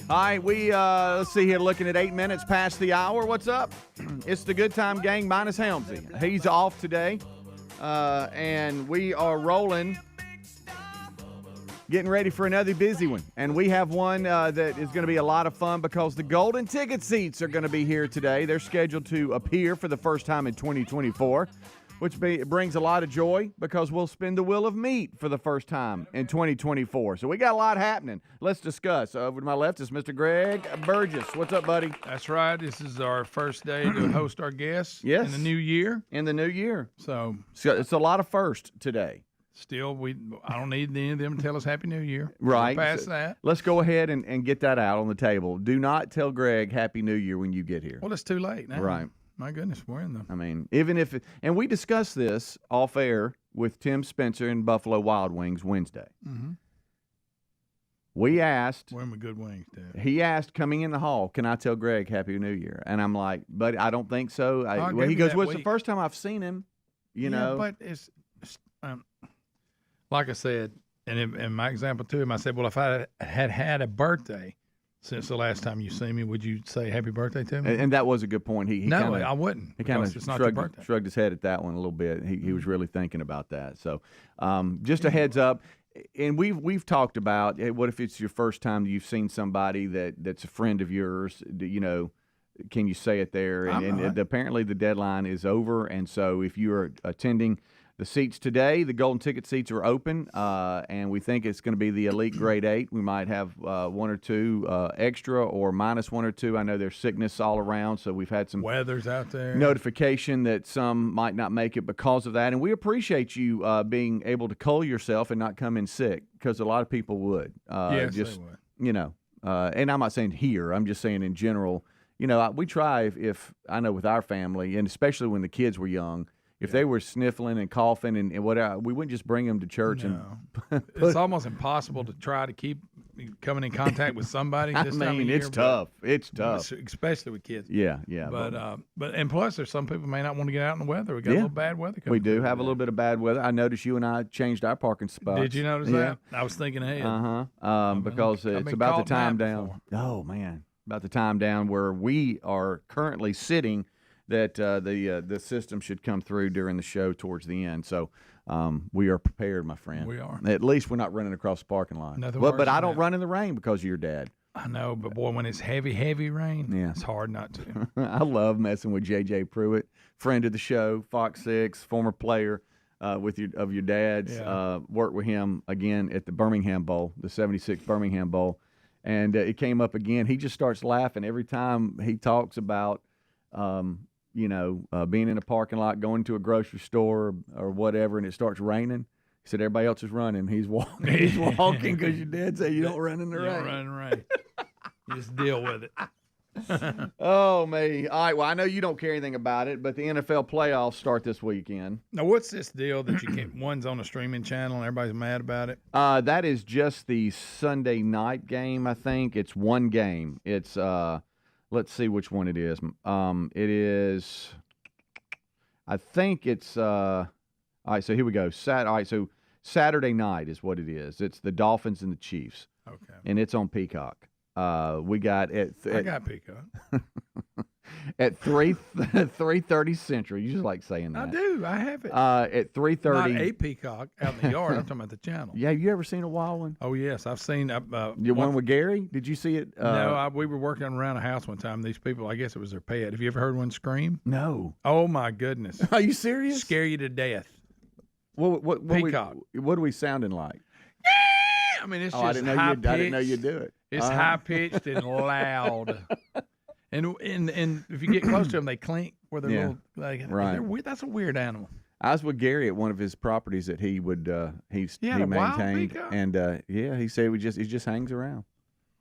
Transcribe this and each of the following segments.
All right, let's see here, looking at 8 minutes past the hour. What's up? It's the Good Time Gang minus Helmsy. He's off today, and we are rolling, getting ready for another busy one. And we have one that is going to be a lot of fun because the golden ticket seats are going to be here today. They're scheduled to appear for the first time in 2024. Which brings a lot of joy because we'll spin the wheel of meat for the first time in 2024. So we got a lot happening. Let's discuss. Over to my left is Mr. Greg Burgess. What's up, buddy? That's right. This is our first day to host our guests in the new year. In the new year. So it's a lot of first today. Still, I don't need any of them to tell us Happy New Year. Right. Past that. Let's go ahead and get that out on the table. Do not tell Greg Happy New Year when you get here. Well, it's too late now. Right. My goodness, we're in the. I mean, even if and we discussed this off air with Tim Spencer and Buffalo Wild Wings Wednesday. Mm-hmm. We asked. We're in the good wings, Dad. He asked coming in the hall, "Can I tell Greg Happy New Year?" And I'm like, "But I don't think so." He goes, "Well, it's the first time I've seen him." You know, but it's like I said, and in my example to him, I said, "Well, if I had a birthday." Since the last time you see me, would you say happy birthday to me? And that was a good point. No, I wouldn't. He kind of shrugged his head at that one a little bit. He was really thinking about that. So just a heads up. And we've talked about, what if it's your first time you've seen somebody that's a friend of yours, you know, can you say it there? And apparently the deadline is over. And so if you're attending the seats today, the golden ticket seats are open, and we think it's going to be the elite grade 8. We might have one or two extra or minus one or two. I know there's sickness all around, so we've had some weather's out there notification that some might not make it because of that. And we appreciate you being able to cull yourself and not come in sick, because a lot of people would. Yes, they would. You know, and I'm not saying here. I'm just saying in general. You know, we try if I know with our family, and especially when the kids were young. If they were sniffling and coughing and whatever, we wouldn't just bring them to church. No. It's almost impossible to try to keep coming in contact with somebody. This time of year, it's tough. It's tough, especially with kids. Yeah. But and plus, there's some people may not want to get out in the weather. We got a little bad weather coming. We do have a little bit of bad weather. I noticed you and I changed our parking spots. Did you notice that? I was thinking ahead. Because it's about the time down. Oh man, about the time down where we are currently sitting. That the system should come through during the show towards the end. So we are prepared, my friend. We are. At least we're not running across the parking lot. But I don't run in the rain because of your dad. I know, but boy, when it's heavy rain, it's hard not to. I love messing with J.J. Pruitt, friend of the show, Fox 6, former player of your dad's. Yeah. Worked with him again at the Birmingham Bowl, the 76 Birmingham Bowl. And it came up again. He just starts laughing every time he talks about being in a parking lot, going to a grocery store or whatever, and it starts raining. He said everybody else is running. He's walking. He's walking because your dad said you don't run in the rain. You don't run in the rain. You just deal with it. Oh, me. All right, well, I know you don't care anything about it, but the NFL playoffs start this weekend. Now, what's this deal that you can't – one's on a streaming channel and everybody's mad about it? That is just the Sunday night game, I think. It's one game. It's let's see which one it is. It is, I think it's, all right, so here we go. All right, so Saturday night is what it is. It's the Dolphins and the Chiefs. Okay. And it's on Peacock. We got I got Peacock. At 3:30 Central. You just like saying that. I do. I have it. At 3:30. Not a peacock out in the yard. I'm talking about the channel. Yeah, you ever seen a wild one? Oh, yes. I've seen one with Gary? Did you see it? No, we were working around a house one time. These people, I guess it was their pet. Have you ever heard one scream? No. Oh, my goodness. Are you serious? Scare you to death. What Peacock. What are we sounding like? I mean, it's just high-pitched. I didn't know you'd do it. It's high-pitched and loud. And if you get close to them, they clink where they're little. Right. That's a weird animal. I was with Gary at one of his properties that he would he maintained, and he said he just hangs around.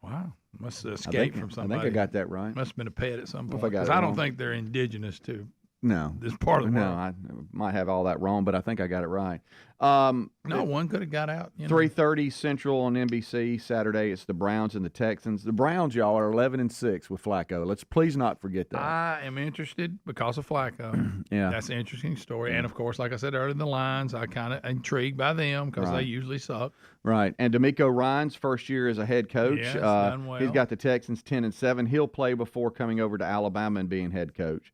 Wow, must have escaped from somebody. I think I got that right. Must have been a pet at some point. I Because I don't think they're indigenous to No. this part of the world. No, I might have all that wrong, but I think I got it right. No, one could have got out. 3:30 Central on NBC Saturday. It's the Browns and the Texans. The Browns, y'all, are 11-6 with Flacco. Let's please not forget that. I am interested because of Flacco. Yeah, that's an interesting story. And of course, like I said earlier, the Lions, I kind of intrigued by them because they usually suck. Right. And D'Amico Ryan's first year as a head coach. Yes, done well. He's got the Texans 10-7. He'll play before coming over to Alabama and being head coach.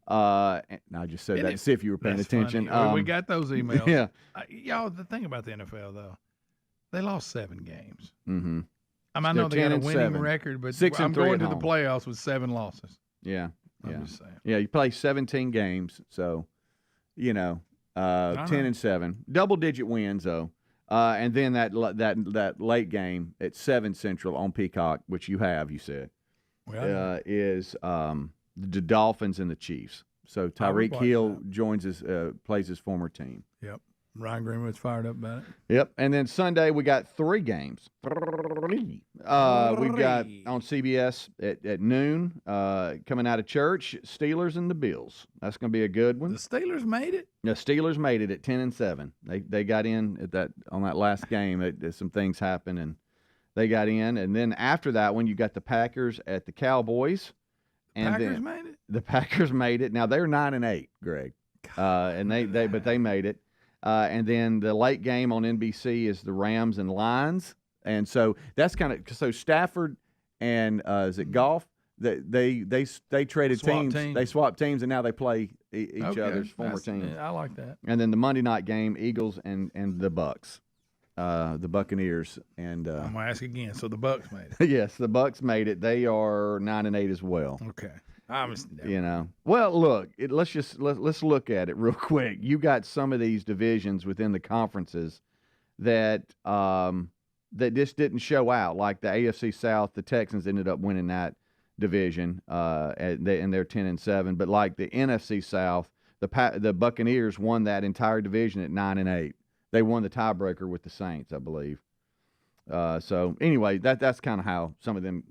And I just said that to see if you were paying attention. We got those emails. Yeah. Y'all, the thing about the NFL, though, they lost 7 games. Mm-hmm. I know they got a winning record, but I'm going to the playoffs with 7 losses. Yeah. I'm just saying. Yeah, you play 17 games, so, 10-7. Double-digit wins, though. And then that late game at 7 Central on Peacock, which you said, is the Dolphins and the Chiefs. So Tyreek Hill plays his former team. Yep. Ryan Greenwood's fired up about it. Yep. And then Sunday we got 3 games. We got on CBS at noon, coming out of church, Steelers and the Bills. That's going to be a good one. The Steelers made it? The Steelers made it at 10-7. They got in on that last game. Some things happened and they got in. And then after that one, you got the Packers at the Cowboys. Packers made it? The Packers made it. Now they're 9-8, Greg. And they made it. And then the late game on NBC is the Rams and Lions. And so that's so Stafford and is it Goff? They traded teams. They swapped teams and now they play each other's former teams. Yeah, I like that. And then the Monday night game, Eagles and the Bucks. The Buccaneers and I'm gonna ask again. So the Bucks made it. Yes, the Bucks made it. They are 9-8 as well. Okay, Well, look, let's look at it real quick. You got some of these divisions within the conferences that just didn't show out. Like the AFC South, the Texans ended up winning that division, and they're 10-7. But like the NFC South, the Buccaneers won that entire division at 9-8. They won the tiebreaker with the Saints, I believe. So anyway, that's kind of how some of them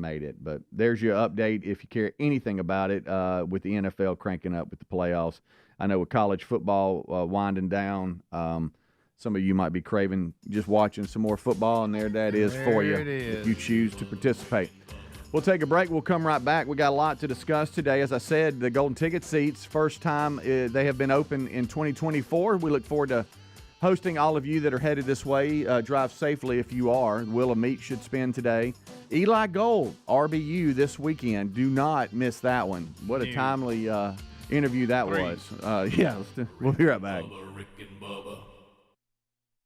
made it. But there's your update if you care anything about it with the NFL cranking up with the playoffs. I know with college football winding down, some of you might be craving just watching some more football, and there is for you if you choose to participate. We'll take a break. We'll come right back. We got a lot to discuss today. As I said, the Golden Ticket seats, first time they have been open in 2024. We look forward to hosting all of you that are headed this way. Drive safely if you are. Wheel of Meat should spin today. Eli Gold, RBU this weekend. Do not miss that one. What a timely interview that was. We'll be right back.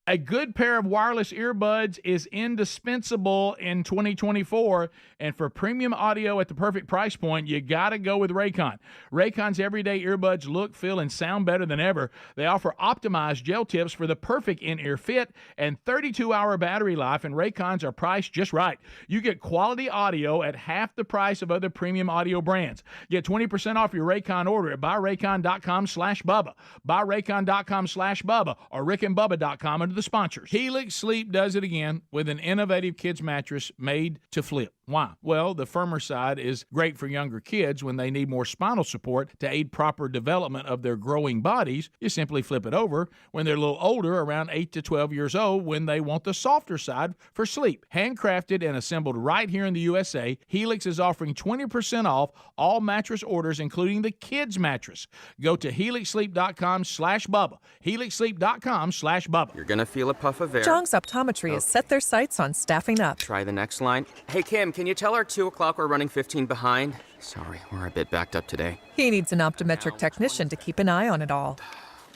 A good pair of wireless earbuds is indispensable in 2024, and for premium audio at the perfect price point, you got to go with Raycon. Raycon's everyday earbuds look, feel, and sound better than ever. They offer optimized gel tips for the perfect in-ear fit and 32-hour battery life, and Raycons are priced just right. You get quality audio at half the price of other premium audio brands. Get 20% off your Raycon order at buyraycon.com/Bubba, buyraycon.com/Bubba, or rickandbubba.com under the sponsors. Helix Sleep does it again with an innovative kids mattress made to flip. Why? Well, the firmer side is great for younger kids when they need more spinal support to aid proper development of their growing bodies. You simply flip it over when they're a little older, around 8 to 12 years old, when they want the softer side for sleep. Handcrafted and assembled right here in the USA, Helix is offering 20% off all mattress orders, including the kids mattress. Go to helixsleep.com/Bubba. helixsleep.com/Bubba. You're going to feel a puff of air. Jong's Optometry has set their sights on staffing up. Try the next line. Hey, Kim, can you tell our 2 o'clock we're running 15 behind? Sorry, we're a bit backed up today. He needs an optometric technician to keep an eye on it all.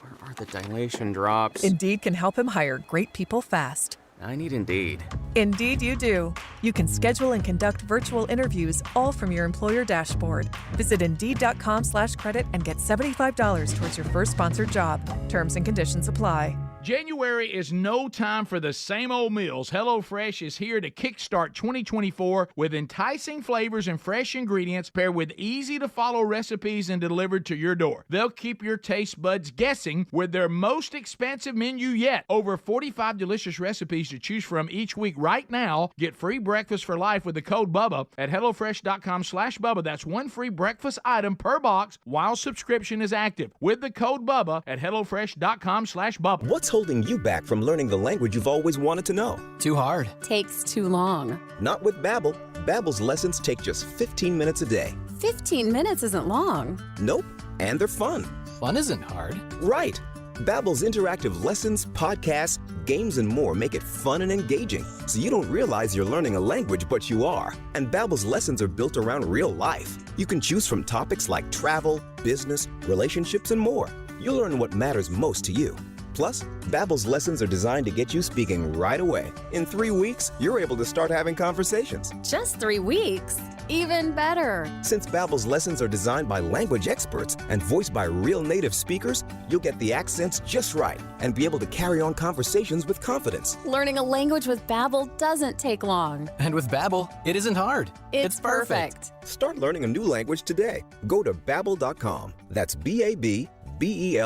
Where are the dilation drops? Indeed can help him hire great people fast. I need Indeed. Indeed you do. You can schedule and conduct virtual interviews all from your employer dashboard. Visit Indeed.com/credit and get $75 towards your first sponsored job. Terms and conditions apply. January is no time for the same old meals. HelloFresh is here to kickstart 2024 with enticing flavors and fresh ingredients paired with easy-to-follow recipes and delivered to your door. They'll keep your taste buds guessing with their most expansive menu yet. Over 45 delicious recipes to choose from each week right now. Get free breakfast for life with the code BUBBA at HelloFresh.com/Bubba. That's one free breakfast item per box while subscription is active with the code BUBBA at HelloFresh.com/Bubba. What's holding you back from learning the language you've always wanted to know? Too hard. Takes too long. Not with Babbel. Babbel's lessons take just 15 minutes a day. 15 minutes isn't long. Nope. And they're fun. Fun isn't hard. Right. Babbel's interactive lessons, podcasts, games, and more make it fun and engaging, so you don't realize you're learning a language, but you are. And Babbel's lessons are built around real life. You can choose from topics like travel, business, relationships, and more. You'll learn what matters most to you. Plus, Babbel's lessons are designed to get you speaking right away. In 3 weeks, you're able to start having conversations. Just 3 weeks? Even better. Since Babbel's lessons are designed by language experts and voiced by real native speakers, you'll get the accents just right and be able to carry on conversations with confidence. Learning a language with Babbel doesn't take long. And with Babbel, it isn't hard. It's perfect. Start learning a new language today. Go to Babbel.com. That's BABBEL.com.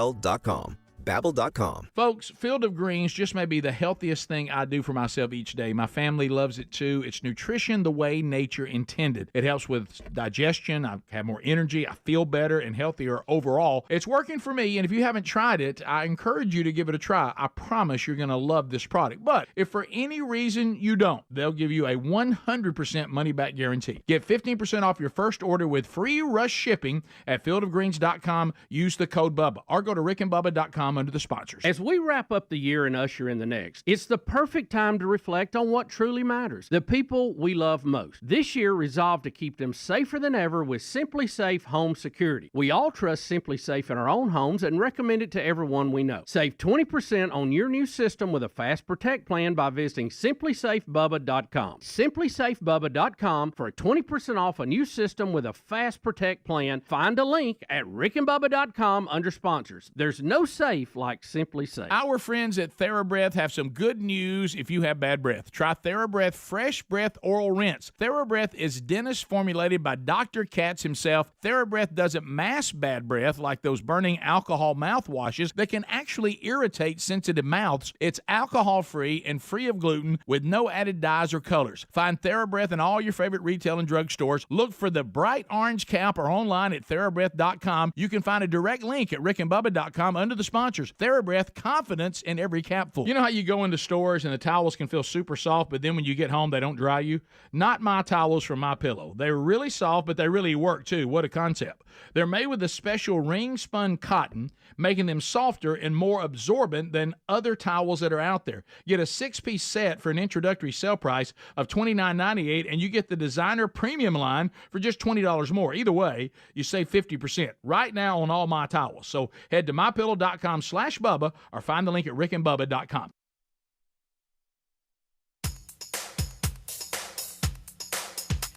Babbel.com. Folks, Field of Greens just may be the healthiest thing I do for myself each day. My family loves it too. It's nutrition the way nature intended. It helps with digestion. I have more energy. I feel better and healthier overall. It's working for me, and if you haven't tried it, I encourage you to give it a try. I promise you're going to love this product. But if for any reason you don't, they'll give you a 100% money-back guarantee. Get 15% off your first order with free rush shipping at fieldofgreens.com. Use the code BUBBA or go to rickandbubba.com under the sponsors. As we wrap up the year and usher in the next, it's the perfect time to reflect on what truly matters, the people we love most. This year, resolve to keep them safer than ever with Simply Safe Home Security. We all trust Simply Safe in our own homes and recommend it to everyone we know. Save 20% on your new system with a Fast Protect plan by visiting simplysafebubba.com. simplysafebubba.com for 20% off a new system with a Fast Protect plan. Find a link at rickandbubba.com under sponsors. There's no safe like Simply Safe. Our friends at TheraBreath have some good news if you have bad breath. Try TheraBreath Fresh Breath Oral Rinse. TheraBreath is dentist formulated by Dr. Katz himself. TheraBreath doesn't mask bad breath like those burning alcohol mouthwashes that can actually irritate sensitive mouths. It's alcohol-free and free of gluten with no added dyes or colors. Find TheraBreath in all your favorite retail and drug stores. Look for the bright orange cap or online at TheraBreath.com. You can find a direct link at rickandbubba.com under the sponsors. TheraBreath, confidence in every capful. You know how you go into stores and the towels can feel super soft, but then when you get home, they don't dry you? Not my towels from MyPillow. They're really soft, but they really work too. What a concept. They're made with a special ring-spun cotton, making them softer and more absorbent than other towels that are out there. Get a 6-piece set for an introductory sale price of $29.98, and you get the designer premium line for just $20 more. Either way, you save 50% right now on all my towels. So head to mypillow.com/Bubba or find the link at rickandbubba.com.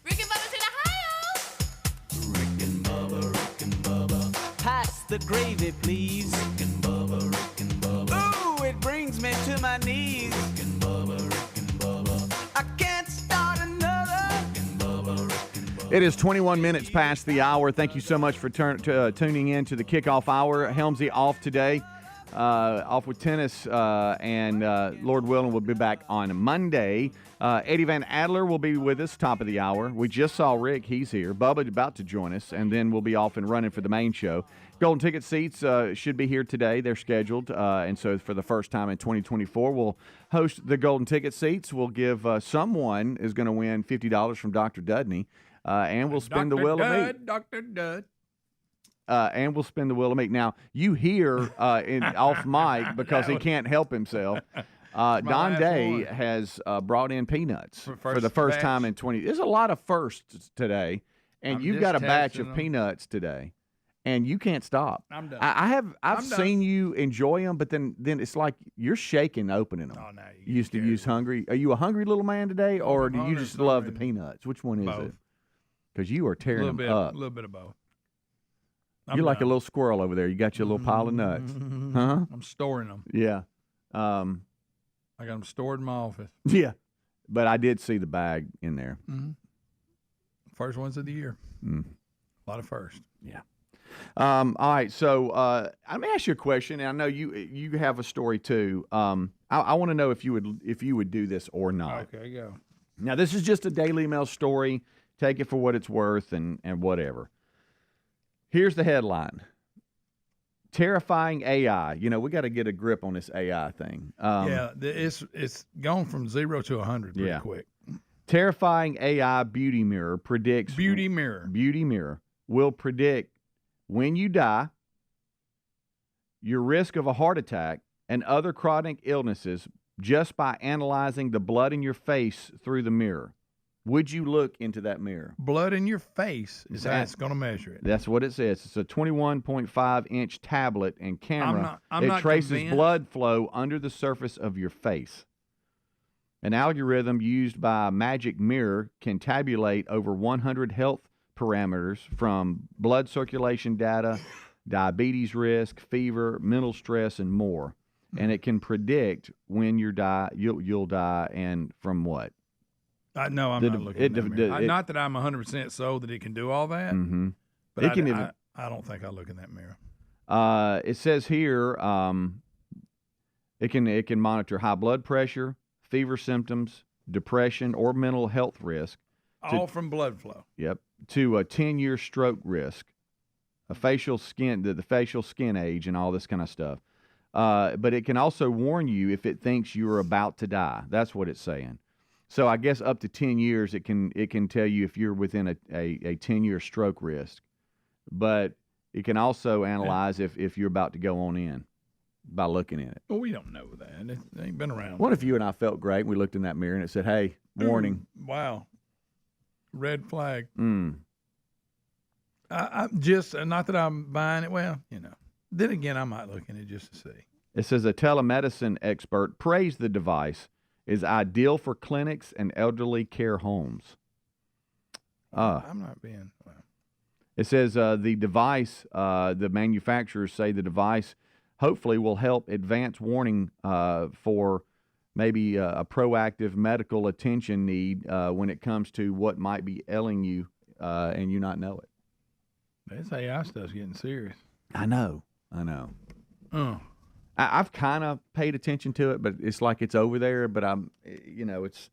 Rick and Bubba's in Ohio! Rick and Bubba. Pass the gravy, please. Rick and Bubba. Ooh, it brings me to my knees. Rick and Bubba. I can't start another. Rick and Bubba. It is 21 minutes past the hour. Thank you so much for tuning in to the kickoff hour. Helmsy off today. Off with tennis, and Lord willing, we'll be back on Monday. Eddie Van Adler will be with us, top of the hour. We just saw Rick. He's here. Bubba about to join us, and then we'll be off and running for the main show. Golden Ticket seats should be here today. They're scheduled, and so for the first time in 2024, we'll host the Golden Ticket seats. We'll give someone is going to win $50 from Dr. Dudney, and we'll spin the wheel of meat. Dr. Dud. And we'll spin the wheel of meat. Now, you hear off mic because he can't help himself. Don Day has brought in peanuts for the first time in 20. There's a lot of firsts today, and you've got a batch of peanuts today, and you can't stop. I'm done. I've seen you enjoy them, but then it's like you're shaking opening them. Oh, no, you used to use hungry. Are you a hungry little man today, or do you just love the peanuts? Which one is both. it? Because you are tearing them up. A little bit of both. You're like a little squirrel over there. You got your little pile of nuts. Huh? I'm storing them. Yeah. I got them stored in my office. Yeah, but I did see the bag in there. Mm-hmm. First ones of the year. A lot of first. Yeah. All right, so let me ask you a question. And I know you have a story too. I want to know if you would do this or not. Okay, go. Now, this is just a Daily Mail story. Take it for what it's worth and whatever. Here's the headline. Terrifying AI. You know, we got to get a grip on this AI thing. It's gone from 0 to 100 pretty quick. Terrifying AI beauty mirror predicts. Beauty mirror will predict when you die, your risk of a heart attack, and other chronic illnesses just by analyzing the blood in your face through the mirror. Would you look into that mirror? Blood in your face is how it's going to measure it. That's what it says. It's a 21.5-inch tablet and camera. I'm not traces convinced. blood flow under the surface of your face. An algorithm used by a magic mirror can tabulate over 100 health parameters from blood circulation data, diabetes risk, fever, mental stress, and more. And it can predict when you'll die and from what. No, I'm not looking at that mirror. Not that I'm 100% sold that it can do all that, but I don't think I look in that mirror. It says here it can monitor high blood pressure, fever symptoms, depression, or mental health risk. All from blood flow. Yep. To a 10-year stroke risk, the facial skin age, and all this kind of stuff. But it can also warn you if it thinks you're about to die. That's what it's saying. So I guess up to 10 years, it can tell you if you're within a 10-year stroke risk. But it can also analyze if you're about to go on in by looking in it. Well, we don't know that. It ain't been around. What if you and I felt great and we looked in that mirror and it said, hey, warning. Wow. Red flag. I just, not that I'm buying it. Well, then again, I might look in it just to see. It says a telemedicine expert praised the device is ideal for clinics and elderly care homes. I'm not being. Well. It says the device, the manufacturers say the device hopefully will help advance warning for maybe a proactive medical attention need when it comes to what might be ailing you and you not know it. This AI stuff's getting serious. I know. I've kind of paid attention to it, but it's like it's over there. But it's.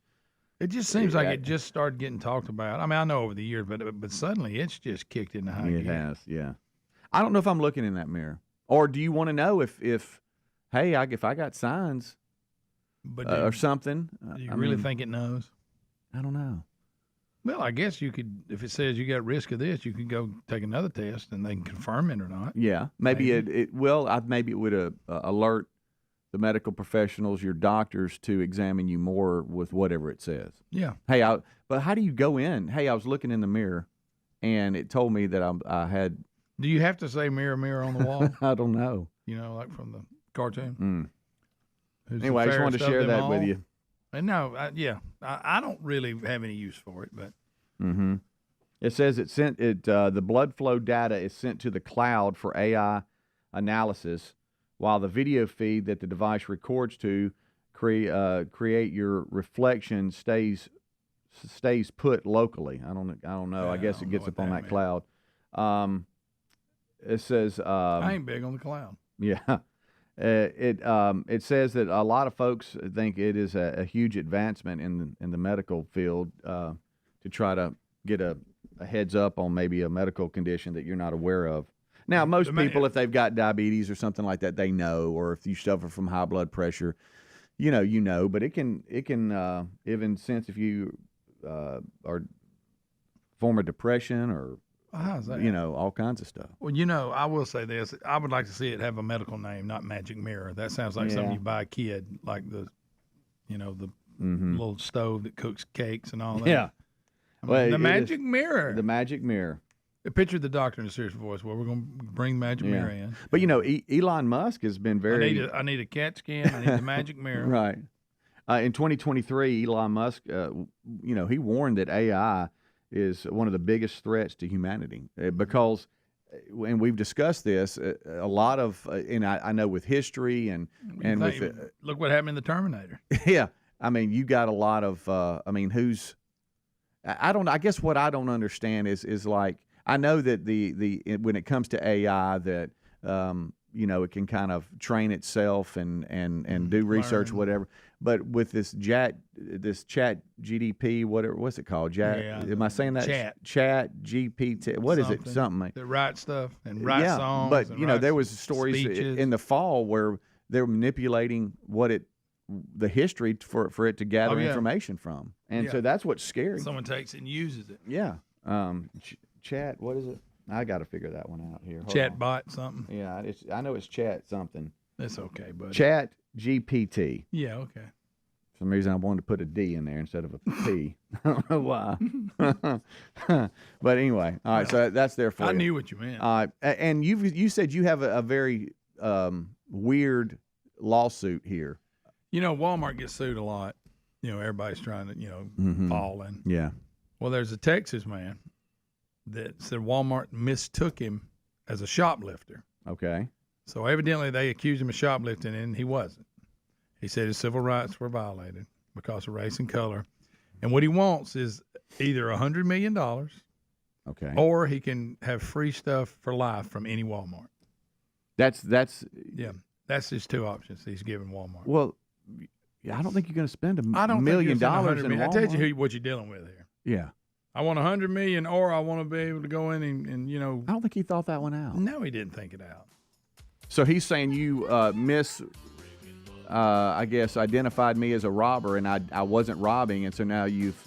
It just seems like it just started getting talked about. I mean, I know over the years, but suddenly it's just kicked into high gear. It has, yeah. I don't know if I'm looking in that mirror, or do you want to know if I got signs, or something? Do you really think it knows? I don't know. Well, I guess you could, if it says you got risk of this, you could go take another test and they can confirm it or not. Yeah, maybe it would alert the medical professionals, your doctors, to examine you more with whatever it says. Yeah. Hey, but how do you go in? Hey, I was looking in the mirror, and it told me that I had. Do you have to say "mirror, mirror" on the wall? I don't know. Like from the cartoon. Anyway, I just wanted to share that with you. And no, I don't really have any use for it, but. It says the blood flow data is sent to the cloud for AI analysis, while the video feed that the device records to create your reflection stays put locally. I don't know. I guess it gets up on that cloud. It says I ain't big on the cloud. Yeah. It says that a lot of folks think it is a huge advancement in the medical field to try to get a heads up on maybe a medical condition that you're not aware of. Now, most people, if they've got diabetes or something like that, they know, or if you suffer from high blood pressure, you know. But it can even sense if you are form of depression or. How's that? All kinds of stuff. Well, I will say this. I would like to see it have a medical name, not Magic Mirror. That sounds like something you buy a kid, like the little stove that cooks cakes and all that. Yeah. The Magic Mirror. The Magic Mirror. Picture the doctor in a serious voice. Well, we're going to bring Magic Mirror in. But, Elon Musk has been very... I need a CAT scan. I need the Magic Mirror. Right. In 2023, Elon Musk, he warned that AI is one of the biggest threats to humanity because and we've discussed this, a lot of, and I know with history and look what happened in the Terminator. Yeah, I mean, you got a lot of. I mean, who's? I guess what I don't understand is like, I know that the when it comes to AI that it can kind of train itself and do research, whatever. But with this chat GDP, what's it called? Am I saying that? Chat GPT. What is it? Something. That write stuff and write songs. But and there was stories speeches. in the fall where they were manipulating the history for it to gather information from, and so that's what's scary. Someone takes it and uses it. Yeah. Chat. What is it? I got to figure that one out here. Chat bot something. Yeah, I know it's chat something. That's okay, buddy. Chat GPT. Yeah, okay. For some reason, I wanted to put a D in there instead of a P. I don't know why. But anyway, all right. So that's there for you. I knew what you meant. And you said you have a very weird lawsuit here. Walmart gets sued a lot. Everybody's trying to fall in. Yeah. Well, there's a Texas man that said Walmart mistook him as a shoplifter. Okay. So evidently they accused him of shoplifting, and he wasn't. He said his civil rights were violated because of race and color. And what he wants is either $100 million, okay, or he can have free stuff for life from any Walmart. That's his two options he's giving Walmart. Well, I don't think you're going to spend $1 million in Walmart. I tell you what you're dealing with here. Yeah. I want $100 million, or I want to be able to go in and I don't think he thought that one out. No, he didn't think it out. So he's saying you I guess, identified me as a robber, and I wasn't robbing, and so now you've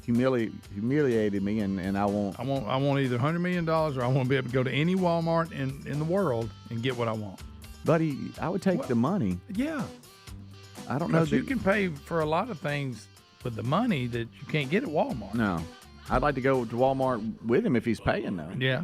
humiliated me, and I want either $100 million, or I want to be able to go to any Walmart in the world and get what I want. Buddy, I would take the money. Yeah. I don't know. You can pay for a lot of things with the money that you can't get at Walmart. No. I'd like to go to Walmart with him if he's paying, though. Yeah.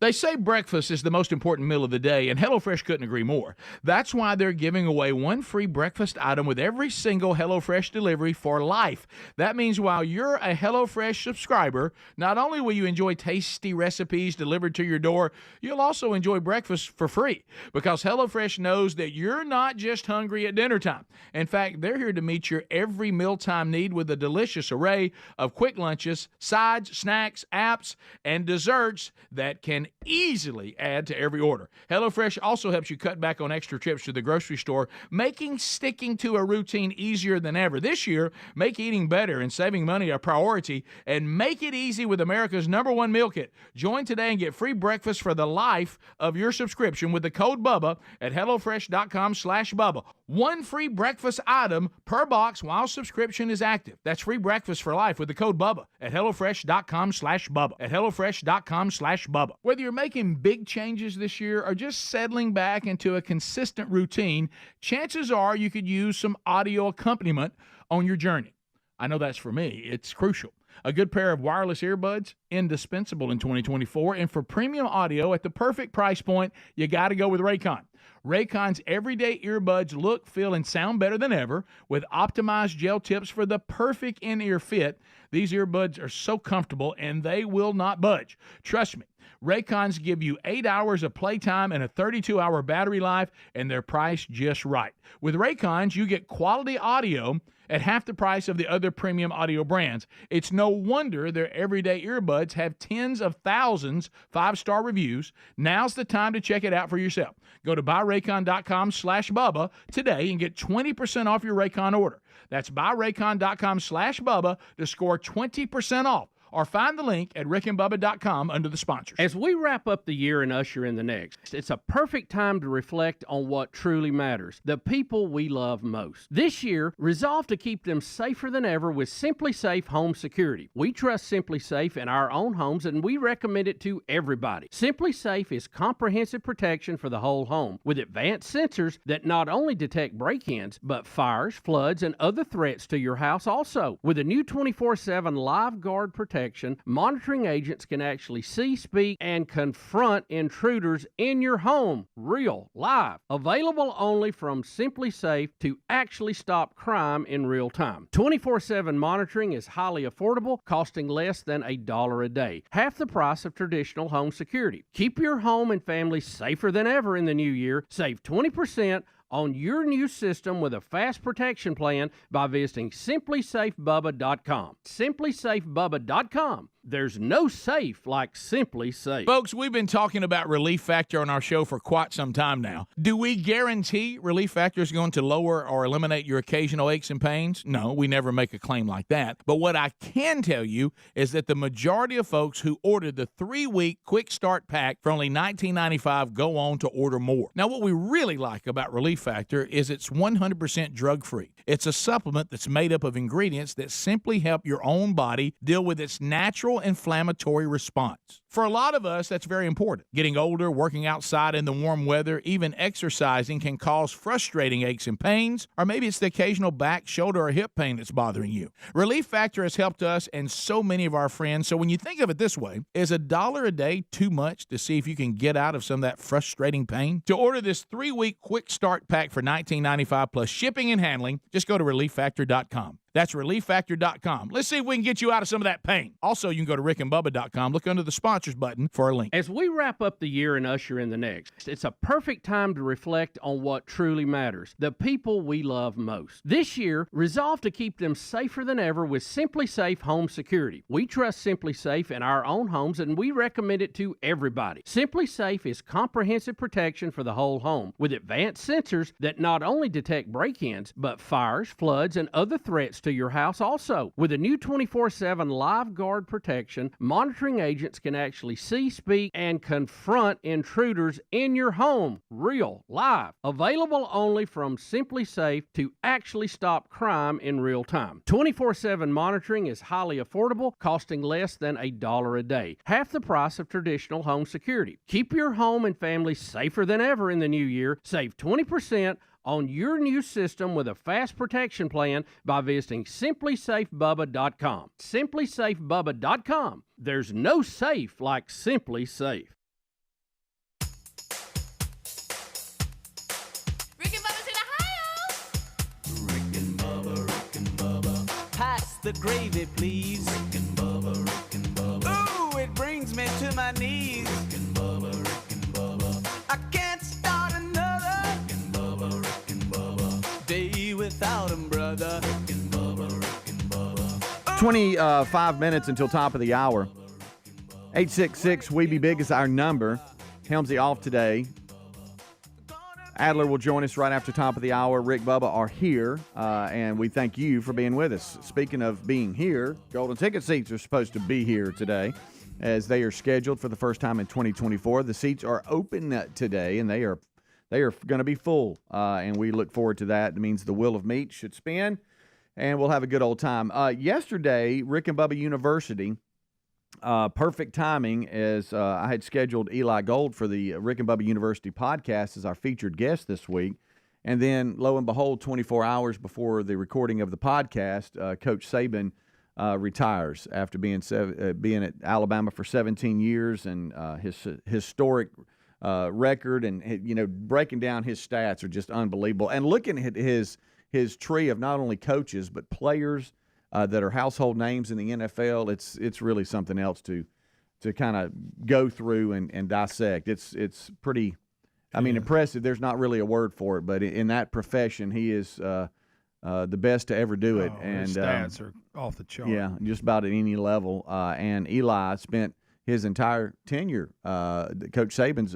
They say breakfast is the most important meal of the day, and HelloFresh couldn't agree more. That's why they're giving away one free breakfast item with every single HelloFresh delivery for life. That means while you're a HelloFresh subscriber, not only will you enjoy tasty recipes delivered to your door, you'll also enjoy breakfast for free, because HelloFresh knows that you're not just hungry at dinner time. In fact, they're here to meet your every mealtime need with a delicious array of quick lunches, sides, snacks, apps, and desserts that can easily add to every order. HelloFresh also helps you cut back on extra trips to the grocery store, making sticking to a routine easier than ever. This year, make eating better and saving money a priority, and make it easy with America's #1 meal kit. Join today and get free breakfast for the life of your subscription with the code BUBBA at HelloFresh.com/Bubba. One free breakfast item per box while subscription is active. That's free breakfast for life with the code BUBBA at HelloFresh.com/Bubba. At HelloFresh.com/Bubba. Whether you're making big changes this year or just settling back into a consistent routine, chances are you could use some audio accompaniment on your journey. I know that's for me. It's crucial. A good pair of wireless earbuds, indispensable in 2024. And for premium audio at the perfect price point, you got to go with Raycon. Raycon's everyday earbuds look, feel, and sound better than ever with optimized gel tips for the perfect in-ear fit. These earbuds are so comfortable, and they will not budge. Trust me. Raycons give you 8 hours of playtime and a 32-hour battery life, and they're priced just right. With Raycons, you get quality audio at half the price of the other premium audio brands. It's no wonder their everyday earbuds have tens of thousands 5-star reviews. Now's the time to check it out for yourself. Go to buyraycon.com/Bubba today and get 20% off your Raycon order. That's buyraycon.com/Bubba to score 20% off. Or find the link at rickandbubba.com under the sponsors. As we wrap up the year and usher in the next, it's a perfect time to reflect on what truly matters, the people we love most. This year, resolve to keep them safer than ever with Simply Safe Home Security. We trust Simply Safe in our own homes, and we recommend it to everybody. Simply Safe is comprehensive protection for the whole home, with advanced sensors that not only detect break-ins, but fires, floods, and other threats to your house also. With a new 24/7 Live Guard protection, protection, monitoring agents can actually see, speak, and confront intruders in your home, real, live. Available only from Simply Safe to actually stop crime in real time. 24/7 monitoring is highly affordable, costing less than $1 a day, half the price of traditional home security. Keep your home and family safer than ever in the new year. Save 20% on your new system with a fast protection plan by visiting simplysafebubba.com. simplysafebubba.com. There's no safe like Simply Safe. Folks, we've been talking about Relief Factor on our show for quite some time now. Do we guarantee Relief Factor is going to lower or eliminate your occasional aches and pains? No, we never make a claim like that. But what I can tell you is that the majority of folks who ordered the 3-week Quick Start Pack for only $19.95 go on to order more. Now, what we really like about Relief Factor is it's 100% drug-free. It's a supplement that's made up of ingredients that simply help your own body deal with its natural inflammatory response. For a lot of us, that's very important. Getting older, working outside in the warm weather, even exercising can cause frustrating aches and pains, or maybe it's the occasional back, shoulder, or hip pain that's bothering you. Relief Factor has helped us and so many of our friends, so when you think of it this way, is $1 a day too much to see if you can get out of some of that frustrating pain? To order this 3-week Quick Start Pack for $19.95 plus shipping and handling, just go to ReliefFactor.com. That's ReliefFactor.com. Let's see if we can get you out of some of that pain. Also, you can go to RickandBubba.com. Look under the sponsors button for a link. As we wrap up the year and usher in the next, it's a perfect time to reflect on what truly matters, the people we love most. This year, resolve to keep them safer than ever with Simply Safe Home Security. We trust Simply Safe in our own homes, and we recommend it to everybody. Simply Safe is comprehensive protection for the whole home, with advanced sensors that not only detect break-ins, but fires, floods, and other threats to your house also. With a new 24/7 live guard protection, monitoring agents can actually see, speak, and confront intruders in your home, real, live. Available only from Simply Safe to actually stop crime in real time. 24/7 monitoring is highly affordable, costing less than $1 a day, half the price of traditional home security. Keep your home and family safer than ever in the new year. Save 20% on your new system with a fast protection plan by visiting simplysafebubba.com. simplysafebubba.com. There's no safe like Simply Safe. Rick and Bubba's in Ohio. Rick and Bubba. Pass the gravy, please. Rick and Bubba. Ooh, it brings me to my knees. Rick and Bubba. I can't start another day without him, brother. 25 minutes until top of the hour. 866 We Be Big is our number. Helmsy off today. Adler will join us right after top of the hour. Rick, Bubba are here, and we thank you for being with us. Speaking of being here, golden ticket seats are supposed to be here today as they are scheduled for the first time in 2024. The seats are open today, and they are going to be full, and we look forward to that. It means the wheel of meat should spin, and we'll have a good old time. Yesterday, Rick and Bubba University, perfect timing as I had scheduled Eli Gold for the Rick and Bubba University podcast as our featured guest this week. And then, lo and behold, 24 hours before the recording of the podcast, Coach Saban retires after being at Alabama for 17 years and his historic record, and breaking down his stats are just unbelievable. And looking at his tree of not only coaches but players that are household names in the NFL, it's really something else to kind of go through and dissect. It's pretty, impressive. There's not really a word for it, but in that profession, he is the best to ever do it. And his stats are off the chart. Yeah, just about at any level. And Eli spent his entire tenure, Coach Saban's,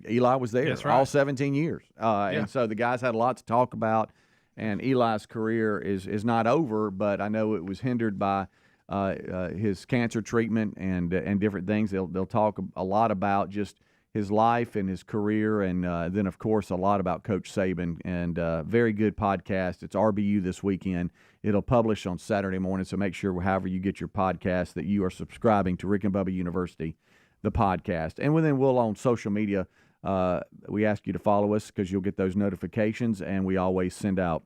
Eli was there all 17 years. And so the guys had a lot to talk about, and Eli's career is not over, but I know it was hindered by his cancer treatment and different things. They'll talk a lot about just his life and his career, and then, of course, a lot about Coach Saban, and very good podcast. It's RBU this weekend. It'll publish on Saturday morning, so make sure, however you get your podcast, that you are subscribing to Rick and Bubba University, the podcast. And then we'll on social media, we ask you to follow us because you'll get those notifications, and we always send out.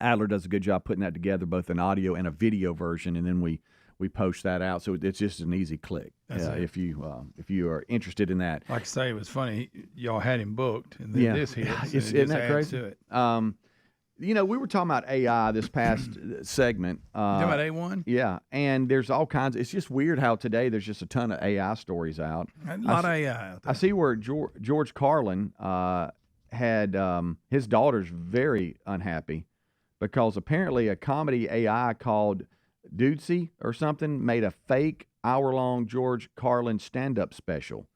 Adler does a good job putting that together, both an audio and a video version, and then we we post that out. So it's just an easy click if you are interested in that. Like I say, it was funny. Y'all had him booked, and then this hits. Isn't that crazy? To it. We were talking about AI this past segment. You talking about A1? Yeah, and there's all kinds. It's just weird how today there's just a ton of AI stories out. A lot of AI out there. I see where George Carlin had his daughter's very unhappy because apparently a comedy AI called Dudesy or something made a fake hour-long George Carlin stand-up special,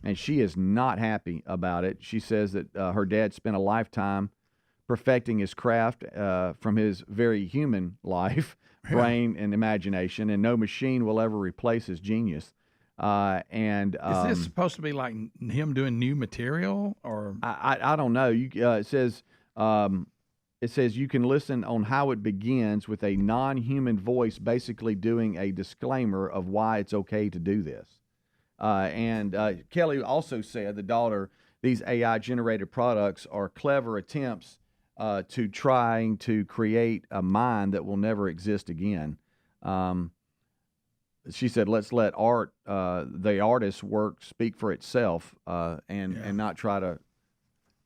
and she is not happy about it. She says that her dad spent a lifetime perfecting his craft from his very human life, brain, and imagination, and no machine will ever replace his genius. Is this supposed to be like him doing new material, or I don't know. It says you can listen on how it begins with a non-human voice, basically doing a disclaimer of why it's okay to do this. Kelly also said, the daughter, these AI-generated products are clever attempts to trying to create a mind that will never exist again. She said, let's let the artist's work speak for itself and not try to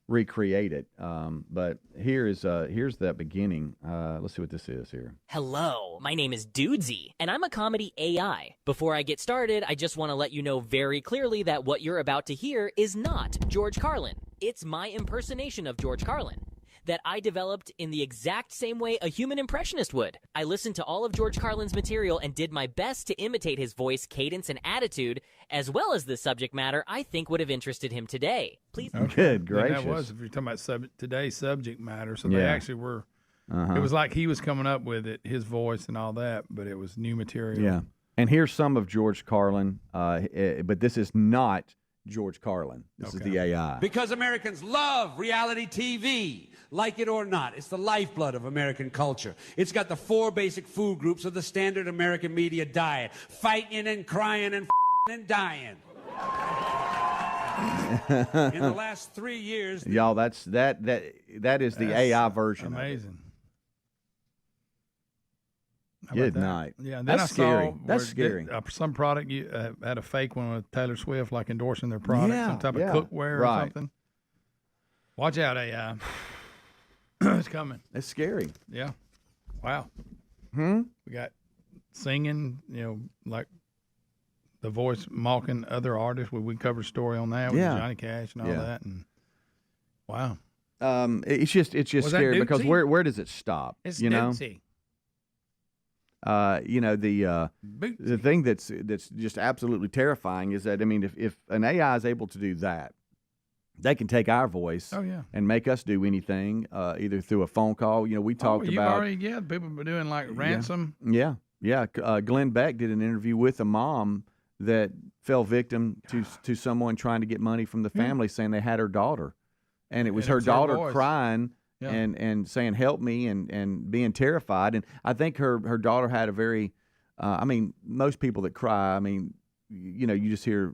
recreate it. But here's that beginning. Let's see what this is here. Hello, my name is Dudesy, and I'm a comedy AI. Before I get started, I just want to let you know very clearly that what you're about to hear is not George Carlin. It's my impersonation of George Carlin that I developed in the exact same way a human impressionist would. I listened to all of George Carlin's material and did my best to imitate his voice, cadence, and attitude, as well as the subject matter I think would have interested him today. Please. Okay. Good gracious. And that was, if you're talking about today's subject matter, so they actually were. It was like he was coming up with it, his voice and all that, but it was new material. Yeah. And here's some of George Carlin, but this is not George Carlin. This is the AI. Because Americans love reality TV. Like it or not, it's the lifeblood of American culture. It's got the 4 basic food groups of the standard American media diet: fighting and crying and and dying. In the last 3 years, y'all, that is the AI version. Amazing. Good night. Yeah, and then that's I scary. saw That's scary. Some product had a fake one with Taylor Swift, like endorsing their product, some type of cookware or something. Watch out, AI. It's coming. It's scary. Yeah. Wow. We got singing, like the voice mocking other artists. We covered a story on that with Johnny Cash and all that. And wow. It's just scary because where does it stop? It's Dudesy. The thing that's just absolutely terrifying is that, I mean, if an AI is able to do that, they can take our voice and make us do anything, either through a phone call. We talked about. People were doing like ransom. Yeah. Glenn Beck did an interview with a mom that fell victim to someone trying to get money from the family, saying they had her daughter, and it was her daughter crying and saying, "Help me," and being terrified. And I think her daughter had a very, most people that cry, you just hear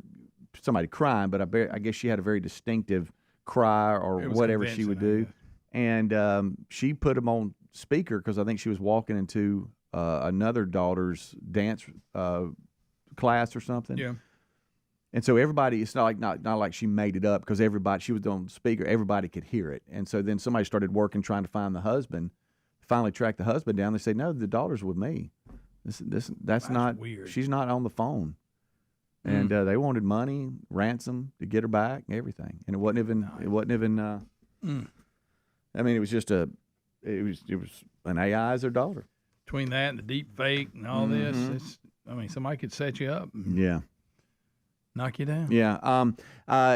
somebody crying, but I guess she had a very distinctive cry or whatever she would do. And she put him on speaker because I think she was walking into another daughter's dance class or something. Yeah. And so everybody, it's not like she made it up because she was on speaker, everybody could hear it. And so then somebody started working trying to find the husband, finally tracked the husband down. They said, no, the daughter's with me. That's not weird. She's not on the phone. And they wanted money, ransom to get her back, and everything. And it wasn't even. I mean, it was just it was an AI as their daughter. Between that and the deep fake and all this, somebody could set you up. Knock you down. Yeah.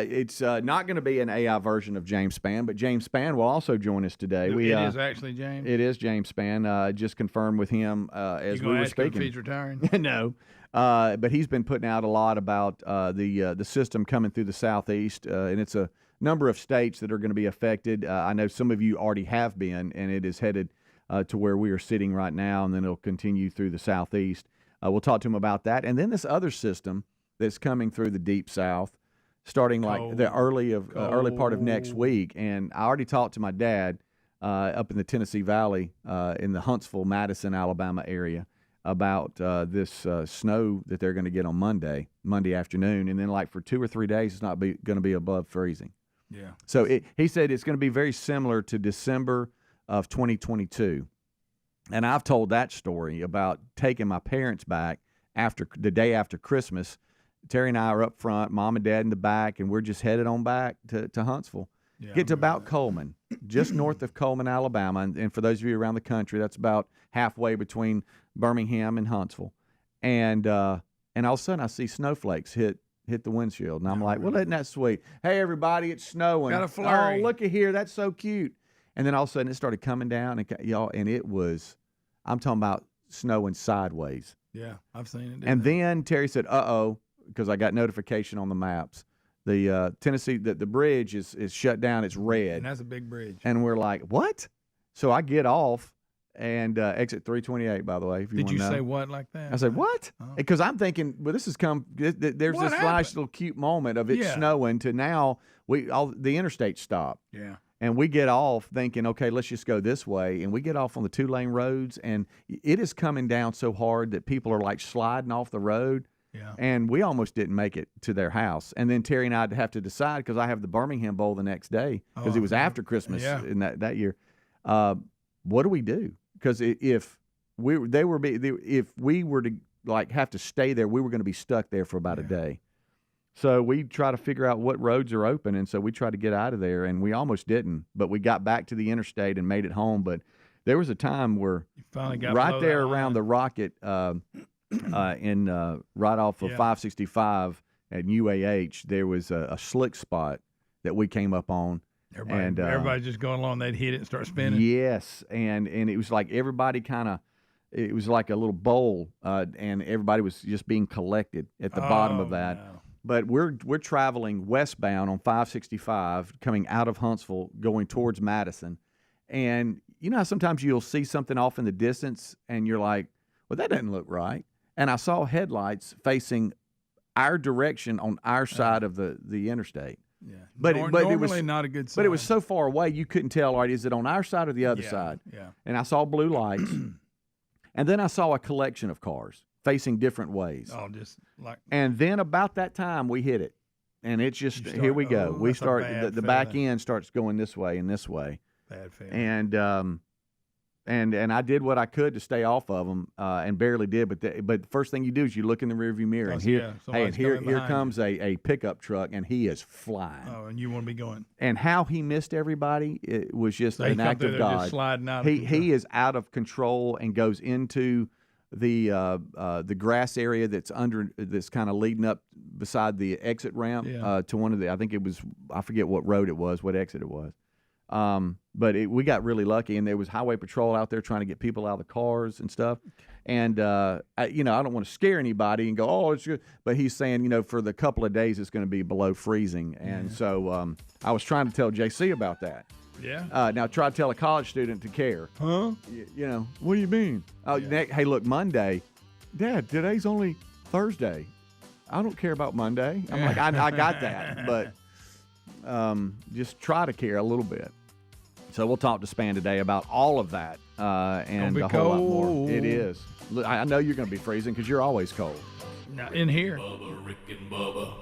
It's not going to be an AI version of James Spann, but James Spann will also join us today. It is actually James. It is James Spann. Just confirmed with him as we were speaking. If he's retiring? No. But he's been putting out a lot about the system coming through the Southeast, and it's a number of states that are going to be affected. I know some of you already have been, and it is headed to where we are sitting right now, and then it'll continue through the Southeast. We'll talk to him about that. And then this other system that's coming through the Deep South, starting like the early part of next week. And I already talked to my dad up in the Tennessee Valley in the Huntsville, Madison, Alabama area. about this snow that they're going to get on Monday afternoon, and then like for 2 or 3 days it's not going to be above freezing. Yeah. So he said it's going to be very similar to December of 2022. And I've told that story about taking my parents back after the day after Christmas. Terry and I are up front, Mom and Dad in the back, and we're just headed on back to Huntsville. Yeah, Get to about Coleman, just north of Coleman, Alabama. And for those of you around the country, that's about halfway between Birmingham and Huntsville. And all of a sudden I see snowflakes hit the windshield. And I'm like, well, isn't that sweet? Hey, everybody, it's snowing. Got a flurry. Oh, look at here. That's so cute. And then all of a sudden it started coming down, and it was, I'm talking about snowing sideways. Yeah, I've seen it. And then Terry said, uh-oh, because I got notification on the maps. The Tennessee, the bridge is shut down. It's red. And that's a big bridge. And we're like, what? So I get off and exit 328, by the way, if you want to know. Did you say what like that? I said, what? Because I'm thinking, well, there's this nice little cute moment of it snowing to now the interstate stopped. Yeah. And we get off thinking, okay, let's just go this way. And we get off on the 2-lane roads, and it is coming down so hard that people are like sliding off the road. Yeah. And we almost didn't make it to their house. And then Terry and I have to decide, because I have the Birmingham Bowl the next day, because it was after Christmas in that year. What do we do? Because if we were to like have to stay there, we were going to be stuck there for about a day. So we try to figure out what roads are open, and so we tried to get out of there, and we almost didn't. But we got back to the interstate and made it home. But there was a time where right there around the Rocket right off of 565 at UAH, there was a slick spot that we came up on. Everybody just going along, they'd hit it and start spinning. Yes, and it was like everybody it was like a little bowl, and everybody was just being collected at the bottom of that. No. But we're traveling westbound on 565, coming out of Huntsville, going towards Madison. And you know how sometimes you'll see something off in the distance, and you're like, well, that doesn't look right. And I saw headlights facing our direction on our side of the interstate. Yeah, but normally it was not a good sign. But it was so far away you couldn't tell. All right, is it on our side or the other side? Yeah. And I saw blue lights, and then I saw a collection of cars facing different ways. Oh, just like. And then about that time we hit it, and it's just here we go. We start the back end starts going this way and this way. Bad feeling. And I did what I could to stay off of them, and barely did. But the first thing you do is you look in the rearview mirror, and here comes a pickup truck, and he is flying. Oh, and you want to be going. And how he missed everybody, it was just an act of God. Just sliding out. He is out of control and goes into the grass area that's kind of leading up beside the exit ramp to one of the, I think it was, I forget what road it was, what exit it was. But we got really lucky, and there was highway patrol out there trying to get people out of the cars and stuff. And I don't want to scare anybody and go, oh, it's good. But he's saying, for the couple of days it's going to be below freezing. And so I was trying to tell JC about that. Yeah. Now try to tell a college student to care. Huh? What do you mean? Hey, look, Monday, Dad, today's only Thursday. I don't care about Monday. I'm like, I got that, but just try to care a little bit. So we'll talk to Span today about all of that and a whole lot more. It is. Look, I know you're going to be freezing because you're always cold. Now, in here. Bubba, Rick and Bubba.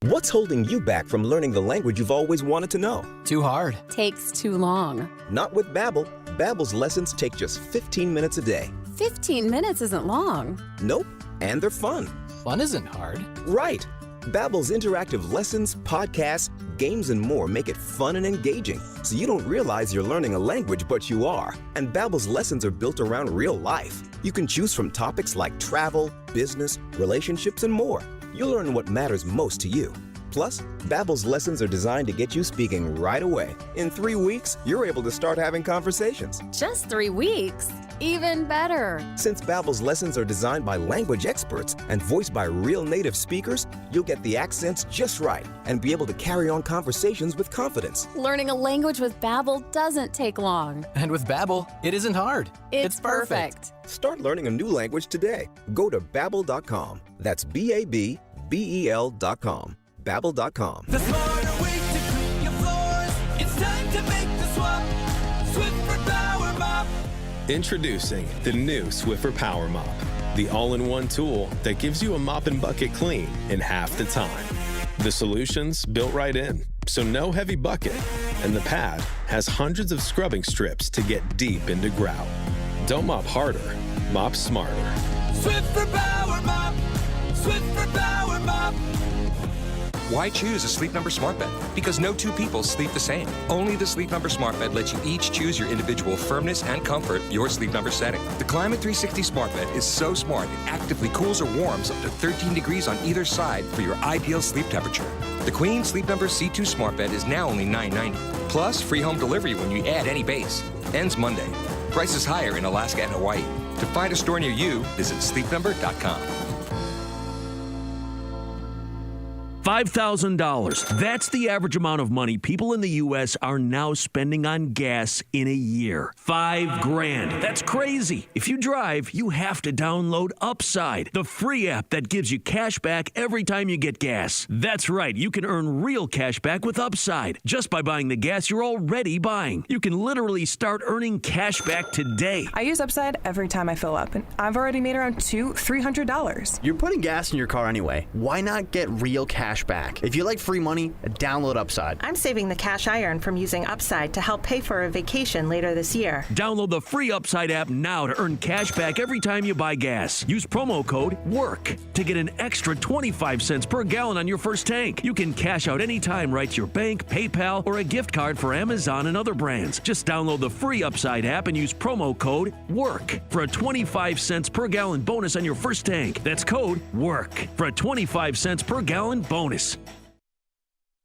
What's holding you back from learning the language you've always wanted to know? Too hard. Takes too long. Not with Babbel. Babbel's lessons take just 15 minutes a day. 15 minutes isn't long. Nope. And they're fun. Fun isn't hard. Right. Babbel's interactive lessons, podcasts, games, and more make it fun and engaging, so you don't realize you're learning a language, but you are. And Babbel's lessons are built around real life. You can choose from topics like travel, business, relationships, and more. You'll learn what matters most to you. Plus, Babbel's lessons are designed to get you speaking right away. In 3 weeks, you're able to start having conversations. Just 3 weeks? Even better. Since Babbel's lessons are designed by language experts and voiced by real native speakers, you'll get the accents just right and be able to carry on conversations with confidence. Learning a language with Babbel doesn't take long. And with Babbel, it isn't hard. It's perfect. Start learning a new language today. Go to Babbel.com. That's Babbel.com. Babbel.com. The smarter way to clean your floors. It's time to make the swap. Introducing the new Swiffer Power Mop, the all-in-one tool that gives you a mop and bucket clean in half the time. The solution's built right in, so no heavy bucket, and the pad has hundreds of scrubbing strips to get deep into grout. Don't mop harder, mop smarter. Swiffer Power Mop! Swiffer Power Mop! Why choose a Sleep Number smart bed? Because no two people sleep the same. Only the Sleep Number smart bed lets you each choose your individual firmness and comfort, your Sleep Number setting. The Climate 360 smart bed is so smart it actively cools or warms up to 13 degrees on either side for your ideal sleep temperature. The Queen Sleep Number C2 smart bed is now only $9.90. Plus, free home delivery when you add any base. Ends Monday. Prices higher in Alaska and Hawaii. To find a store near you, visit sleepnumber.com. $5,000. That's the average amount of money people in the U.S. are now spending on gas in a year. $5,000. That's crazy. If you drive, you have to download Upside, the free app that gives you cash back every time you get gas. That's right. You can earn real cash back with Upside just by buying the gas you're already buying. You can literally start earning cash back today. I use Upside every time I fill up, and I've already made around $200-$300. You're putting gas in your car anyway. Why not get real cash back? If you like free money, download Upside. I'm saving the cash I earn from using Upside to help pay for a vacation later this year. Download the free Upside app now to earn cash back every time you buy gas. Use promo code WORK to get an extra 25 cents per gallon on your first tank. You can cash out anytime right to your bank, PayPal, or a gift card for Amazon and other brands. Just download the free Upside app and use promo code WORK for a 25 cents per gallon bonus on your first tank. That's code WORK for a 25 cents per gallon bonus.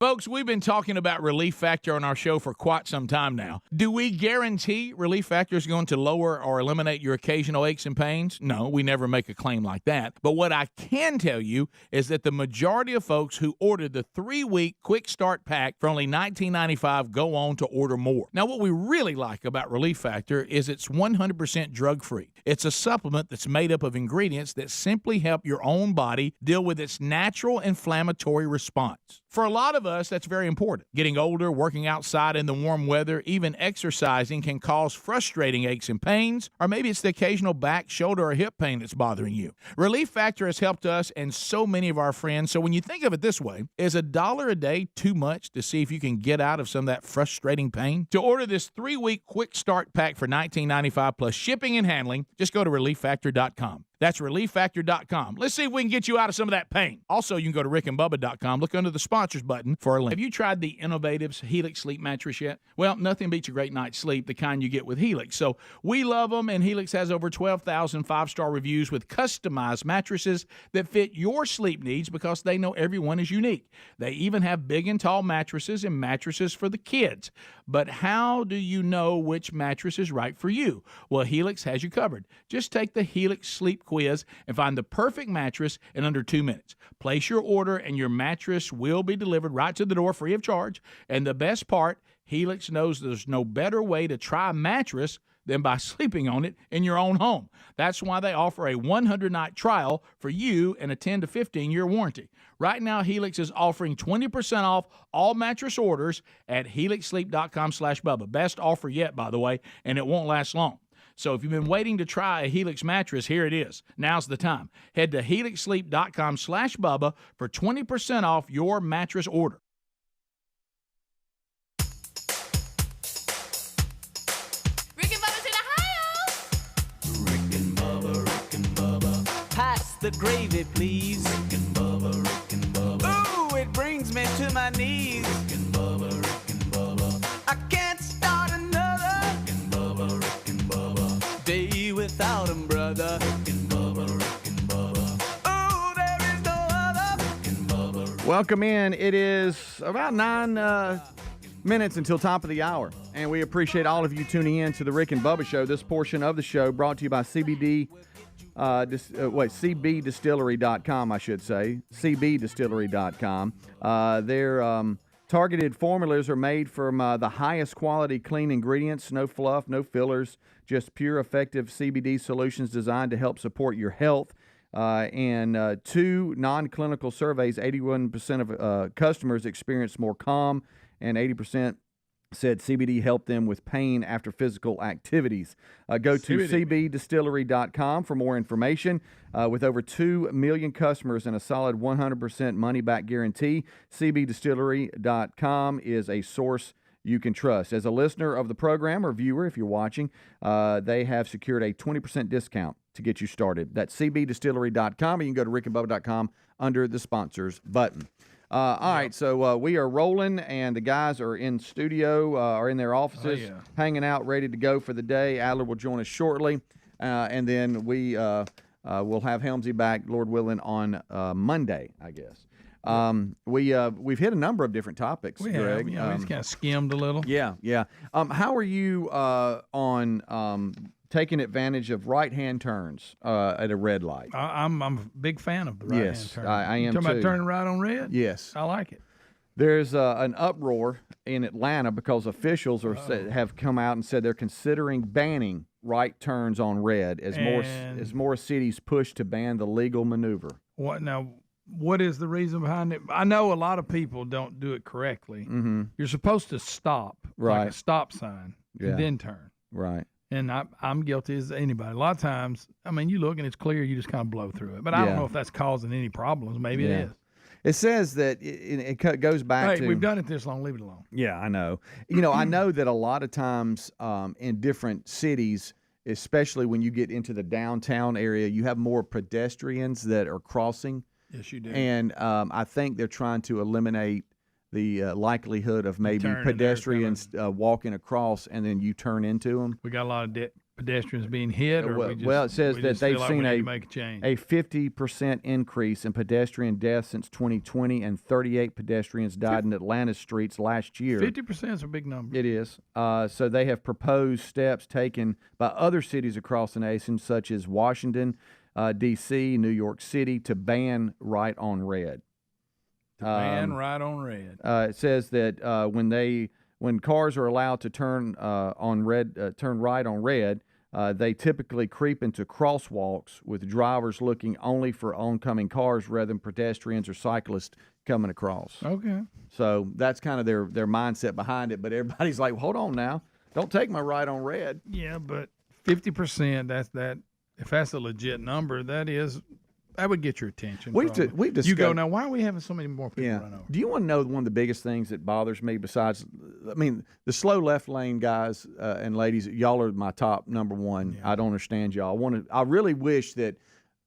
Folks, we've been talking about Relief Factor on our show for quite some time now. Do we guarantee Relief Factor is going to lower or eliminate your occasional aches and pains? No, we never make a claim like that. But what I can tell you is that the majority of folks who ordered the 3-week Quick Start Pack for only $19.95 go on to order more. Now, what we really like about Relief Factor is it's 100% drug-free. It's a supplement that's made up of ingredients that simply help your own body deal with its natural inflammatory response. For a lot of us, that's very important. Getting older, working outside in the warm weather, even exercising can cause frustrating aches and pains, or maybe it's the occasional back, shoulder, or hip pain that's bothering you. Relief Factor has helped us and so many of our friends, so when you think of it this way, is $1 a day too much to see if you can get out of some of that frustrating pain? To order this 3-week Quick Start Pack for $19.95 plus shipping and handling, just go to ReliefFactor.com. That's ReliefFactor.com. Let's see if we can get you out of some of that pain. Also, you can go to RickandBubba.com. Look under the sponsors button for a link. Have you tried the innovative Helix sleep mattress yet? Well, nothing beats a great night's sleep, the kind you get with Helix. So we love them, and Helix has over 12,000 5-star reviews with customized mattresses that fit your sleep needs because they know everyone is unique. They even have big and tall mattresses and mattresses for the kids. But how do you know which mattress is right for you? Well, Helix has you covered. Just take the Helix Sleep Quiz and find the perfect mattress in under 2 minutes. Place your order and your mattress will be delivered right to the door free of charge. And the best part, Helix knows there's no better way to try a mattress than by sleeping on it in your own home. That's why they offer a 100-night trial for you and a 10 to 15-year warranty. Right now, Helix is offering 20% off all mattress orders at helixsleep.com/Bubba. Best offer yet, by the way, and it won't last long. So if you've been waiting to try a Helix mattress, here it is. Now's the time. Head to helixsleep.com/Bubba for 20% off your mattress order. Rick and Bubba's in Ohio! Rick and Bubba. Pass the gravy, please. Rick and Bubba. Ooh, it brings me to my knees. Rick and Bubba. I can't start another. Rick and Bubba. Day without him, brother. Rick and Bubba. Ooh, there is no other. Rick and Bubba. Welcome in. It is about 9 minutes until top of the hour, and we appreciate all of you tuning in to the Rick and Bubba Show. This portion of the show brought to you by CBDistillery.com, I should say. CBDistillery.com. Their targeted formulas are made from the highest quality clean ingredients, no fluff, no fillers, just pure, effective CBD solutions designed to help support your health. And 2 non-clinical surveys, 81% of customers experience more calm, and 80% said CBD helped them with pain after physical activities. Go to cbdistillery.com for more information. With over 2 million customers and a solid 100% money-back guarantee, cbdistillery.com is a source you can trust. As a listener of the program or viewer, if you're watching, they have secured a 20% discount to get you started. That's cbdistillery.com, or you can go to rickandbubba.com under the sponsors button. All right, so we are rolling, and the guys are in studio, are in their offices, hanging out, ready to go for the day. Adler will join us shortly, and then we will have Helmsy back, Lord willing, on Monday, I guess. We've hit a number of different topics, Greg. We just kind of skimmed a little. Yeah. How are you on taking advantage of right-hand turns at a red light? I'm a big fan of the right-hand turn. I am talking too. about turning right on red? Yes. I like it. There's an uproar in Atlanta because officials have come out and said they're considering banning right turns on red as more cities push to ban the legal maneuver. What is the reason behind it? I know a lot of people don't do it correctly. Mm-hmm. You're supposed to stop, like a stop sign, and then turn. Right. And I'm guilty as anybody. A lot of times, I mean, you look and it's clear, you just kind of blow through it. But I don't know if that's causing any problems. Maybe it is. It says that it goes back to... we've done it this long, leave it alone. Yeah, I know. I know that a lot of times in different cities, especially when you get into the downtown area, you have more pedestrians that are crossing. Yes, you do. And I think they're trying to eliminate the likelihood of maybe pedestrians walking across and then you turn into them. We got a lot of pedestrians being hit, or it says that they've seen a 50% increase in pedestrian deaths since 2020, and 38 pedestrians died in Atlanta's streets last year. 50% is a big number. It is. So they have proposed steps taken by other cities across the nation, such as Washington, D.C., New York City, to ban right on red. Right on red. It says that when cars are allowed to turn turn right on red, they typically creep into crosswalks with drivers looking only for oncoming cars rather than pedestrians or cyclists coming across. Okay. So that's kind of their mindset behind it. But everybody's like, hold on now, don't take my right on red. Yeah, but 50%. That. If that's a legit number, that would get your attention. We've discussed. You go, now, why are we having so many more people run over? Do you want to know one of the biggest things that bothers me besides, the slow left lane guys and ladies, y'all are my top number one. Yeah. I don't understand y'all. I really wish that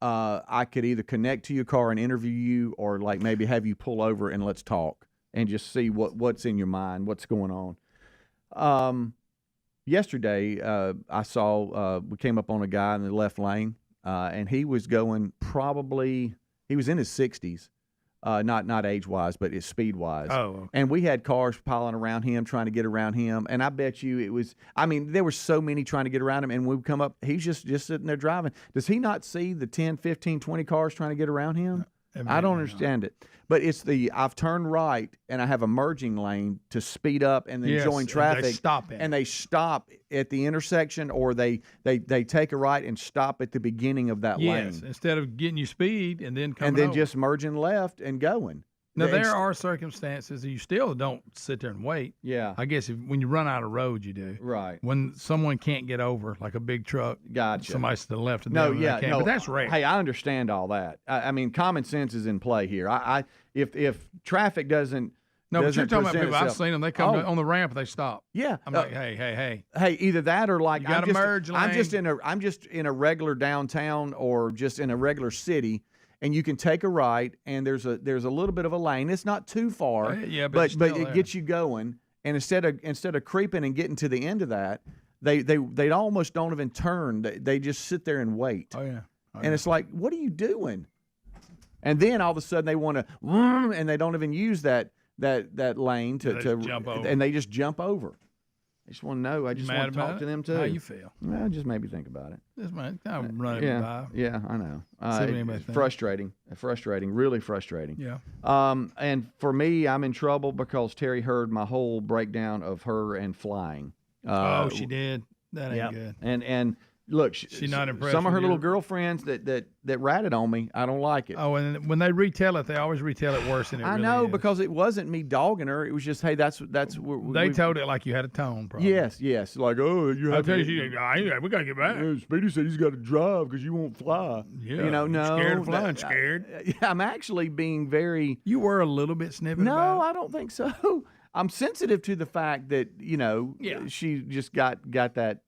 I could either connect to your car and interview you, or like maybe have you pull over and let's talk and just see what's in your mind, what's going on. Yesterday, I saw we came up on a guy in the left lane, and he was going he was in his 60s, not age-wise, but speed-wise. Oh. Okay. And we had cars piling around him, trying to get around him, and I bet you it was there were so many trying to get around him, and we would come up, he's just sitting there driving. Does he not see the 10, 15, 20 cars trying to get around him? I don't understand it. But it's I've turned right and I have a merging lane to speed up and then join traffic. And they stop at the intersection, or they take a right and stop at the beginning of that lane. Yes, instead of getting you speed and then coming and then over. Just merging left and going. Now, there are circumstances you still don't sit there and wait. Yeah. I guess when you run out of road, you do. Right. When someone can't get over, like a big truck, gotcha. Somebody's to the left of them. But that's rare. Hey, I understand all that. Common sense is in play here. If traffic doesn't. No, but you're talking about people. Itself, I've seen them. They come on the ramp, they stop. Yeah. I'm like, hey. Hey, either that or like you got to merge lane. I'm just in a regular downtown or just in a regular city. And you can take a right, and there's a little bit of a lane. It's not too far, but it gets you going. And instead of creeping and getting to the end of that, they almost don't even turn. They just sit there and wait. Oh yeah. And it's like, what are you doing? And then all of a sudden they want to, and they don't even use that lane to jump over. And they just jump over. I just want to know. I just want to talk to them too. How you feel? Well, just maybe think about it. Just kind of run it by. Yeah, I know. Frustrating. Really frustrating. Yeah. And for me, I'm in trouble because Terry heard my whole breakdown of her and flying. She did. That ain't good. And look, She's not impressed. Some of her with little you? girlfriends that ratted on me, I don't like it. Oh, and when they retell it, they always retell it worse than it I really know is. because it wasn't me dogging her. It was just, hey, that's They told it like you had a tone problem. Yes, like, oh, you I'll have tell to. you, we got to get back. Speedy said he's got to drive because you won't fly. Yeah, You know, no. scared of flying, scared. I'm actually being very. You were a little bit snipping No, about it. I don't think so. I'm sensitive to the fact that, she just got that,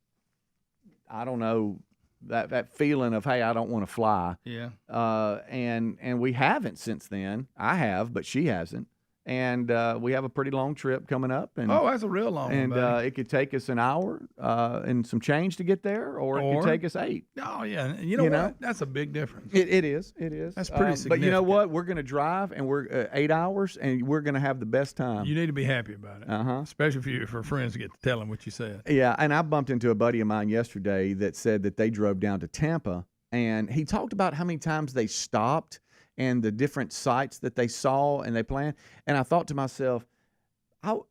I don't know, that feeling of, hey, I don't want to fly. Yeah. And we haven't since then. I have, but she hasn't. And we have a pretty long trip coming up. And, Oh, that's a real long one, And buddy. it could take us an hour and some change to get there, or it could take us 8. Oh, yeah. And you know what? That's a big difference. It is. It is. That's pretty But you know significant. what? We're going to drive, and we're 8 hours, and we're going to have the best time. You need to be happy about it. Uh-huh. Especially for friends to get to tell them what you said. Yeah, and I bumped into a buddy of mine yesterday that said that they drove down to Tampa, and he talked about how many times they stopped and the different sites that they saw and they planned. And I thought to myself,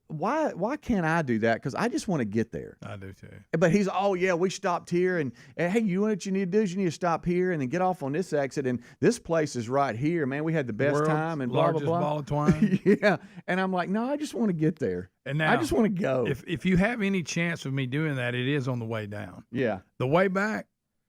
why can't I do that? Because I just want to get there. I do too. But he's, oh, yeah, we stopped here. And hey, you know what you need to do is you need to stop here and then get off on this exit. And this place is right here. Man, we had the best World's time and blah, blah, largest blah. ball of twine. Yeah. And I'm like, no, I just want to get there. And now, I just want to go. If you have any chance of me doing that, it is on the way down. Yeah. The way back,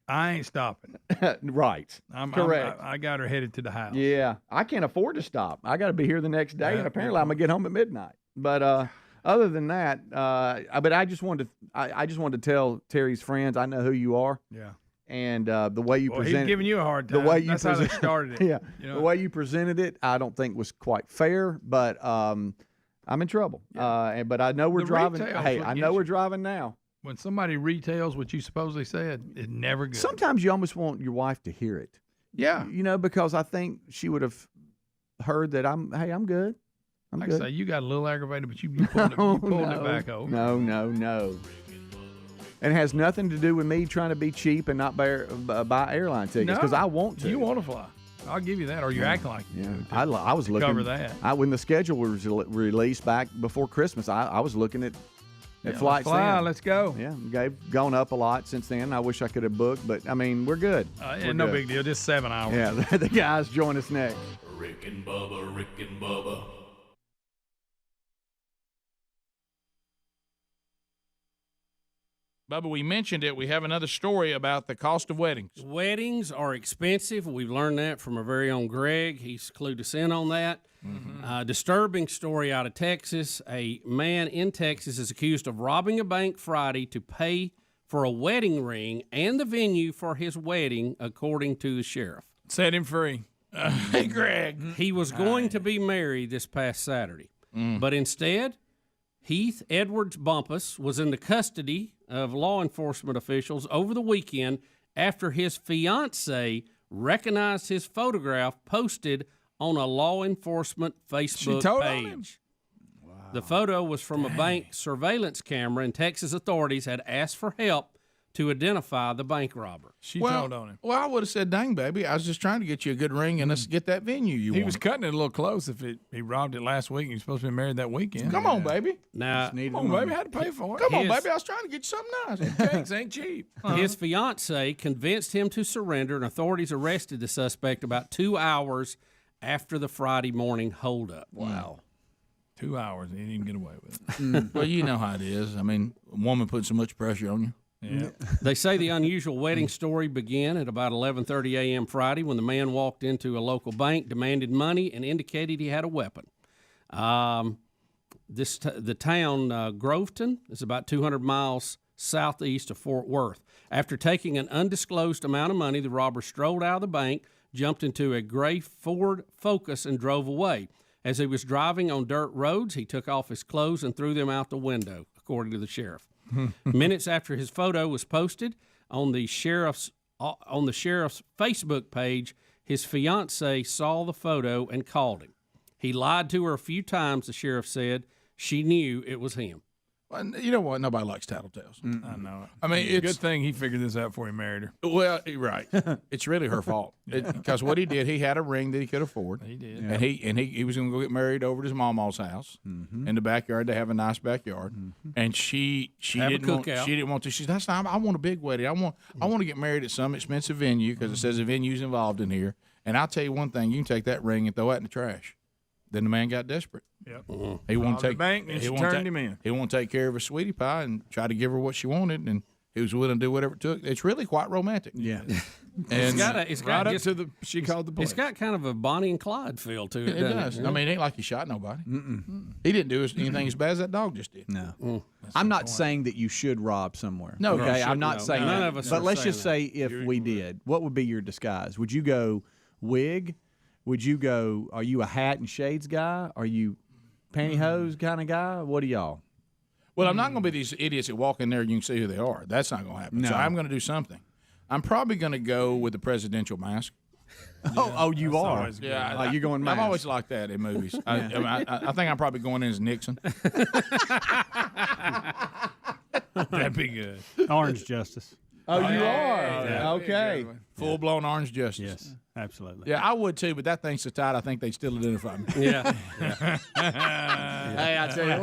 I ain't stopping. Right. Correct. I got her headed to the house. Yeah, I can't afford to stop. I got to be here the next day, and apparently I'm gonna get home at midnight. But other than that, but I just wanted to tell Terry's friends I know who you are. Yeah. And the way you He's giving you a hard time. The way you That's how they started it. Yeah. You know? The way you presented it, I don't think was quite fair. But I'm in trouble. But I know we're The driving. retail's Hey, what I gets know you. we're driving now. When somebody retails what you supposedly said, it's never good. Sometimes you almost want your wife to hear it. Yeah. Because I think she would have heard that I'm good. I'm like good. I say, you got a little aggravated, but you pulled it back over. No. And it has nothing to do with me trying to be cheap and not buy airline tickets because I want to. You want to fly. I'll give you that, or you're acting like you do. I was looking. Cover that. When the schedule was released back before Christmas, I was looking at flights. Let's go. Yeah, they've gone up a lot since then. I wish I could have booked, but I mean, we're good. We're no good. big deal. Just 7 hours. Yeah, the guys join us next. Rick and Bubba. Bubba, we mentioned it. We have another story about the cost of weddings. Weddings are expensive. We've learned that from our very own Greg. He's clued us in on that. Disturbing story out of Texas. A man in Texas is accused of robbing a bank Friday to pay for a wedding ring and the venue for his wedding, according to the sheriff. Set him free. Hey, Greg. He was going to be married this past Saturday, but instead, Heath Edwards Bumpus was in the custody of law enforcement officials over the weekend after his fiancée recognized his photograph posted on a law enforcement Facebook page. Wow. The photo was from a bank surveillance camera, and Texas authorities had asked for help to identify the bank robber. She told on him. Well, I would have said, dang, baby, I was just trying to get you a good ring and let's get that venue you He want. was cutting it a little close if he robbed it last week and he's supposed to be married that weekend. Come on, baby. Now, Come on, baby. I had to pay for it. Come on, baby. I was trying to get you something nice. Cakes ain't cheap. His fiancée convinced him to surrender, and authorities arrested the suspect about 2 hours after the Friday morning holdup. Wow. 2 hours. He didn't even get away with it. Well, you know how it is. I mean, a woman putting so much pressure on you. Yeah. They say the unusual wedding story began at about 11:30 a.m. Friday when the man walked into a local bank, demanded money, and indicated he had a weapon. The town Groveton is about 200 miles southeast of Fort Worth. After taking an undisclosed amount of money, the robber strolled out of the bank, jumped into a gray Ford Focus, and drove away. As he was driving on dirt roads, he took off his clothes and threw them out the window, according to the sheriff. Minutes after his photo was posted on the sheriff's Facebook page, his fiancée saw the photo and called him. He lied to her a few times, the sheriff said. She knew it was him. Well, you know what? Nobody likes tattletales. I know it. I mean, it's a it's good thing he figured this out before he married her. Well, right. It's really her fault because what he did, he had a ring that he could afford. He did, and he was going to go get married over at his mama's house in the backyard. They have a nice backyard, and she Have a didn't want, cookout. she didn't want to. She said, "That's not. I want a big wedding. I want to get married at some expensive venue because it says the venue's involved in here." And I'll tell you one thing: you can take that ring and throw it in the trash. Then the man got desperate. Yep. He wanted to the take bank, and she turned him in. He wanted to take care of his sweetie pie and try to give her what she wanted, and he was willing to do whatever it took. It's really quite romantic. Yeah. And it's got Right up to she called the police. It's got kind of a Bonnie and Clyde feel to it. it does. I mean, it ain't like he shot nobody. He didn't do anything as bad as that dog just did. No. I'm not saying that you should rob somewhere. No, okay. you I'm not shouldn't. saying None that. of us But are let's saying just say if we did, what would be your disguise? Would you go wig? Would you go? Are you a hat and shades guy? Are you pantyhose kind of guy? What are y'all? Well, I'm not going to be these idiots that walk in there and you can see who they are. That's not going to happen. So No. I'm going to do something. I'm probably going to go with the presidential mask. Oh, you are. always good. Yeah, you're going mask. I'm always like that in movies. I think I'm probably going in as Nixon. That'd be good. Orange Justice. Oh, you are. yeah. Okay. Full blown orange justice. Yes, absolutely. Yeah, I would too, but that thing's so tight, I think they'd still identify me. Yeah. Hey, I tell you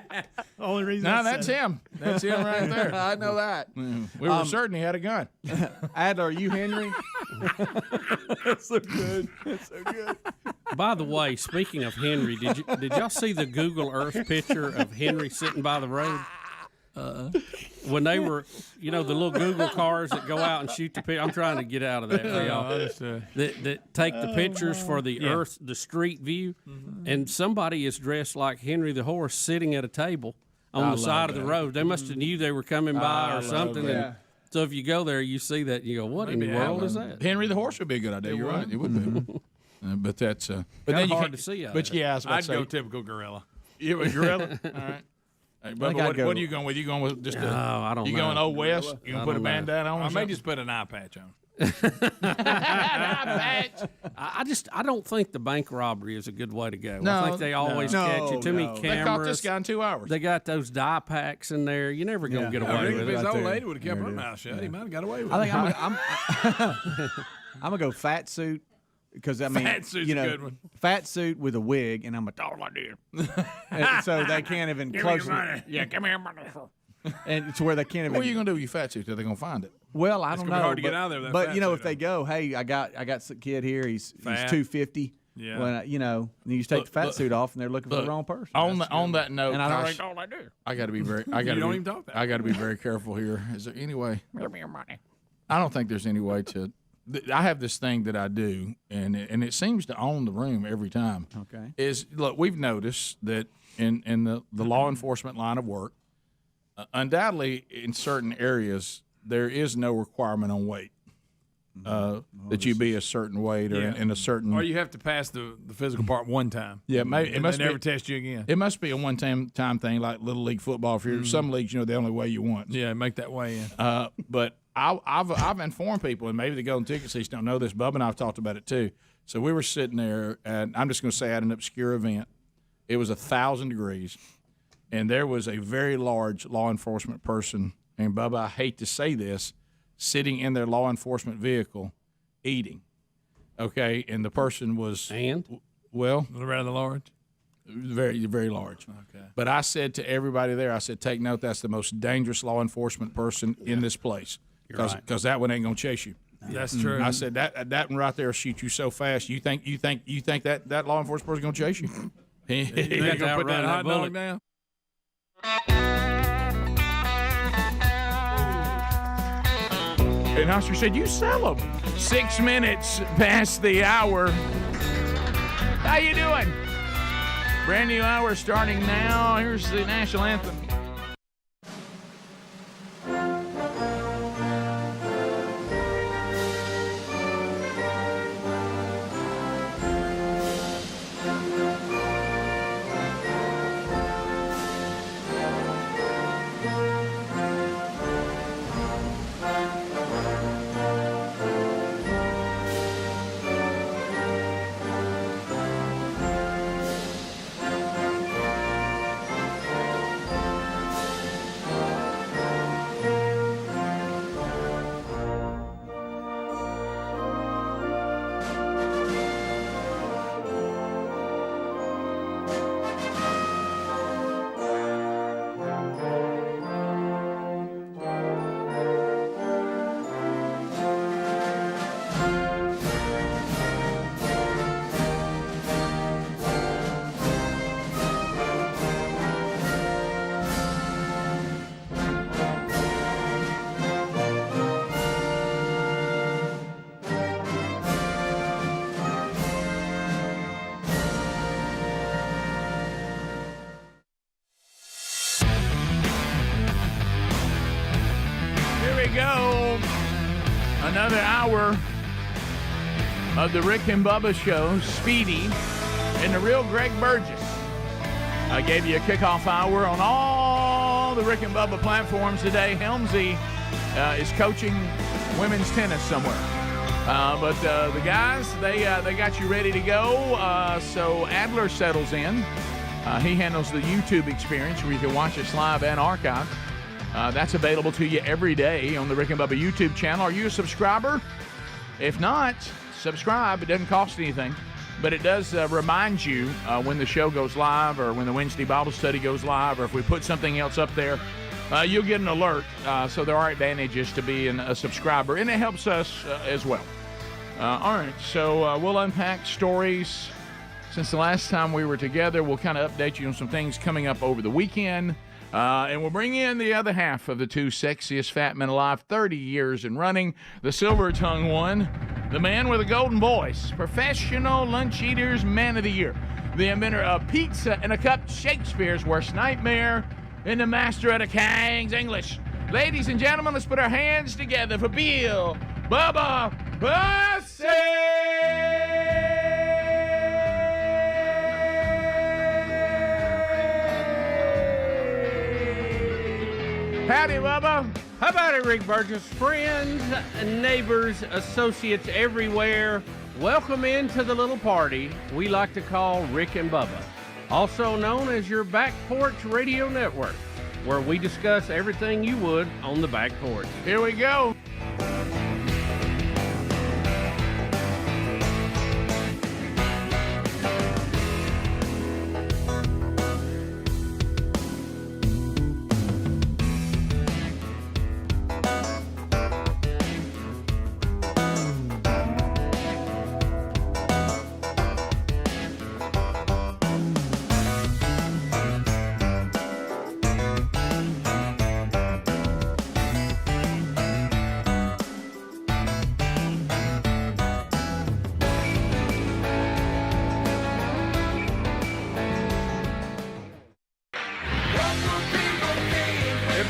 what. Only reason. No, I that's said it. him. That's him right there. I know that. We were certain he had a gun. Adler, are you Henry? That's so good. That's so good. By the way, speaking of Henry, did y'all see the Google Earth picture of Henry sitting by the road? When they were, the little Google cars that go out and shoot the picture. I'm trying to get out of that for y'all. That take the pictures for the Earth, the street view, and somebody is dressed like Henry the horse sitting at a table on the side of the road. They must have knew they were coming by or something. And so if you go there, you see that, you go, "What in the world is that?" Henry the horse would be a good idea. You're right. It would be. But that's but Kinda then you hard can't- to see out But of it. yeah, I was about I'd to go say, typical gorilla. you a gorilla. All right. Hey, Bubba, I'd go- what are you going with? You going with just a? I don't You know. going Old West? You gonna put a bandana on? I or may something? just put an eye patch on. I don't think the bank robbery is a good way to go. No, I think they always no. catch you. Too many No. cameras. They caught this guy in 2 hours. They got those dye packs in there. You're never gonna get I away think with if it. his right old there. lady would have kept There her it mouth shut, he might have got away with I it. think I'm gonna go fat suit because I mean, Fat suit's a good one. fat suit with a wig, and I'm a dog like this. And so they can't even Give me your close. money. Yeah, give me your money. And it's where they can't even. What are you gonna do with your fat suit? Are they gonna find it? Well, I don't gonna know. be hard to but, get out of there with that But fat you know, suit if they go, hey, I got some kid here. He's Fat. 250. Yeah. Well, you just take the fat suit off, and they're looking for the wrong person. On that note, And I don't- Josh, I got to be very. I got You to don't be. even talk about I got to be very careful here. Is there any way? Give me your money. I don't think there's any way to. I have this thing that I do, and it seems to own the room every time. Okay. Is look, we've noticed that in the law enforcement line of work, undoubtedly in certain areas there is no requirement on weight. That you be a certain weight or in a certain. Or you have to pass the physical part one time. Yeah, maybe it and must they never be, test you again. It must be a one-time thing like Little League football. If you're some leagues, they only weigh you once. Yeah, make that way in. But I've informed people, and maybe the Golden Ticket Seats don't know this. Bubba and I've talked about it too. So we were sitting there, and I'm just going to say at an obscure event. It was 1,000 degrees, and there was a very large law enforcement person. And Bubba, I hate to say this, sitting in their law enforcement vehicle, eating. Okay, and the person was well, rather large. Very, very large. Okay. But I said to everybody there, I said, take note, that's the most dangerous law enforcement person in this place. Because that one ain't gonna chase you. That's true. I said that one right there will shoot you so fast. You think that law enforcement person gonna chase you? He ain't gonna put that hot dog down. And Oscar said, you sell them. 6 minutes past the hour. How you doing? Brand new hour starting now. Here's the national anthem. we go. Another hour of the Rick and Bubba Show, Speedy, and the real Greg Burgess. I gave you a kickoff hour on all the Rick and Bubba platforms today. Helmsy is coaching women's tennis somewhere. But the guys, they got you ready to go. So Adler settles in. He handles the YouTube experience where you can watch us live and archive. That's available to you every day on the Rick and Bubba YouTube channel. Are you a subscriber? If not, subscribe. It doesn't cost anything, but it does remind you when the show goes live or when the Wednesday Bible study goes live or if we put something else up there, you'll get an alert. So there are advantages to being a subscriber, and it helps us as well. All right, so we'll unpack stories. Since the last time we were together, we'll kind of update you on some things coming up over the weekend. And we'll bring in the other half of the two sexiest fat men alive, 30 years and running, the silver-tongued one, the man with a golden voice, professional lunch eaters, man of the year, the inventor of pizza in a cup, Shakespeare's worst nightmare, and the master of the King's English. Ladies and gentlemen, let's put our hands together for Bill Bubba Bussey! Howdy, Bubba. How about it, Rick Burgess? Friends, neighbors, associates everywhere, welcome into the little party we like to call Rick and Bubba, also known as your Back Porch Radio Network, where we discuss everything you would on the back porch. Here we go.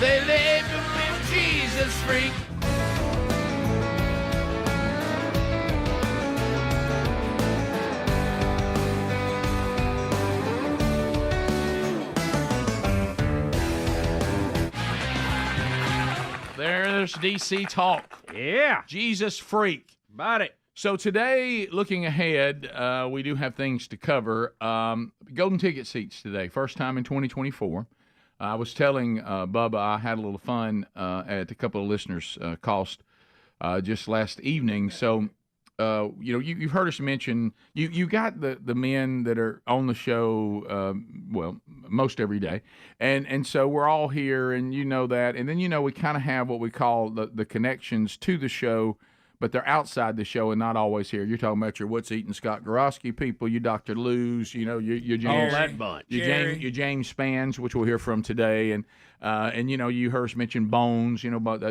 They live with Jesus freak. There's DC talk. Yeah. Jesus freak. About it. So today, looking ahead, we do have things to cover. Golden ticket seats today, first time in 2024. I was telling Bubba I had a little fun at a couple of listeners' cost just last evening. So, you've heard us mention, you got the men that are on the show, most every day. And so we're all here, and you know that. And then, we kind of have what we call the connections to the show, but they're outside the show and not always here. You're talking about your What's Eating Scott Gorosky people, you Dr. Lou's, your James, all that bunch. Your James Spans, which we'll hear from today, and you heard us mention Bones, about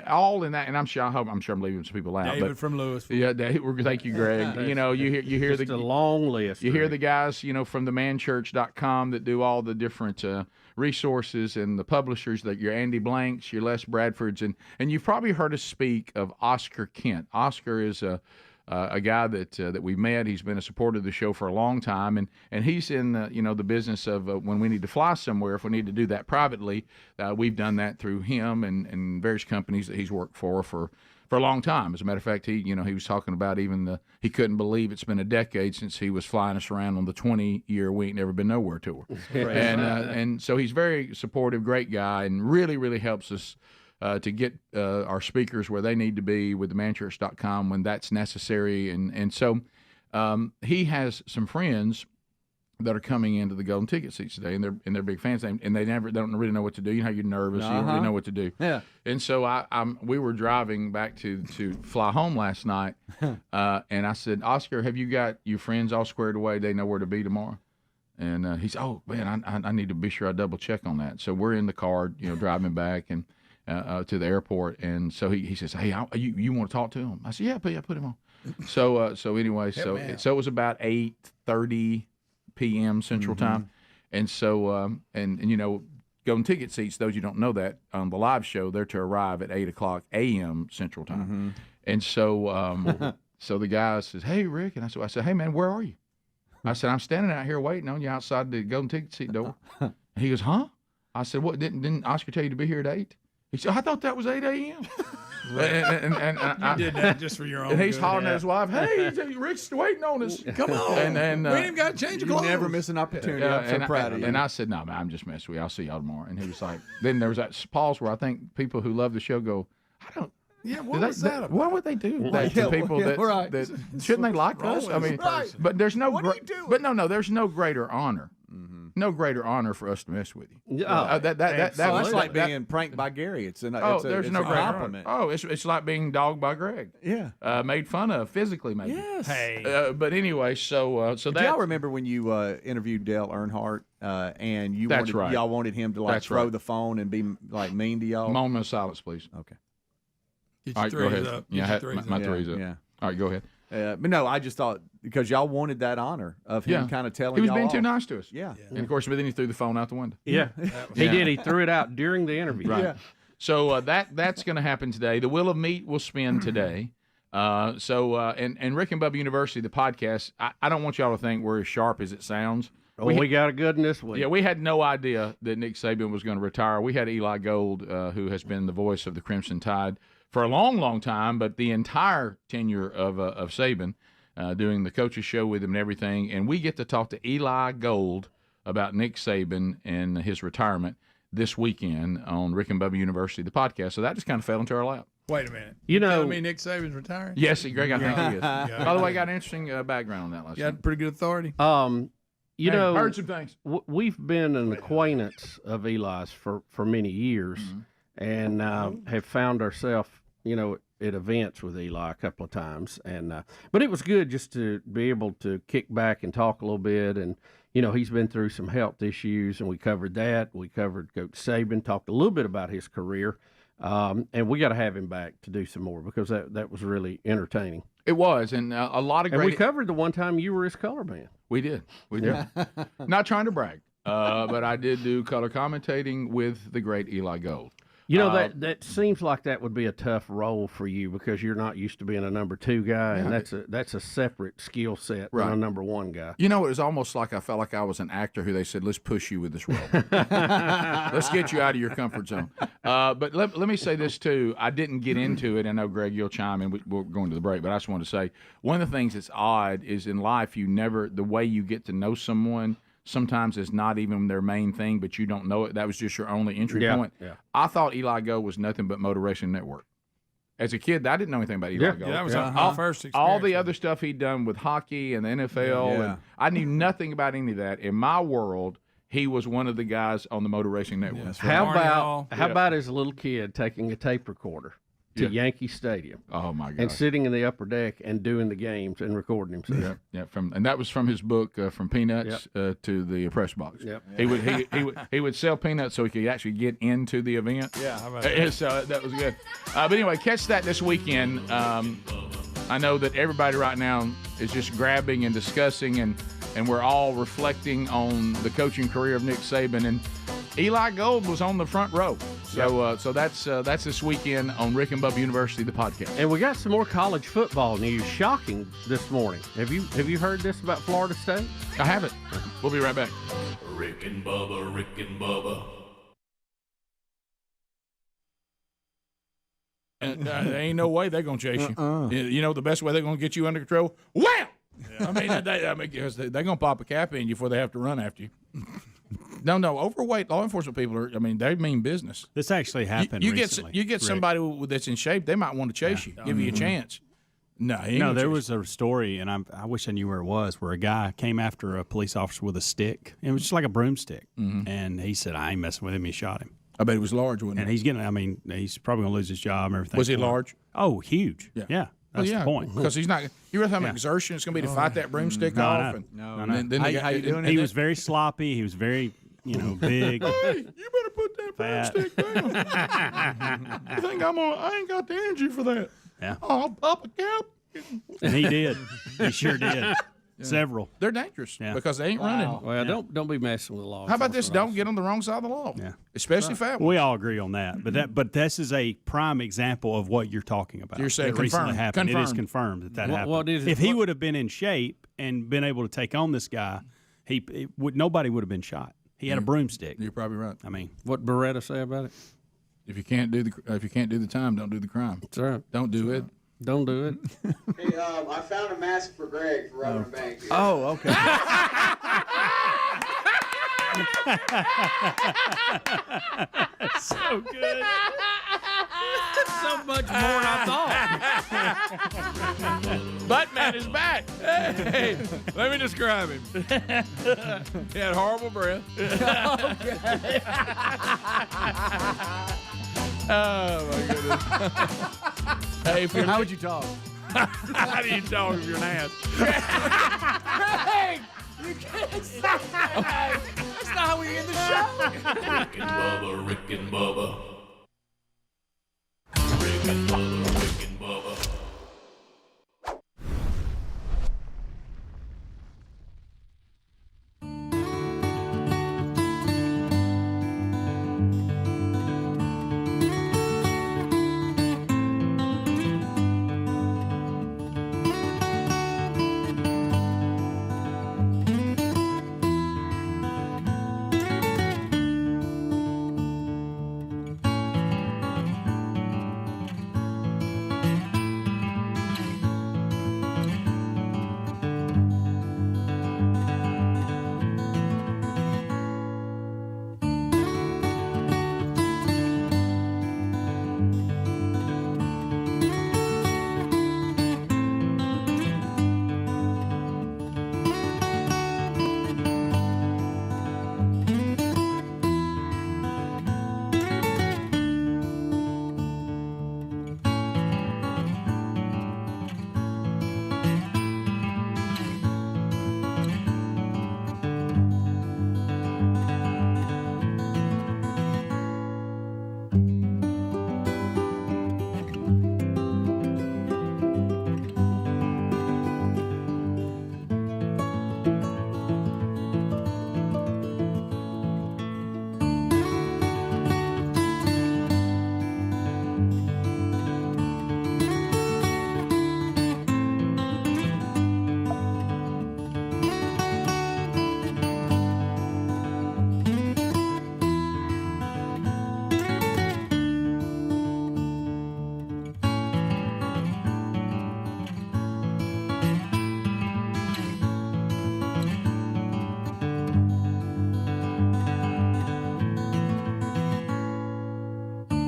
all in that. And I'm sure I'm leaving some people out. David from Louisville. Yeah, thank you, Greg. You hear just a long list. You hear the guys, from themanchurch.com that do all the different resources and the publishers, that your Andy Blanks, your Les Bradfords, and you've probably heard us speak of Oscar Kent. Oscar is a guy that we met. He's been a supporter of the show for a long time, and he's in the business of when we need to fly somewhere, if we need to do that privately, we've done that through him and various companies that he's worked for a long time. As a matter of fact, he was talking about he couldn't believe it's been a decade since he was flying us around on the 20-year We Ain't Never Been Nowhere tour. And so he's very supportive, great guy, and really, really helps us to get our speakers where they need to be with themanchurch.com when that's necessary. And so he has some friends that are coming into the golden ticket seats today, and they're big fans, and they don't really know what to do. You know how you're nervous, you don't really know what to do. Yeah. And so we were driving back to fly home last night, and I said, Oscar, have you got your friends all squared away? They know where to be tomorrow? And he said, oh man, I need to be sure I double check on that. So we're in the car, driving back and to the airport, and so he says, hey, you want to talk to him? I said, yeah, put him on. So anyway, so it was about 8:30 p.m. Central Time, and so golden ticket seats, those you don't know that, on the live show, they're to arrive at 8 o'clock a.m. Central Time. Mm-hmm. And so so the guy says, hey, Rick. And I said, hey, man, where are you? I said, I'm standing out here waiting on you outside the golden ticket seat door. And he goes, huh? I said, what, didn't Oscar tell you to be here at 8? He said, I thought that was 8 a.m. and you did that just for your own And he's good. hollering at his wife, hey, Rick's waiting on us. Come on. And we ain't got to change your You clothes. never miss an opportunity. I'm so proud of you. And I said, no, man, I'm just messing with you. I'll see y'all tomorrow. And he was like, then there was that pause where I think people who love the show go, Yeah, what was that about? What would they do that Yeah, to people yeah, that, right. that shouldn't they like us? I mean, but there's no there's no greater honor. No greater honor for us to mess with you. That's like being pranked by Gary. It's no greater compliment. Oh, it's like being dogged by Greg. Yeah, made fun of physically, maybe. Yes. Hey. But anyway, so Do y'all remember when you interviewed Dale Earnhardt and y'all wanted him to throw the phone and be like mean to y'all? Moment of silence, please. Okay. Get All your right, go threes ahead. up. Yeah, my threes up. Yeah. All right, go ahead. But no, I just thought because y'all wanted that honor of him kind of telling he was y'all being off. too nice to us. Yeah. And of course, but then he threw the phone out the window. Yeah, he did. He threw it out during the interview. Right. Yeah. So that's going to happen today. The Wheel of Meat will spin today. And Rick and Bubba University, the podcast. I don't want y'all to think we're as sharp as it sounds. We got a good one this week. Yeah, we had no idea that Nick Saban was going to retire. We had Eli Gold, who has been the voice of the Crimson Tide for a long, long time, but the entire tenure of Saban, doing the coaches show with him and everything. And we get to talk to Eli Gold about Nick Saban and his retirement this weekend on Rick and Bubba University, the podcast. So that just kind of fell into our lap. Wait a minute. You know, telling me Nick Saban's retiring? Yes, Greg, I think he is. By the way, got an interesting background on that last You got pretty good authority? You know, heard some things. We've been an acquaintance of Eli's for many years, and have found ourselves, at events with Eli a couple of times. And but it was good just to be able to kick back and talk a little bit. And he's been through some health issues, and we covered that. We covered Coach Saban, talked a little bit about his career, and we got to have him back to do some more because that was really entertaining. It was, and a lot of great. And we covered the one time you were his color man. We did. Not trying to brag, but I did do color commentating with the great Eli Gold. That seems like that would be a tough role for you because you're not used to being a number 2 guy, and that's a separate skill set than a number 1 guy. It was almost like I felt like I was an actor who they said, let's push you with this role. Let's get you out of your comfort zone. But let me say this, too. I didn't get into it. I know, Greg, you'll chime in. We're going to the break, but I just wanted to say one of the things that's odd is in life, the way you get to know someone sometimes it's not even their main thing, but you don't know it. That was just your only entry point. Yeah. I thought Eli Gold was nothing but Motor Racing Network. As a kid, I didn't know anything about Eli Gold. Yeah, that was our first experience. All the other stuff he'd done with hockey and the NFL, and I knew nothing about any of that. In my world, he was one of the guys on the Motor Racing Network. Yes, how about as a little kid taking a tape recorder to Yankee Stadium? Oh my God! And sitting in the upper deck and doing the games and recording himself. And that was from his book, From Peanuts to the Press Box. He would sell peanuts so he could actually get into the event. Yeah, how about that? So that was good. But anyway, catch that this weekend. I know that everybody right now is just grabbing and discussing, and we're all reflecting on the coaching career of Nick Saban, and Eli Gold was on the front row. So that's this weekend on Rick and Bubba University, the podcast. And we got some more college football news. Shocking this morning. Have you heard this about Florida State? I haven't. We'll be right back. Rick and Bubba, Rick and Bubba. And there ain't no way they're going to chase you. You know the best way they're going to get you under control? Wham! Yeah. They're going to pop a cap in you before they have to run after you. No, overweight law enforcement people they mean business. This actually happened recently. You get somebody that's in shape, they might want to chase you, give you a chance. No, there was a story, and I wish I knew where it was, where a guy came after a police officer with a stick. It was just like a broomstick. And he said, I ain't messing with him. He shot him. I bet he was large, wasn't he? And he's probably going to lose his job and everything. Was he large? Oh, huge. Yeah. That's the point. Because he's not. You really have an exertion. It's going to be to fight that broomstick off. No. How you doing? He was very sloppy. He was very, big. Hey, you better put that broomstick down. You think I ain't got the energy for that. Yeah. I'll pop a cap. And he did. He sure did. Several. They're dangerous Yeah. because they ain't running. Well, don't be messing with the law. How about this? Don't get on the wrong side of the law. Yeah. Especially fat ones. We all agree on that, but this is a prime example of what you're talking about. You're saying that recently confirmed. happened. It is Confirmed. confirmed that happened. If he would have been in shape and been able to take on this guy, nobody would have been shot. He had a broomstick. You're probably right. I mean, what Beretta say about it? If you can't do the time, don't do the crime. That's right. Don't do it. Don't do it. Hey, I found a mask for Greg for robbing a bank. Oh, okay. So good. So much more than I thought. Buttman is back. Hey, let me describe him. He had horrible breath. Oh my goodness. Hey, how would you talk? How do you talk if you're an ass? Greg, you can't say that. That's not how we end the show. Rick and Bubba, Rick and Bubba. Rick and Bubba, Rick and Bubba.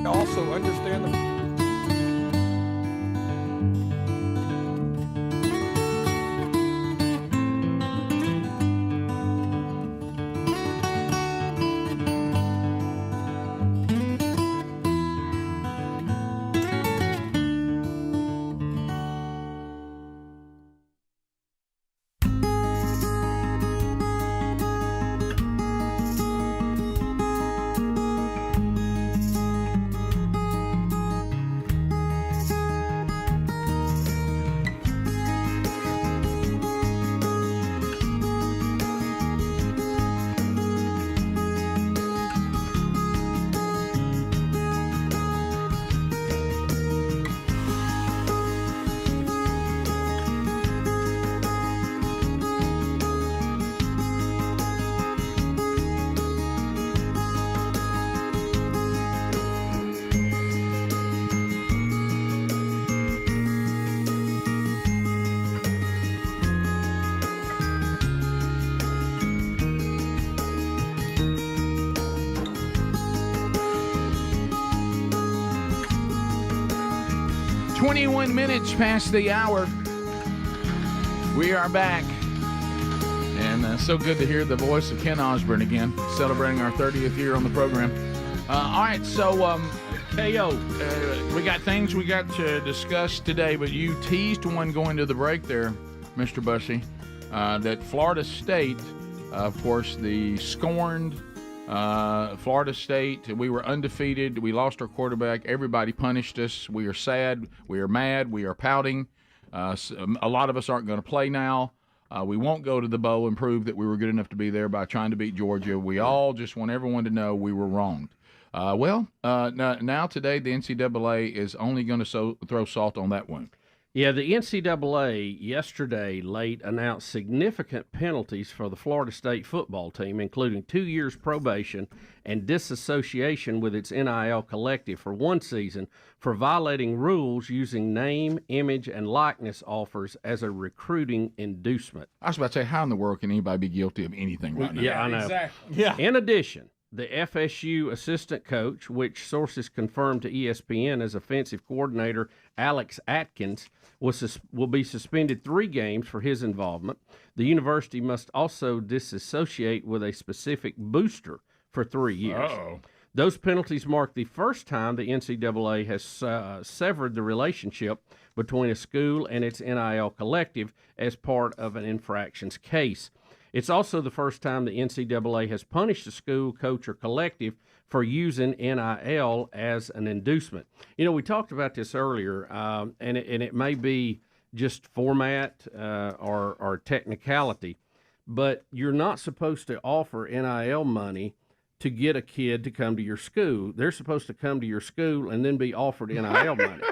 Also understand the Minutes past the hour. We are back. And so good to hear the voice of Ken Osborne again, celebrating our 30th year on the program. All right, so KO, we got things we got to discuss today, but you teased one going to the break there, Mr. Bussey, that Florida State, of course, the scorned Florida State, we were undefeated. We lost our quarterback. Everybody punished us. We are sad. We are mad. We are pouting. A lot of us aren't going to play now. We won't go to the bowl and prove that we were good enough to be there by trying to beat Georgia. We all just want everyone to know we were wronged. Now today the NCAA is only going to throw salt on that wound. Yeah, the NCAA yesterday late announced significant penalties for the Florida State football team, including 2 years probation and disassociation with its NIL collective for one season for violating rules using name, image, and likeness offers as a recruiting inducement. I was about to say, how in the world can anybody be guilty of anything right now? Yeah, I know. Exactly. Yeah. In addition, the FSU assistant coach, which sources confirmed to ESPN as offensive coordinator Alex Atkins, will be suspended 3 games for his involvement. The university must also disassociate with a specific booster for 3 years. Uh-oh. Those penalties mark the first time the NCAA has severed the relationship between a school and its NIL collective as part of an infractions case. It's also the first time the NCAA has punished a school, coach, or collective for using NIL as an inducement. You know, we talked about this earlier, and it may be just format or technicality, but you're not supposed to offer NIL money to get a kid to come to your school. They're supposed to come to your school and then be offered NIL money.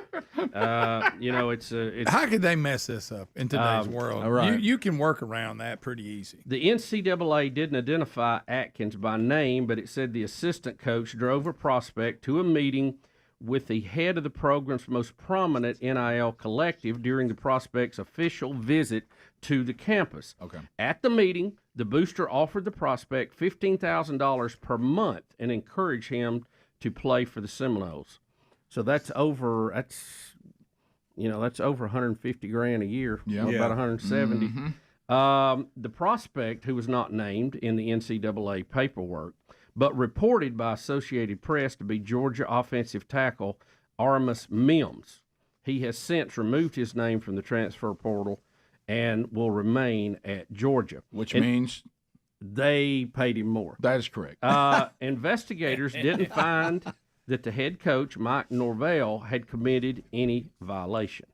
It's how could they mess this up in today's world? Right. You can work around that pretty easy. The NCAA didn't identify Atkins by name, but it said the assistant coach drove a prospect to a meeting with the head of the program's most prominent NIL collective during the prospect's official visit to the campus. Okay. At the meeting, the booster offered the prospect $15,000 per month and encouraged him to play for the Seminoles. So that's over 150 grand a year, about 170. Mm-hmm. The prospect, who was not named in the NCAA paperwork, but reported by Associated Press to be Georgia offensive tackle Aramis Mims. He has since removed his name from the transfer portal and will remain at Georgia. Which means they paid him more. That is correct. Investigators didn't find that the head coach, Mike Norvell, had committed any violation.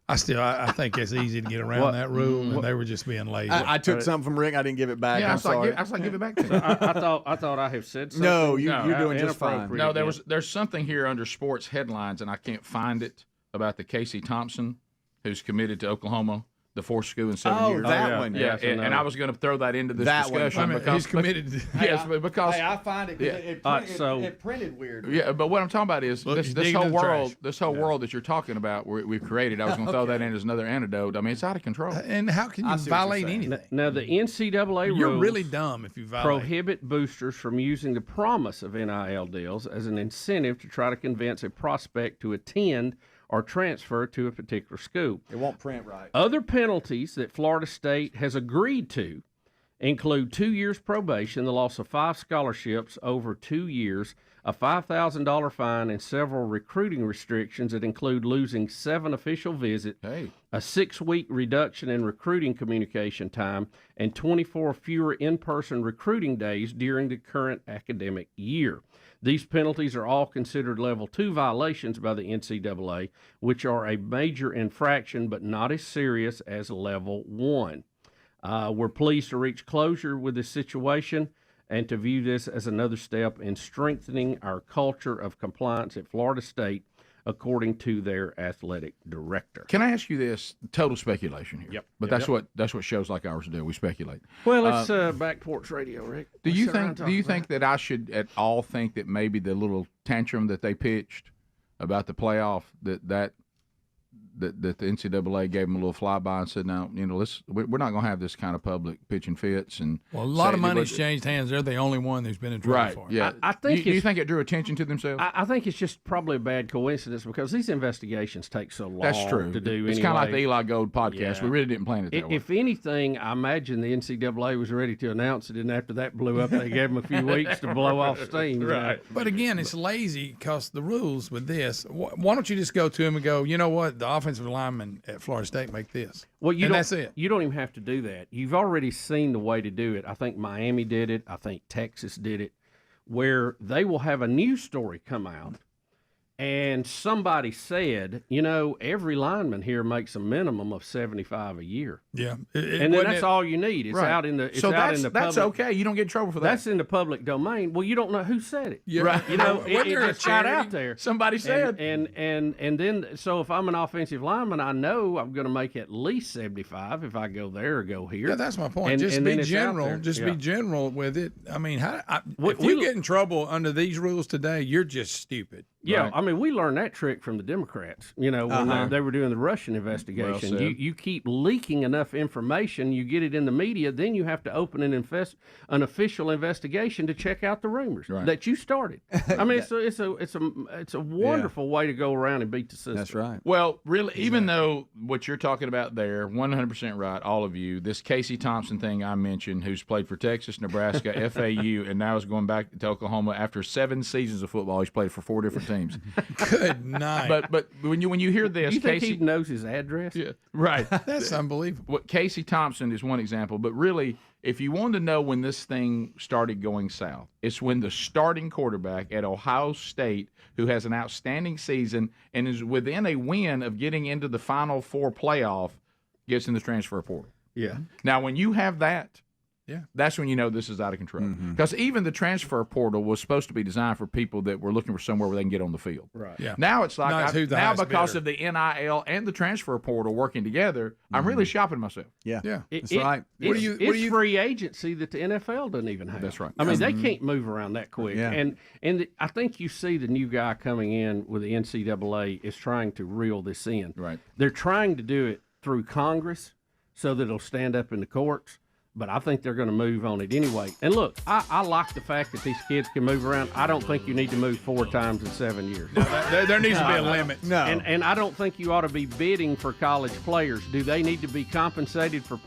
I think it's easy to get around that rule, and they were just being lazy. I took something from Rick. I didn't give it back. Yeah, I'm sorry. I was like, give it back to me. I thought I have said something. No, you're doing just fine. No, there's something here under sports headlines, and I can't find it, about the Casey Thompson, who's committed to Oklahoma, the 4th school in 7 years. That one. Yeah, and I was going to throw that into this discussion. He's committed. Yes, because I find it. It printed weird. Yeah, but what I'm talking about is this whole world. This whole world that you're talking about, we've created. I was going to throw that in as another antidote. I mean, it's out of control. And how can you violate anything? Now, the NCAA You're rules really dumb if you violate. Prohibit boosters from using the promise of NIL deals as an incentive to try to convince a prospect to attend or transfer to a particular school. It won't print right. Other penalties that Florida State has agreed to include 2 years probation, the loss of 5 scholarships over 2 years, a $5,000 fine, and several recruiting restrictions that include losing 7 official visits, a 6-week reduction in recruiting communication time, and 24 fewer in-person recruiting days during the current academic year. These penalties are all considered level 2 violations by the NCAA, which are a major infraction but not as serious as level 1. We're pleased to reach closure with this situation and to view this as another step in strengthening our culture of compliance at Florida State, according to their athletic director. Can I ask you this? Total speculation here. Yep. But that's what shows like ours do. We speculate. Well, it's Back Porch Radio, Rick. Do you think that I should at all think that maybe the little tantrum that they pitched about the playoff that the NCAA gave them a little flyby and said, "No, we're not going to have this kind of public pitching fits." And a lot of money's changed hands. They're the only one who's been in trouble for it. Yeah, I think. Do you think it drew attention to themselves? I think it's just probably a bad coincidence because these investigations take so long. That's true. To do. It's kind of like the Eli Gold podcast. Yeah. We really didn't plan it that way. If anything, I imagine the NCAA was ready to announce it, and after that blew up, they gave them a few weeks to blow off steam. Right. But again, it's lazy because the rules with this. Why don't you just go to him and go, you know what, the offensive lineman at Florida State make this. Well, that's it. You don't even have to do that. You've already seen the way to do it. I think Miami did it. I think Texas did it, where they will have a news story come out, And somebody said, every lineman here makes a minimum of $75 a year. Yeah, and then that's all you need. It's Right. out in the. It's So out in the that's public. okay. You don't get in trouble for that. That's in the public domain. Well, you don't know who said it. Yeah. Right. It's right out there. Somebody said. And then so if I'm an offensive lineman, I know I'm going to make at least 75 if I go there or go here. Yeah, that's my point. And Just then be it's out general. there. Just Yeah. be general with it. I mean, if We- you get in trouble under these rules today, you're just stupid. Yeah, Right. I mean, we learned that trick from the Democrats. When they were doing the Russian investigation, Well said. you keep leaking enough information, you get it in the media, then you have to open an official investigation to check out the rumors that you started. I mean, it's a wonderful way to go around and beat the system. That's right. Well, really, even though what you're talking about there, 100% right, all of you, this Casey Thompson thing I mentioned, who's played for Texas, Nebraska, FAU, and now is going back to Oklahoma after 7 seasons of football. He's played for 4 different teams. Good night. But when you hear this, You think Casey he knows his address? Yeah, right. That's unbelievable. What Casey Thompson is one example, but really, if you want to know when this thing started going south, it's when the starting quarterback at Ohio State, who has an outstanding season and is within a win of getting into the Final Four playoff, gets in the transfer portal. Yeah. Now, when you have that, yeah, that's when you know this is out of control. Because even the transfer portal was supposed to be designed for people that were looking for somewhere where they can get on the field. Right. Yeah. Now it's like Now it's who's the now highest because bidder. of the NIL and the transfer portal working together, I'm really shopping myself. Yeah. Yeah. That's right. It's free agency that the NFL doesn't even have. That's right. I mean, they can't move around that quick. Yeah. And I think you see the new guy coming in with the NCAA is trying to reel this in. Right. They're trying to do it through Congress so that it'll stand up in the courts. But I think they're going to move on it anyway. And look, I like the fact that these kids can move around. I don't think you need to move 4 times in 7 years. There needs to be a limit. No. And I don't think you ought to be bidding for college players. Do they need to be compensated for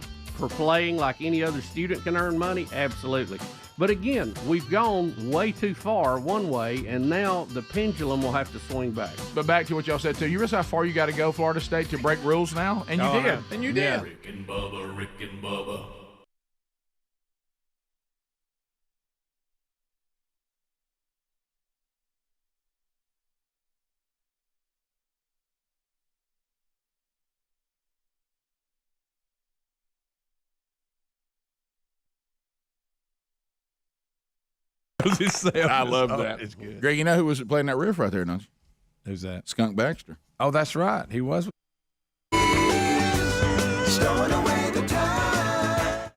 playing like any other student can earn money? Absolutely. But again, we've gone way too far one way, and now the pendulum will have to swing back. But back to what y'all said, too. You realize how far you got to go, Florida State, to break rules now? And you did. And you did. Rick and Bubba. I love that. It's good. Greg, you know who was playing that riff right there, don't you? Who's that? Skunk Baxter. Oh, that's right. He was. Stowing away the time.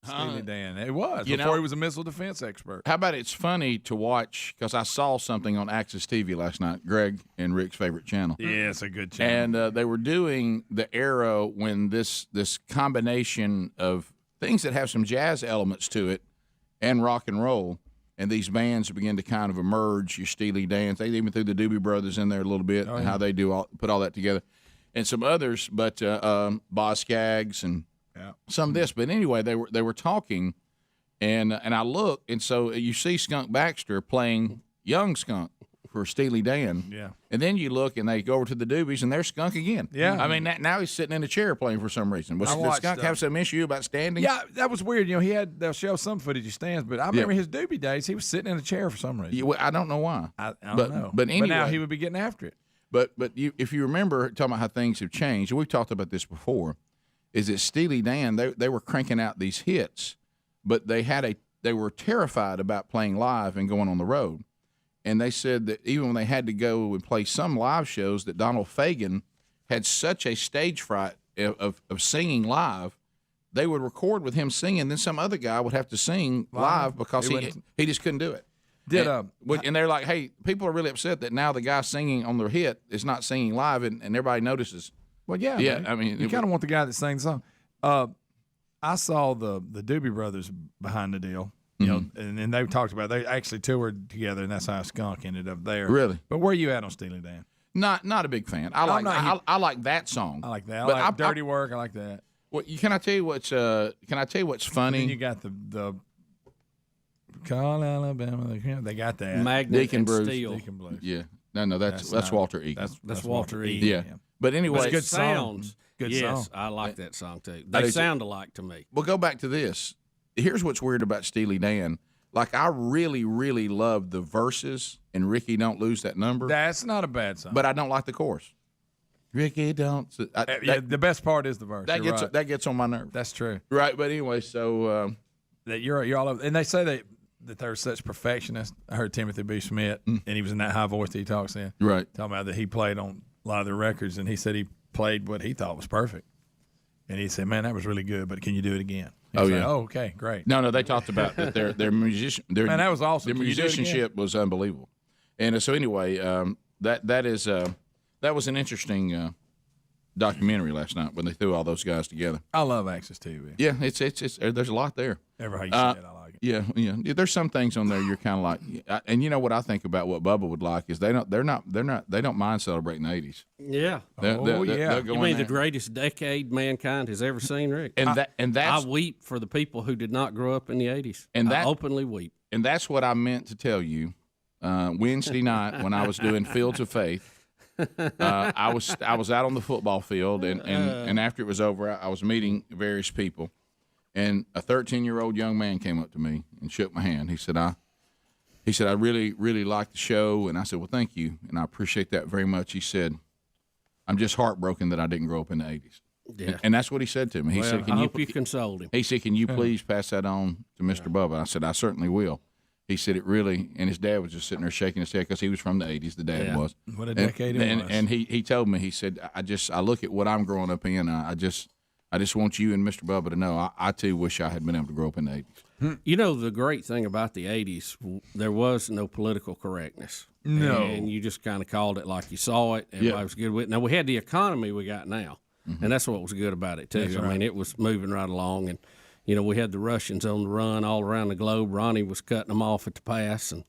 Steely Dan. It was. You Before know- he was a missile defense expert. How about it's funny to watch, because I saw something on Access TV last night, Greg and Rick's favorite channel. Yeah, it's a good channel. And they were doing the era when this combination of things that have some jazz elements to it and rock and roll, and these bands begin to kind of emerge. Your Steely Dan, they even threw the Doobie Brothers in there a little bit, and how they put all that together, and some others, but Boz Scaggs and some of this. But anyway, they were talking, and I look, and so you see Skunk Baxter playing young Skunk for Steely Dan. Yeah. And then you look, and they go over to the Doobies, and there's Skunk again. Yeah. I mean, now he's sitting in a chair playing for some reason. I Does watched, Skunk have some issue about standing? Yeah, that was weird. You know, they'll show some footage he stands, but I remember his Doobie days, he was sitting in a chair for some reason. Yeah, well, I don't know why. I don't know. But anyway, now he would be getting after it. But if you remember talking about how things have changed, and we've talked about this before, is that Steely Dan, they were cranking out these hits, but they were terrified about playing live and going on the road. And they said that even when they had to go and play some live shows, that Donald Fagen had such a stage fright of singing live, they would record with him singing, then some other guy would have to sing live because he just couldn't do it. And they're like, hey, people are really upset that now the guy singing on their hit is not singing live, and everybody notices. Well, yeah. I mean, you kind of want the guy that sings the song. I saw the Doobie Brothers behind the deal. You know, and they talked about they actually toured together, and that's how Skunk ended up there. Really? But where are you at on Steely Dan? Not a big fan. I like that song. I like that. I But like Dirty Work. I like that. Well, can I tell you what's funny? And then you got the Call Alabama. They got that. Magnet Deacon and Bruce. Steel. Deacon Blues. Yeah. No, that's not- Walter Egan. That's Walter Egan. Yeah. But anyway, It's good sounds. song. Good yes, song. I like that song too. I They do, sound alike to me. We'll go back to this. Here's what's weird about Steely Dan. Like, I really, really love the verses, and Ricky Don't Lose That Number. That's not a bad song. But I don't like the chorus. Ricky Don't. The best part is the verse. That gets on my nerves. That's true. Right, but anyway, so that you're all over, and they say that they're such perfectionists. I heard Timothy B. Schmidt, and he was in that high voice that he talks in. Right. Talking about that he played on a lot of the records, and he said he played what he thought was perfect. And he said, "Man, that was really good, but can you do it again?" Oh, yeah. Oh, okay, great. No, they talked about that their musician. Man, that was awesome. Their Can you do it again? musicianship was unbelievable. And so anyway, that was an interesting documentary last night when they threw all those guys together. I love Access TV. Yeah, it's there's a lot there. Ever how you say it, I like it. Yeah. There's some things on there you're kind of like, and you know what I think about what Bubba would like is they don't mind celebrating the 80s. Yeah. They'll You go mean in the there. greatest decade mankind has ever seen, Rick? And that's I weep for the people who did not grow up in the 80s. And I that openly weep. And that's what I meant to tell you Wednesday night when I was doing Fields of Faith. I was out on the football field, and after it was over, I was meeting various people, and a 13-year-old young man came up to me and shook my hand. He said, I really, really like the show, and I said, well, thank you, and I appreciate that very much. He said, I'm just heartbroken that I didn't grow up in the 80s. Yeah. And that's what he said to me. He said, I hope you consoled him. He said, can you please pass that on to Mr. Bubba? I said, I certainly will. He said it really, and his dad was just sitting there shaking his head because he was from the 80s, the dad was. What a decade it was. And he told me, he said, I look at what I'm growing up in, I just want you and Mr. Bubba to know, I too wish I had been able to grow up in the 80s. You know, the great thing about the 80s, there was no political correctness. No. And you just kind of called it like you saw it. Everybody was good with it. Now, we had the economy we got now, and that's what was good about it, too. That's I mean, it was moving right along, and you know, we had the Russians on the run all around the globe. Ronnie was cutting them off at the pass, and,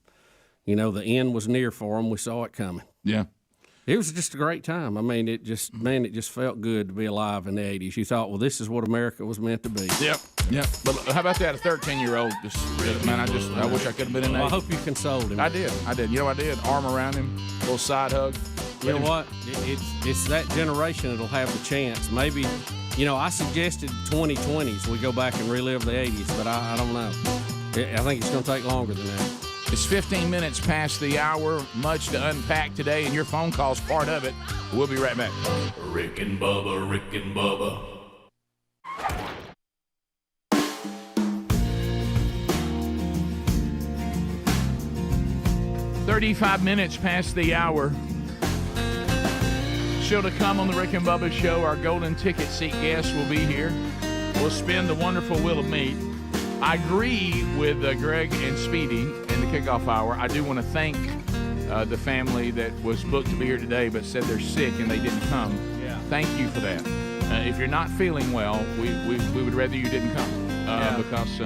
you know, the end was near for them. We saw it coming. Yeah. It was just a great time. I mean, it just felt good to be alive in the 80s. You thought, well, this is what America was meant to be. Yep. But how about that, a 13-year-old? I wish I could have been in there. Well, I hope you consoled him. I did. You know what I did? Arm around him, little side hug. You know what? It's that generation that'll have the chance. Maybe, you know, I suggested 2020s. We go back and relive the 80s, but I don't know. I think it's going to take longer than that. It's 15 minutes past the hour. Much to unpack today, and your phone call's part of it. We'll be right back. Rick and Bubba, Rick and Bubba. "35 minutes past the hour. Still to come on the Rick and Bubba Show, our golden ticket seat guest will be here. We'll spin the wonderful wheel of meat. I agree with Greg and Speedy in the kickoff hour. I do want to thank the family that was booked to be here today but said they're sick and they didn't come. Yeah. Thank you for that. If you're not feeling well, we would rather you didn't come because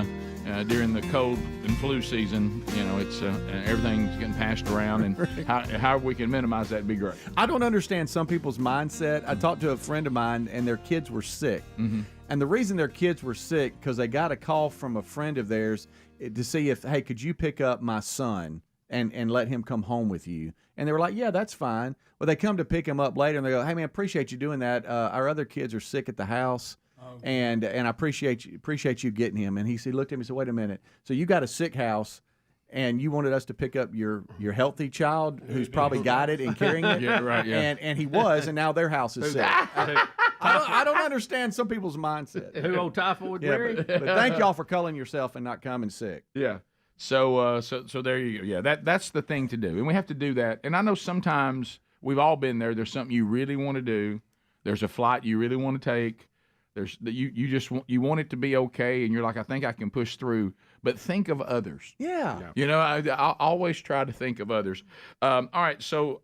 during the cold and flu season, you know, it's everything's getting passed around, and how we can minimize that would be great. I don't understand some people's mindset. I talked to a friend of mine, and their kids were sick. Mm-hmm. And the reason their kids were sick because they got a call from a friend of theirs to see if, hey, could you pick up my son and let him come home with you? And they were like, yeah, that's fine. Well, they come to pick him up later, and they go, hey, man, appreciate you doing that. Our other kids are sick at the house. And I appreciate you getting him. And he looked at me and said, wait a minute. So you got a sick house, and you wanted us to pick up your healthy child who's probably got it and carrying it? Yeah, right, yeah. And he was, and now their house is sick. I don't understand some people's mindset. Who old typhoid Yeah, Mary? but thank y'all for culling yourself and not coming sick. Yeah. So there you go. Yeah, that's the thing to do, and we have to do that. And I know sometimes we've all been there. There's something you really want to do. There's a flight you really want to take. There's you just want it to be okay, and you're like, I think I can push through. But think of others. Yeah. You know, I always try to think of others. All right, so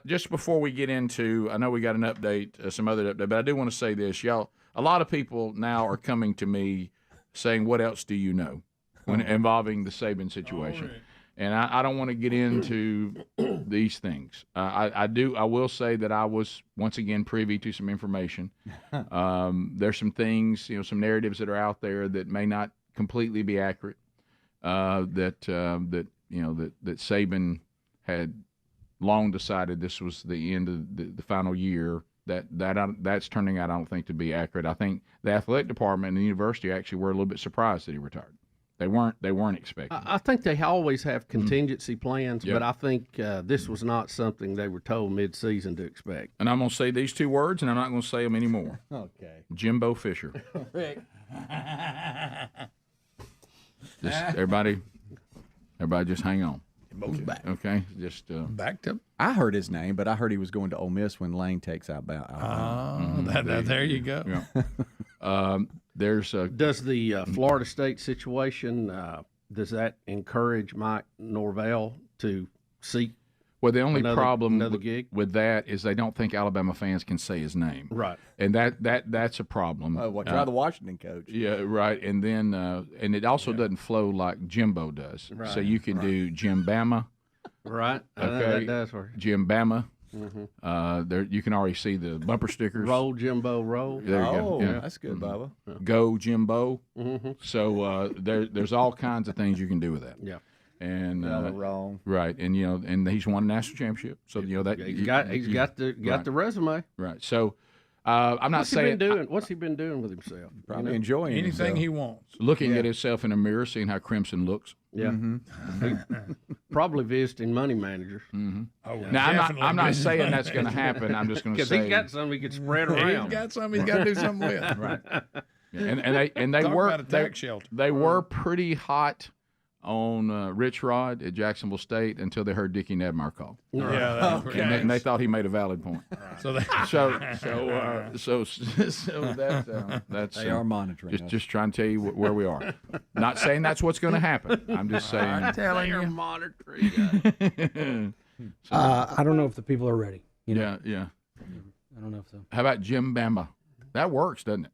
just before we get into, I know we got an update, some other update, but I do want to say this, y'all. A lot of people now are coming to me saying, "What else do you know?" when involving the Saban situation. Right. And I don't want to get into these things. I will say that I was once again privy to some information. There's some things, you know, some narratives that are out there that may not completely be accurate. That Saban had long decided this was the end of the final year. That's turning out, I don't think, to be accurate. I think the athletic department and the university actually were a little bit surprised that he retired. They weren't expecting. I think they always have contingency plans, Yep. but I think this was not something they were told mid-season to expect. And I'm going to say these two words, and I'm not going to say them anymore. Okay. Jimbo Fisher. Just everybody just hang on. Back. Okay, just Back to. I heard his name, but I heard he was going to Ole Miss when Lane takes out. There you go. Yeah. There's Does the Florida State situation does that encourage Mike Norvell to seek? Well, the only problem another gig? with that is they don't think Alabama fans can say his name. Right. And that's a problem. Try the Washington coach. Yeah, right. And then and it also doesn't flow like Jimbo does. Right. So you can do Jim Bama. Right. Okay. That does work. Jim Bama. Mm-hmm. There you can already see the bumper stickers. Roll Jimbo, roll. There you go. Yeah. That's good, Bubba. Go Jimbo. Mm-hmm. So there's all kinds of things you can do with that. Yeah. And wrong. Right, and and he's won a national championship, so that he's got the resume. Right. So I'm not saying what's he been doing with himself? Probably enjoying anything himself. he wants. Looking at himself in a mirror, seeing how Crimson looks. Yeah. Probably visiting money managers. Mm-hmm. Oh, now I'm not saying that's going to happen. I'm just going to say because he's got something he could spread around. He's got something he's got to do something with. Right. And they Talk were about a tax shelter. They were pretty hot on Rich Rod at Jacksonville State until they heard Dickie Nedmeyer call. Yeah, and they thought he made a valid point. So that's they are monitoring. Just trying to tell you where we are. Not saying that's what's going to happen. I'm just saying. I'm telling you. monitoring. I don't know if the people are ready. Yeah. I don't know if so. How about Jim Bama? That works, doesn't it?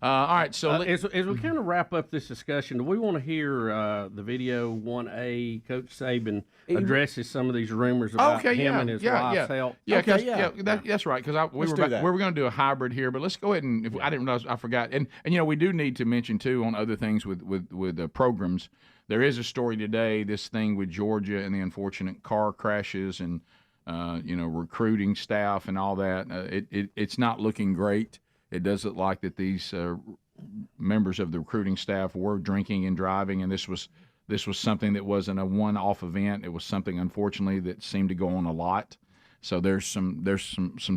All right, so as we kind of wrap up this discussion, do we want to hear the video 1A? Coach Saban addresses some of these rumors about him and his wife's health. Yeah, that's right. Because we were going to do a hybrid here, but let's go ahead and I didn't realize I forgot. And we do need to mention too on other things with programs. There is a story today. This thing with Georgia and the unfortunate car crashes and recruiting staff and all that. It's not looking great. It does look like that these members of the recruiting staff were drinking and driving, and this was something that wasn't a one-off event. It was something, unfortunately, that seemed to go on a lot. So there's some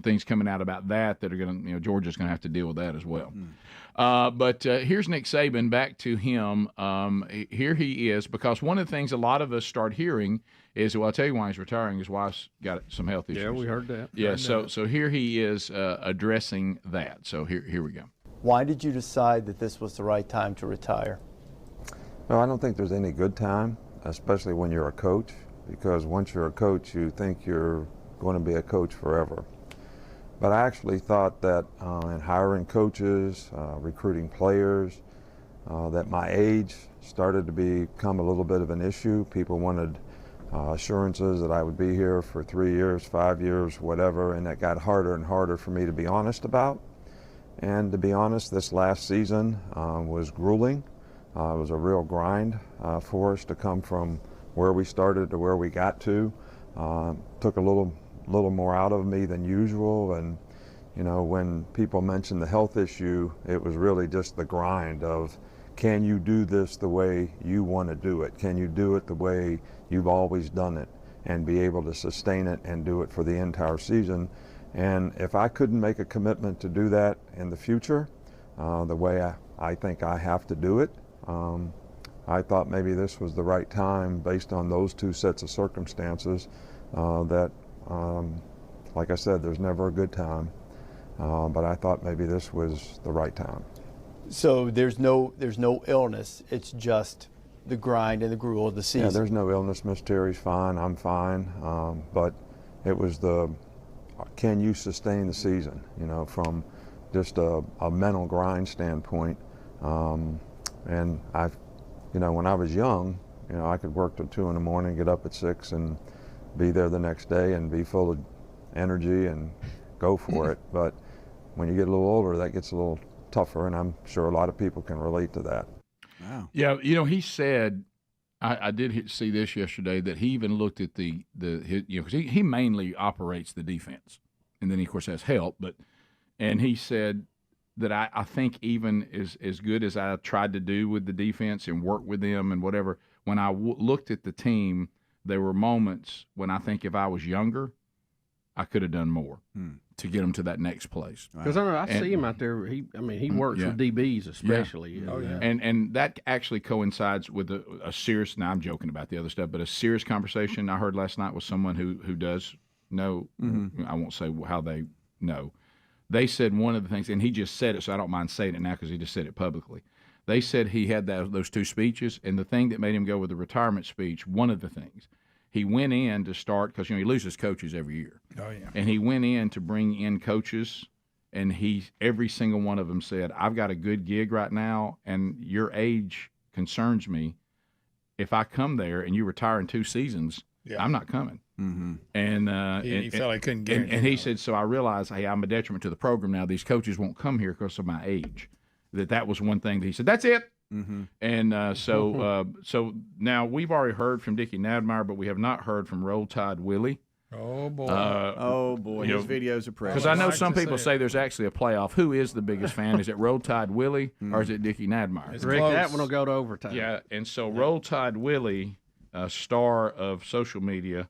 things coming out about that are going to Georgia's going to have to deal with that as well. But here's Nick Saban. Back to him. Here he is, because one of the things a lot of us start hearing is, well, I'll tell you why he's retiring. His wife's got some health issues. Yeah, we heard that. Yeah, so here he is addressing that. So here we go. Why did you decide that this was the right time to retire? No, I don't think there's any good time, especially when you're a coach, because once you're a coach, you think you're going to be a coach forever. But I actually thought that in hiring coaches, recruiting players, that my age started to become a little bit of an issue. People wanted assurances that I would be here for 3 years, 5 years, whatever, and that got harder and harder for me to be honest about. And to be honest, this last season was grueling. It was a real grind for us to come from where we started to where we got to. Took a little more out of me than usual, and when people mentioned the health issue, it was really just the grind of, can you do this the way you want to do it? Can you do it the way you've always done it and be able to sustain it and do it for the entire season? And if I couldn't make a commitment to do that in the future, the way I think I have to do it, I thought maybe this was the right time based on those two sets of circumstances that, like I said, there's never a good time, but I thought maybe this was the right time. So there's no illness. It's just the grind and the gruel of the season. Yeah, there's no illness. Miss Terry's fine. I'm fine. But it was can you sustain the season? From just a mental grind standpoint. And when I was young, I could work till 2 in the morning, get up at 6, and be there the next day and be full of energy and go for it. But when you get a little older, that gets a little tougher, and I'm sure a lot of people can relate to that. Wow. Yeah, he said, I did see this yesterday, that he even looked at because he mainly operates the defense, and then he of course has help, and he said that I think even as good as I tried to do with the defense and work with them and whatever, when I looked at the team, there were moments when I think if I was younger, I could have done more to get them to that next place. Because I see him out there. He works with DBs especially. Yeah. And that actually coincides with a serious. Now I'm joking about the other stuff, but a serious conversation I heard last night with someone who does know. I won't say how they know. They said one of the things, and he just said it, so I don't mind saying it now because he just said it publicly. They said he had those 2 speeches, and the thing that made him go with the retirement speech, one of the things. He went in to start because he loses coaches every year. Oh yeah. And he went in to bring in coaches, and every single one of them said, "I've got a good gig right now, and your age concerns me. If I come there and you retire in 2 seasons, I'm not coming." Mm-hmm. And he felt he couldn't guarantee. And he said, "So I realized, hey, I'm a detriment to the program now. These coaches won't come here because of my age." That was one thing that he said. That's it. Mm-hmm. And so now we've already heard from Dickie Nadmeyer, but we have not heard from Roll Tide Willie. Oh boy! His videos are pretty. Because I know some people say there's actually a playoff. Who is the biggest fan? Is it Roll Tide Willie or is it Dickie Nadmeyer? Rick, that one will go to overtime. Yeah, and so Roll Tide Willie, star of social media.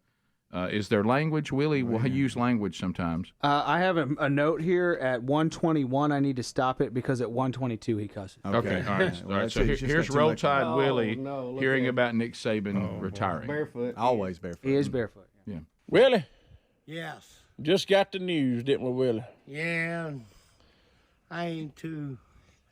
Is there language? Willie will use language sometimes. I have a note here at 121. I need to stop it because at 122 he cusses. Okay, all right. All right. So here's Roll Tide Willie hearing about Nick Saban retiring. Barefoot. Always barefoot. He is barefoot. Yeah. Willie, Yes. just got the news, didn't we, Willie? Yeah. I ain't too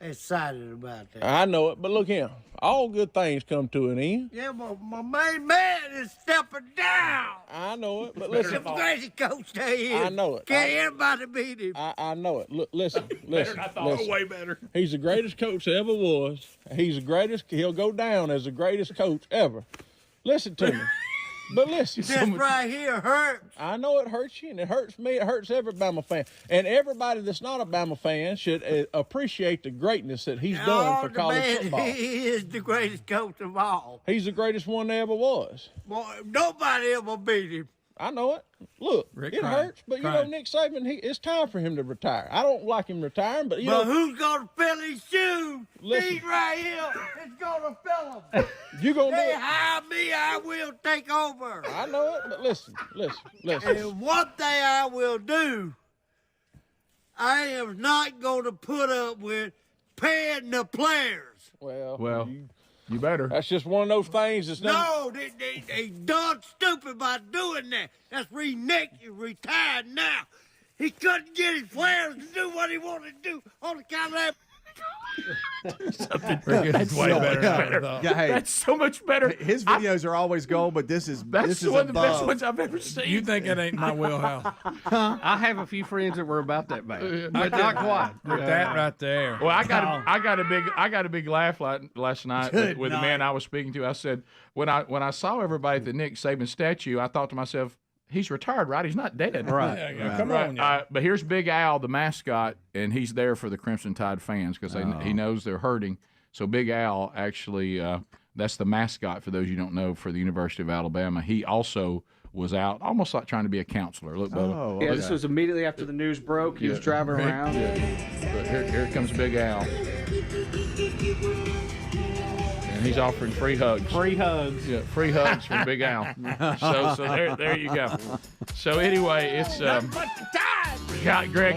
excited about that. I know it, but look here. All good things come to an end. Yeah, but my main man is stepping down. I know it, but listen. The greatest coach there is. I know it. Can't anybody beat him. I know it. Look, listen. Better than I thought. Listen. Way better. He's the greatest coach there ever was. He's the greatest. He'll go down as the greatest coach ever. Listen to me. But listen. This right here hurts. I know it hurts you, and it hurts me. It hurts every Bama fan. And everybody that's not a Bama fan should appreciate the greatness that he's done for college football. He is the greatest coach of all. He's the greatest one there ever was. Boy, nobody ever beat him. I know it. Look, it hurts, but you know Nick Saban. It's time for him to retire. I don't like him retiring, but you know who's gonna fill his shoes? Listen. These right here is gonna fill them. You gonna they do it? hire me, I will take over. I know it, but listen. And one thing I will do, I am not gonna put up with paying the players. Well, you better. That's just one of those things that's No, they done stupid by doing that. That's Nick is retired now. He couldn't get his players to do what he wanted to do on the kind of that. That's way better than I thought. Yeah, hey, that's so much better. His videos are always gold, but this is one of the best ones I've ever seen. You think that ain't my wheelhouse? I have a few friends that were about that bad, but not quite. With that right there. Well, I got a big laugh last night with the man I was speaking to. I said when I saw everybody at the Nick Saban statue, I thought to myself, he's retired, right? He's not dead. Right. Come on. Yeah. But here's Big Al, the mascot, and he's there for the Crimson Tide fans because he knows they're hurting. So Big Al actually, that's the mascot, for those you don't know, for the University of Alabama. He also was out almost like trying to be a counselor. Look, Bubba. Yeah, this was immediately after the news broke. He was driving around. But here comes Big Al. And he's offering free hugs. Free hugs. Yeah, free hugs from Big Al. So there you go. So anyway, it's Greg.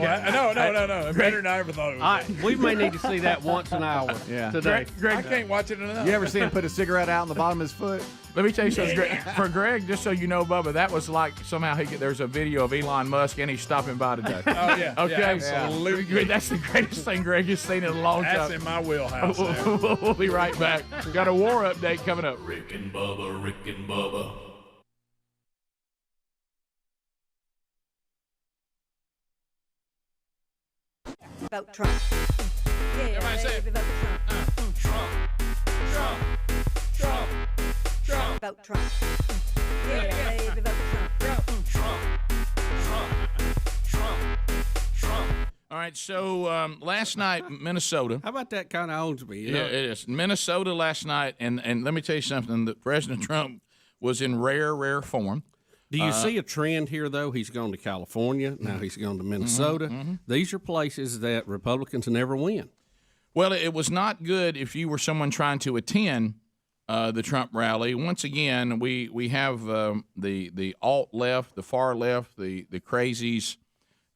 No. Better than I ever thought it was. We may need to see that once an hour today. Greg, I can't watch it enough. You ever see him put a cigarette out on the bottom of his foot? Let me tell you something, for Greg, just so you know, Bubba, that was like somehow there's a video of Elon Musk and he's stopping by today. Oh, yeah. Okay. Yeah, absolutely. That's the greatest thing Greg has seen in a long time. That's in my wheelhouse. We'll be right back. Got a war update coming up. Rick and Bubba. Vote Trump. Yeah, everybody say it. Vote Trump. Trump. Vote Trump. Yeah, vote Trump. All right, so last night, Minnesota. How about that kind of owns me? You know? Yeah, it is. Minnesota last night, and let me tell you something. That President Trump was in rare form. Do you see a trend here, though? He's gone to California. Now he's gone to Minnesota. These are places that Republicans never win. Well, it was not good if you were someone trying to attend the Trump rally. Once again, we have the alt-left, the far-left, the crazies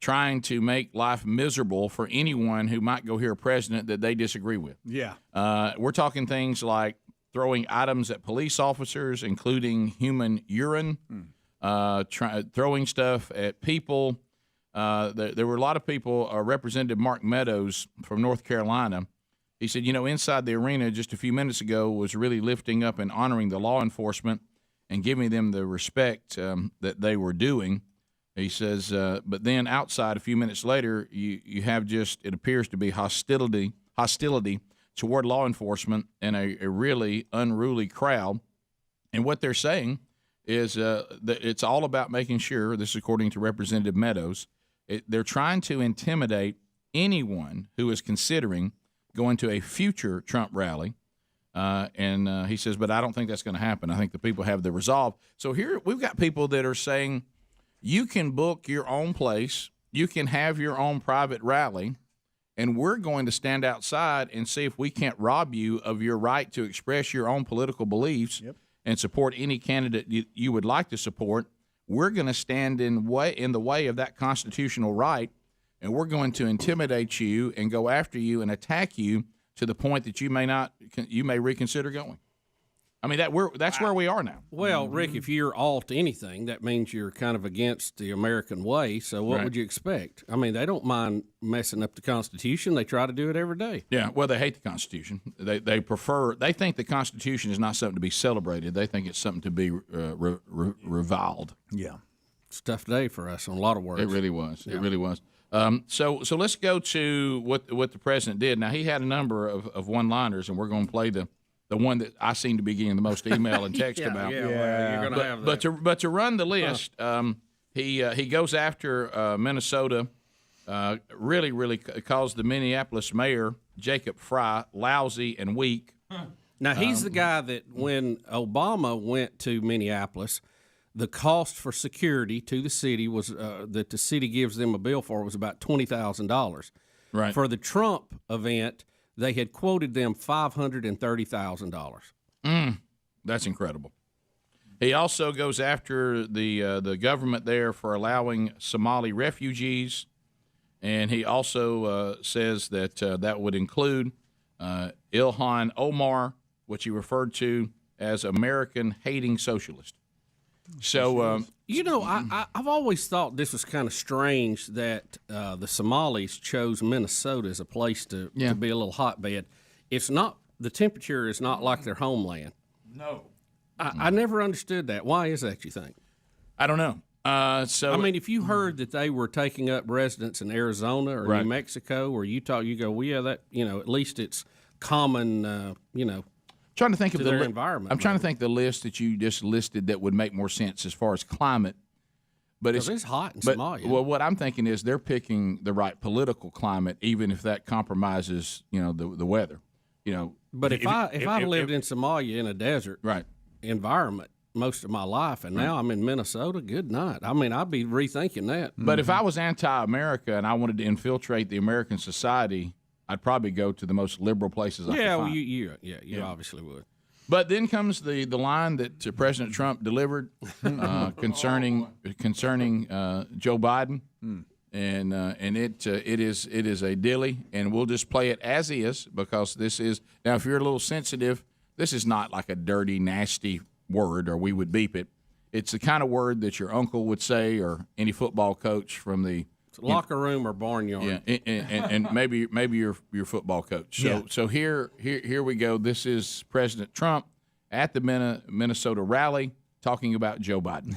trying to make life miserable for anyone who might go hear a president that they disagree with. Yeah. We're talking things like throwing items at police officers, including human urine, throwing stuff at people. There were a lot of people. Representative Mark Meadows from North Carolina, he said, inside the arena just a few minutes ago was really lifting up and honoring the law enforcement and giving them the respect that they were doing. He says, but then outside a few minutes later, you have it appears to be hostility toward law enforcement and a really unruly crowd. And what they're saying is that it's all about making sure, this is according to Representative Meadows, they're trying to intimidate anyone who is considering going to a future Trump rally. And he says, but I don't think that's going to happen. I think the people have the resolve. So here we've got people that are saying you can book your own place, you can have your own private rally, and we're going to stand outside and see if we can't rob you of your right to express your own political beliefs and support any candidate you would like to support. We're going to stand in the way of that constitutional right, and we're going to intimidate you and go after you and attack you to the point that you may reconsider going. I mean, that's where we are now. Well, Rick, if you're alt anything, that means you're kind of against the American way. So what would you expect? I mean, they don't mind messing up the Constitution. They try to do it every day. Yeah, well, they hate the Constitution. They think the Constitution is not something to be celebrated. They think it's something to be reviled. Yeah. It's a tough day for us on a lot of words. It really was. Yeah. It really was. So let's go to what the president did. Now, he had a number of one-liners, and we're going to play the one that I seem to be getting the most email and text about. Well, you're going to have that. But to run the list, he goes after Minnesota. Really calls the Minneapolis mayor Jacob Fry lousy and weak. Now he's the guy that when Obama went to Minneapolis, the cost for security to the city was that the city gives them a bill for was about $20,000. Right. For the Trump event, they had quoted them $530,000. That's incredible. He also goes after the government there for allowing Somali refugees, and he also says that that would include Ilhan Omar, which he referred to as American-hating socialist. So, I've always thought this was kind of strange that the Somalis chose Minnesota as a place to be a little hotbed. It's not, the temperature is not like their homeland. No. I never understood that. Why is that, you think? I don't know. I mean, if you heard that they were taking up residents in Arizona or New Mexico or Utah, you go, well, yeah, that, at least it's common, trying to think of their environment. I'm trying to think the list that you just listed that would make more sense as far as climate. But it's hot in Somalia. Well, what I'm thinking is they're picking the right political climate, even if that compromises, the weather. But if I lived in Somalia in a desert environment most of my life, and now I'm in Minnesota, good night. I mean, I'd be rethinking that. But if I was anti-America and I wanted to infiltrate the American society, I'd probably go to the most liberal places I could find. Well, you obviously would. But then comes the line that President Trump delivered concerning Joe Biden, and it is a dilly, and we'll just play it as is because this is now. If you're a little sensitive, this is not like a dirty, nasty word, or we would beep it. It's the kind of word that your uncle would say, or any football coach from the locker room or barnyard. Yeah, and maybe your football coach. So here we go. This is President Trump at the Minnesota rally talking about Joe Biden.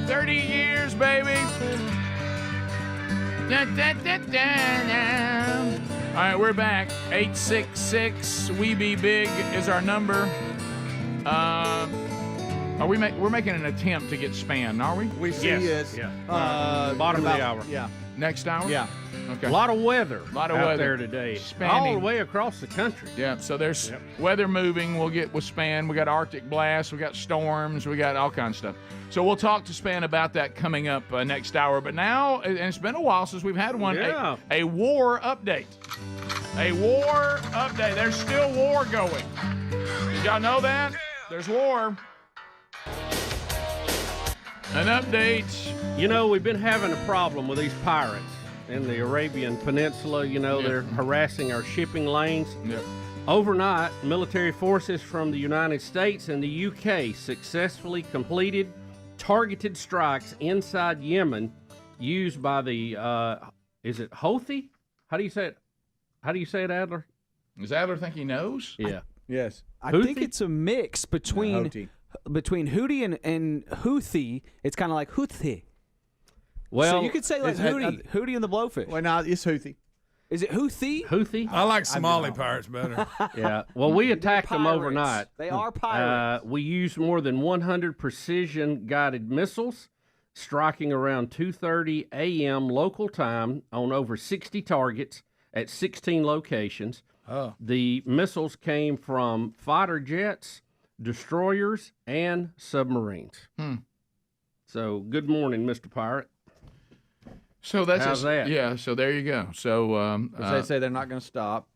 30 years, baby. All right, we're back. 866 We Be Big is our number. We're making an attempt to get Span, are we? We see Yes. it. Yeah. Bottom of the hour. Yeah. Next hour? Yeah. Okay. A lot of weather Lot of out weather. there today. Spanning. All the way across the country. Yeah, so there's weather moving. We'll get with Span. We got Arctic blasts. We got storms. We got all kinds of stuff. So we'll talk to Span about that coming up next hour. But now, and it's been a while since we've had one, Yeah. a war update. A war update. There's still war going. Did y'all know that? There's war. An update. You know, we've been having a problem with these pirates in the Arabian Peninsula. You know, they're harassing our shipping lanes. Yep. Overnight, military forces from the United States and the UK successfully completed targeted strikes inside Yemen used by the, is it Houthi? How do you say it? How do you say it, Adler? Does Adler think he knows? Yeah. Yes. I think it's a mix between Houthi. Houthi and Houthi. It's kind of like Houthi. Well, so you could say like Houthi and the Blowfish. Well, no, it's Houthi. Is it Houthi? Houthi? I like Somali pirates better. Yeah. Well, we attacked them pirates. overnight. They are pirates. We used more than 100 precision-guided missiles, striking around 2:30 a.m. local time on over 60 targets at 16 locations. Oh. The missiles came from fighter jets, destroyers, and submarines. So, good morning, Mr. Pirate. So that's How's that? Yeah. So there you go. So They say they're not going to stop.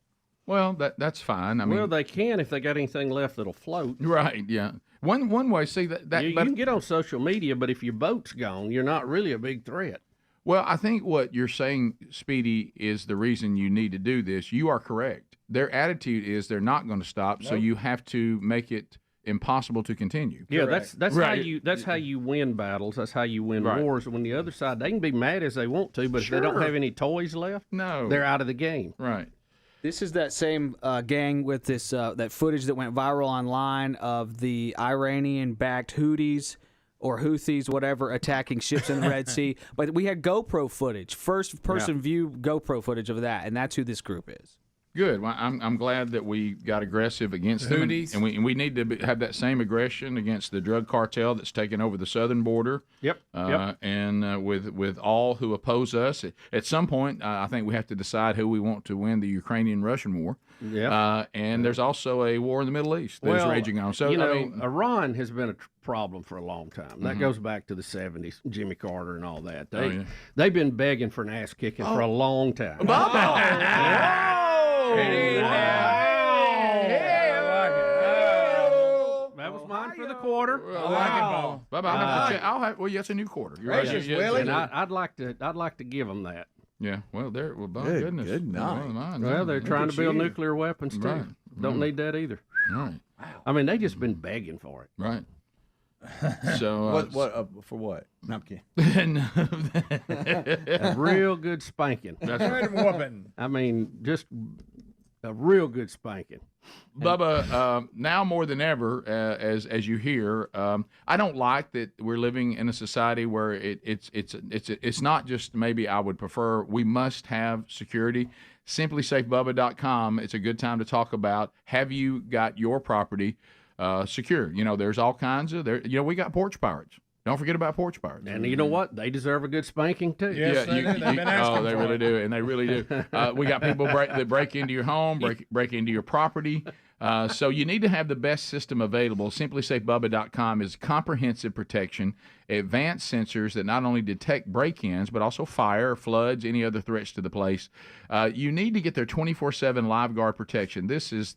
well, that's fine. I mean, Well, they can if they got anything left that'll float. right? Yeah. One way. See that. You but can get on social media, but if your boat's gone, you're not really a big threat. well, I think what you're saying, Speedy, is the reason you need to do this. You are correct. Their attitude is they're not going to stop, so you have to make it impossible to continue. Yeah, that's Right. how you win battles. That's how you win Right. wars. When the other side, they can be mad as they want to, but if they don't Sure. have any toys left, No. they're out of the game. Right. This is that same gang with this that footage that went viral online of the Iranian-backed Houthis or Houthis, whatever, attacking ships in the Red Sea. But we had GoPro footage, first-person view GoPro footage of that, and that's who this group is. Good. Well, I'm glad that we got aggressive against them, Houthis. and we need to have that same aggression against the drug cartel that's taken over the southern border. Yep. And with all who oppose us, at some point, I think we have to decide who we want to win the Ukrainian-Russian war. Yeah. And there's also a war in the Middle East that's raging on. So you know, I mean, Iran has been a problem for a long time. That goes back to the 70s, Jimmy Carter and all that. They've been begging for an ass kicking for a long time. That was mine for the quarter. I like it, Ball. I'll have. Well, yeah, it's a new quarter. You're right. Gracious, Yeah, Willie. And I'd like to give them that. Yeah. Well, there. Well, by Good- goodness. good night. Well, they're trying to build nuclear weapons too. Right. Don't need that either. Right. I mean, they just been begging for it. Right. So What for what? No, I'm kidding. A real good spanking. Good whooping. I mean, just a real good spanking. Bubba, now more than ever, as you hear, I don't like that we're living in a society where it's not just maybe I would prefer. We must have security. SimplySafeBubba.com. It's a good time to talk about. Have you got your property secure? You know, there's all kinds of there. You know, we got porch pirates. Don't forget about porch pirates. And you know what? They deserve a good spanking too. Yes, they do. They've been asking they for really it. do, and they really do. We got people that break into your home, break into your property. So you need to have the best system available. SimplySafeBubba.com is comprehensive protection, advanced sensors that not only detect break-ins, but also fire, floods, any other threats to the place. You need to get their 24/7 live guard protection. This is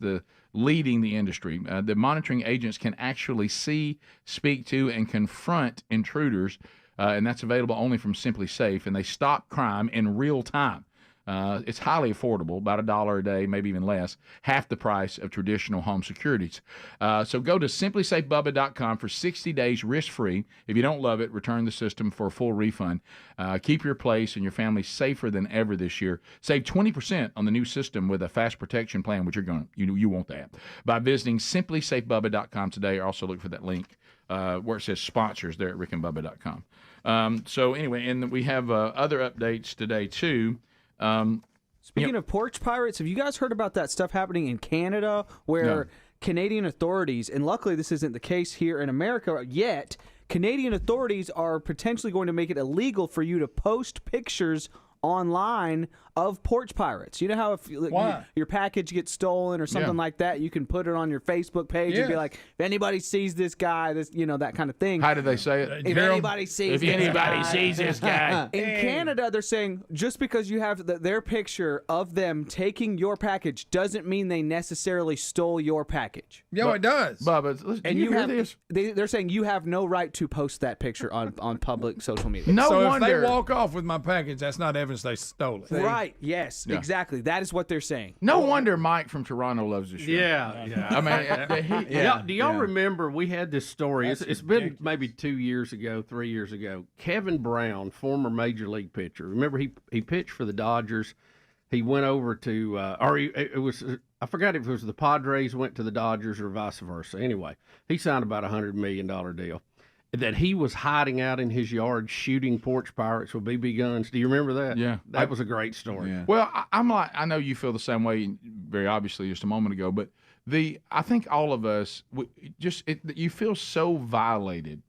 leading the industry. The monitoring agents can actually see, speak to, and confront intruders, and that's available only from Simply Safe, and they stop crime in real time. It's highly affordable, about $1 a day, maybe even less, half the price of traditional home securities. So go to simplysafebubba.com for 60 days risk-free. If you don't love it, return the system for a full refund. Keep your place and your family safer than ever this year. Save 20% on the new system with a fast protection plan, which you want that, by visiting simplysafebubba.com today. Also look for that link where it says sponsors there at rickandbubba.com. So anyway, and we have other updates today too. Speaking of porch pirates, have you guys heard about that stuff happening in Canada where Canadian authorities, and luckily this isn't the case here in America yet, Canadian authorities are potentially going to make it illegal for you to post pictures online of porch pirates. You know how if your package gets stolen or something like that, you can put it on your Facebook page and be like, if anybody sees this guy, this that kind of thing. How do they say it? If anybody sees this guy. In Canada, they're saying just because you have their picture of them taking your package doesn't mean they necessarily stole your package. Yeah, it does. Bubba, and you hear have this? They're saying you have no right to post that picture on public social media. If they walk off with my package, that's not evidence they stole it. Right. Yes. Yeah. Exactly. That is what they're saying. No wonder Mike from Toronto loves the show. Yeah. I mean, do y'all remember we had this story? It's been maybe 2 years ago, 3 years ago. Kevin Brown, former major league pitcher. Remember he pitched for the Dodgers. He went over to, I forgot if it was the Padres went to the Dodgers or vice versa. Anyway, he signed about $100 million deal. That he was hiding out in his yard shooting porch pirates with BB guns. Do you remember that? Yeah. That was a great story. Yeah. Well, I know you feel the same way, very obviously, just a moment ago, but I think all of us, you feel so violated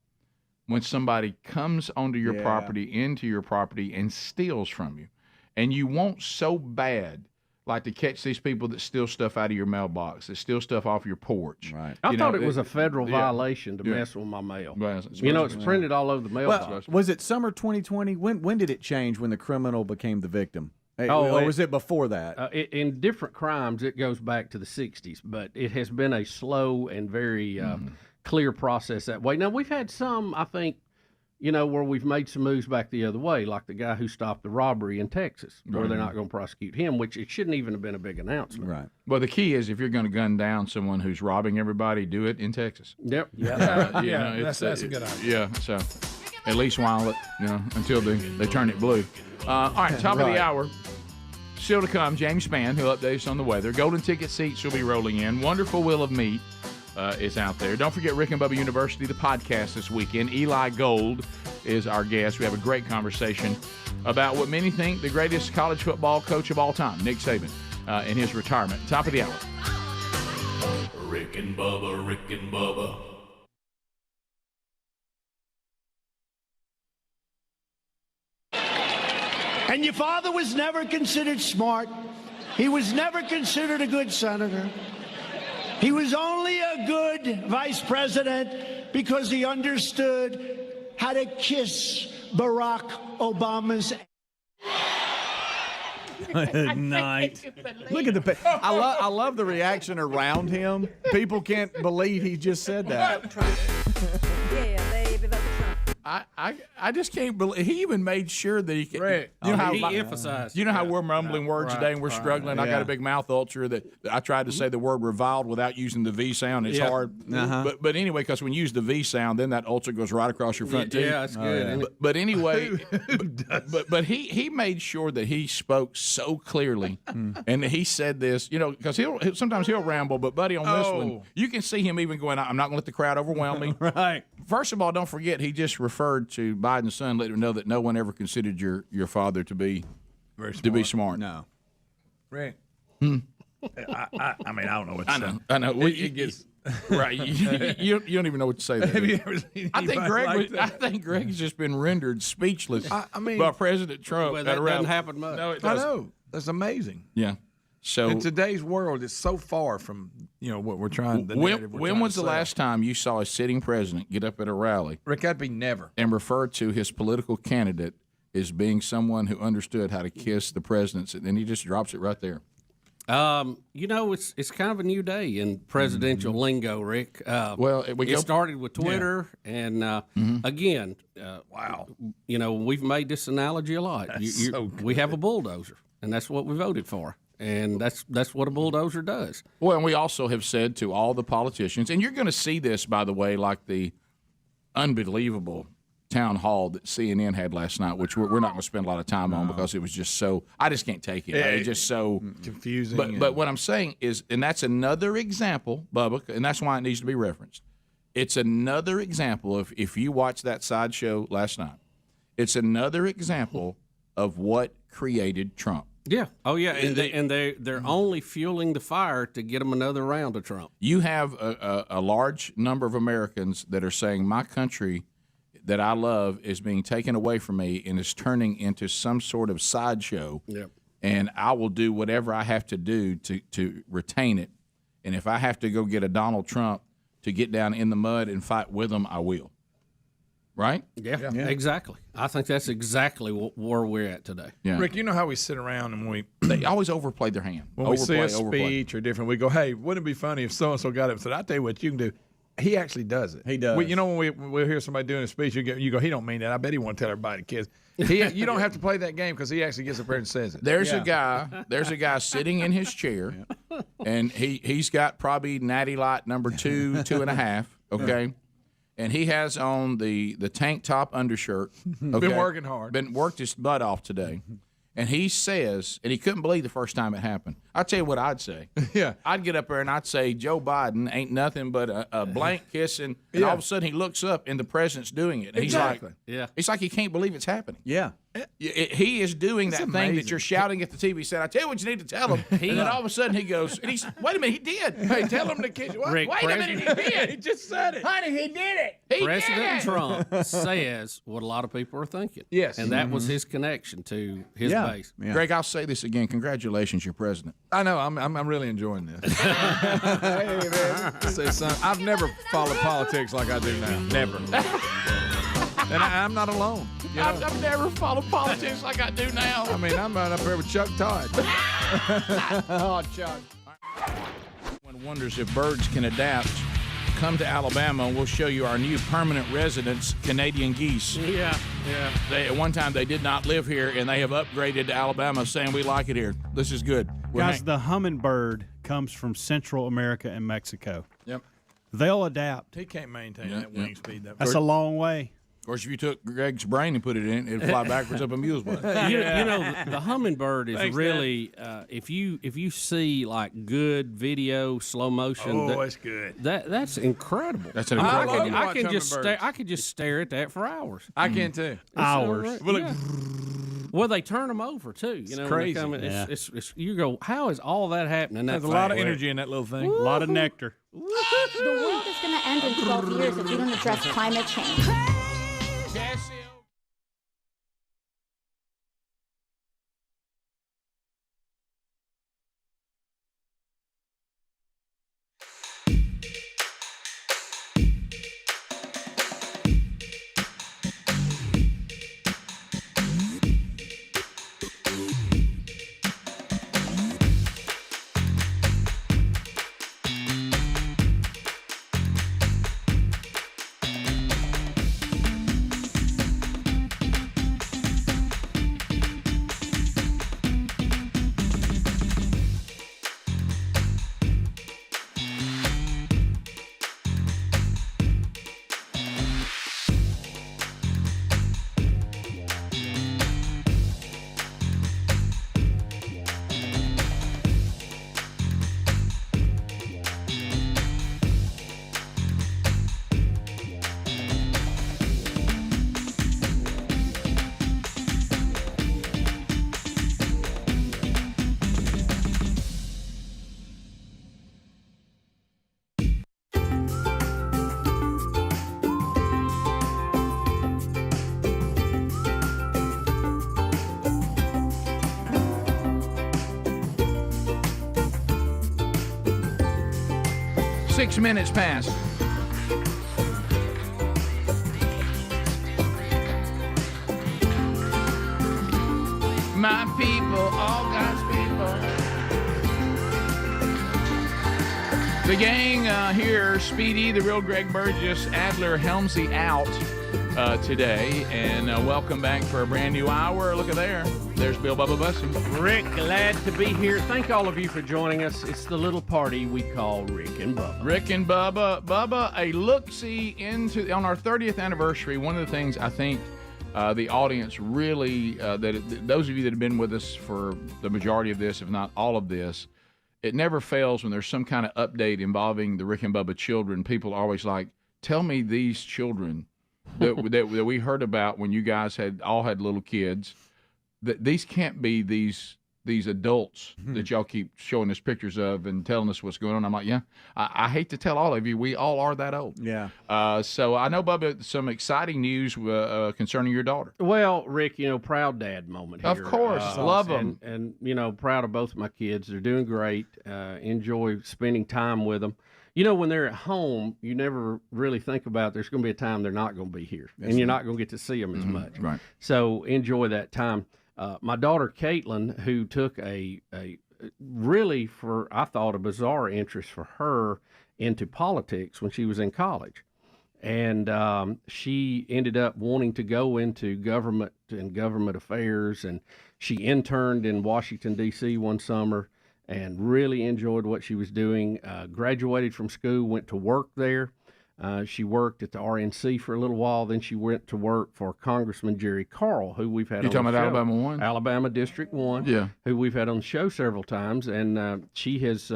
when somebody comes onto your property, into your property, and steals from you. And you want so bad, like, to catch these people that steal stuff out of your mailbox, that steal stuff off your porch. Right. I thought it was a federal violation to mess with my mail. Well, it's printed all over the mailbox. Well, was it summer 2020? When did it change when the criminal became the victim? Or was it before that? In different crimes, it goes back to the 60s, but it has been a slow and very clear process that way. Now, we've had some, I think, where we've made some moves back the other way, like the guy who stopped the robbery in Texas, where they're not going to prosecute him, which it shouldn't even have been a big announcement. Right. Well, the key is if you're going to gun down someone who's robbing everybody, do it in Texas. Yep. That's a good idea. Yeah, so at least while it, until they turn it blue. All right, top of the hour. Still to come, James Spann, who'll update us on the weather. Golden ticket seats will be rolling in. Wonderful Wheel of Meat is out there. Don't forget Rick and Bubba University, the podcast this weekend. Eli Gold is our guest. We have a great conversation about what many think the greatest college football coach of all time, Nick Saban, in his retirement. Top of the hour. Rick and Bubba, Rick and Bubba. And your father was never considered smart. He was never considered a good senator. He was only a good vice president because he understood how to kiss Barack Obama's night. Look at the I love the reaction around him. People can't believe he just said that. Yeah, baby, vote Trump. I just can't believe he even made sure that he could. Right. He emphasized. You know how we're mumbling words today and we're struggling. I got a big mouth ulcer that I tried to say the word reviled without using the V sound. It's hard. But anyway, because when you use the V sound, then that ulcer goes right across your front teeth. Yeah, that's good. But anyway, but he made sure that he spoke so clearly, and he said this, because sometimes he'll ramble, but buddy, on this one, you can see him even going, I'm not going to let the crowd overwhelm me. Right. First of all, don't forget he just referred to Biden's son, letting him know that no one ever considered your father to be smart. No. Right. I mean, I don't know what to say. I know. It gets right. You don't even know what to say there. Have you ever seen I think Greg's just been rendered speechless by President Trump. Well, that doesn't happen much. No, it I doesn't. know. That's amazing. Yeah. So in today's world, it's so far from what we're trying. When was the last time you saw a sitting president get up at a rally, Rick? That'd be never. And refer to his political candidate as being someone who understood how to kiss the presidents, and then he just drops it right there. It's kind of a new day in presidential lingo, Rick. It started with Twitter, and again, wow. We've made this analogy a lot. We have a bulldozer, and that's what we voted for. And that's what a bulldozer does. Well, and we also have said to all the politicians, and you're going to see this, by the way, like the unbelievable town hall that CNN had last night, which we're not going to spend a lot of time on because it was just so – I just can't take it. It's just so confusing. But what I'm saying is – and that's another example, Bubba, and that's why it needs to be referenced. It's another example of, if you watch that sideshow last night, it's another example of what created Trump. Yeah. Oh, yeah. And they're only fueling the fire to get them another round of Trump. You have a large number of Americans that are saying my country that I love is being taken away from me and is turning into some sort of sideshow. Yep. And I will do whatever I have to do to retain it. And if I have to go get a Donald Trump to get down in the mud and fight with him, I will. Right? Yeah, exactly. I think that's exactly where we're at today. Yeah. Rick, you know how we sit around and they always overplay their hand. When we see a speech or different, we go, hey, wouldn't it be funny if so-and-so got up and said, I'll tell you what you can do. He actually does it. He does. You know, when we hear somebody doing a speech, you go, he don't mean that. I bet he want to tell everybody, kids. You don't have to play that game because he actually gets up there and says it. There's a guy sitting in his chair, and he's got probably Natty Light number 2.5, okay? And he has on the tank top undershirt. Okay? Been working hard. Worked his butt off today. And he says, and he couldn't believe the first time it happened. I'll tell you what I'd say. Yeah. I'd get up there and I'd say, Joe Biden ain't nothing but a blank kissing. And all of a sudden he looks up and the president's doing it. And Exactly. He's like, it's like he can't believe it's happening. Yeah. He is doing It's that amazing. thing that you're shouting at the TV. He said, I tell you what you need to tell him. And then all of a sudden he goes, and he's, wait a minute, he did. Hey, tell him to kiss you. Rick, Wait a minute, he did. He just said it. Honey, he did it. He President did it. Trump says what a lot of people are thinking. Yes. And that was his connection to his base. Yeah. Greg, I'll say this again. Congratulations, you're president. I know. I'm really enjoying this. Hey, man. Say, son, I've never followed politics like I do now. Never. And I'm not alone. You know? I've never followed politics like I do now. I mean, I'm right up there with Chuck Todd. Oh, Chuck. One wonders if birds can adapt. Come to Alabama, and we'll show you our new permanent residents, Canadian geese. Yeah. At one time, they did not live here, and they have upgraded to Alabama, saying we like it here. This is good. Guys, the hummingbird comes from Central America and Mexico. Yep. They'll adapt. He can't maintain that wing speed. That's a long way. Of course, if you took Greg's brain and put it in, it'd fly backwards up a mule's butt. You know, the hummingbird is Thanks, really if you see like good video, slow motion. Oh, it's good. That's incredible. That's an incredible. I can just stare. I could just stare at that for hours. I can too. Hours. Well, they turn them over too. You know, crazy. It's you go, how is all that happening? There's a lot of energy in that little thing. A lot of nectar. The world is going to end in 12 years if we don't address climate change. Six minutes past. My people, all God's people. The gang here, Speedy, the real Greg Burgess, Adler, Helmsy out today. And welcome back for a brand new hour. Look at there. There's Bill Bubba Bussing. Rick, glad to be here. Thank all of you for joining us. It's the little party we call Rick and Bubba. Rick and Bubba. Bubba, a look-see into, on our 30th anniversary, one of the things I think the audience really, those of you that have been with us for the majority of this, if not all of this, it never fails when there's some kind of update involving the Rick and Bubba children. People are always like, tell me these children that we heard about when you guys all had little kids, that these can't be these adults that y'all keep showing us pictures of and telling us what's going on. I'm like, yeah, I hate to tell all of you, we all are that old. Yeah. So I know, Bubba, some exciting news concerning your daughter. Well, Rick, proud dad moment here. Of course, love them. And proud of both of my kids. They're doing great. Enjoy spending time with them. When they're at home, you never really think about there's going to be a time they're not going to be here. And you're not going to get to see them as much. Right. So enjoy that time. My daughter Katelyn, who took a really, I thought, a bizarre interest for her into politics when she was in college. And she ended up wanting to go into government and government affairs. And she interned in Washington, D.C. one summer and really enjoyed what she was doing. Graduated from school, went to work there. She worked at the RNC for a little while. Then she went to work for Congressman Jerry Carl, who we've had on the show. You talking about Alabama 1? Alabama District 1, yeah. Who we've had on the show several times. And she has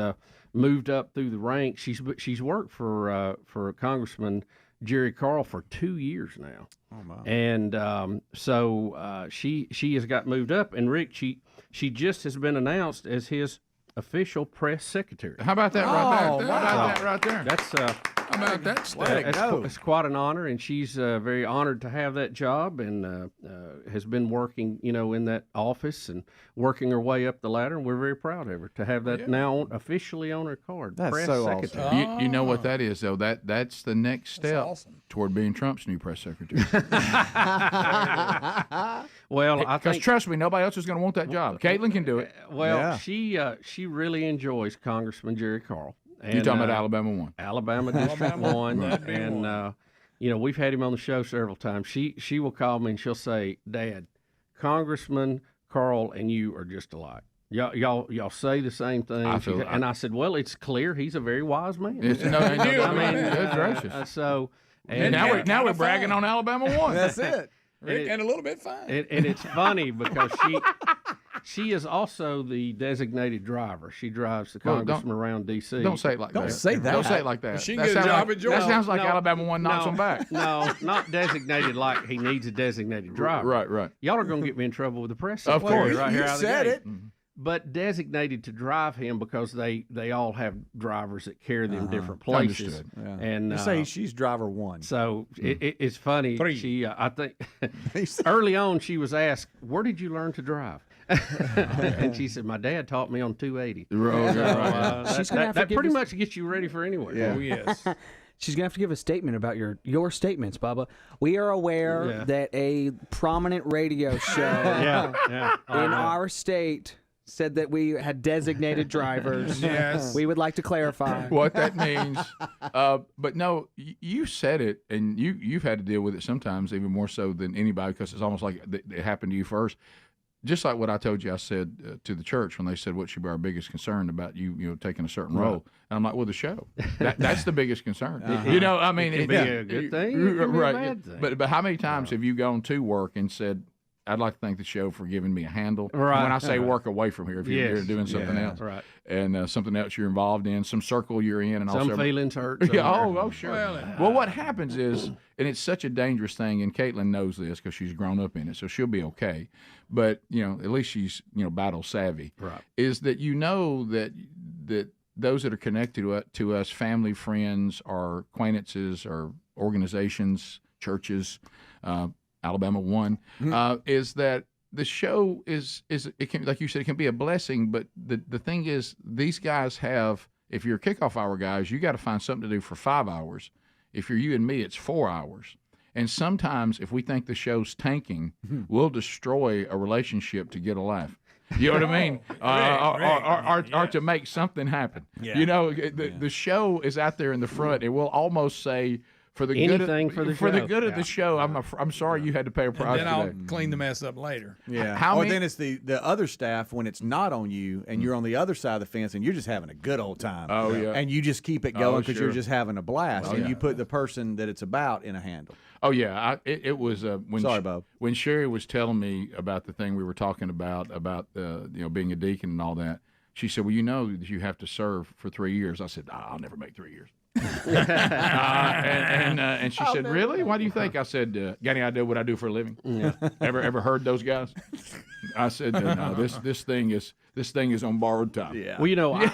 moved up through the ranks. She's worked for Congressman Jerry Carl for 2 years now. Oh, wow. And so she has got moved up. And, Rick, she just has been announced as his official press secretary. How about that right there? Wow. How about that right there? That's how about that? It's quite an honor, and she's very honored to have that job, and has been working, in that office and working her way up the ladder. And we're very proud of her to have that now officially on her card. That's press so secretary. awesome. You know what that is, though. That's the next step toward being Trump's new press secretary. Well, because trust me, nobody else is going to want that job. Katelyn can do it. Well, she really enjoys Congressman Jerry Carl. And, You're talking about Alabama 1. Alabama District 1. And, we've had him on the show several times. She will call me and she'll say, Dad, Congressman Carl and you are just alike. Y'all say the same thing. And I said, well, it's clear he's a very wise man. Good gracious. And now we're bragging on Alabama 1. That's it. And a little bit fine. And it's funny because she is also the designated driver. She drives the congressman around D.C. Don't say it like that. Don't say that. Don't say it like that. She can get a job at Georgia. That sounds like Alabama 1 knocks him back. No, not designated like he needs a designated driver. Right. Y'all are going to get me in trouble with the press. Of course. Right here you out of the said gate. it. But designated to drive him because they all have drivers that carry them different places. Understood. Yeah. And you say she's driver 1. So it's funny. 3. She, I think, early on she was asked, "Where did you learn to drive?" And she said, "My dad taught me on 280." That pretty much gets you ready for anywhere. Yeah. Oh, yes. She's going to have to give a statement about your statements, Bubba. We are aware that a prominent radio show in our state said that we had designated drivers. Yes. We would like to clarify what that means. But no, you said it, and you've had to deal with it sometimes even more so than anybody because it's almost like it happened to you first. Just like what I told you, I said to the church when they said, what should be our biggest concern about you taking a certain role? And I'm like, well, the show. That's the biggest concern. Uh-huh. It can be a good thing. It can be a bad thing. But how many times have you gone to work and said, I'd like to thank the show for giving me a handle. Right. When I say work away from here, if you're doing something else. Right. And something else you're involved in, some circle you're in. And some also, feelings hurt. Yeah, sure. Well, what happens is, and it's such a dangerous thing, and Katelyn knows this because she's grown up in it, so she'll be okay. But, at least she's, battle savvy. Right. Is that that those that are connected to us, family, friends, or acquaintances, or organizations, churches, Alabama 1, is that the show is it can, like you said, it can be a blessing, but the thing is, these guys have, if you're kickoff hour guys, you got to find something to do for 5 hours. If you're you and me, it's 4 hours. And sometimes if we think the show's tanking, we'll destroy a relationship to get a laugh. You know what I mean? Or to make something happen. Yeah. The show is out there in the front. It will almost say, for the good of the show, I'm sorry you had to pay a price. And then I'll clean the mess up later. Yeah. Then it's the other staff when it's not on you and you're on the other side of the fence and you're just having a good old time. Oh yeah. And you just keep it going because sure. you're just having a blast and you put the person that it's about in a handle. Oh yeah. It was when sorry, Bob. When Sherry was telling me about the thing we were talking about being a deacon and all that. She said, well, that you have to serve for 3 years. I said, I'll never make 3 years. And she said, "Really? Why do you think?" I said, "Got any idea what I do for a living? Yeah. Ever heard those guys?" I said, "No, this thing is on borrowed time." Yeah. Well,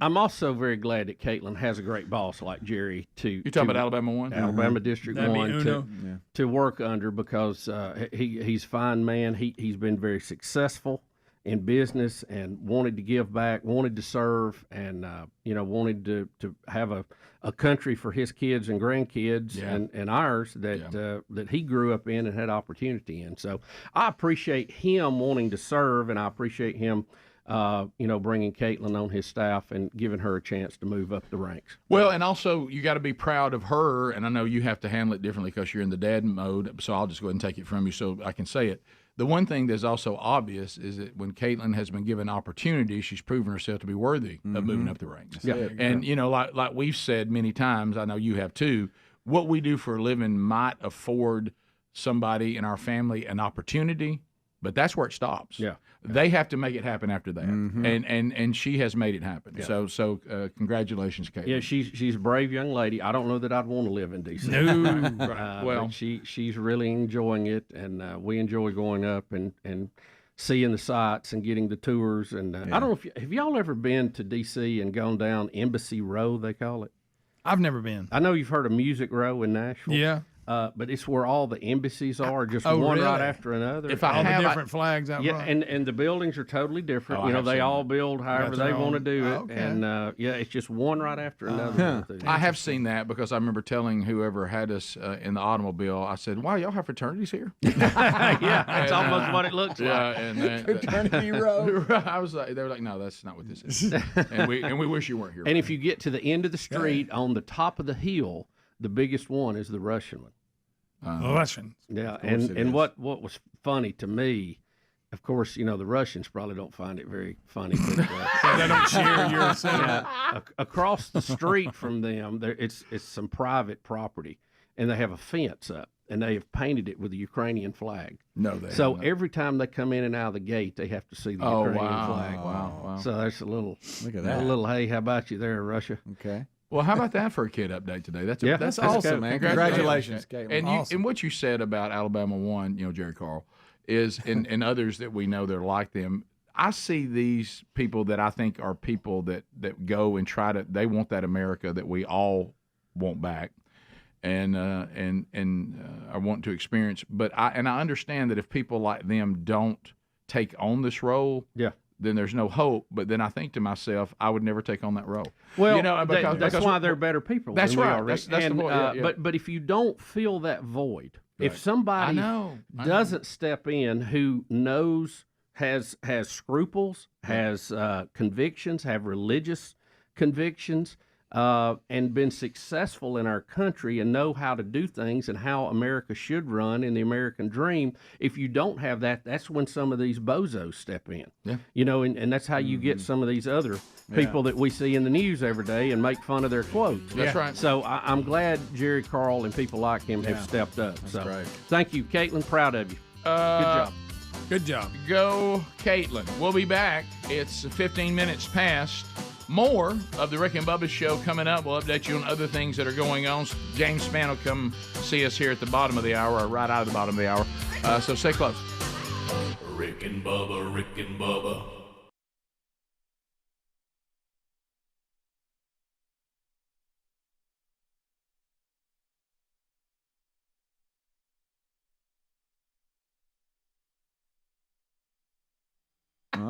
I'm also very glad that Katelyn has a great boss like Jerry You talking about Alabama 1? Alabama District That'd be 1 Uno. to work under, because he's a fine man. He's been very successful in business and wanted to give back, wanted to serve, and wanted to have a country for his kids and grandkids and ours that he grew up in and had opportunity in. So I appreciate him wanting to serve, and I appreciate him bringing Katelyn on his staff and giving her a chance to move up the ranks. Well, and also you got to be proud of her, and I know you have to handle it differently because you're in the dad mode, so I'll just go ahead and take it from you so I can say it. The one thing that's also obvious is that when Katelyn has been given opportunity, she's proven herself to be worthy of moving up the ranks. Yeah. And, like we've said many times, I know you have too, what we do for a living might afford somebody in our family an opportunity, but that's where it stops. Yeah. They have to make it happen after that. And she has made it happen. Yeah. So congratulations, Katelyn. Yeah, she's a brave young lady. I don't know that I'd want to live in D.C. No. Well, she's really enjoying it, and we enjoy going up and seeing the sights and getting the tours. And I don't know have y'all ever been to D.C. and gone down Embassy Row, they call it? I've never been. I know you've heard of Music Row in Nashville. Yeah. But it's where all the embassies are, just one really? right after another. All the different flags out front. and the buildings are totally different. Oh, They all build however they want to do it. Okay. And it's just one right after another. I have seen that because I remember telling whoever had us in the automobile, I said, "Wow, y'all have fraternities here?" Yeah, that's almost what it looks like. Yeah, and Fraternity row. I was like, they were like, "No, that's not what this is," and we wish you weren't here. And if you get to the end of the street, on the top of the hill, the biggest one is the Russian one. Russians. Yeah, and what was funny to me, of course, the Russians probably don't find it very funny. But, they don't cheer your sentiment. Across the street from them, it's some private property, and they have a fence up, and they have painted it with the Ukrainian flag. No, they so haven't. Every time they come in and out of the gate, they have to see the Ukrainian flag. Wow. So there's a little, Look at that. a little, hey, how about you there, Russia? Okay. Well, how about that for a kid update today? That's awesome, man. Congratulations, Katelyn. And Awesome. and what you said about Alabama 1, Jerry Carl, is and others that we know that are like them. I see these people that I think are people that go and they want that America that we all want back, and I want to experience. But I understand that if people like them don't take on this role, then there's no hope. But then I think to myself, I would never take on that role. Well, because that's why they're better people. That's than we right. are. That's the point. Yeah. But if you don't fill that void, if somebody doesn't step in who knows, has scruples, has convictions, have religious convictions, and been successful in our country and know how to do things and how America should run in the American dream, if you don't have that, that's when some of these bozos step in. Yeah. And that's how you get some of these other people that we see in the news every day and make fun of their quotes. That's right. So I'm glad Jerry Carl and people like him have stepped up. That's right. Thank you, Katelyn. Proud of you. Good job. Good job. Go, Katelyn. We'll be back. It's 15 minutes past. More of the Rick and Bubba Show coming up. We'll update you on other things that are going on. James Spann will come see us here at the bottom of the hour, or right out of the bottom of the hour. So stay close. Rick and Bubba, Rick and Bubba.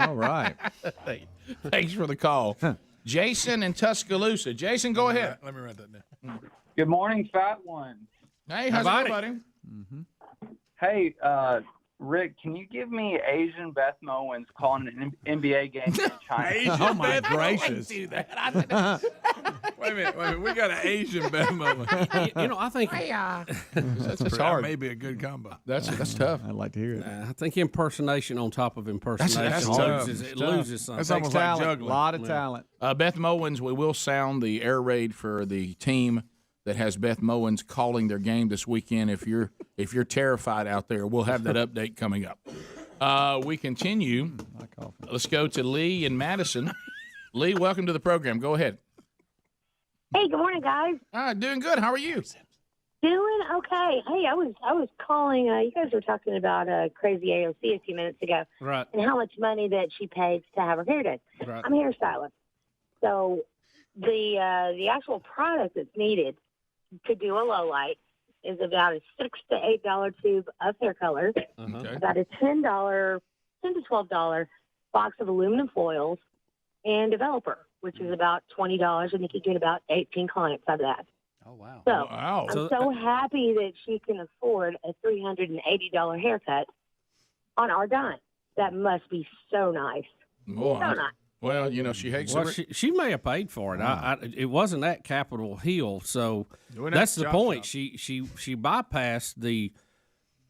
All right. Thanks for the call. Jason in Tuscaloosa. Jason, go ahead. Let me write that down. Good morning, Fat One. Hey, how's it going, buddy? Hey, Rick, can you give me Asian Beth Mowens calling an NBA game in China? Asian Oh, my Beth gracious. Do that. Wait a minute. We got an Asian Beth Mowens. I think That's hard. That may be a good combo. That's tough. I'd like to hear it. I think impersonation on top of impersonation That's tough. loses something. That's almost like Talent. juggling. A lot of talent. Beth Mowens, we will sound the air raid for the team that has Beth Mowens calling their game this weekend. If you're terrified out there, we'll have that update coming up. We continue. Let's go to Lee in Madison. Lee, welcome to the program. Go ahead. Hey, good morning, guys. Doing good. How are you? Doing okay. Hey, I was calling. You guys were talking about Crazy AOC a few minutes ago, right? And how much money that she pays to have her hair done. Right. I'm a hairstylist, so the actual product that's needed to do a low light is about a $6 to $8 tube of hair color, about a $10 to $12 box of aluminum foils, and developer, which is about $20, and you could get about 18 clients out of that. Oh, wow. So Wow. I'm so happy that she can afford a $380 haircut on our dime. That must be so nice. Boy, so nice. Well, she hates Well, it. she may have paid for it. It wasn't at Capitol Hill, so that's the point. She bypassed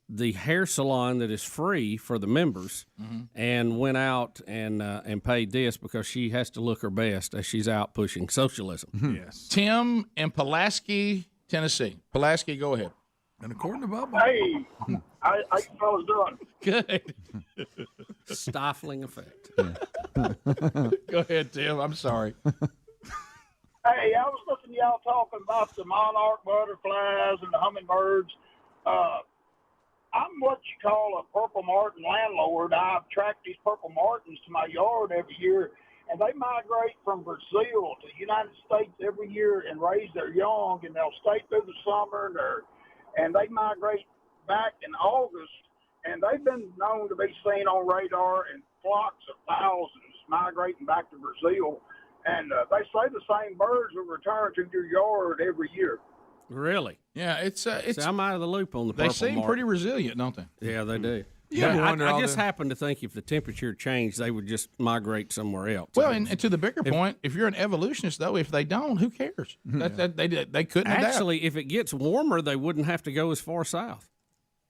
the hair salon that is free for the members, and went out and paid this because she has to look her best as she's out pushing socialism. Yes. Tim in Pulaski, Tennessee. Pulaski, go ahead. And according to Bubba. Hey, how you fellas doing? Good. Stifling effect. Go ahead, Tim. I'm sorry. Hey, I was listening to y'all talking about the monarch butterflies and the hummingbirds. I'm what you call a purple martin landlord. I attract these purple martins to my yard every year, and they migrate from Brazil to the United States every year and raise their young, and they'll stay through the summer, and they migrate back in August, and they've been known to be seen on radar in flocks of thousands migrating back to Brazil, and they say the same birds will return to your yard every year. Really? Yeah, it's. See, I'm out of the loop on the They purple seem martin. pretty resilient, don't they? Yeah, they do. Yeah, I just happen to think if the temperature changed, they would just migrate somewhere else. Well, and to the bigger point, if you're an evolutionist, though, if they don't, who cares? They couldn't Actually, if it gets warmer, they wouldn't have to go as far south.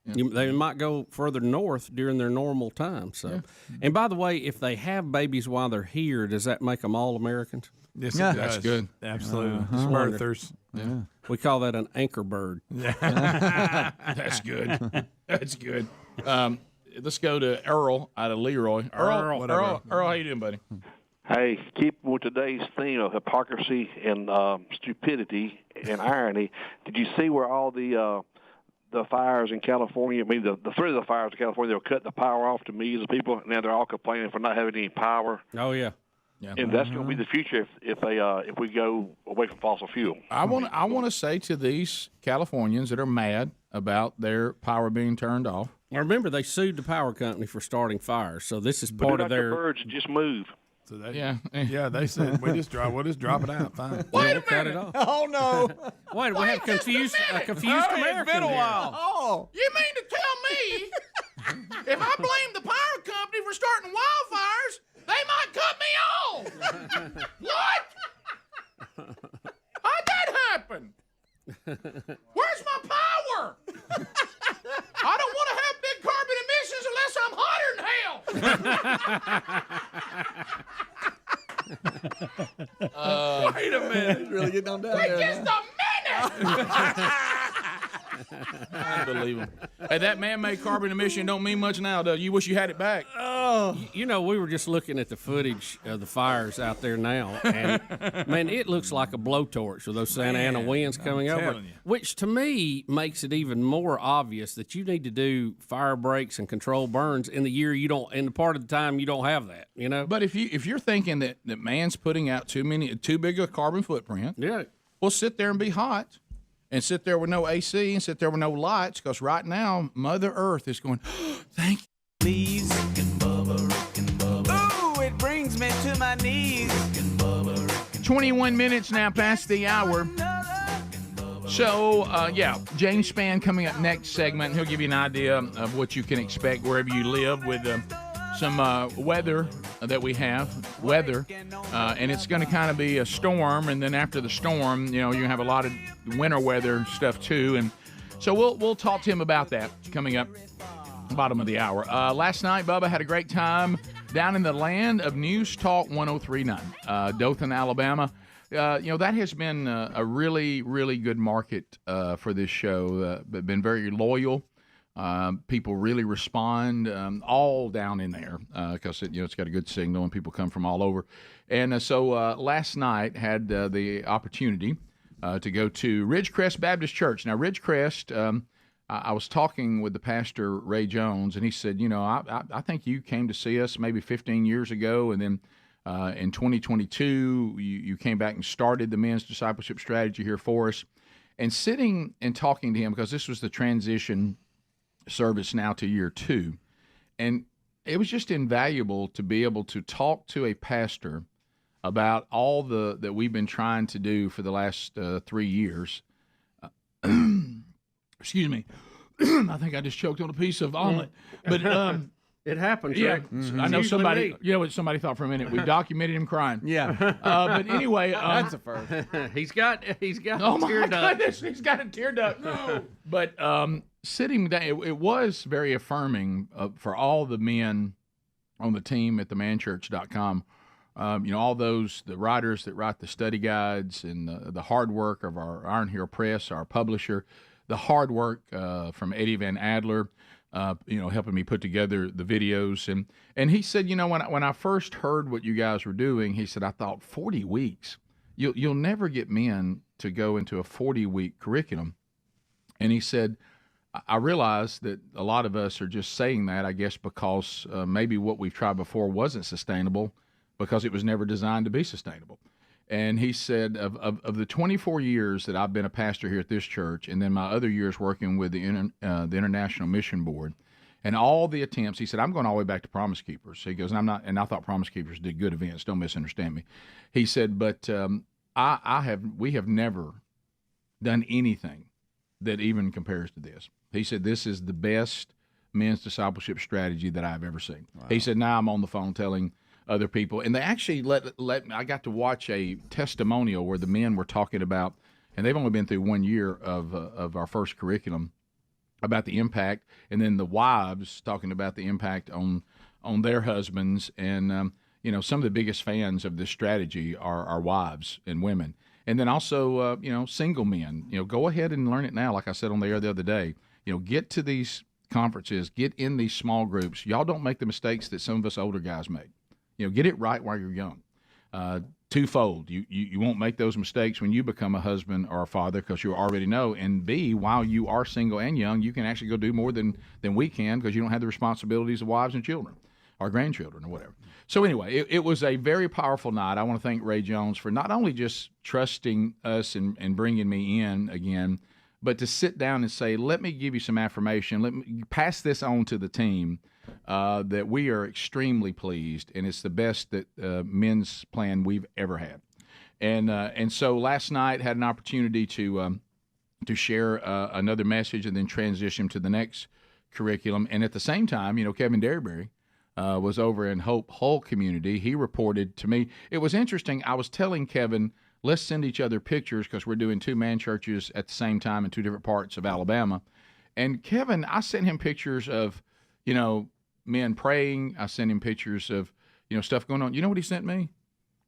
They might go further north during their normal time. So, and by the way, if they have babies while they're here, does that make them all Americans? Yes, it That's does. good. Absolutely. Just wondered. Birthers. Yeah. We call that an anchor bird. That's good. That's good. Let's go to Earl out of Leroy. Earl, how you doing, buddy? Hey, keep with today's theme of hypocrisy and stupidity and irony. Did you see where all the fires in California, I mean, the three of the fires in California, they were cutting the power off to millions of people, and now they're all complaining for not having any power. Oh, yeah. And that's going to be the future if we go away from fossil fuel. I want to say to these Californians that are mad about their power being turned off. Now, remember, they sued the power company for starting fires, so this is But part do of not their. the birds just move. So they said we'll just drop it out. Fine. We'll cut it off. Oh no! Wait, we have confused American. It's been a while. Here. Oh, You mean to tell me if I blame the power company for starting wildfires, they might cut me off? What? How'd that happen? Where's my power? I don't want to have big carbon emissions unless I'm hotter than hell. wait a minute! It's really getting on down there. Just a minute. Unbelievable. Hey, that man-made carbon emission don't mean much now, does it? You wish you had it back. Oh, we were just looking at the footage of the fires out there now, and man, it looks like a blowtorch with those Santa Ana winds coming over, which to me makes it even more obvious that you need to do fire breaks and control burns in the year you don't, in the part of the time you don't have that, But if you're thinking that man's putting out too big a carbon footprint, well, sit there and be hot. And sit there with no AC and sit there with no lights, because right now Mother Earth is going, thank you. Please. Ooh, it brings me to my knees. 21 minutes now past the hour. So, James Spann coming up next segment. He'll give you an idea of what you can expect wherever you live with some weather that we have, and it's going to kind of be a storm, and then after the storm, you have a lot of winter weather stuff too, and so we'll talk to him about that coming up bottom of the hour. Last night, Bubba had a great time down in the land of News Talk 103.9, Dothan, Alabama. That has been a really, really good market for this show. Been very loyal. People really respond all down in there because it's got a good signal and people come from all over. And so last night had the opportunity to go to Ridgecrest Baptist Church. Now, Ridgecrest, I was talking with the pastor, Ray Jones, and he said, I think you came to see us maybe 15 years ago, and then in 2022, you came back and started the men's discipleship strategy here for us. And sitting and talking to him, because this was the transition service now to year 2, and it was just invaluable to be able to talk to a pastor about all that we've been trying to do for the last 3 years. Excuse me. I think I just choked on a piece of omelet. But it happens. Yeah, Rick. I know somebody. You know what somebody thought for a minute? We documented him crying. Yeah. But anyway, that's a first. He's got. Oh my tear duct. goodness, he's got a tear duct. No. But sitting down, it was very affirming for all the men on the team at themanchurch.com. All the writers that write the study guides and the hard work of our Iron Heel Press, our publisher, the hard work from Eddie Van Adler, helping me put together the videos. And he said, when I first heard what you guys were doing, he said, I thought 40 weeks. You'll never get men to go into a 40-week curriculum. And he said, I realize that a lot of us are just saying that, I guess, because maybe what we've tried before wasn't sustainable because it was never designed to be sustainable. And he said, of the 24 years that I've been a pastor here at this church, and then my other years working with the International Mission Board, and all the attempts, he said, I'm going all the way back to Promise Keepers. He goes, and I thought Promise Keepers did good events. Don't misunderstand me. He said, but we have never done anything that even compares to this. He said, this is the best men's discipleship strategy that I've ever seen. Wow. He said, now I'm on the phone telling other people, and they actually I got to watch a testimonial where the men were talking about, and they've only been through 1 year of our first curriculum, about the impact, and then the wives talking about the impact on their husbands, and some of the biggest fans of this strategy are our wives and women, and then also single men. Go ahead and learn it now. Like I said on the air the other day, get to these conferences, get in these small groups. Y'all don't make the mistakes that some of us older guys make. Get it right while you're young. Twofold. You won't make those mistakes when you become a husband or a father because you already know. And B, while you are single and young, you can actually go do more than we can because you don't have the responsibilities of wives and children or grandchildren or whatever. So anyway, it was a very powerful night. I want to thank Ray Jones for not only just trusting us and bringing me in again, but to sit down and say, let me give you some affirmation. Let me pass this on to the team. That we are extremely pleased, and it's the best that men's plan we've ever had. And so last night had an opportunity to share another message and then transition to the next curriculum. And at the same time, Kevin Derryberry was over in Hope Hull community. He reported to me. It was interesting. I was telling Kevin, let's send each other pictures because we're doing 2 man churches at the same time in 2 different parts of Alabama. And Kevin, I sent him pictures of, men praying. I sent him pictures of, stuff going on. You know what he sent me?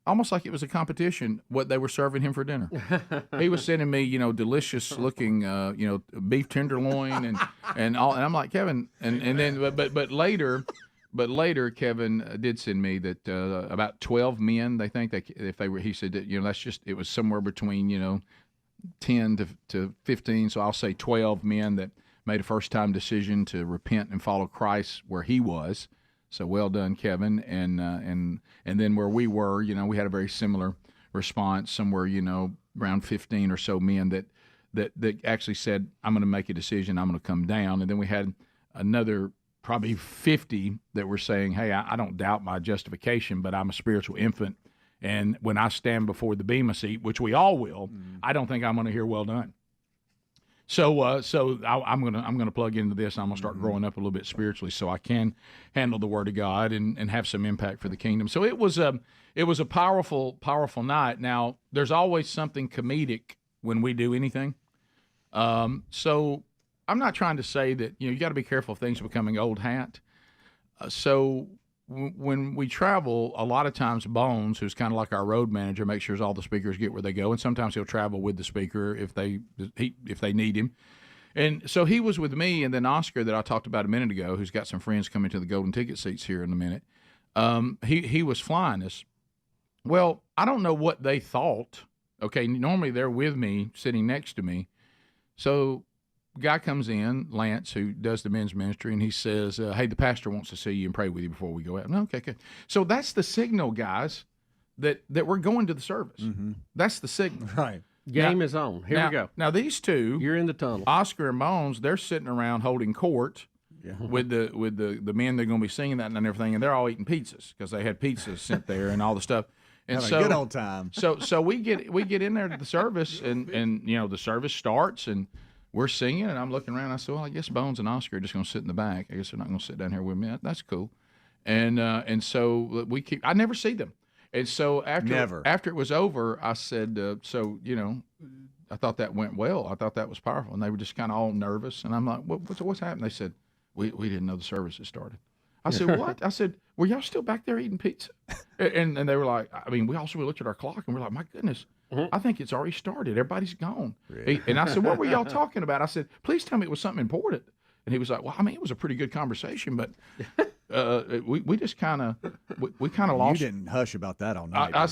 Almost like it was a competition, what they were serving him for dinner. He was sending me, delicious looking, beef tenderloin and all. And I'm like, Kevin, and then, but later, Kevin did send me that about 12 men, they think that if they were, he said that, that's just, it was somewhere between, 10 to 15. So I'll say 12 men that made a first-time decision to repent and follow Christ where he was. So well done, Kevin. And then where we were, we had a very similar response, somewhere, around 15 or so men that actually said, I'm going to make a decision, I'm going to come down. And then we had another probably 50 that were saying, hey, I don't doubt my justification, but I'm a spiritual infant. And when I stand before the bema seat, which we all will, I don't think I'm going to hear well done. So I'm gonna plug into this. I'm gonna start growing up a little bit spiritually, so I can handle the Word of God and have some impact for the kingdom. So it was a powerful night. Now there's always something comedic when we do anything. So I'm not trying to say that you got to be careful of things becoming old hat. So when we travel, a lot of times Bones, who's kind of like our road manager, makes sure all the speakers get where they go, and sometimes he'll travel with the speaker if they need him. And so he was with me, and then Oscar that I talked about a minute ago, who's got some friends coming to the golden ticket seats here in a minute. He was flying us. Well, I don't know what they thought. Okay, normally they're with me, sitting next to me. So guy comes in, Lance, who does the men's ministry, and he says, hey, the pastor wants to see you and pray with you before we go out. Okay, good. So that's the signal, guys, that we're going to the service. Mm-hmm. That's the signal. Right. Game is on. Here we go. Now, these two, you're in the tunnel. Oscar and Bones, they're sitting around holding court with the men they're going to be singing that and everything, and they're all eating pizzas because they had pizzas sent there and all the stuff. And Having a good old time. So we get in there to the service, and the service starts, and we're singing, and I'm looking around. I said, well, I guess Bones and Oscar are just going to sit in the back. I guess they're not going to sit down here with me. That's cool. And so we keep. I never see them. And so after it was over, I said, I thought that went well. I thought that was powerful. And they were just kind of all nervous. And I'm like, what's happened? They said, we didn't know the service had started. I said, what? I said, were y'all still back there eating pizza? And they were like, we looked at our clock and we're like, my goodness, I think it's already started. Everybody's gone. Really? And I said, what were y'all talking about? I said, please tell me it was something important. And he was like, well, it was a pretty good conversation, but we just kind of lost. You didn't hush about that all night. How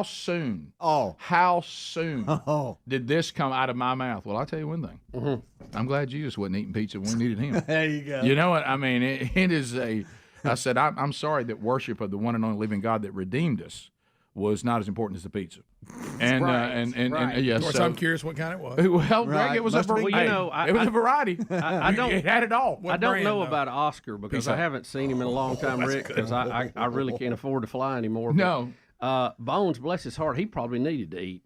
soon? How soon did this come out of my mouth? Well, I'll tell you one thing. Mm-hmm. I'm glad Jesus wasn't eating pizza when we needed him. There you go. You know what? It is I said, I'm sorry that worship of the one and only living God that redeemed us was not as important as the pizza. And yes, of course, I'm curious what kind it was. Well, Greg, it was a variety. It was a variety. It had it all. I don't know about Oscar because I haven't seen him in a long time, Rick, because I really can't afford to fly anymore. No. Bones, bless his heart, he probably needed to eat.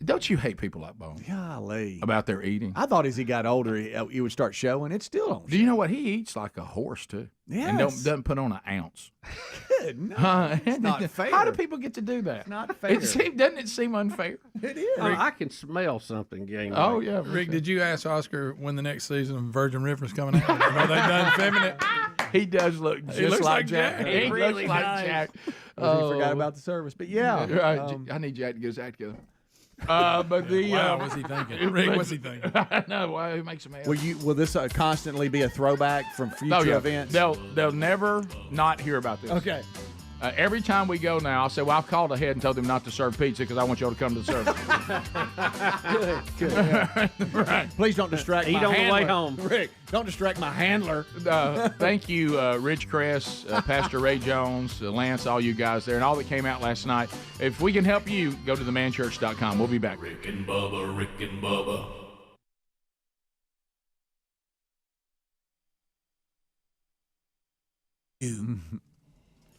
Don't you hate people like Bones? Golly. About their eating. I thought as he got older, he would start showing. It still don't. Do you know what? He eats like a horse, too. Yes. And doesn't put on an ounce. Good. No, it's not fair. How do people get to do that? It's not fair. Doesn't it seem unfair? It is. I can smell something, game. Oh, yeah. Rick, did you ask Oscar when the next season of Virgin River's coming out? Are they done filming it? He does look just like Jack. He really looks like does. Jack. He forgot about the service. But yeah. Right. I need Jack to get his act together. But what's he thinking? Rick, what's he thinking? I know why he makes him mad. Will this constantly be a throwback from future events? They'll never not hear about this. Okay. Every time we go now, I'll say, well, I've called ahead and told them not to serve pizza because I want y'all to come to the service. Good. Yeah. Right. Please don't distract my handler. Eat on the way home. Rick, don't distract my handler. Thank you, Rich Cress, Pastor Ray Jones, Lance, all you guys there, and all that came out last night. If we can help you, go to themanchurch.com. We'll be back. Rick and Bubba, Rick and Bubba.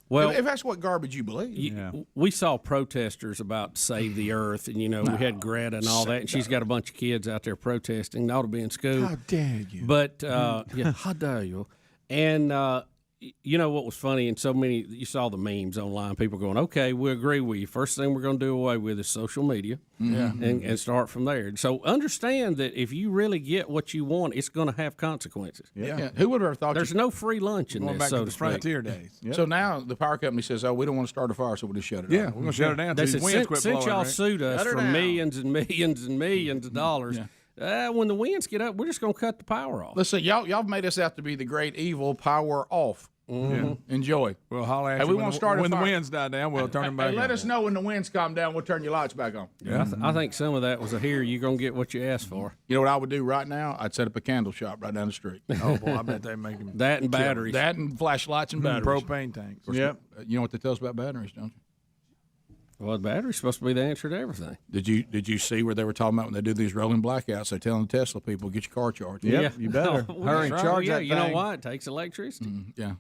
Well, if that's what garbage you believe. We saw protesters about Save the Earth, and, we had Greta and all that, and she's got a bunch of kids out there protesting. They ought to be in school. How dare you? But, how dare you? And, what was funny, and you saw the memes online, people going, okay, we agree with you. First thing we're going to do away with is social media and start from there. So understand that if you really get what you want, it's going to have consequences. Yeah. Who would have thought there's no free lunch in this, back so to the frontier days. Yep. So now the power company says, we don't want to start a fire, so we'll just shut it down. We're going to shut it down. They said, since y'all right? sued us for millions and millions and millions of dollars, when the winds get up, we're just going to cut the power off. Listen, y'all made us out to be the great evil power off. Mm-hmm. Enjoy. We'll holler at you. We won't start when the winds die down. We'll turn them back on. Let us know when the winds calm down. We'll turn your lights back on. Yeah, I think some of that was here. You're going to get what you asked for. You know what I would do right now? I'd set up a candle shop right down the street. Oh, boy, I bet they make them. That and batteries. That and flashlights and batteries. Propane tanks. Yep. You know what they tell us about batteries, don't you? Well, the battery's supposed to be the answer to everything. Did you see where they were talking about when they do these rolling blackouts? They're telling the Tesla people, get your car charged. Yep, you better. Hurry and charge that thing. You know why? It takes electricity. Yeah.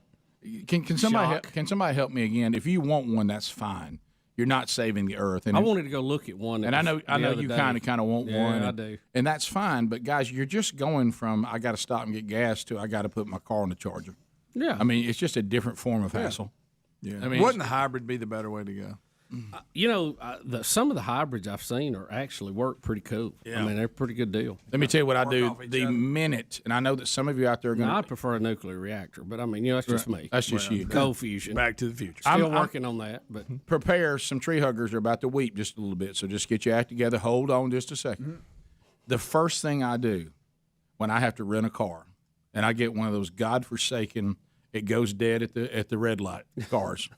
Can somebody help me again? If you want one, that's fine. You're not saving the earth. And I wanted to go look at one. And I know you kind of want one. I do. And that's fine. But guys, you're just going from I got to stop and get gas to I got to put my car on the charger. Yeah. I mean, it's just a different form of hassle. Yeah. I mean, wouldn't the hybrid be the better way to go? Some of the hybrids I've seen actually work pretty cool. Yeah. I mean, they're a pretty good deal. Let me tell you what I do the minute, and I know that some of you out there are going to... I prefer a nuclear reactor, but I mean, that's just me. That's just you. Cold fusion. Back to the future. Still working on that. But prepare, some tree huggers are about to weep just a little bit, so just get your act together. Hold on just a second. the first thing I do when I have to rent a car, and I get one of those godforsaken, it goes dead at the red light cars,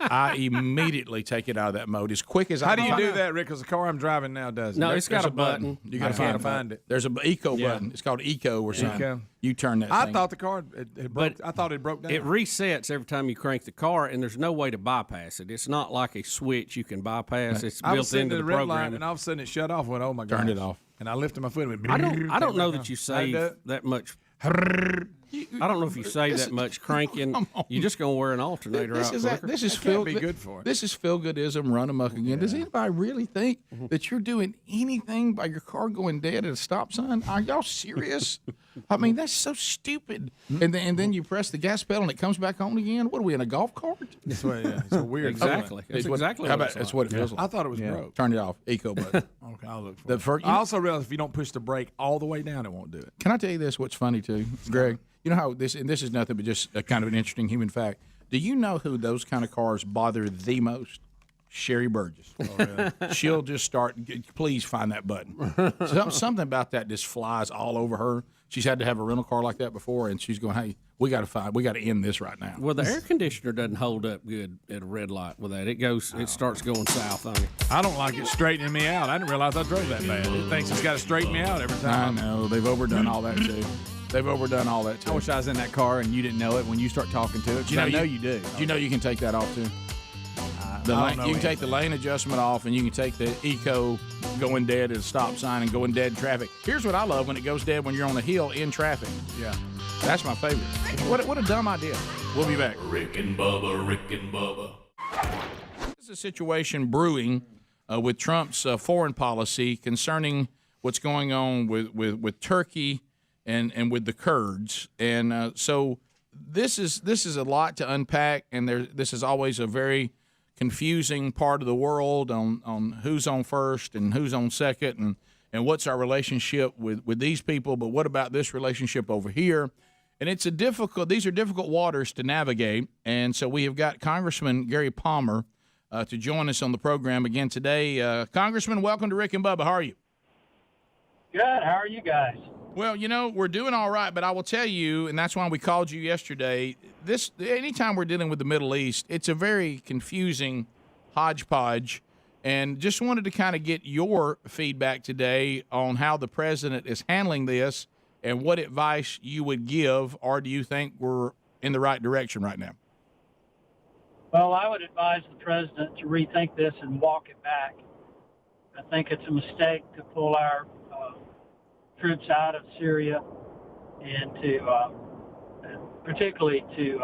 I immediately take it out of that mode as quick as I How can. do you do that, Rick? Because the car I'm driving now doesn't. No, it's got a button. You got to find it. There's an eco button. It's called eco or something. Eco. You turn that I thing. thought the car it broke. I thought it broke down. It resets every time you crank the car, and there's no way to bypass it. It's not like a switch you can bypass. It's I was built sitting into at the the red light, program. and all of a sudden it shut off. Went, oh my god! Turned it off. And I lifted my foot. And went, I don't know that you save that much. I don't know if you save that much cranking. You're just going to wear an alternator out. This is feel good for it. This is feel-goodism run amok again. Does anybody really think that you're doing anything by your car going dead at a stop sign? Are y'all serious? I mean, that's so stupid. And then you press the gas pedal and it comes back on again. What are we in a golf cart? That's what, yeah. It's a weird. Exactly. That's exactly. That's what it feels like. I thought it was broke. Turn it off. Eco button. Okay, I'll look for it. I also realized if you don't push the brake all the way down, it won't do it. Can I tell you this? What's funny too, Greg? You know how this, and this is nothing but just a kind of an interesting human fact. Do you know who those kind of cars bother the most? Sherry Burgess. Oh, really? She'll just start, please find that button. Something about that just flies all over her. She's had to have a rental car like that before, and she's going, hey, we got to end this right now. Well, the air conditioner doesn't hold up good at a red light with that. It starts going south on you. I don't like it straightening me out. I didn't realize I drove that bad. It thinks it's got to straighten me out every time. I know. They've overdone all that, too. They've overdone all that, too. I wish I was in that car and you didn't know it when you start talking to it. I know you do. Do you know you can take that off, too? You can take the lane adjustment off, and you can take the eco going dead at a stop sign and going dead in traffic. Here's what I love when it goes dead when you're on the hill in traffic. Yeah. That's my favorite. What a dumb idea. We'll be back. Rick and Bubba, Rick and Bubba. There's a situation brewing with Trump's foreign policy concerning what's going on with Turkey and with the Kurds. And so this is a lot to unpack, and this is always a very confusing part of the world on who's on first and who's on second and what's our relationship with these people, but what about this relationship over here? And these are difficult waters to navigate, and so we have got Congressman Gary Palmer to join us on the program again today. Congressman, welcome to Rick and Bubba. How are you? Good. How are you guys? Well, we're doing all right, but I will tell you, and that's why we called you yesterday, anytime we're dealing with the Middle East, it's a very confusing hodgepodge, and just wanted to kind of get your feedback today on how the president is handling this and what advice you would give, or do you think we're in the right direction right now? Well, I would advise the president to rethink this and walk it back. I think it's a mistake to pull our troops out of Syria and to particularly to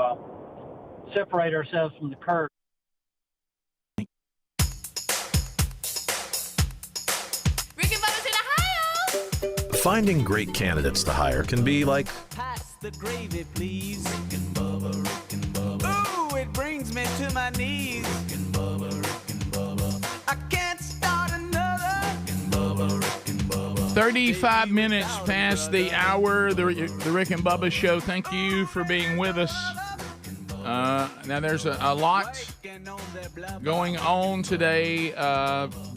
separate ourselves from the Kurds. Rick and Bubba's in Ohio. Finding great candidates to hire can be like Pass the gravy, please. Rick and Bubba, Rick and Bubba. Ooh, it brings me to my knees. Rick and Bubba, Rick and Bubba. I can't start another. Rick and Bubba, Rick and Bubba. 35 minutes past the hour, the Rick and Bubba Show. Thank you for being with us. Now, there's a lot going on today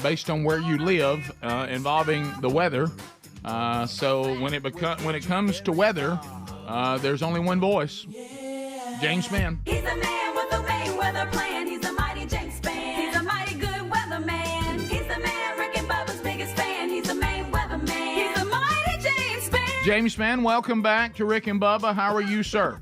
based on where you live involving the weather. So when it comes to weather, there's only one voice, James Spann. He's a man with a May weather plan. He's a mighty James Spann. He's a mighty good weather man. He's the man, Rick and Bubba's biggest fan. He's a May weather man. He's a mighty James Spann. James Spann, welcome back to Rick and Bubba. How are you, sir?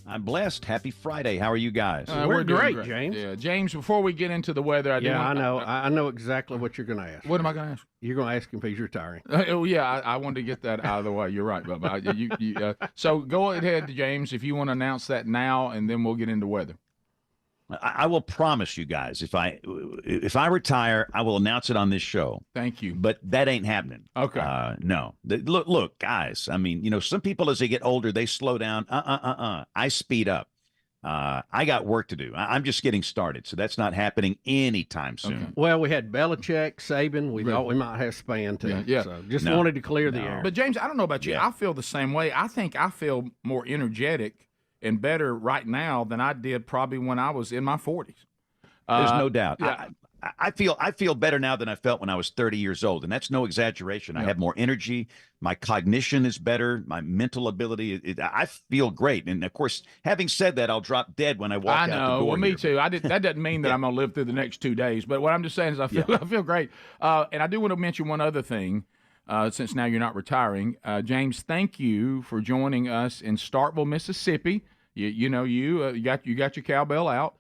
I'm blessed. Happy Friday. How are you guys? We're great, James. Yeah, James, before we get into the weather, I know exactly what you're going to ask. What am I going to ask? You're going to ask him if he's retiring. I wanted to get that out of the way. You're right, Bubba. So go ahead, James, if you want to announce that now, and then we'll get into weather. I will promise you guys, if I retire, I will announce it on this show. Thank you. But that ain't happening. Okay. No. Look, guys. I mean, some people as they get older, they slow down. I speed up. I got work to do. I'm just getting started, so that's not happening anytime soon. Okay. Well, we had Belichick, Saban. We thought we might have Spann too. Yeah. So just wanted to clear the air. But James, I don't know about you. Yeah. I feel the same way. I think I feel more energetic and better right now than I did probably when I was in my 40s. There's no doubt. Yeah. I feel better now than I felt when I was 30 years old, and that's no exaggeration. I have more energy. My cognition is better. My mental ability. I feel great. And of course, having said that, I'll drop dead when I walk out the door. Well, me here. too. That doesn't mean that I'm going to live through the next 2 days. But what I'm just saying is I feel great. And I do want to mention one other thing. Since now you're not retiring, James, thank you for joining us in Starkville, Mississippi. You got your cowbell out.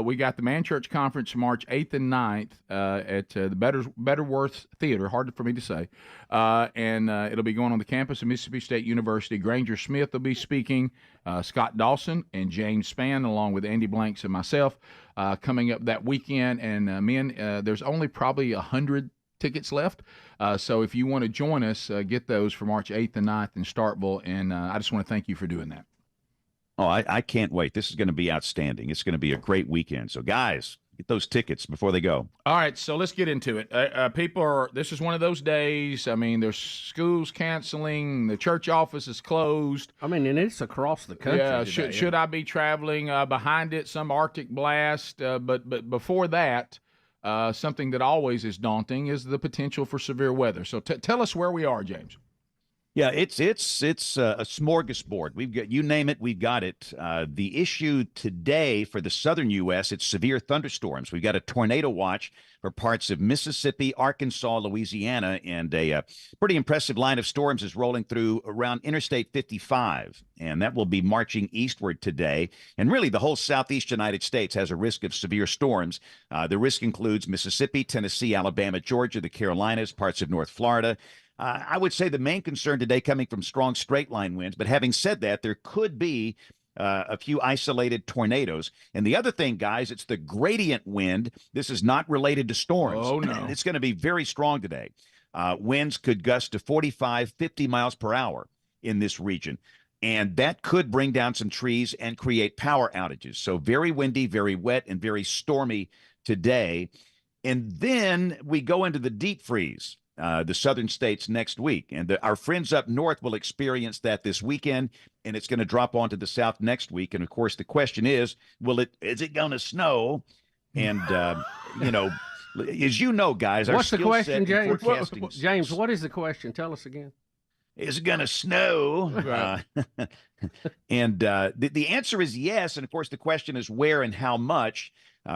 We got the Man Church Conference March 8th and 9th at the Betterworth Theater, hard for me to say. And it'll be going on the campus of Mississippi State University. Granger Smith will be speaking, Scott Dawson and James Spann, along with Andy Blanks and myself, coming up that weekend. And there's only probably 100 tickets left. So if you want to join us, get those for March 8th and 9th in Starkville. And I just want to thank you for doing that. Oh, I can't wait. This is going to be outstanding. It's going to be a great weekend. So, guys, get those tickets before they go. All right, so let's get into it. This is one of those days. I mean, there's schools canceling. The church office is closed. I mean, and it's across the country. Yeah, today. should I be traveling behind it, some Arctic blast? But before that, something that always is daunting is the potential for severe weather. So tell us where we are, James. Yeah, it's a smorgasbord. We've got, you name it, we've got it. The issue today for the southern U.S., it's severe thunderstorms. We've got a tornado watch for parts of Mississippi, Arkansas, Louisiana, and a pretty impressive line of storms is rolling through around Interstate 55, and that will be marching eastward today. And really, the whole southeast United States has a risk of severe storms. The risk includes Mississippi, Tennessee, Alabama, Georgia, the Carolinas, parts of North Florida. I would say the main concern today coming from strong straight line winds. But having said that, there could be a few isolated tornadoes. And the other thing, guys, it's the gradient wind. This is not related to storms. Oh, no. It's going to be very strong today. Winds could gust to 45, 50 miles per hour in this region. And that could bring down some trees and create power outages. So very windy, very wet, and very stormy today. And then we go into the deep freeze. The southern states next week. And our friends up north will experience that this weekend, and it's going to drop onto the south next week. And, of course, the question is it going to snow? And, as you know, guys, what's the question, James? Forecasting... James, what is the question? Tell us again. Is it going to snow? Right. And the answer is yes. And, of course, the question is where and how much.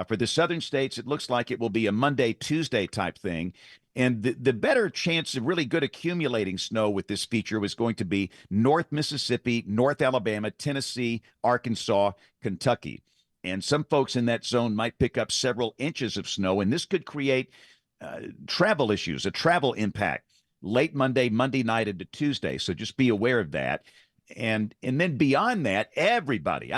For the southern states, it looks like it will be a Monday, Tuesday type thing. And the better chance of really good accumulating snow with this feature was going to be North Mississippi, North Alabama, Tennessee, Arkansas, Kentucky. And some folks in that zone might pick up several inches of snow, and this could create travel issues, a travel impact late Monday night into Tuesday. So just be aware of that. And then beyond that, everybody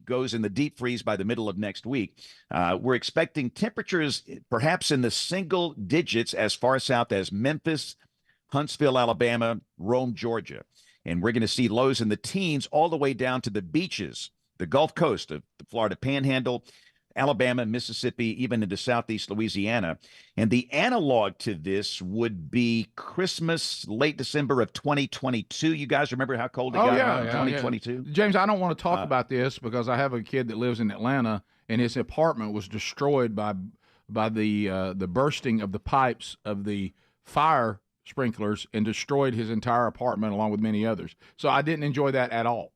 goes in the deep freeze by the middle of next week. We're expecting temperatures perhaps in the single digits as far south as Memphis, Huntsville, Alabama, Rome, Georgia. And we're going to see lows in the teens all the way down to the beaches, the Gulf Coast of the Florida Panhandle, Alabama, Mississippi, even into southeast Louisiana. And the analog to this would be Christmas, late December of 2022. You guys remember how cold it got in 2022? Yeah. James, I don't want to talk about this because I have a kid that lives in Atlanta, and his apartment was destroyed by the bursting of the pipes of the fire sprinklers and destroyed his entire apartment along with many others. So I didn't enjoy that at all.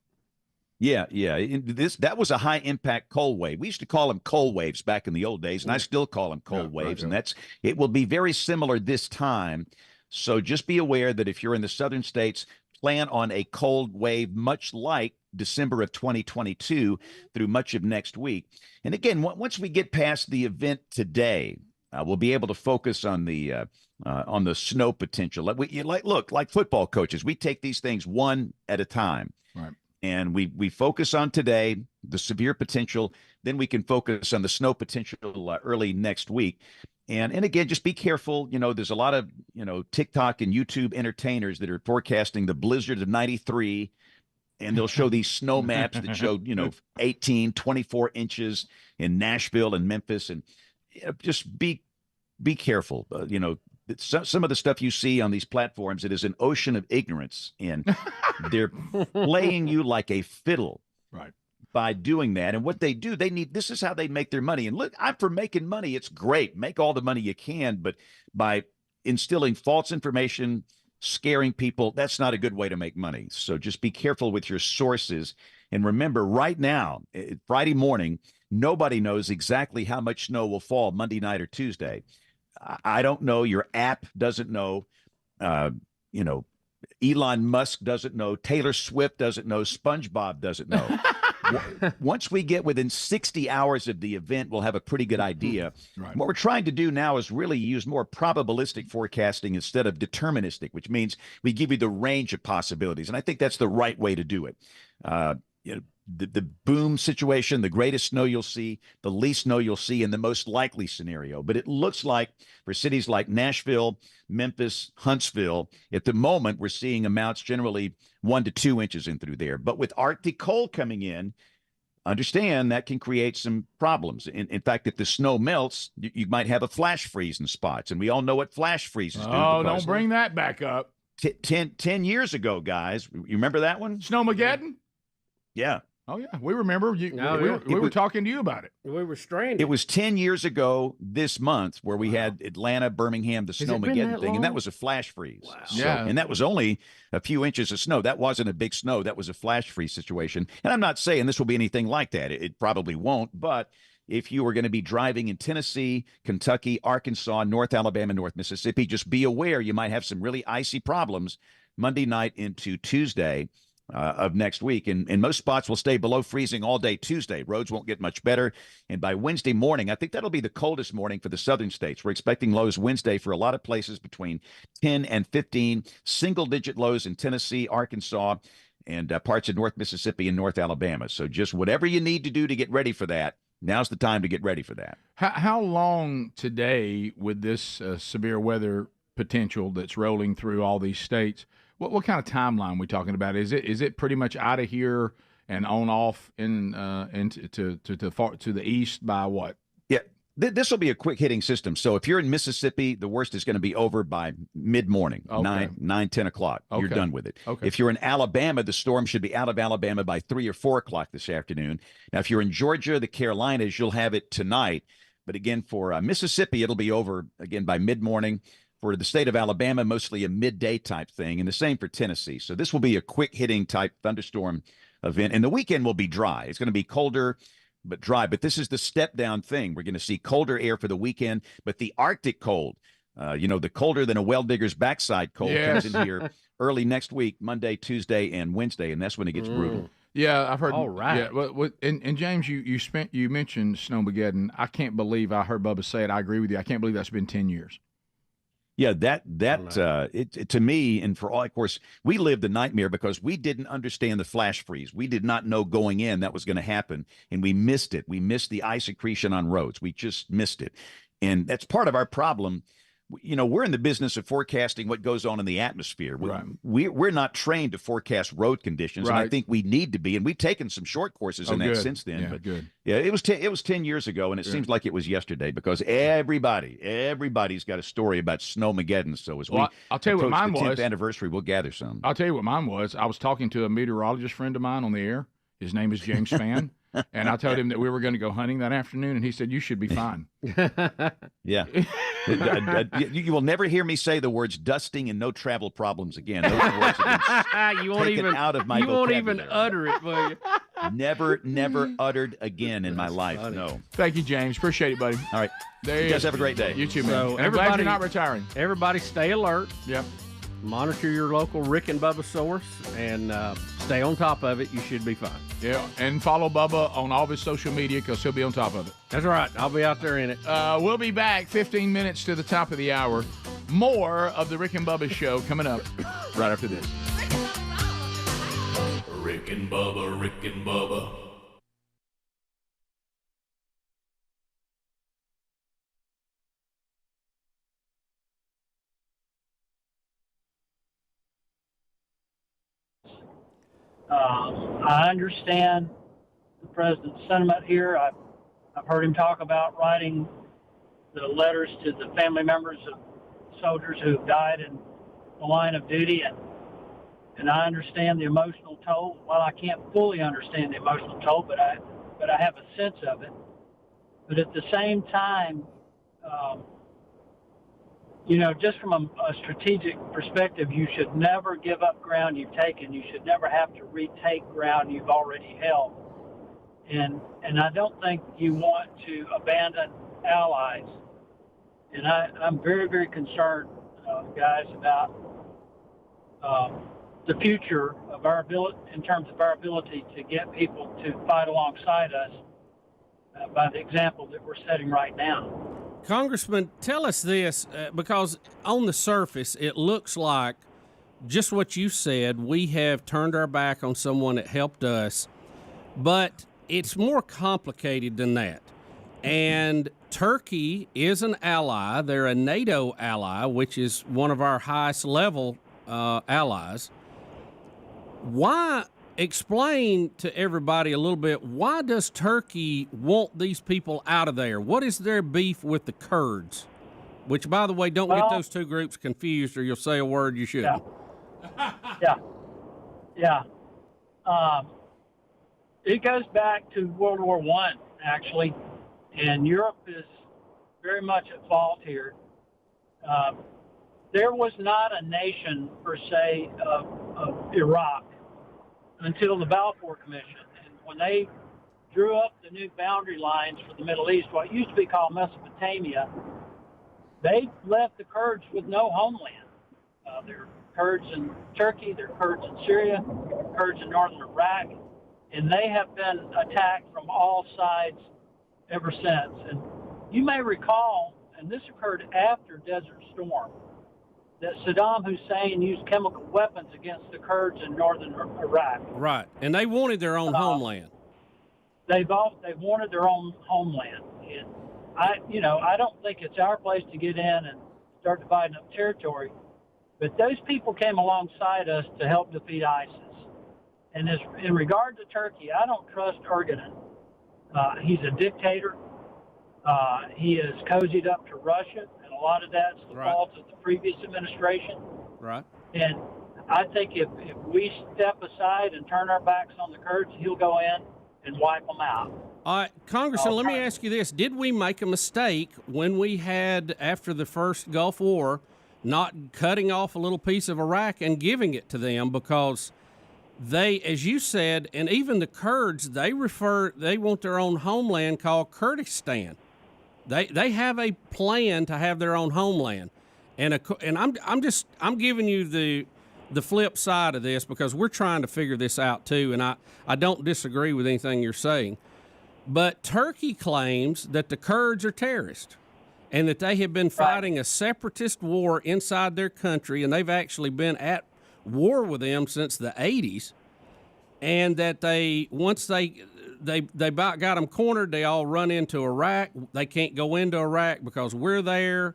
Yeah. That was a high impact cold wave. We used to call them cold waves back in the old days, and I still call them cold waves. Right. And it will be very similar this time. So just be aware that if you're in the southern states, plan on a cold wave, much like December of 2022 through much of next week. And again, once we get past the event today, we'll be able to focus on the snow potential. Like football coaches, we take these things one at a time. Right. And we focus on today, the severe potential, then we can focus on the snow potential early next week. And again, just be careful. There's a lot of, TikTok and YouTube entertainers that are forecasting the blizzard of 93, and they'll show these snow maps that show, 18, 24 inches in Nashville and Memphis. And just be careful. Some of the stuff you see on these platforms, it is an ocean of ignorance, and they're playing you like a fiddle. Right. by doing that. And what they do, this is how they make their money. And look, I'm for making money. It's great. Make all the money you can. But by instilling false information, scaring people, that's not a good way to make money. So just be careful with your sources. And remember, right now, Friday morning, nobody knows exactly how much snow will fall Monday night or Tuesday. I don't know. Your app doesn't know. Elon Musk doesn't know. Taylor Swift doesn't know. SpongeBob doesn't know. Once we get within 60 hours of the event, we'll have a pretty good idea. Right. What we're trying to do now is really use more probabilistic forecasting instead of deterministic, which means we give you the range of possibilities. And I think that's the right way to do it. The boom situation, the greatest snow you'll see, the least snow you'll see, in the most likely scenario. But it looks like for cities like Nashville, Memphis, Huntsville, at the moment, we're seeing amounts generally 1 to 2 inches in through there. But with Arctic cold coming in, understand that can create some problems. In fact, if the snow melts, you might have a flash freeze in spots. And we all know what flash freezes do. Oh, don't bring that back up. 10 years ago, guys, you remember that one? Snowmageddon? Yeah. Oh, yeah. We remember. We were talking to you about it. We were stranded. It was 10 years ago this month where we had Atlanta, Birmingham, the Snowmageddon thing, and that was a flash freeze. Wow. So, yeah. And that was only a few inches of snow. That wasn't a big snow. That was a flash freeze situation. And I'm not saying this will be anything like that. It probably won't. But if you are going to be driving in Tennessee, Kentucky, Arkansas, North Alabama, North Mississippi, just be aware you might have some really icy problems Monday night into Tuesday of next week. And most spots will stay below freezing all day Tuesday. Roads won't get much better. And by Wednesday morning, I think that'll be the coldest morning for the southern states. We're expecting lows Wednesday for a lot of places between 10 and 15, single-digit lows in Tennessee, Arkansas, and parts of North Mississippi and North Alabama. So just whatever you need to do to get ready for that, now's the time to get ready for that. How long today with this severe weather potential that's rolling through all these states? What kind of timeline are we talking about? Is it pretty much out of here and on off to the east by what? Yeah, this will be a quick hitting system. So if you're in Mississippi, the worst is going to be over by mid morning, okay. 10 o'clock. Okay. You're done with it. Okay. If you're in Alabama, the storm should be out of Alabama by 3 or 4 o'clock this afternoon. Now, if you're in Georgia, the Carolinas, you'll have it tonight. But again, for Mississippi, it'll be over again by mid morning. For the state of Alabama, mostly a midday type thing, and the same for Tennessee. So this will be a quick hitting type thunderstorm event, and the weekend will be dry. It's going to be colder but dry, but this is the step down thing. We're going to see colder air for the weekend, but the Arctic cold, the colder than a well digger's backside cold comes in here early next week, Monday, Tuesday, and Wednesday, and that's when it gets brutal. Yeah, I've heard. All right. Yeah, and James, you mentioned Snowmageddon. I can't believe I heard Bubba say it. I agree with you. I can't believe that's been 10 years. Yeah, it to me, and for all, of course, we lived the nightmare because we didn't understand the flash freeze. We did not know going in that was going to happen, and we missed it. We missed the ice accretion on roads. We just missed it, and that's part of our problem. We're in the business of forecasting what goes on in the atmosphere. Right. We're not trained to forecast road conditions, right. And I think we need to be. And we've taken some short courses in that since then. Yeah, but good. Yeah, it was 10 years ago, and it seems like it was yesterday because everybody's got a story about Snowmageddon. So as I'll tell you what mine the 10th was. anniversary, we'll gather some. I'll tell you what mine was. I was talking to a meteorologist friend of mine on the air. His name is James Spann. And I told him that we were going to go hunting that afternoon, and he said, "You should be fine." Yeah. You will never hear me say the words dusting and no travel problems again. Those words have been you won't even out of my you vocabulary. won't even utter it, will you? Never uttered again in my life. Funny. No. Thank you, James. Appreciate it, buddy. All right. There you guys have a great day. You too, man. So and I'm glad you're not retiring. Everybody stay alert. Yep. Monitor your local Rick and Bubba source and stay on top of it. You should be fine. Yeah, and follow Bubba on all of his social media because he'll be on top of it. That's right. I'll be out there in it. We'll be back 15 minutes to the top of the hour. More of the Rick and Bubba show coming up right after this. Rick and Bubba, Rick and Bubba. I understand the president's sentiment here. I've heard him talk about writing the letters to the family members of soldiers who died in the line of duty, and I understand the emotional toll. Well, I can't fully understand the emotional toll, but I have a sense of it. But at the same time, just from a strategic perspective, you should never give up ground you've taken. You should never have to retake ground you've already held. And I don't think you want to abandon allies. And I'm very, very concerned, guys, about the future of our ability, in terms of our ability to get people to fight alongside us by the example that we're setting right now. Congressman, tell us this, because on the surface, it looks like just what you said. We have turned our back on someone that helped us, but it's more complicated than that. And Turkey is an ally. They're a NATO ally, which is one of our highest level allies. Why? Explain to everybody a little bit, why does Turkey want these people out of there? What is their beef with the Kurds? Which, by the way, don't get those two groups confused or you'll say a word you shouldn't. Yeah. It goes back to World War I, actually, and Europe is very much at fault here. There was not a nation, per se, of Iraq until the Balfour Commission. And when they drew up the new boundary lines for the Middle East, what used to be called Mesopotamia, they left the Kurds with no homeland. There are Kurds in Turkey, there are Kurds in Syria, Kurds in northern Iraq, and they have been attacked from all sides ever since. And you may recall, and this occurred after Desert Storm, that Saddam Hussein used chemical weapons against the Kurds in northern Iraq. Right, and they wanted their own homeland. They wanted their own homeland, and I don't think it's our place to get in and start dividing up territory. But those people came alongside us to help defeat ISIS. And in regard to Turkey, I don't trust Erdogan. He's a dictator. He is cozied up to Russia, and a lot of that's the fault of the previous administration. Right. And I think if we step aside and turn our backs on the Kurds, he'll go in and wipe them out. All right, Congressman, let me ask you this. Did we make a mistake when we had, after the first Gulf War, not cutting off a little piece of Iraq and giving it to them? Because they, as you said, and even the Kurds, they want their own homeland called Kurdistan. They have a plan to have their own homeland, and I'm giving you the flip side of this because we're trying to figure this out too, and I don't disagree with anything you're saying, but Turkey claims that the Kurds are terrorists, and that they have been fighting a separatist war inside their country, and they've actually been at war with them since the 80s, and that once they about got them cornered, they all run into Iraq. They can't go into Iraq because we're there,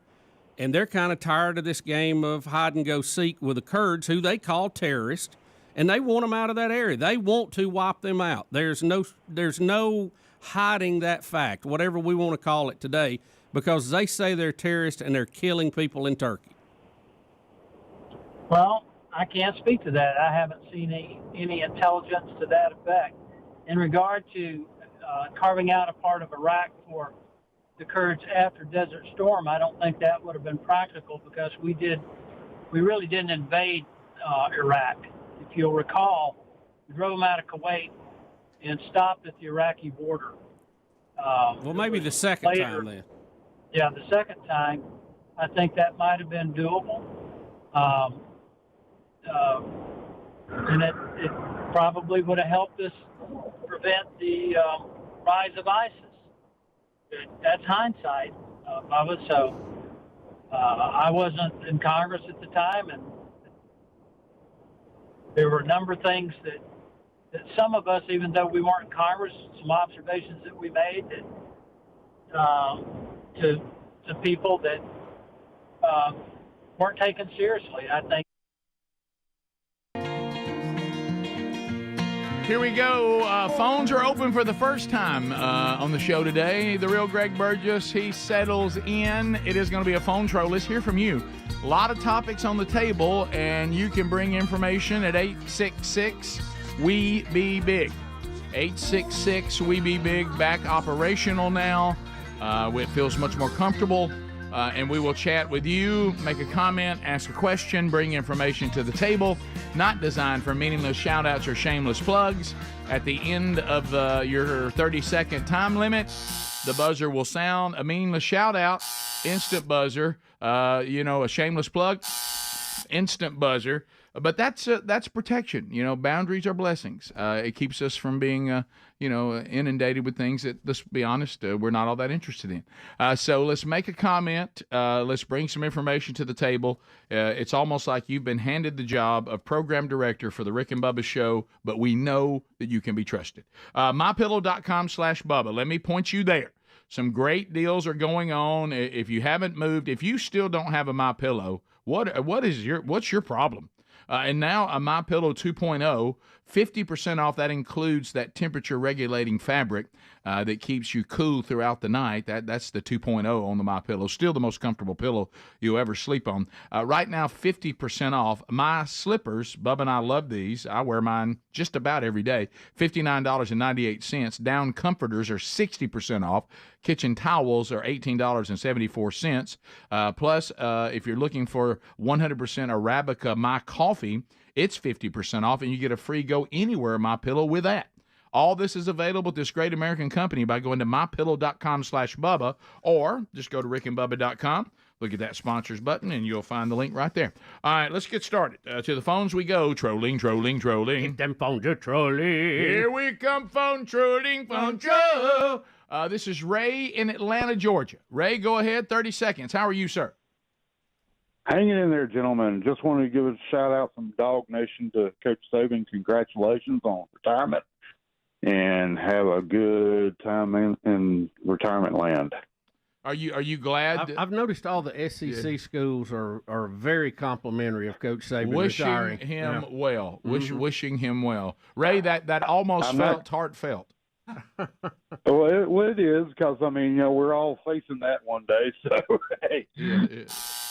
and they're kind of tired of this game of hide and go seek with the Kurds, who they call terrorists, and they want them out of that area. They want to wipe them out. There's no hiding that fact, whatever we want to call it today, because they say they're terrorists and they're killing people in Turkey. Well, I can't speak to that. I haven't seen any intelligence to that effect. In regard to carving out a part of Iraq for the Kurds after Desert Storm, I don't think that would have been practical because we really didn't invade Iraq. If you'll recall, we drove them out of Kuwait and stopped at the Iraqi border. Well, maybe the second time then. Yeah, the second time, I think that might have been doable. And it probably would have helped us prevent the rise of ISIS. That's hindsight, Bubba. So I wasn't in Congress at the time, and there were a number of things that some of us, even though we weren't in Congress, some observations that we made that to people that weren't taken seriously. I think. Here we go. Phones are open for the first time on the show today. The real Greg Burgess, he settles in. It is going to be a phone troll. Let's hear from you. A lot of topics on the table, and you can bring information at 866-WE-BE-BIG. 866-WE-BE-BIG, back operational now. It feels much more comfortable, and we will chat with you, make a comment, ask a question, bring information to the table. Not designed for meaningless shout-outs or shameless plugs. At the end of your 30-second time limit, the buzzer will sound. A meaningless shout-out, instant buzzer. A shameless plug, instant buzzer. But that's protection. Boundaries are blessings. It keeps us from being, inundated with things that, let's be honest, we're not all that interested in. So let's make a comment. Let's bring some information to the table. It's almost like you've been handed the job of program director for the Rick and Bubba Show, but we know that you can be trusted. MyPillow.com/Bubba. Let me point you there. Some great deals are going on. If you haven't moved, if you still don't have a MyPillow, what's your problem? And now a MyPillow 2.0, 50% off. That includes that temperature regulating fabric that keeps you cool throughout the night. That's the 2.0 on the MyPillow. Still the most comfortable pillow you'll ever sleep on. Right now, 50% off. My slippers, Bubba and I love these. I wear mine just about every day. $59.98. Down comforters are 60% off. Kitchen towels are $18.74. Plus, if you're looking for 100% Arabica My Coffee, it's 50% off, and you get a free Go Anywhere MyPillow with that. All this is available at this great American company by going to MyPillow.com/Bubba, or just go to RickandBubba.com. Look at that sponsors button, and you'll find the link right there. All right, let's get started. To the phones we go. Trolling. Get them phones are trolling. Here we come, phone trolling, phone troll. This is Ray in Atlanta, Georgia. Ray, go ahead, 30 seconds. How are you, sir? Hanging in there, gentlemen. Just wanted to give a shout-out from Dog Nation to Coach Saban. Congratulations on retirement, and have a good time in retirement land. Are you glad? I've noticed all the SEC schools are very complimentary of Coach Saban retiring. Wishing him well. Wishing him well. Ray, that almost felt heartfelt. Well, it is, because, we're all facing that one day. So, hey.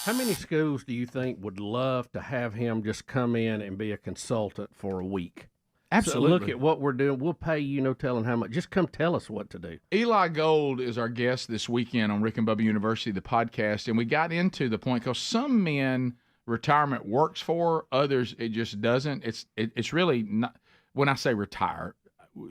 How many schools do you think would love to have him just come in and be a consultant for a week? Absolutely. So look at what we're doing. We'll pay you no telling how much. Just come tell us what to do. Eli Gold is our guest this weekend on Rick and Bubba University, the podcast, and we got into the point because some men retirement works for, others it just doesn't. It's really not. When I say retire,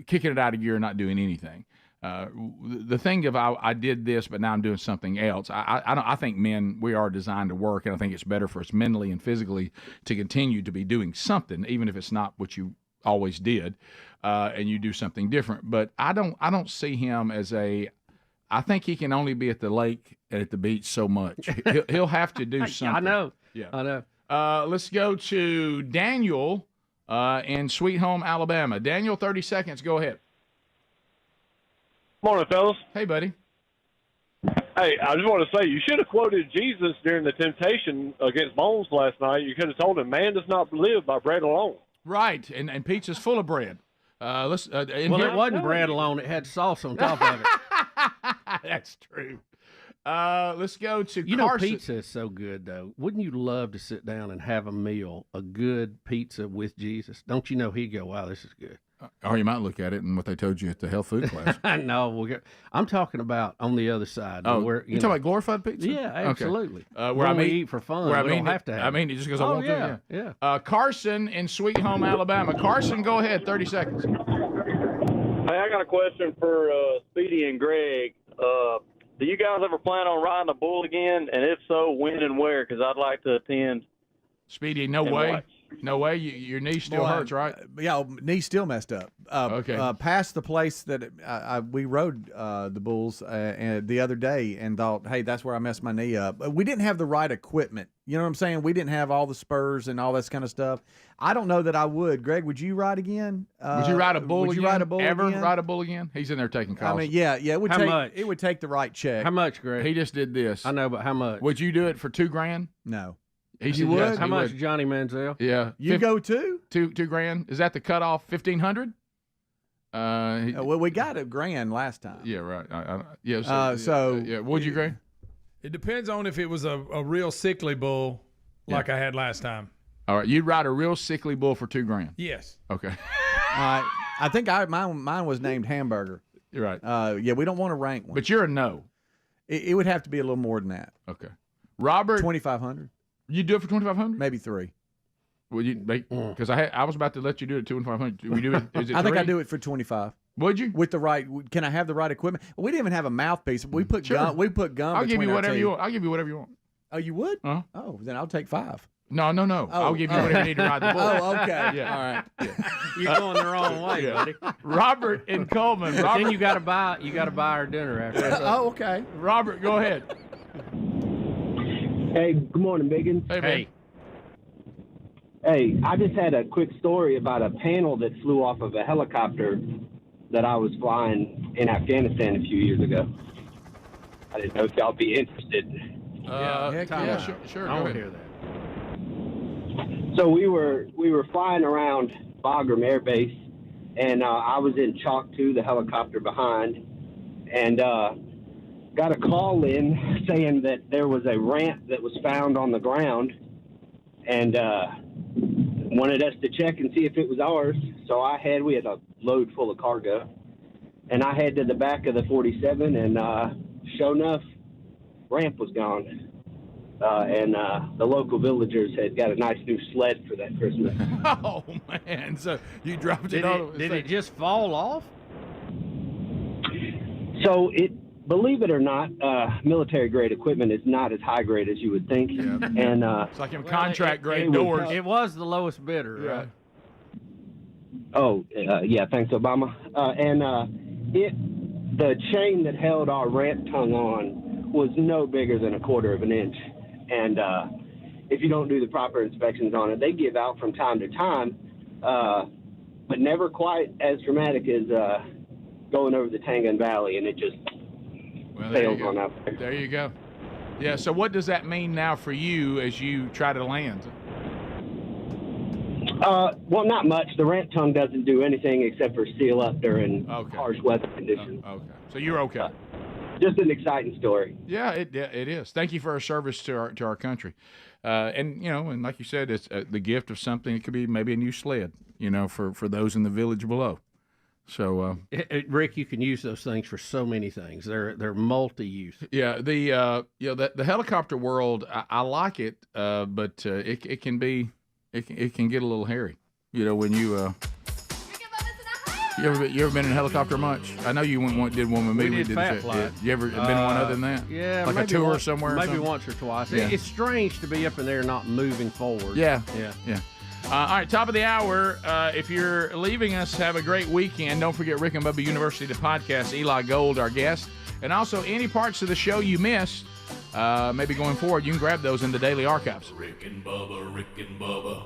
kicking it out of gear, not doing anything. The thing of I did this, but now I'm doing something else. I think men, we are designed to work, and I think it's better for us mentally and physically to continue to be doing something, even if it's not what you always did, and you do something different. But I don't see him as I think he can only be at the lake and at the beach so much. He'll have to do something. I know. Yeah. I know. Let's go to Daniel in Sweet Home, Alabama. Daniel, 30 seconds. Go ahead. Morning, fellas. Hey, buddy. Hey, I just want to say, you should have quoted Jesus during the temptation against Bones last night. You could have told him, man does not live by bread alone. Right, and pizza's full of bread. It wasn't bread alone. It had sauce on top of it. That's true. Let's go to Carson. Carson. Pizza is so good, though. Wouldn't you love to sit down and have a meal, a good pizza with Jesus? Don't you know he'd go, wow, this is good. Or you might look at it and what they told you at the health food class. No, I'm talking about on the other side. Oh, where, you talking about glorified pizza? Yeah, absolutely. Okay. Where we eat for fun. We don't have to have I mean it just because I want to. Yeah. Carson in Sweet Home, Alabama. Carson, go ahead. 30 seconds. Hey, I got a question for Speedy and Greg. Do you guys ever plan on riding a bull again? And if so, when and where? Because I'd like to attend. Speedy, no way. Watch. No way. Your knee still hurts, right? Yeah, knee still messed up. Okay. Past the place that we rode the bulls the other day and thought, hey, that's where I messed my knee up. We didn't have the right equipment. You know what I'm saying? We didn't have all the spurs and all this kind of stuff. I don't know that I would. Greg, would you ride again? Would you ride a bull would again? You ride a bull Ever again? ride a bull again? He's in there taking calls. I mean, yeah. It would how take, much? It would take the right check. How much, Greg? He just did this. I know, but how much? Would you do it for $2,000? No. You would? Yes, how much, Johnny Manziel? Yeah. You go too? $2,000. Is that the cutoff? 1,500? Well, we got $1,000 last time. Yeah, right. Yeah. So would you, Greg? It depends on if it was a real sickly bull like I had last time. All right, you'd ride a real sickly bull for $2,000. Yes. Okay. All right. I think mine was named Hamburger. You're right. Yeah, we don't want to rank one. But you're a no. It would have to be a little more than that. Okay. Robert, 2,500. You do it for 2,500? Maybe 3. Well, you because I was about to let you do it 2,500. We do it. Is it I think 3? I do it for 25. Would you? With the right? Can I have the right equipment? We didn't even have a mouthpiece. We put gum. We put gum. I'll give you whatever you want. want. I'll give you whatever you want. Oh, you would? Uh-huh. Oh, then I'll take 5. No. Oh, I'll give you whatever you need to ride the bull. Oh, okay. Yeah. All right. Yeah. You're going the wrong way, buddy. Robert in Coleman. But Robert, then you got to buy our dinner after. Oh, okay. Robert, go ahead. Hey, good morning, Biggins. Hey. Hey, I just had a quick story about a panel that flew off of a helicopter that I was flying in Afghanistan a few years ago. I didn't know if y'all be interested. Sure. I Go want ahead. to hear that. So we were flying around Bagram Air Base, and I was in Chalk 2, the helicopter behind, and got a call in saying that there was a ramp that was found on the ground, and wanted us to check and see if it was ours. So we had a load full of cargo, and I head to the back of the 47, and sure enough, ramp was gone. And the local villagers had got a nice new sled for that Christmas. Oh, man. So you dropped it all. Did it just fall off? So believe it or not, military grade equipment is not as high grade as you would think. Yeah. And it's like in contract grade doors. It was the lowest bidder, right? Oh, yeah, thanks, Obama. The chain that held our ramp tongue on was no bigger than 1/4 of an inch. And if you don't do the proper inspections on it, they give out from time to time, but never quite as dramatic as going over the Tangan Valley, and it just fails on out there. There you go. Yeah, so what does that mean now for you as you try to land? Well, not much. The ramp tongue doesn't do anything except for seal up during harsh weather conditions. Okay. So you're okay. Just an exciting story. Yeah, it is. Thank you for our service to our country, and like you said, it's the gift of something. It could be maybe a new sled, for those in the village below. So, Rick, you can use those things for so many things. They're multi-use. Yeah, the helicopter world, I like it, but it can get a little hairy. When you. You ever been in a helicopter much? I know you did one with me. We did Fat Flight. Yeah. You ever been in one other than that? Yeah, like a tour somewhere. Maybe once or twice. Yeah. It's strange to be up in there not moving forward. Yeah. Yeah. All right, top of the hour. If you're leaving us, have a great weekend. Don't forget Rick and Bubba University, the podcast. Eli Gold, our guest, and also any parts of the show you missed. Maybe going forward, you can grab those in the daily archives. Rick and Bubba, Rick and Bubba.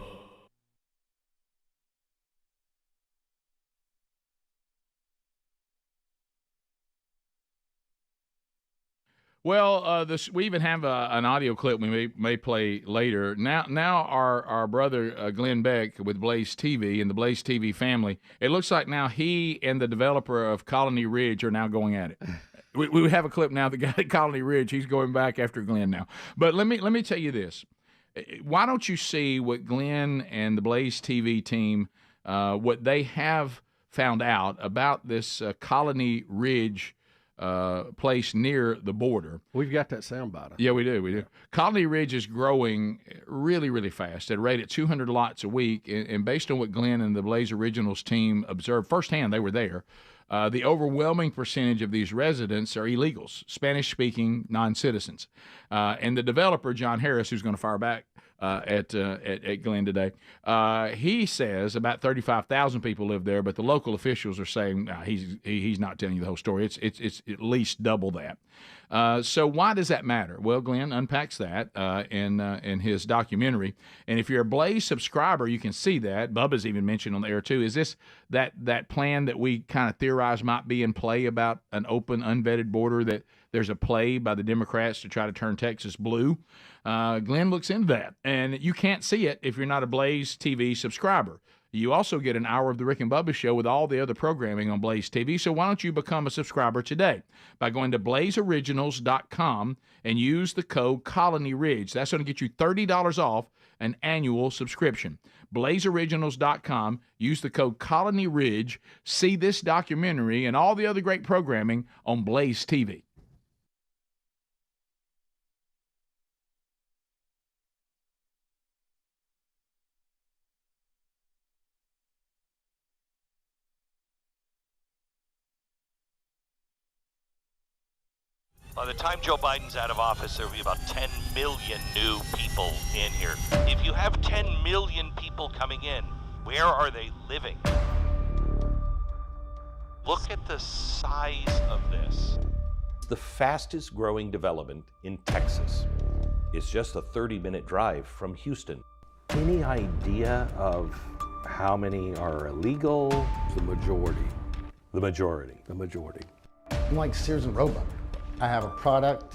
Well, we even have an audio clip we may play later. Now our brother Glenn Beck with Blaze TV and the Blaze TV family, it looks like now he and the developer of Colony Ridge are now going at it. We have a clip now. The guy at Colony Ridge, he's going back after Glenn now. But let me tell you this. Why don't you see what Glenn and the Blaze TV team, what they have found out about this Colony Ridge place near the border. We've got that soundbite. Yeah, we do. Colony Ridge is growing really, really fast at a rate of 200 lots a week. And based on what Glenn and the Blaze Originals team observed firsthand, they were there, the overwhelming percentage of these residents are illegals, Spanish-speaking non-citizens. And the developer, John Harris, who's going to fire back at Glenn today, he says about 35,000 people live there, but the local officials are saying he's not telling you the whole story. It's at least double that. So why does that matter? Well, Glenn unpacks that in his documentary. And if you're a Blaze subscriber, you can see that. Bubba's even mentioned on the air too. Is this that plan that we kind of theorize might be in play about an open, unvetted border, that there's a play by the Democrats to try to turn Texas blue? Glenn looks into that. And you can't see it if you're not a Blaze TV subscriber. You also get an hour of the Rick and Bubba Show with all the other programming on Blaze TV. So why don't you become a subscriber today by going to blazeoriginals.com and use the code Colony Ridge. That's going to get you $30 off an annual subscription. blazeoriginals.com. Use the code Colony Ridge. See this documentary and all the other great programming on Blaze TV. By the time Joe Biden's out of office, there will be about 10 million new people in here. If you have 10 million people coming in, where are they living? Look at the size of this. The fastest growing development in Texas is just a 30-minute drive from Houston. Any idea of how many are illegal? The majority. The majority. The majority. I'm like Sears and Roebuck. I have a product,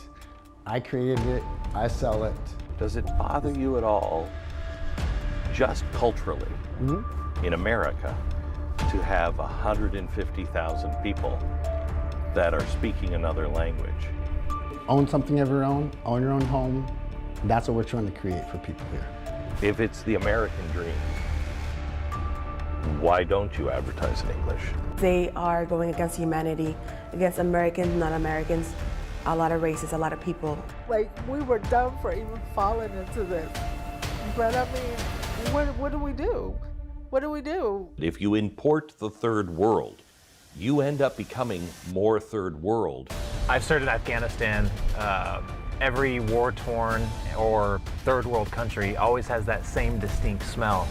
I created it, I sell it. Does it bother you at all, just culturally, in America, to have 150,000 people that are speaking another language? Own something of your own home. That's what we're trying to create for people here. If it's the American dream, why don't you advertise in English? They are going against humanity, against Americans, non-Americans, a lot of races, a lot of people. Like, we were dumb for even falling into this. But I mean, what do we do? What do we do? If you import the third world, you end up becoming more third world. I've served in Afghanistan. Every war-torn or third world country always has that same distinct smell,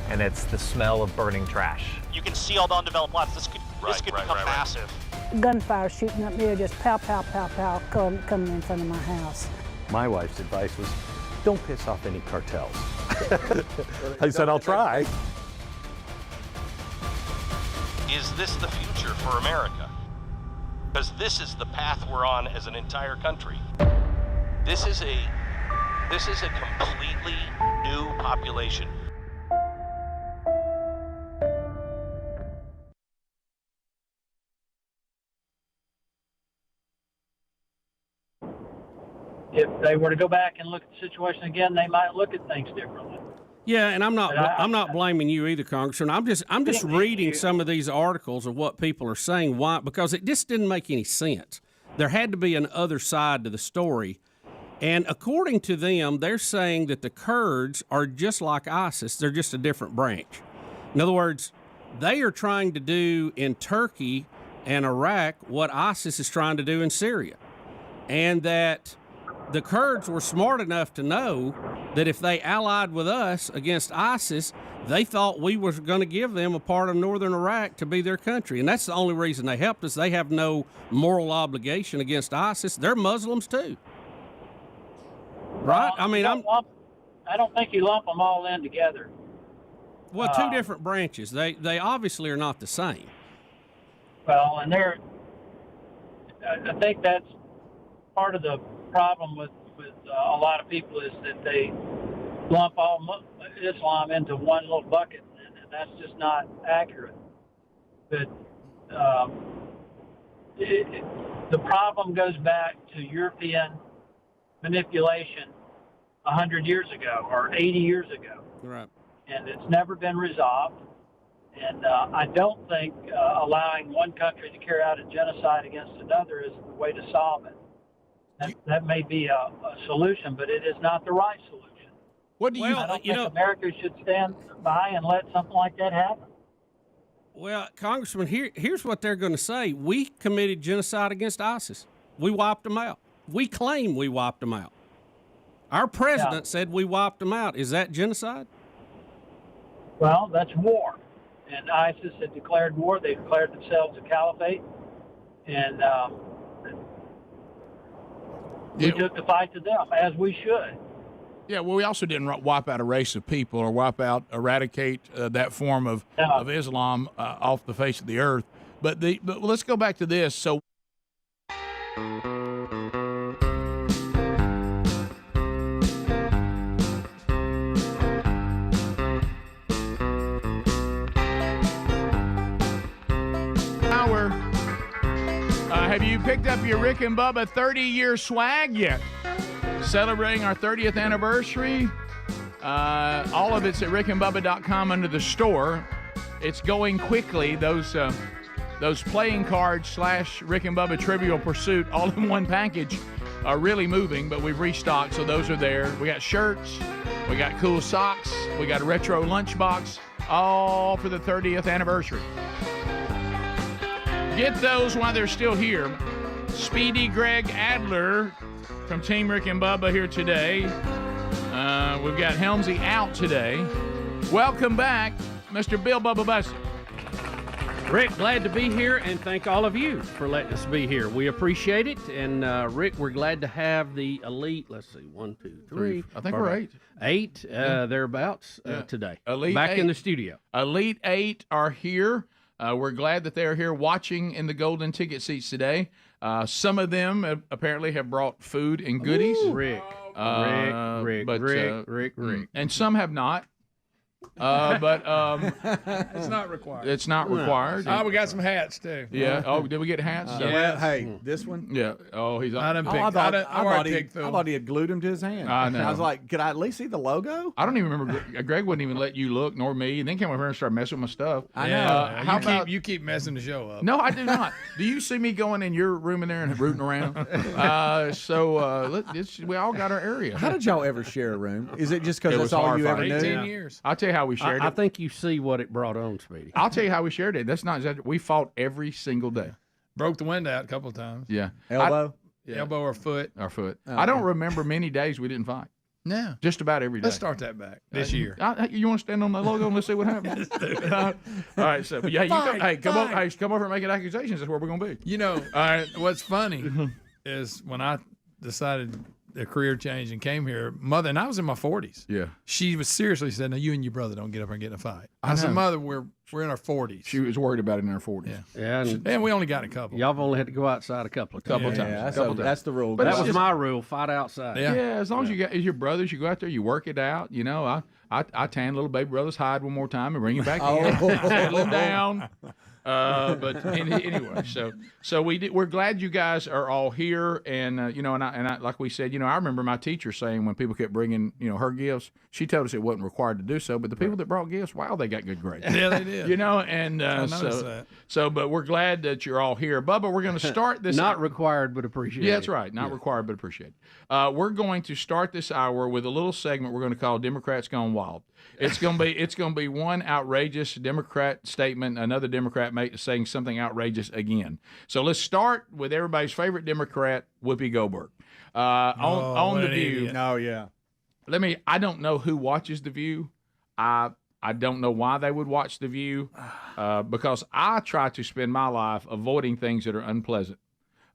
and it's the smell of burning trash. You can see all the undeveloped lots. This could become massive. Gunfire shooting up there, just pow, pow, pow, pow, coming in front of my house. My wife's advice was, don't piss off any cartels. I said, I'll try. Is this the future for America? Because this is the path we're on as an entire country. This is a completely new population. If they were to go back and look at the situation again, they might look at things differently. Yeah, and I'm not blaming you either, Congressman. I'm just reading some of these articles of what people are saying. Why? Because it just didn't make any sense. There had to be an other side to the story. And according to them, they're saying that the Kurds are just like ISIS. They're just a different branch. In other words, they are trying to do in Turkey and Iraq what ISIS is trying to do in Syria. And that the Kurds were smart enough to know that if they allied with us against ISIS, they thought we were going to give them a part of northern Iraq to be their country. And that's the only reason they helped us. They have no moral obligation against ISIS. They're Muslims too. Right? I mean, I don't think you lump them all in together. Well, two different branches. They obviously are not the same. Well, and I think that's part of the problem with a lot of people is that they lump all Islam into one little bucket, and that's just not accurate. But the problem goes back to European manipulation 100 years ago or 80 years ago. Right. And it's never been resolved. And I don't think allowing one country to carry out a genocide against another is the way to solve it. That may be a solution, but it is not the right solution. What do you? I don't think America should stand by and let something like that happen. Well, Congressman, here's what they're going to say. We committed genocide against ISIS. We wiped them out. We claim we wiped them out. Our president said we wiped them out. Is that genocide? Well, that's war. And ISIS had declared war. They declared themselves a caliphate. And we took the fight to them, as we should. Yeah, well, we also didn't wipe out a race of people or eradicate that form of Islam off the face of the earth. But let's go back to this. So. Have you picked up your Rick and Bubba 30-year swag yet? Celebrating our 30th anniversary. All of it's at rickandbubba.com under the store. It's going quickly. Those playing cards / Rick and Bubba Trivial Pursuit all in one package are really moving, but we've restocked, so those are there. We got shirts, we got cool socks, we got a retro lunchbox, all for the 30th anniversary. Get those while they're still here. Speedy Greg Adler from Team Rick and Bubba here today. We've got Helmsy out today. Welcome back, Mr. Bill Bubba Bussey. Rick, glad to be here, and thank all of you for letting us be here. We appreciate it. And, Rick, we're glad to have the elite, let's see, 1, 2, 3. I think we're 8. 8, thereabouts, today. Elite Back 8. in the studio. Elite 8 are here. We're glad that they're here watching in the golden ticket seats today. Some of them apparently have brought food and goodies. Ooh. Rick. Rick. And some have not. But it's not required. It's not required. Oh, we got some hats too. Yeah. Oh, did we get hats? Well, hey, this one. Yeah. Oh, he's. I thought he had glued them to his hand. I know. I was like, could I at least see the logo? I don't even remember. Greg wouldn't even let you look, nor me. And then came over here and started messing with my stuff. I know. How about you keep messing the show up? No, I do not. Do you see me going in your room in there and rooting around? We all got our area. How did y'all ever share a room? Is it just because that's all you ever knew? 18 years. I'll tell you how we shared it. I think you see what it brought on, Speedy. I'll tell you how we shared it. That's not exactly. We fought every single day. Broke the window out a couple of times. Yeah. Elbow? Elbow or foot. Our foot. I don't remember many days we didn't fight. No. Just about every day. Let's start that back this year. You want to stand on the logo and let's see what happens? All right. So, but yeah, come over and make accusations. That's where we're going to be. You know, what's funny is when I decided a career change and came here, Mother, and I was in my 40s. Yeah. She was seriously said, "No, you and your brother don't get up and get in a fight." I said, "Mother, we're in our 40s." She was worried about it in her 40s. Yeah. And we only got a couple. Y'all have only had to go outside a couple of times. That's the rule. But that was my rule, fight outside. Yeah, as long as you got your brothers, you go out there, you work it out. You know, I tan little baby brother's hide one more time and bring him back in, settle him down. But anyway, so we're glad you guys are all here, and I like we said, I remember my teacher saying when people kept bringing her gifts, she told us it wasn't required to do so, but the people that brought gifts, wow, they got good grades. Yeah, they did. But we're glad that you're all here, Bubba. We're going to start this. Not required, but appreciated. Yeah, that's right. Not required, but appreciated. We're going to start this hour with a little segment we're going to call Democrats Gone Wild. It's going to be one outrageous Democrat statement, another Democrat saying something outrageous again. So let's start with everybody's favorite Democrat, Whoopi Goldberg. On The View. Oh, yeah. I don't know who watches The View. I don't know why they would watch The View because I try to spend my life avoiding things that are unpleasant.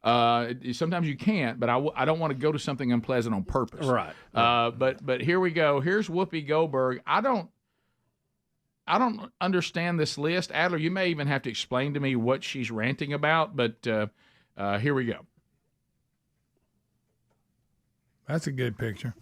Sometimes you can't, but I don't want to go to something unpleasant on purpose. Right. But here we go. Here's Whoopi Goldberg. I don't understand this list. Adler, you may even have to explain to me what she's ranting about, but here we go. That's a good picture.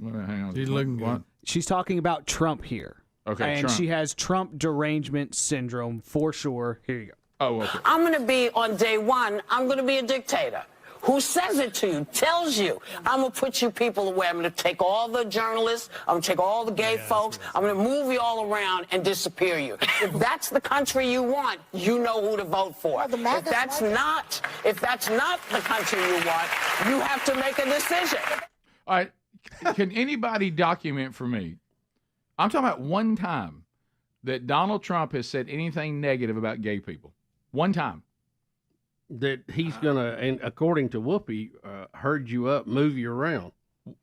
Hang on. She's looking good. She's talking about Trump here. Okay, and Trump. She has Trump derangement syndrome for sure. Here you go. Oh, okay. I'm going to be, on day one, I'm going to be a dictator. Who says it to you, tells you, I'm going to put you people away. I'm going to take all the journalists, I'm going to take all the gay folks, I'm going to move you all around and disappear you. If that's the country you want, you know who to vote for. If that's not the country you want, you have to make a decision. All right. Can anybody document for me? I'm talking about one time that Donald Trump has said anything negative about gay people. One time. That he's going to, and according to Whoopi, herd you up, move you around.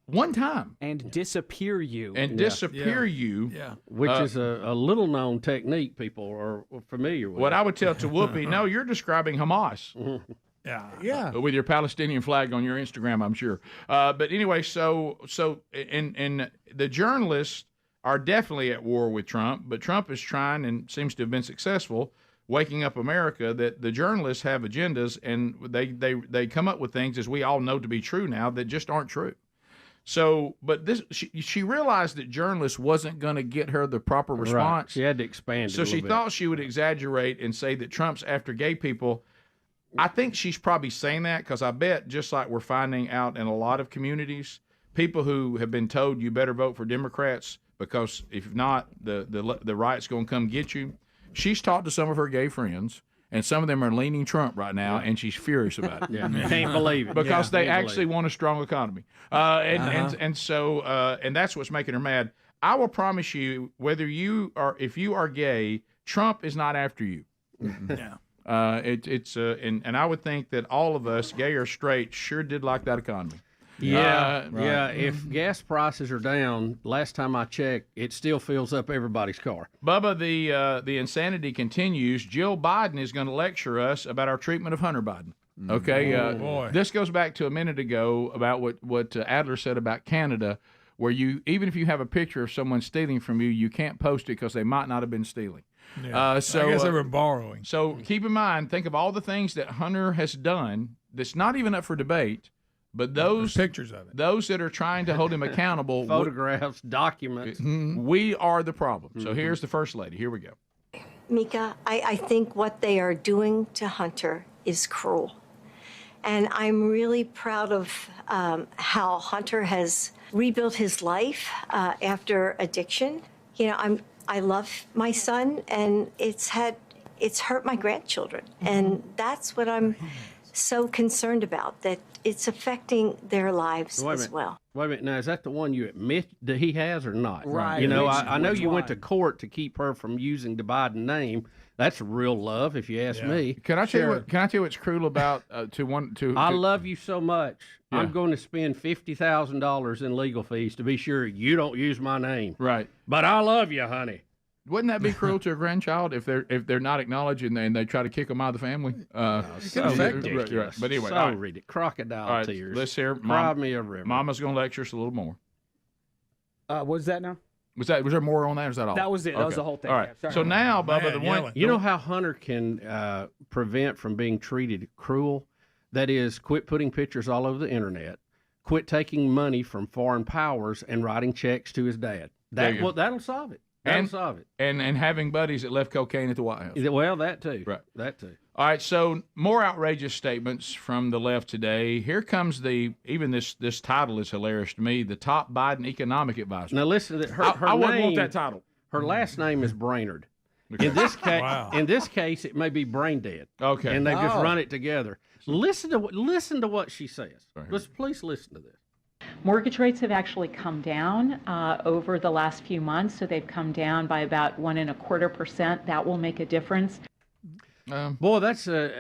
One time. And disappear you. You. Yeah. Which is a little-known technique people are familiar with. What I would tell to Whoopi, no, you're describing Hamas. Yeah. With your Palestinian flag on your Instagram, I'm sure. But anyway, so the journalists are definitely at war with Trump, but Trump is trying and seems to have been successful waking up America that the journalists have agendas and they come up with things, as we all know to be true now, that just aren't true. So, but she realized that journalists wasn't going to get her the proper response. Right. She had to expand it So a she little bit. thought she would exaggerate and say that Trump's after gay people. I think she's probably saying that because I bet, just like we're finding out in a lot of communities, people who have been told you better vote for Democrats because if not, the right's going to come get you. She's talked to some of her gay friends. And some of them are leaning Trump right now, and she's furious about it. Yeah, can't believe it. Because they can't actually want a strong economy. And so that's what's making her mad. I will promise you, if you are gay, Trump is not after you. Yeah. And I would think that all of us, gay or straight, sure did like that economy. Yeah, Right. yeah. If gas prices are down, last time I checked, it still fills up everybody's car. Bubba, the insanity continues. Jill Biden is going to lecture us about our treatment of Hunter Biden. Okay, boy. This goes back to a minute ago about what Adler said about Canada, where even if you have a picture of someone stealing from you, you can't post it because they might not have been stealing. Yeah. I guess they were borrowing. So keep in mind, think of all the things that Hunter has done that's not even up for debate. But those pictures of it, those that are trying to hold him accountable, photographs, documents, we are the problem. So here's the first lady. Here we go. Mika, I think what they are doing to Hunter is cruel. And I'm really proud of how Hunter has rebuilt his life after addiction. You know, I love my son, and it's hurt my grandchildren. And that's what I'm so concerned about, that it's affecting their lives as well. Wait a minute. Now, is that the one you admit that he has or not? Right. You know, I know Which you went one? to court to keep her from using the Biden name. That's real love, if you ask me. Can I tell you what's cruel about I love you so much. Yeah. I'm going to spend $50,000 in legal fees to be sure you don't use my name. Right. But I love you, honey. Wouldn't that be cruel to a grandchild if they're not acknowledged and they try to kick them out of the family? So ridiculous. Right. But anyway, So all right. ridiculous. Crocodile All right, tears. let's hear. Cry me a river. Mama's going to lecture us a little more. What's that now? Was there more on that, or is that all? That was it. That was Okay. the whole thing. All right. Yeah, sorry. So now, Bubba, the one You know how Hunter can prevent from being treated cruel? That is, quit putting pictures all over the internet, quit taking money from foreign powers, and writing checks to his dad. There you go. That'll solve it. That'll solve it. And having buddies that left cocaine at the White House. Well, that too. Right. That too. All right, so more outrageous statements from the left today. Here comes even this title is hilarious to me, the top Biden economic advisor. Now listen, her I wouldn't name, want that title. Her last name is Brainard. Okay. In this case, Wow. in this case, it may be brain dead. Okay. And they just run it together. Listen to what she says. Please listen to this. Mortgage rates have actually come down over the last few months, so they've come down by about 1.25%. That will make a difference. Boy, that's you're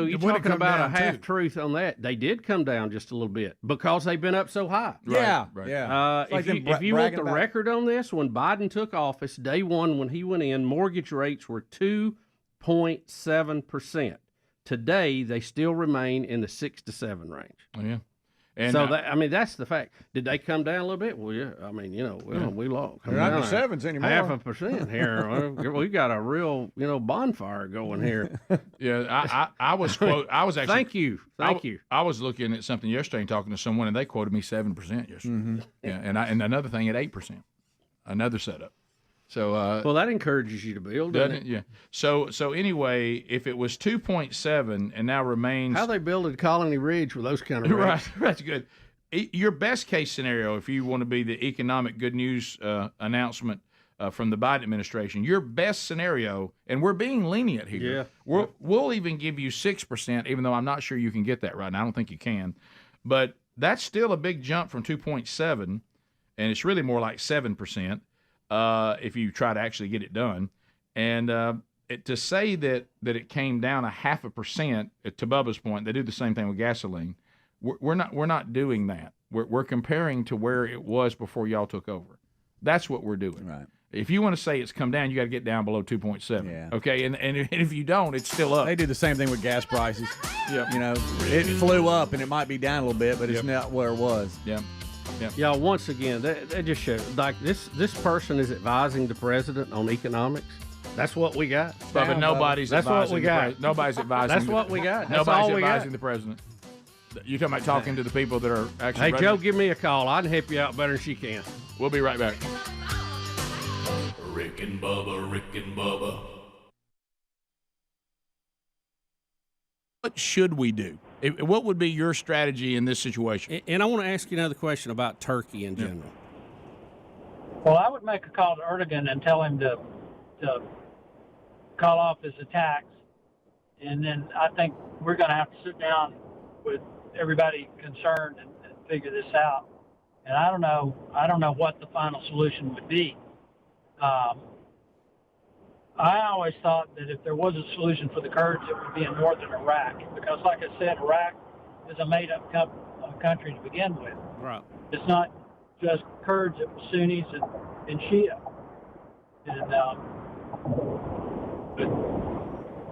would've talking come about a down, too. half truth on that. They did come down just a little bit because they've been up so high. Yeah, right. yeah. It's like them If you want bragging the about- record on this, when Biden took office, day one when he went in, mortgage rates were 2.7%. Today, they still remain in the 6 to 7 range. Oh, yeah. And So that's the fact. Did they come down a little bit? Well, yeah. I mean, we lost. They're not in the sevens anymore. 0.5% here. We got a real, bonfire going here. Yeah, I was actually. Thank you. I was looking at something yesterday and talking to someone, and they quoted me 7% yesterday. Mm-hmm. Yeah, and another thing at 8%, another setup. So well, that encourages you to build, doesn't it? Yeah. So anyway, if it was 2.7 and now remains, How they building Colony Ridge with those kind of rates? right, that's good. Your best case scenario, if you want to be the economic good news announcement from the Biden administration, your best scenario, and we're being lenient here. Yeah. We'll even give you 6%, even though I'm not sure you can get that right now. I don't think you can, but that's still a big jump from 2.7, and it's really more like 7%. If you try to actually get it done. And to say that it came down 0.5%, to Bubba's point, they do the same thing with gasoline. We're not doing that. We're comparing to where it was before y'all took over. That's what we're doing. Right. If you want to say it's come down, you got to get down below 2.7. Yeah. Okay, and if you don't, it's still up. They do the same thing with gas prices. Yep. You know, it flew up and it might be down a little bit, but it's not where it was. Yeah. Yeah, once again, that just shows like this person is advising the president on economics. That's what we got. But nobody's That's advising what we got. Nobody's advising. That's what we got. That's Nobody's all we advising got. the president. You talking about talking to the people that are actually? Hey, Joe, give me a call. I can help you out better than she can. We'll be right back. Rick and Bubba, Rick and Bubba. What should we do? What would be your strategy in this situation? And I want to ask you another question about Turkey in general. Well, I would make a call to Erdogan and tell him to call off his attacks. And then I think we're going to have to sit down with everybody concerned and figure this out. And I don't know what the final solution would be. I always thought that if there was a solution for the Kurds, it would be in northern Iraq. Because like I said, Iraq is a made-up country to begin with. Right. It's not just Kurds, it was Sunnis and Shia. And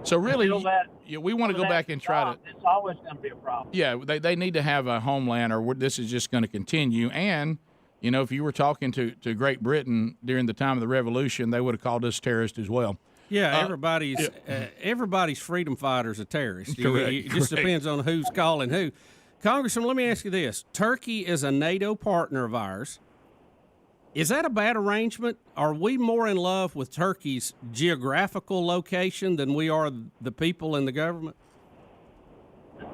so really, we want to go back and try to. It's always going to be a problem. Yeah, they need to have a homeland, or this is just going to continue. And if you were talking to Great Britain during the time of the Revolution, they would have called us terrorists as well. Yeah, everybody's freedom fighters are terrorists. Correct. It just depends on who's calling who. Congressman, let me ask you this. Turkey is a NATO partner of ours. Is that a bad arrangement? Are we more in love with Turkey's geographical location than we are the people and the government?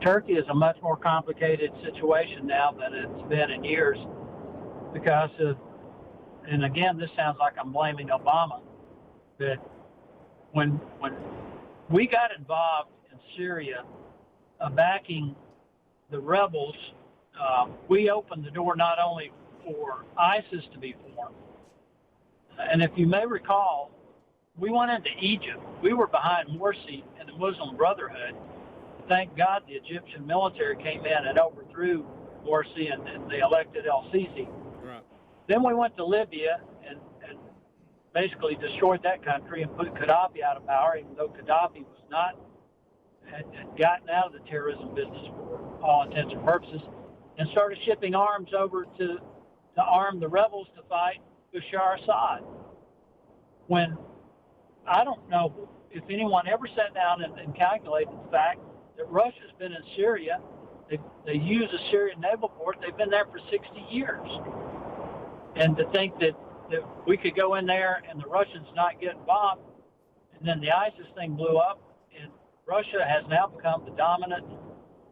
Turkey is a much more complicated situation now than it's been in years because of, and again, this sounds like I'm blaming Obama, but when we got involved in Syria backing the rebels, we opened the door not only for ISIS to be formed. And if you may recall, we went into Egypt. We were behind Morsi and the Muslim Brotherhood. Thank God the Egyptian military came in and overthrew Morsi and they elected El-Sisi. Right. Then we went to Libya and basically destroyed that country and put Gaddafi out of power, even though Gaddafi had gotten out of the terrorism business for all intents and purposes, and started shipping arms over to arm the rebels to fight Bashar Assad. When I don't know if anyone ever sat down and calculated the fact that Russia's been in Syria. They use a Syrian naval port. They've been there for 60 years. And to think that we could go in there and the Russians not get involved, and then the ISIS thing blew up, and Russia has now become the dominant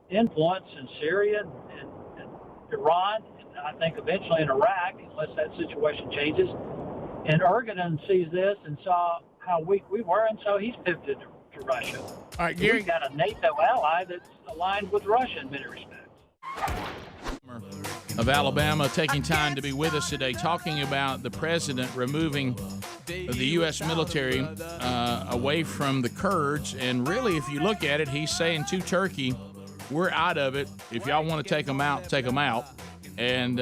influence in Syria and Iran, and I think eventually in Iraq, unless that situation changes. And Erdogan sees this and saw how weak we were, and so he's pivoted to Russia. All right, Gary. We've got a NATO ally that's aligned with Russia in many respects. Of Alabama taking time to be with us today, talking about the president removing the U.S. military away from the Kurds. And really, if you look at it, he's saying to Turkey, we're out of it. If y'all want to take them out, take them out. And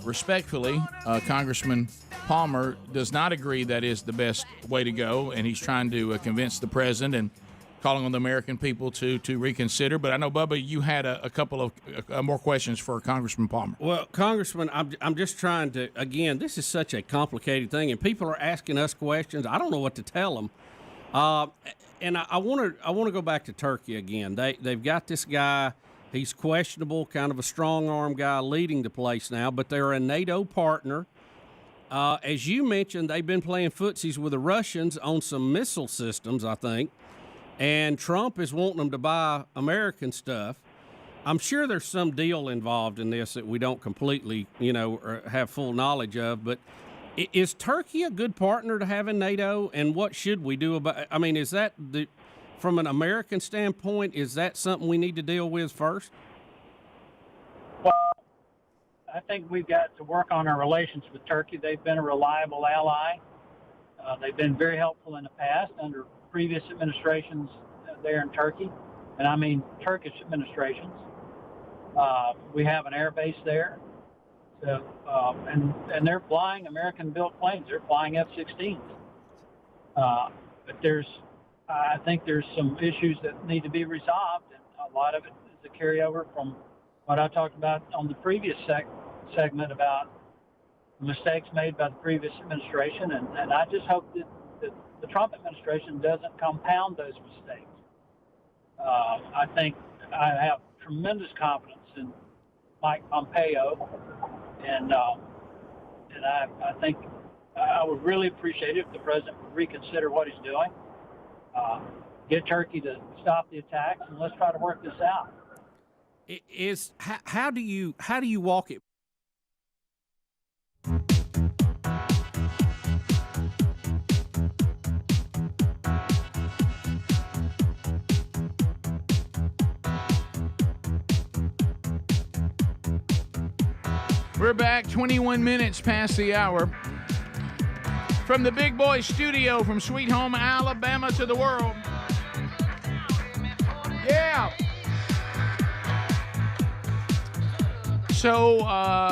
respectfully, Congressman Palmer does not agree that is the best way to go, and he's trying to convince the president and calling on the American people to reconsider. But I know, Bubba, you had a couple of more questions for Congressman Palmer. Well, Congressman, I'm just trying to, again, this is such a complicated thing, and people are asking us questions. I don't know what to tell them. And I want to go back to Turkey again. They've got this guy. He's questionable, kind of a strong-arm guy leading the place now, but they're a NATO partner. As you mentioned, they've been playing footsies with the Russians on some missile systems, I think, and Trump is wanting them to buy American stuff. I'm sure there's some deal involved in this that we don't completely, or have full knowledge of, but is Turkey a good partner to have in NATO, and what should we do about it? I mean, is that from an American standpoint, is that something we need to deal with first? Well, I think we've got to work on our relations with Turkey. They've been a reliable ally. They've been very helpful in the past under previous administrations there in Turkey, and I mean Turkish administrations. We have an air base there, so, and they're flying American-built planes. They're flying F-16s. But I think there's some issues that need to be resolved, and a lot of it is a carryover from what I talked about on the previous segment about the mistakes made by the previous administration, and I just hope that the Trump administration doesn't compound those mistakes. I think I have tremendous confidence in Mike Pompeo, and I think I would really appreciate it if the president would reconsider what he's doing, get Turkey to stop the attacks, and let's try to work this out. How do you walk it? We're back 21 minutes past the hour. From the Big Boy Studio, from Sweet Home, Alabama to the world. Yeah. So,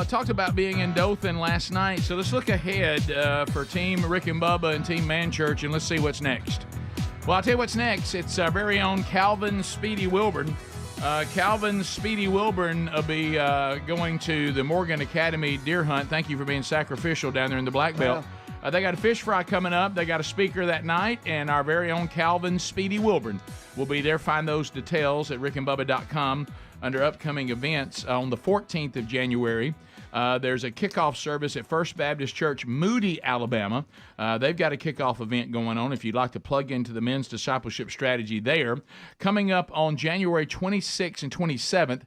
talked about being in Dothan last night. So let's look ahead for Team Rick and Bubba and Team Man Church, and let's see what's next. Well, I'll tell you what's next. It's our very own Calvin Speedy Wilburn. Calvin Speedy Wilburn will be going to the Morgan Academy deer hunt. Thank you for being sacrificial down there in the Black Belt. They got a fish fry coming up. They got a speaker that night, and our very own Calvin Speedy Wilburn will be there. Find those details at rickandbubba.com under upcoming events. On the 14th of January, there's a kickoff service at First Baptist Church, Moody, Alabama. They've got a kickoff event going on if you'd like to plug into the men's discipleship strategy there. Coming up on January 26th and 27th,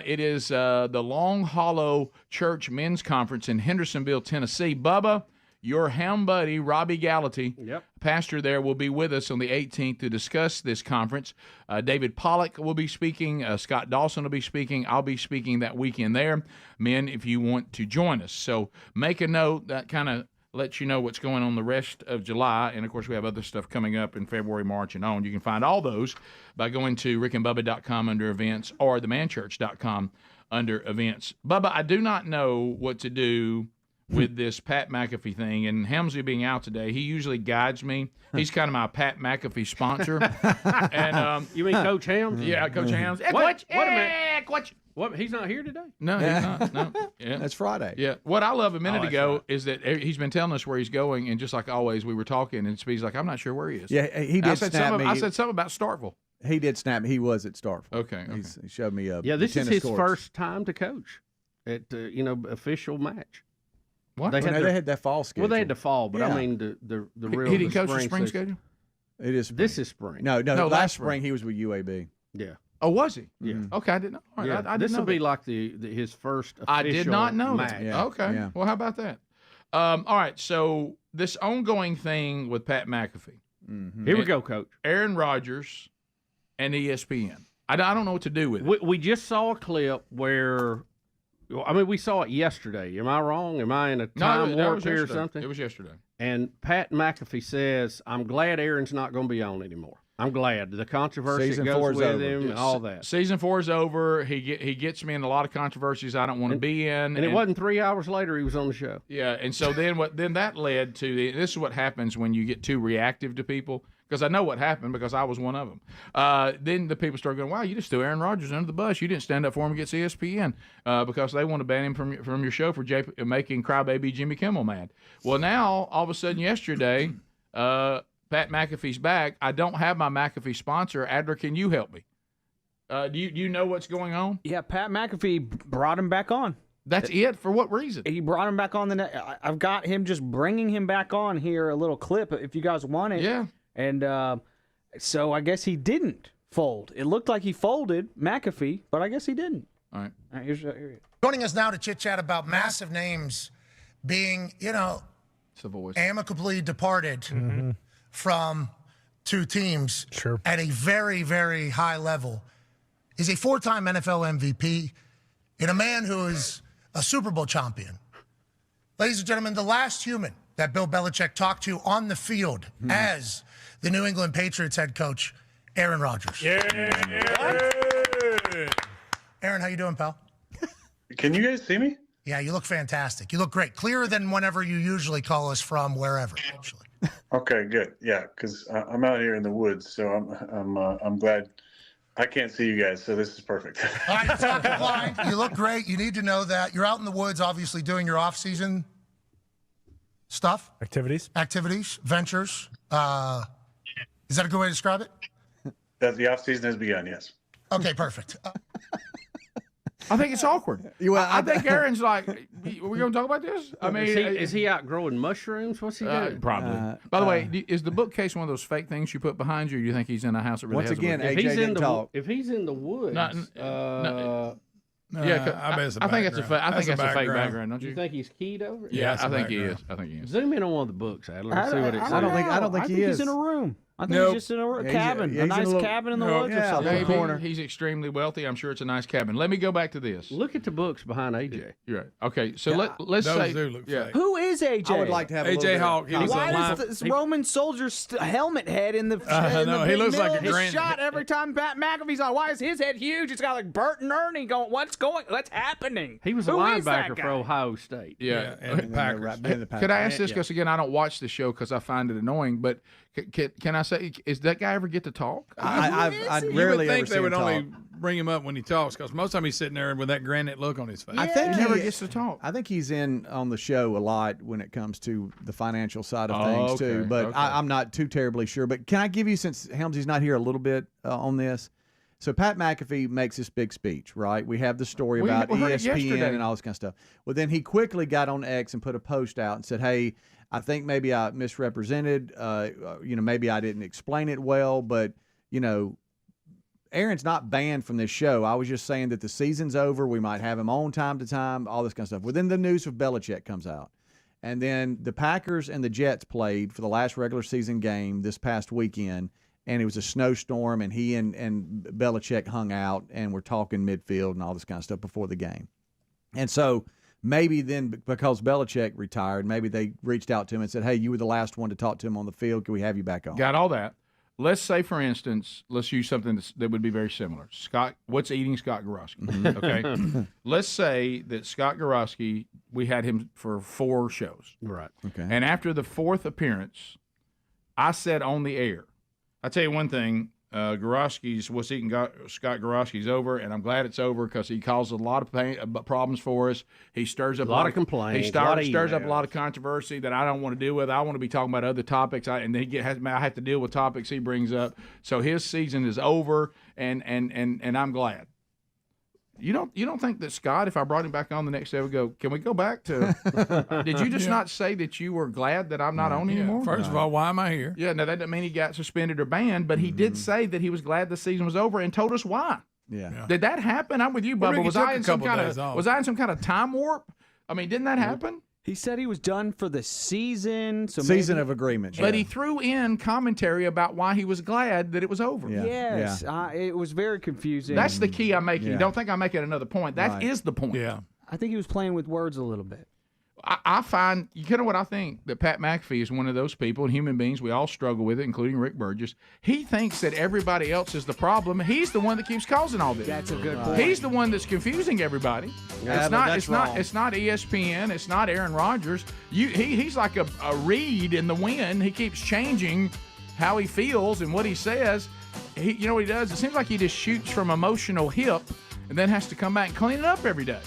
it is the Long Hollow Church Men's Conference in Hendersonville, Tennessee. Bubba, your ham buddy, Robbie Gallaty, pastor there, will be with us on the 18th to discuss this conference. David Pollock will be speaking. Scott Dawson will be speaking. I'll be speaking that weekend there. Men, if you want to join us. So make a note. That kind of lets you know what's going on the rest of July. And, of course, we have other stuff coming up in February, March, and on. You can find all those by going to rickandbubba.com under events or themanchurch.com under events. Bubba, I do not know what to do with this Pat McAfee thing, and Helmsley being out today, he usually guides me. He's kind of my Pat McAfee sponsor. And you mean Coach Helms? Yeah, Coach Helms. What a minute. What? He's not here today? No, he's not. No. Yeah. That's Friday. Yeah. What I love a minute ago is that he's been telling us where he's going, and just like always, we were talking, and Speed's like, I'm not sure where he is. Yeah, he did snap me. I said something about Starkville. He did snap me. He was at Starkville. Okay. He showed me Yeah, this is his courts. first time to coach at official match. What? They had that fall schedule. Well, they had the fall, but I mean the real. He didn't coach the spring schedule? It is spring. This is spring. No, last spring he was with UAB. Yeah. Oh, was he? Yeah. Okay, I didn't know. All right, I didn't this know will be that. like his first official I did not know match. that. Yeah. Okay. Yeah. Well, how about that? All right, so this ongoing thing with Pat McAfee. Mm-hmm. Here we go, Coach. Aaron Rodgers and ESPN. I don't know what to do with it. We just saw a clip where, I mean, we saw it yesterday. Am I wrong? Am I in a time warp here or something? It was yesterday. And Pat McAfee says, I'm glad Aaron's not going to be on anymore. I'm glad. The controversy Season goes 4's with over. him and all that. Season 4 is over. He gets me in a lot of controversies I don't want to be in. And it wasn't 3 hours later he was on the show. Yeah, and so then that led to this is what happens when you get too reactive to people. Because I know what happened because I was one of them. Then the people started going, wow, you just threw Aaron Rodgers under the bus. You didn't stand up for him against ESPN because they want to ban him from your show for making crybaby Jimmy Kimmel mad. Well, now, all of a sudden yesterday, Pat McAfee's back. I don't have my McAfee sponsor. Adler, can you help me? Do you know what's going on? Yeah, Pat McAfee brought him back on. That's it? For what reason? He brought him back on I've got him just bringing him back on here, a little clip, if you guys want it. Yeah. And so I guess he didn't fold. It looked like he folded McAfee, but I guess he didn't. All right. Here. Joining us now to chit-chat about massive names being, amicably departed from two teams at a very, very high level is a four-time NFL MVP and a man who is a Super Bowl champion. Ladies and gentlemen, the last human that Bill Belichick talked to on the field as the New England Patriots head coach, Aaron Rodgers. Yeah. Aaron, how you doing, pal? Can you guys see me? Yeah, you look fantastic. You look great. Clearer than whenever you usually call us from wherever, actually. Okay, good. Yeah, because I'm out here in the woods, so I'm glad. I can't see you guys, so this is perfect. All right, talking blind. You look great. You need to know that. You're out in the woods, obviously, doing your off-season stuff. Activities, ventures. Is that a good way to describe it? That the off season has begun. Yes. Okay, perfect. I think it's awkward. I think Aaron's like, we're going to talk about this? I mean, is he outgrowing mushrooms? What's he doing? Probably. By the way, is the bookcase one of those fake things you put behind you, or do you think he's in a house that really Once has again, a bookcase? If he's in the woods, I think it's a fake background, don't you? You think he's keyed over? Yeah, I think he is. Zoom in on one of the books, Adler. I don't think he's in a room. I think he's just in a cabin, a nice cabin in the woods or something. Corner. He's extremely wealthy. I'm sure it's a nice cabin. Let me go back to this. Look at the books behind AJ. You're right. Okay, so let's say, who is AJ? I would like to have AJ Hawk. Why does this Roman soldier's helmet head in the? He looks like a grand shot every time. Pat McAfee's like, why is his head huge? It's got like Bert and Ernie going. What's happening? He was a linebacker for Ohio State. Yeah, and the Packers. Could I ask this? Because again, I don't watch the show because I find it annoying. But can I say, is that guy ever get to talk? I rarely think they would only bring him up when he talks, because most of the time he's sitting there with that granite look on his face. I think he never gets to talk. I think he's in on the show a lot when it comes to the financial side of things too. But I'm not too terribly sure. But can I give you, since Helmsy's not here, a little bit on this? So Pat McAfee makes this big speech, right? We have the story about ESPN and all this kind of stuff. Well, then he quickly got on X and put a post out and said, hey, I think maybe I misrepresented, maybe I didn't explain it well, but, Aaron's not banned from this show. I was just saying that the season's over. We might have him on time to time, all this kind of stuff. Well, then the news of Belichick comes out. And then the Packers and the Jets played for the last regular season game this past weekend, and it was a snowstorm, and he and Belichick hung out and were talking midfield and all this kind of stuff before the game. And so maybe then, because Belichick retired, maybe they reached out to him and said, hey, you were the last one to talk to him on the field. Can we have you back on? Got all that. Let's say, for instance, let's use something that would be very similar. What's eating Scott Gorosky? Okay. Let's say that Scott Gorosky, we had him for 4 shows. Right. Okay. And after the 4th appearance, I said on the air, I'll tell you one thing, Gorosky's What's Eating Scott Gorosky's over, and I'm glad it's over because he causes a lot of problems for us. He stirs up a lot of complaints. He stirs up a lot of controversy that I don't want to deal with. I want to be talking about other topics, and then I have to deal with topics he brings up. So his season is over, and I'm glad. You don't think that Scott, if I brought him back on the next day, would go, can we go back to did you just not say that you were glad that I'm not on anymore? First of all, why am I here? Yeah, now that doesn't mean he got suspended or banned, but he did say that he was glad the season was over and told us why. Yeah. Did that happen? I'm with you, Bubba. Ricky Was I in some kind of time warp? I mean, didn't that happen? He said he was done for the season. So season of agreement. But he threw in commentary about why he was glad that it was over. Yeah. Yes, it was very confusing. That's the key I'm making. Yeah. Don't think I'm making another point. That is the point. Yeah. I think he was playing with words a little bit. I find, you know what I think? That Pat McAfee is one of those people, and human beings, we all struggle with it, including Rick Burgess. He thinks that everybody else is the problem. He's the one that keeps causing all this. That's a good point. He's the one that's confusing everybody. Yeah, It's not ESPN. It's not Aaron Rodgers. He's like a reed in the wind. He keeps changing how he feels and what he says. You know what he does? It seems like he just shoots from emotional hip and then has to come back and clean it up every day.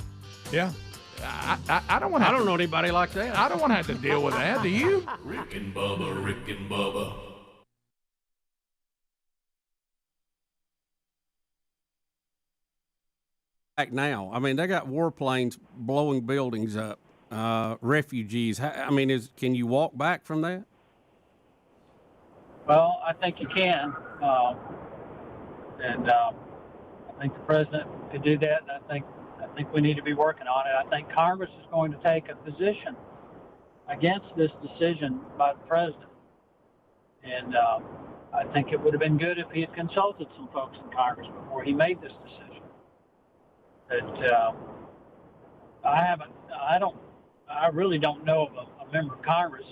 Yeah. I don't want. I don't know anybody like that. I don't want to have to deal with that. Do you? Rick and Bubba, Rick and Bubba. Back now, I mean, they got warplanes blowing buildings up, refugees. I mean, can you walk back from that? Well, I think you can, and I think the president could do that. And I think we need to be working on it. I think Congress is going to take a position against this decision by the president, and I think it would have been good if he had consulted some folks in Congress before he made this decision. But I really don't know of a member of Congress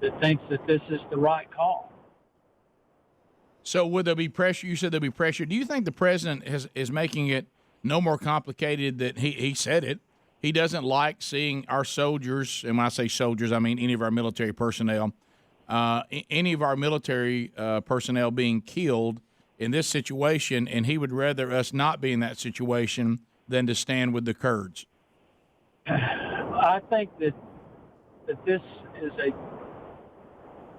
that thinks that this is the right call. So would there be pressure? You said there'd be pressure. Do you think the president is making it no more complicated than he said it? He doesn't like seeing our soldiers, and when I say soldiers, I mean any of our military personnel, personnel being killed in this situation, and he would rather us not be in that situation than to stand with the Kurds. I think that this is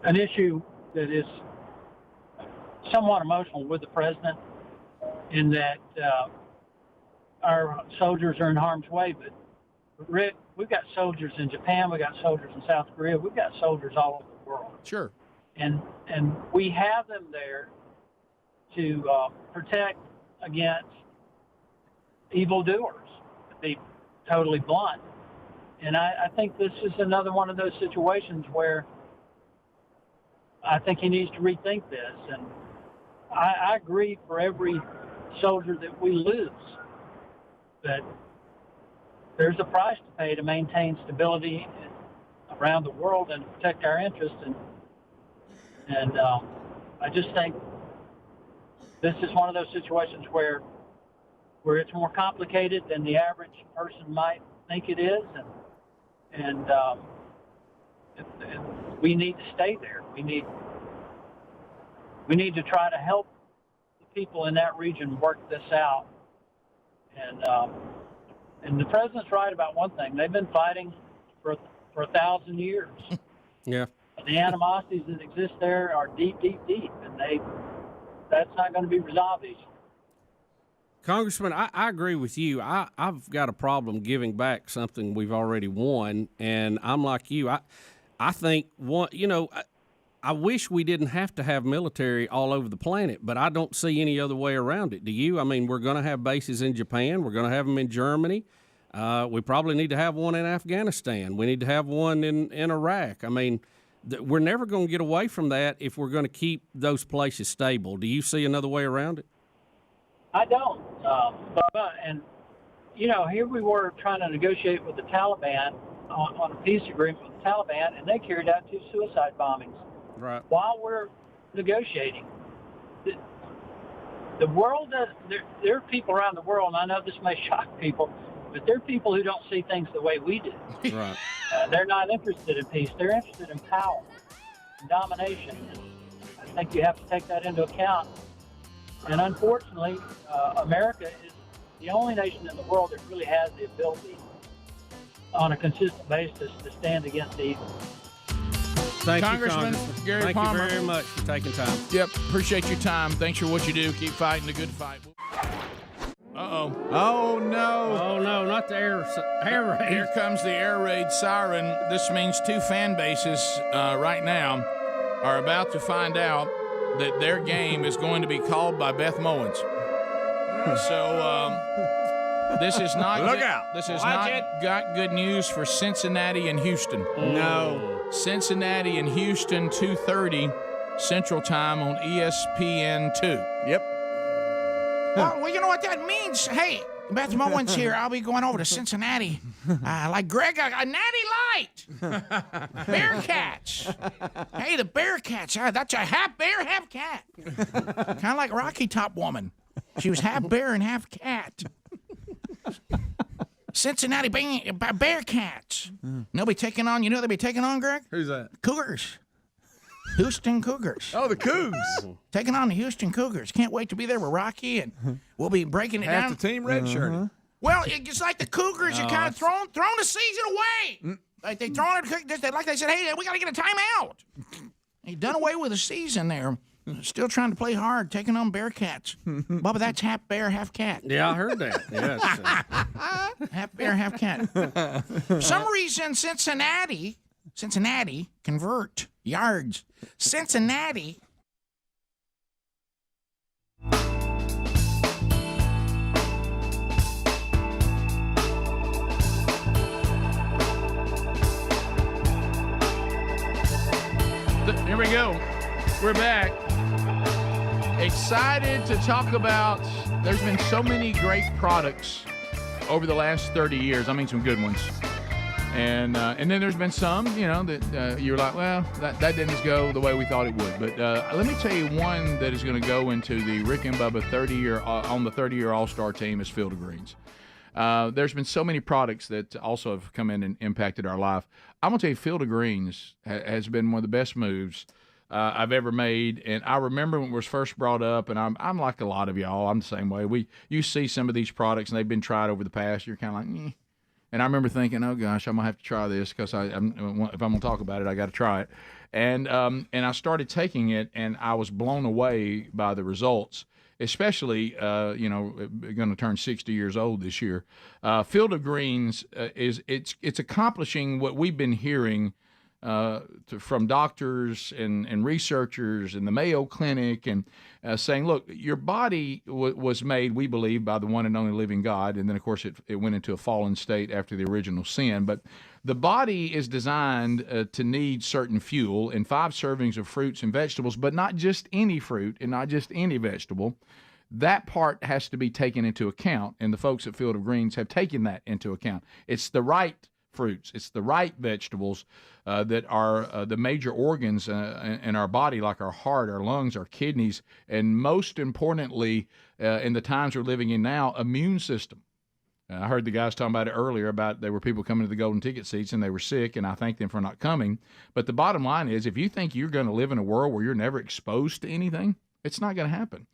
an issue that is somewhat emotional with the president, in that our soldiers are in harm's way. But Rick, we've got soldiers in Japan, we've got soldiers in South Korea, we've got soldiers all over the world. Sure. And we have them there to protect against evildoers, to be totally blunt. And I think this is another one of those situations where I think he needs to rethink this. And I agree for every soldier that we lose, but there's a price to pay to maintain stability around the world and protect our interests. And I just think this is one of those situations where it's more complicated than the average person might think it is, and we need to stay there. We need to try to help the people in that region work this out. And the president's right about one thing. They've been fighting for 1,000 years. Yeah. And the animosities that exist there are deep, deep, deep, and that's not going to be resolved easily. Congressman, I agree with you. I've got a problem giving back something we've already won, and I'm like you. I think I wish we didn't have to have military all over the planet, but I don't see any other way around it. Do you? I mean, we're going to have bases in Japan. We're going to have them in Germany. We probably need to have one in Afghanistan. We need to have one in Iraq. I mean, we're never going to get away from that if we're going to keep those places stable. Do you see another way around it? I don't. And, here we were trying to negotiate with the Taliban on a peace agreement with the Taliban, and they carried out 2 suicide bombings. Right. While we're negotiating. The world, there are people around the world, and I know this may shock people, but there are people who don't see things the way we do. Right. They're not interested in peace. They're interested in power and domination. I think you have to take that into account. And unfortunately, America is the only nation in the world that really has the ability on a consistent basis to stand against evil. Thank Congressman you, Congressman. Gary Thank Palmer. you very much for taking time. Yep, appreciate your time. Thanks for what you do. Keep fighting the good fight. Uh-oh. Oh, no. Oh, no, not the air raid. Here comes the air raid siren. This means 2 fan bases right now are about to find out that their game is going to be called by Beth Mowens. So this is not Look out. This is Watch not it. got good news for Cincinnati and Houston. No. Cincinnati and Houston, 2:30 Central Time on ESPN2. Yep. Well, you know what that means. Hey, Beth Mowens here. I'll be going over to Cincinnati. Like Greg, a natty light. Bearcats. Hey, the Bearcats. That's a half bear, half cat. Kind of like Rocky Top Woman. She was half bear and half cat. Cincinnati Bearcats. They'll be taking on, they'll be taking on, Greg? Who's that? Cougars. Houston Cougars. Oh, the Cougs. Taking on the Houston Cougars. Can't wait to be there with Rocky, and we'll be breaking it Half down. the team red-shirted. Well, it's like the Cougars. You kind of thrown the season away. Like they thrown it. Like they said, hey, we got to get a timeout. They done away with the season there. Still trying to play hard, taking on Bearcats. Bubba, that's half bear, half cat. Yeah, I heard that. Yes. Half bear, half cat. For some reason, Cincinnati convert yards. Cincinnati. Here we go. We're back. Excited to talk about, there's been so many great products over the last 30 years. I mean, some good ones. And then there's been some, that you're like, well, that didn't go the way we thought it would. But let me tell you one that is going to go into the Rick and Bubba 30-year on the 30-year All-Star team is Field of Greens. There's been so many products that also have come in and impacted our life. I'm going to tell you, Field of Greens has been one of the best moves I've ever made. And I remember when it was first brought up, and I'm like a lot of y'all, I'm the same way. You see some of these products, and they've been tried over the past, you're kind of like, eh. And I remember thinking, oh, gosh, I'm going to have to try this because if I'm going to talk about it, I got to try it. And I started taking it, and I was blown away by the results. Especially, going to turn 60 years old this year. Field of Greens it's accomplishing what we've been hearing from doctors and researchers and the Mayo Clinic, and saying, look, your body was made, we believe, by the one and only living God, and then, of course, it went into a fallen state after the original sin. But the body is designed to need certain fuel and 5 servings of fruits and vegetables, but not just any fruit and not just any vegetable. That part has to be taken into account, and the folks at Field of Greens have taken that into account. It's the right fruits, it's the right vegetables that are the major organs in our body, like our heart, our lungs, our kidneys, and most importantly, in the times we're living in now, immune system. I heard the guys talking about it earlier about there were people coming to the golden ticket seats and they were sick, and I thank them for not coming. But the bottom line is, if you think you're going to live in a world where you're never exposed to anything, it's not going to happen.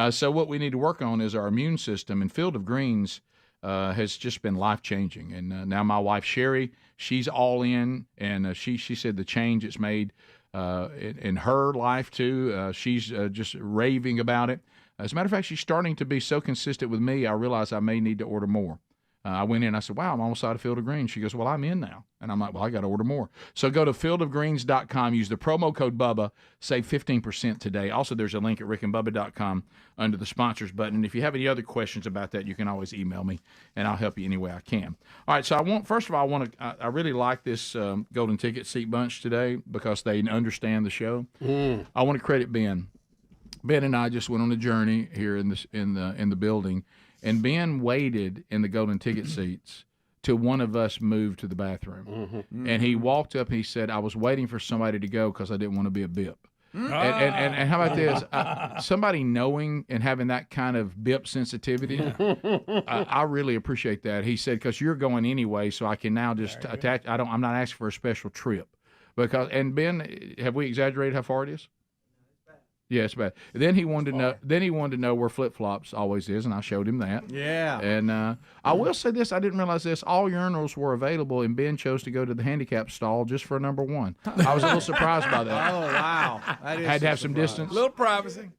So what we need to work on is our immune system, and Field of Greens has just been life-changing. And now my wife, Sherry, she's all in, and she said the change it's made in her life, too. She's just raving about it. As a matter of fact, she's starting to be so consistent with me, I realize I may need to order more. I went in, I said, wow, I'm almost out of Field of Greens. She goes, well, I'm in now. And I'm like, well, I got to order more. So go to fieldofgreens.com, use the promo code Bubba, save 15% today. Also, there's a link at rickandbubba.com under the sponsors button. And if you have any other questions about that, you can always email me, and I'll help you any way I can. All right, so I really like this golden ticket seat bunch today because they understand the show. I want to credit Ben. Ben and I just went on a journey here in the building. And Ben waited in the golden ticket seats till one of us moved to the bathroom. Mm-hmm. And he walked up and he said, I was waiting for somebody to go because I didn't want to be a bip. And how about this? Somebody knowing and having that kind of bip sensitivity, I really appreciate that. He said, because you're going anyway, so I can now just attach. I'm not asking for a special trip. And Ben, have we exaggerated how far it is? Yeah, it's bad. Then he wanted to know where flip flops always is, and I showed him that. Yeah. And I will say this: I didn't realize this. All urinals were available, and Ben chose to go to the handicap stall just for number 1. I was a little surprised by that. Oh wow! Had to have some distance. A little privacy.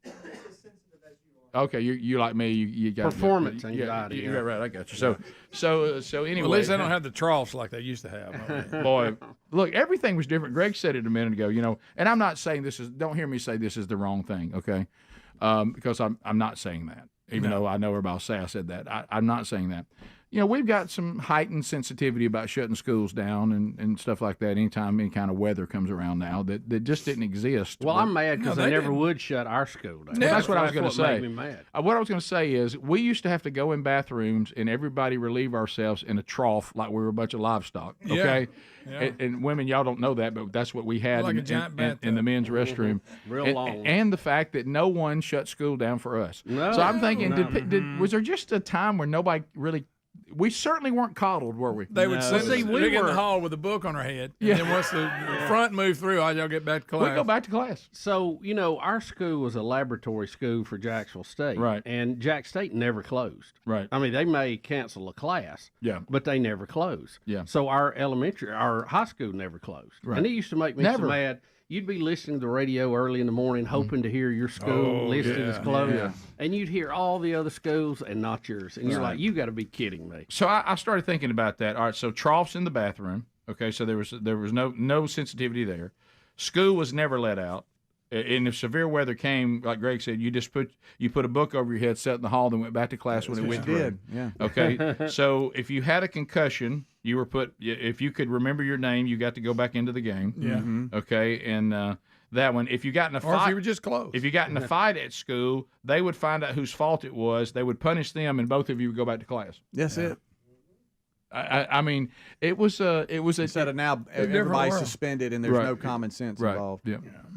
Okay, you like me. You got performance anxiety. You're right. I got you. So anyway, well, at least they don't have the troughs like they used to have. Boy, look, everything was different. Greg said it a minute ago. And I'm not saying this is. Don't hear me say this is the wrong thing, okay? Because I'm not saying that. Even though I know everybody will say I said that, I'm not saying that. We've got some heightened sensitivity about shutting schools down and stuff like that anytime any kind of weather comes around now that just didn't exist. Well, I'm mad because they never would shut our school down. That's what I was going to say. Made me mad. What I was going to say is we used to have to go in bathrooms and everybody relieve ourselves in a trough like we were a bunch of livestock, okay? Yeah. And women, y'all don't know that, but that's what we had like in the men's restroom. Real long. And the fact that no one shut school down for us. No, so I'm thinking, was there just a time where nobody really – we certainly weren't coddled, were we? They would send us in the hall with a book on our head. And then once the front moved through, all y'all get back to class. We go back to class. So, our school was a laboratory school for Jacksonville State. Right. And Jack State never closed. Right. I mean, they may cancel a class. Yeah. But they never closed. Yeah. So our high school never closed. Right. And it used to make me so mad. You'd be listening to the radio early in the morning, hoping to hear your school listed as closed, and you'd hear all the other schools and not yours. And you're like, you got to be kidding me. So I started thinking about that. All right, so troughs in the bathroom. Okay, so there was no sensitivity there. School was never let out. And if severe weather came, like Greg said, you put a book over your head, sat in the hall, then went back to class when it went through. Yeah. Okay. So if you had a concussion, you were put. If you could remember your name, you got to go back into the game. Yeah. Mm-hmm. Okay. And that one, if you got in a fight, or if you were just close. If you got in a fight at school, they would find out whose fault it was. They would punish them, and both of you would go back to class. That's it. I mean, it was instead of now everybody's suspended and there's no common sense involved.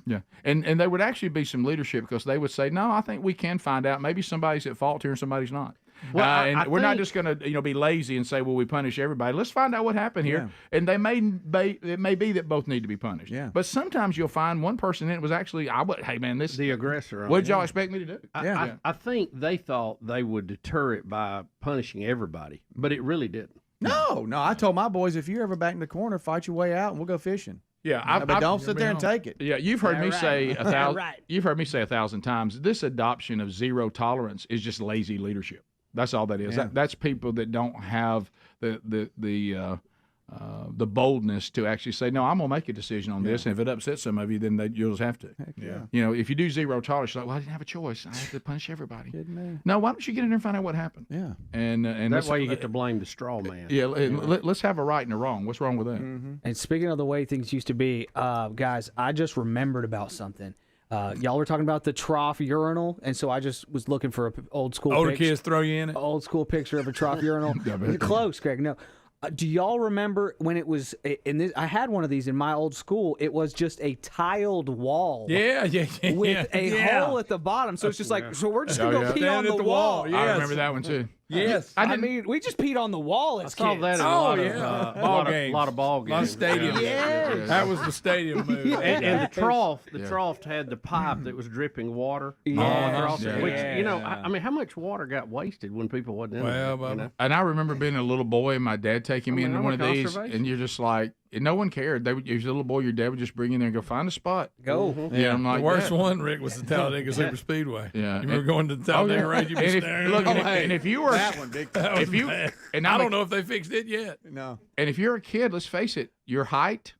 Yeah. And there would actually be some leadership because they would say, no, I think we can find out. Maybe somebody's at fault here and somebody's not. Well, we're not just going to be lazy and say, well, we punish everybody. Let's find out what happened here. Yeah. And it may be that both need to be punished. Yeah. But sometimes you'll find one person in it was actually, hey man, this the aggressor. What did y'all expect me to do? I think they thought they would deter it by punishing everybody, but it really didn't. No. I told my boys, if you're ever back in the corner, fight your way out and we'll go fishing. Yeah, but don't sit there and take it. Yeah, you've heard me say 1,000. Right. You've heard me say 1,000 times. This adoption of zero tolerance is just lazy leadership. That's all that is. Yeah. That's people that don't have the boldness to actually say, no, I'm gonna make a decision on this, and if it upsets some of you, then you'll just have to. Yeah. You know, if you do zero tolerance, you're like, well, I didn't have a choice. I have to punish everybody. No, why don't you get in there and find out what happened? Yeah. And that way you get to blame the straw man. Yeah. Let's have a right and a wrong. What's wrong with that? And speaking of the way things used to be, guys, I just remembered about something. Y'all were talking about the trough urinal, and so I just was looking for an old school. Older kids throw you in it. Old school picture of a trough urinal. Close, Greg. No. Do y'all remember when it was in this? I had one of these in my old school. It was just a tiled wall. Yeah. With a hole at the bottom. So it's just like, so we're just going to go pee on the wall. Yes. I remember that one too. Yes. I mean, we just peed on the wall as I saw kids. that in a lot of ball games. A lot of stadiums. Yes. That was the stadium move. And the trough had the pipe that was dripping water. Yes. Which, I mean, how much water got wasted when people wasn't in there? And I remember being a little boy and my dad taking me into one of these, conservation. and you're just like, no one cared. If you're a little boy, your dad would just bring you in there and go find a spot. Go. Yeah, I'm like, the worst that. one, Rick, was the Talladega Super Speedway. Yeah. You remember going to the Talladega race? You'd be staring. And if you were that one, big time. If you, and I don't know if they fixed it yet. No. And if you're a kid, let's face it, your height.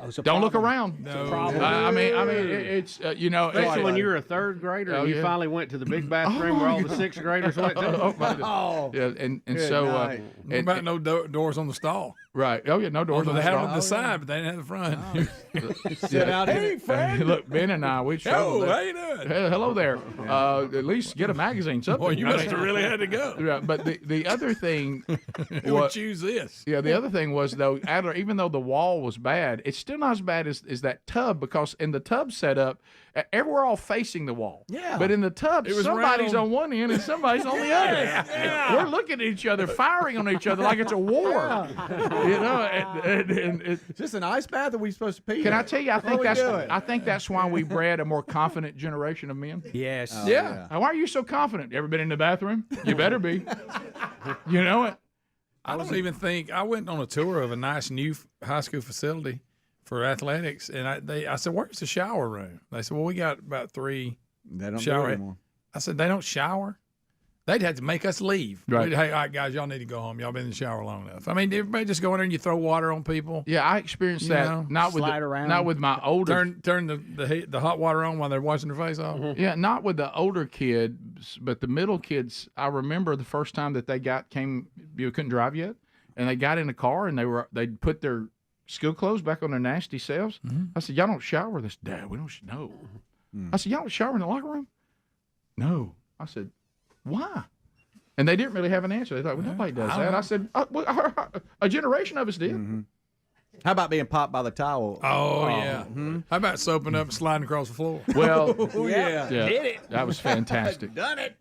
It's a Don't look problem. around. It's a problem. I mean, it's Especially when you were a third grader and you finally went to the big bathroom where all the sixth graders went to. Yeah, and so what about no doors on the stall? Right. Oh yeah, no doors. They had them on the side, but they didn't have the front. Sit out hey, friend. Look, Ben and I, we struggled. How you doing? Hey, hello there. At least get a magazine, something. Boy, you must have really had to go. Yeah, but the other thing, who would choose this? Yeah, the other thing was though, Adler, even though the wall was bad, it's still not as bad as that tub, because in the tub setup, we're all facing the wall. Yeah. But in the tub, somebody's on one end and somebody's on the other. Yeah. We're looking at each other, firing on each other like it's a war. You know, and Is this an ice bath, or are we supposed to pee? Can in I it? tell you? I What think are we doing? I think that's why we bred a more confident generation of men. Yes. Yeah. Why are you so confident? Ever been in the bathroom? You better be. You know it. I don't even think I went on a tour of a nice new high school facility for athletics, and I said, "Where's the shower room?" They said, "Well, we got about 3 They don't shower." do it anymore. I said, "They don't shower." They'd have to make us leave. Right. Hey, all right, guys, y'all need to go home. Y'all been in the shower long enough. I mean, everybody just go in there and you throw water on people. Yeah, I experienced You that. know, Not with slide not with my older. Turn the hot water on while they're washing their face off. Yeah, not with the older kids, but the middle kids. I remember the first time that they couldn't drive yet, and they got in the car and they'd put their school clothes back on their nasty selves. I said, "Y'all don't shower this, Dad? We don't know." I said, "Y'all don't shower in the locker room?" No. I said, "Why?" And they didn't really have an answer. They thought, "Well, nobody does that." I said, "A generation of us did." Mm-hmm. How about being popped by the towel? Oh, yeah. How about soaping up and sliding across the floor? Well, yeah. Did it. That was fantastic. Done it.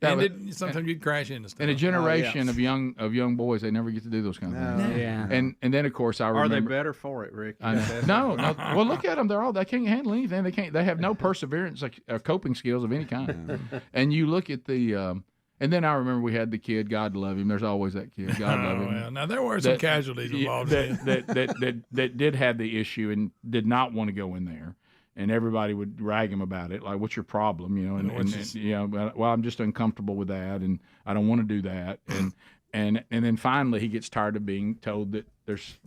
Sometimes you'd crash into stuff. In a generation of young boys, they never get to do those kind of things. Yeah. And then of course I Are remember. they better for it, Rick? I know. No. Well, look at them. They can't handle anything. They have no perseverance, coping skills of any kind. And you look at the. And then I remember we had the kid. God love him. There's always that kid. God love him. Well, now there were some casualties involved. That did have the issue and did not want to go in there, and everybody would rag him about it. Like, "What's your problem?" You know, and you know, well, I'm just uncomfortable with that, and I don't want to do that, and then finally he gets tired of being told that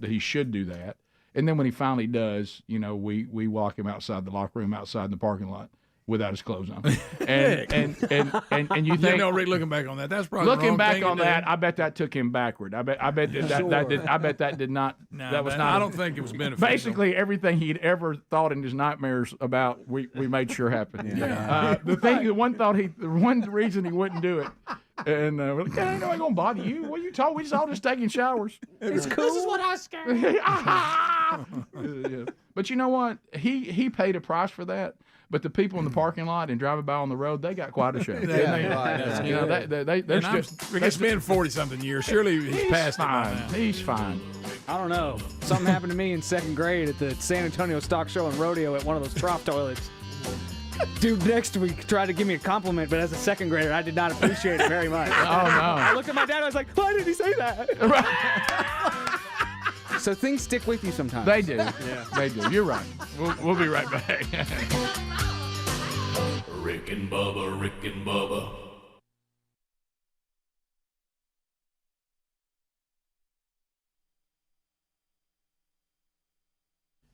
he should do that, and then when he finally does, you know, we walk him outside the locker room, outside in the parking lot, without his clothes on, and you think, Rick, looking back on that, that's probably the looking wrong back thing on to do. that, I bet that took him backward. I bet that did not. No, that was not. I don't think it was beneficial. Basically, everything he'd ever thought in his nightmares about, we made sure happened. The one reason he wouldn't do it, and we're like, "Ain't nobody gonna bother you. What are you talking? We just all just taking showers. It's cool. This is what I scared. Yeah. But you know what? He paid a price for that. But the people in the parking lot and driving by on the road, they got quite a show. It's been 40-something years. Surely he's past fine. He's fine. I don't know. Something happened to me in second grade at the San Antonio Stock Show and Rodeo at one of those trough toilets. Dude next to me tried to give me a compliment, but as a second grader, I did not appreciate it very much. Oh, no. I looked at my dad, I was like, "Why did he say that?" So things stick with you sometimes. They do. Yeah, they do. You're right. We'll be right back. Rick and Bubba, Rick and Bubba.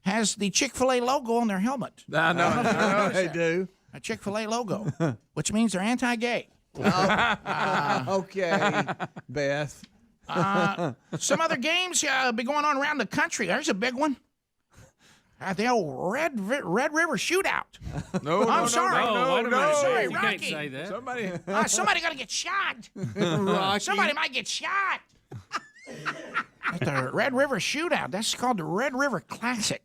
Has the Chick-fil-A logo on their helmet. No, they do. A Chick-fil-A logo, which means they're anti-gay. Okay, Beth. Some other games be going on around the country. There's a big one. The old Red River Shootout. I'm sorry. Sorry, You Rocky. can't say that. Somebody got to get shot. Somebody might get shot. At the Red River Shootout. That's called the Red River Classic.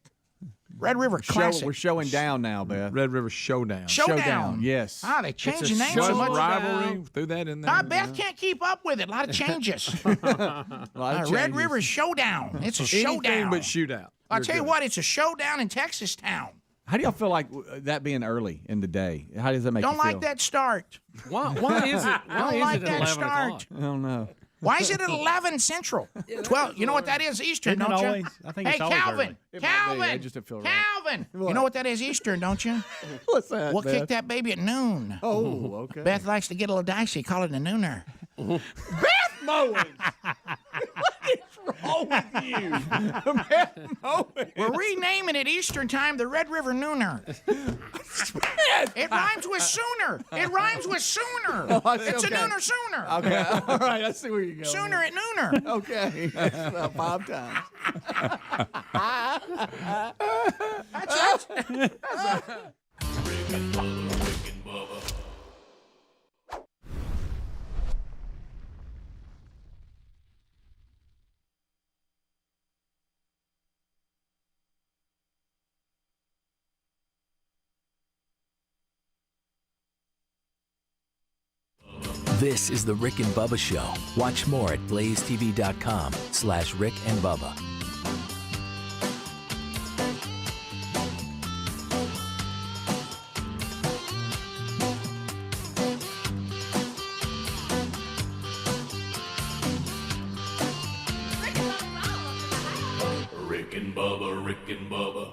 Red River Classic. We're showing down now, Beth. Red River Showdown. Showdown. Yes. They changed the name so much. Rivalry. Threw that in there. Beth can't keep up with it. A lot of changes. Red River Showdown. It's a showdown. Anything but shootout. I'll tell you what, it's a showdown in Texas town. How do y'all feel like that being early in the day? How does that make you feel? Don't like that start. Why is it? Why Don't is like it that 11 start. o'clock? I don't know. Why is it at 11 Central? 12. You know what that is? Eastern, Isn't it don't you? always? I think it's hey, always Calvin. early. It might be. I Calvin. just don't feel right. Calvin. You know what that is? Eastern, don't you? What's that, We'll Beth? kick that baby at noon. Oh, okay. Beth likes to get a little dicey. Call it a nooner. Beth Mowens! What is wrong with you? Beth Mowens! We're renaming it Eastern Time the Red River Nooner. It rhymes with sooner. It rhymes with sooner. Oh, It's okay. a nooner sooner. Okay, all right, I see where you're going. Sooner at nooner. Okay, that's about 5 times. That's it. Rick and Bubba, Rick and Bubba. This is the Rick and Bubba Show. Watch more at blazetv.com/Rick and Bubba. Rick and Bubba, Rick and Bubba.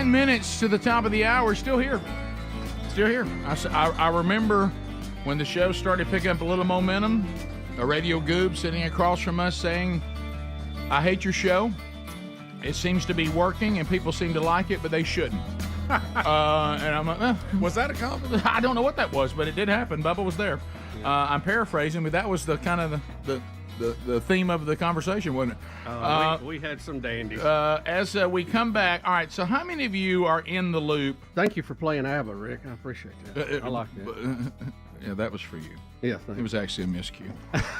9 minutes to the top of the hour. Still here. Still here. I remember when the show started picking up a little momentum, a radio goob sitting across from us saying, I hate your show. It seems to be working, and people seem to like it, but they shouldn't. And I'm like, was that a compliment? I don't know what that was, but it did happen. Bubba was there. I'm paraphrasing, but that was the kind of the theme of the conversation, wasn't it? We had some dandies. As we come back, all right, so how many of you are in the loop? Thank you for playing ABBA, Rick. I appreciate that. I like that. Yeah, that was for you. Yeah, it was actually a miscue.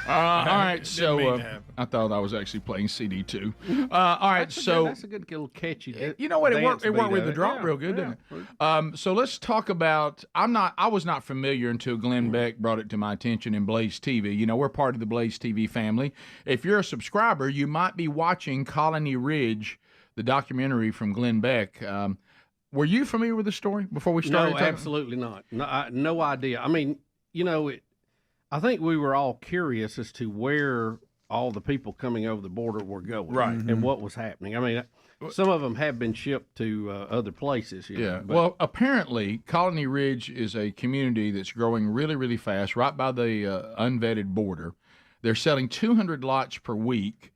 All right, so I thought I was actually playing CD2. All right, that's a good little catchy. You know what? It worked with the drop Yeah, real good, didn't it? So let's talk about. I was not familiar until Glenn Beck brought it to my attention in Blaze TV. You know, we're part of the Blaze TV family. If you're a subscriber, you might be watching Colony Ridge, the documentary from Glenn Beck. Were you familiar with the story before we started? No, absolutely not. No idea. I mean, you know, I think we were all curious as to where all the people coming over the border were going, right, and what was happening. I mean, some of them have been shipped to other places. You know, well, apparently, Colony Ridge is a community that's growing really, really fast, right by the unvetted border. They're selling 200 lots per week.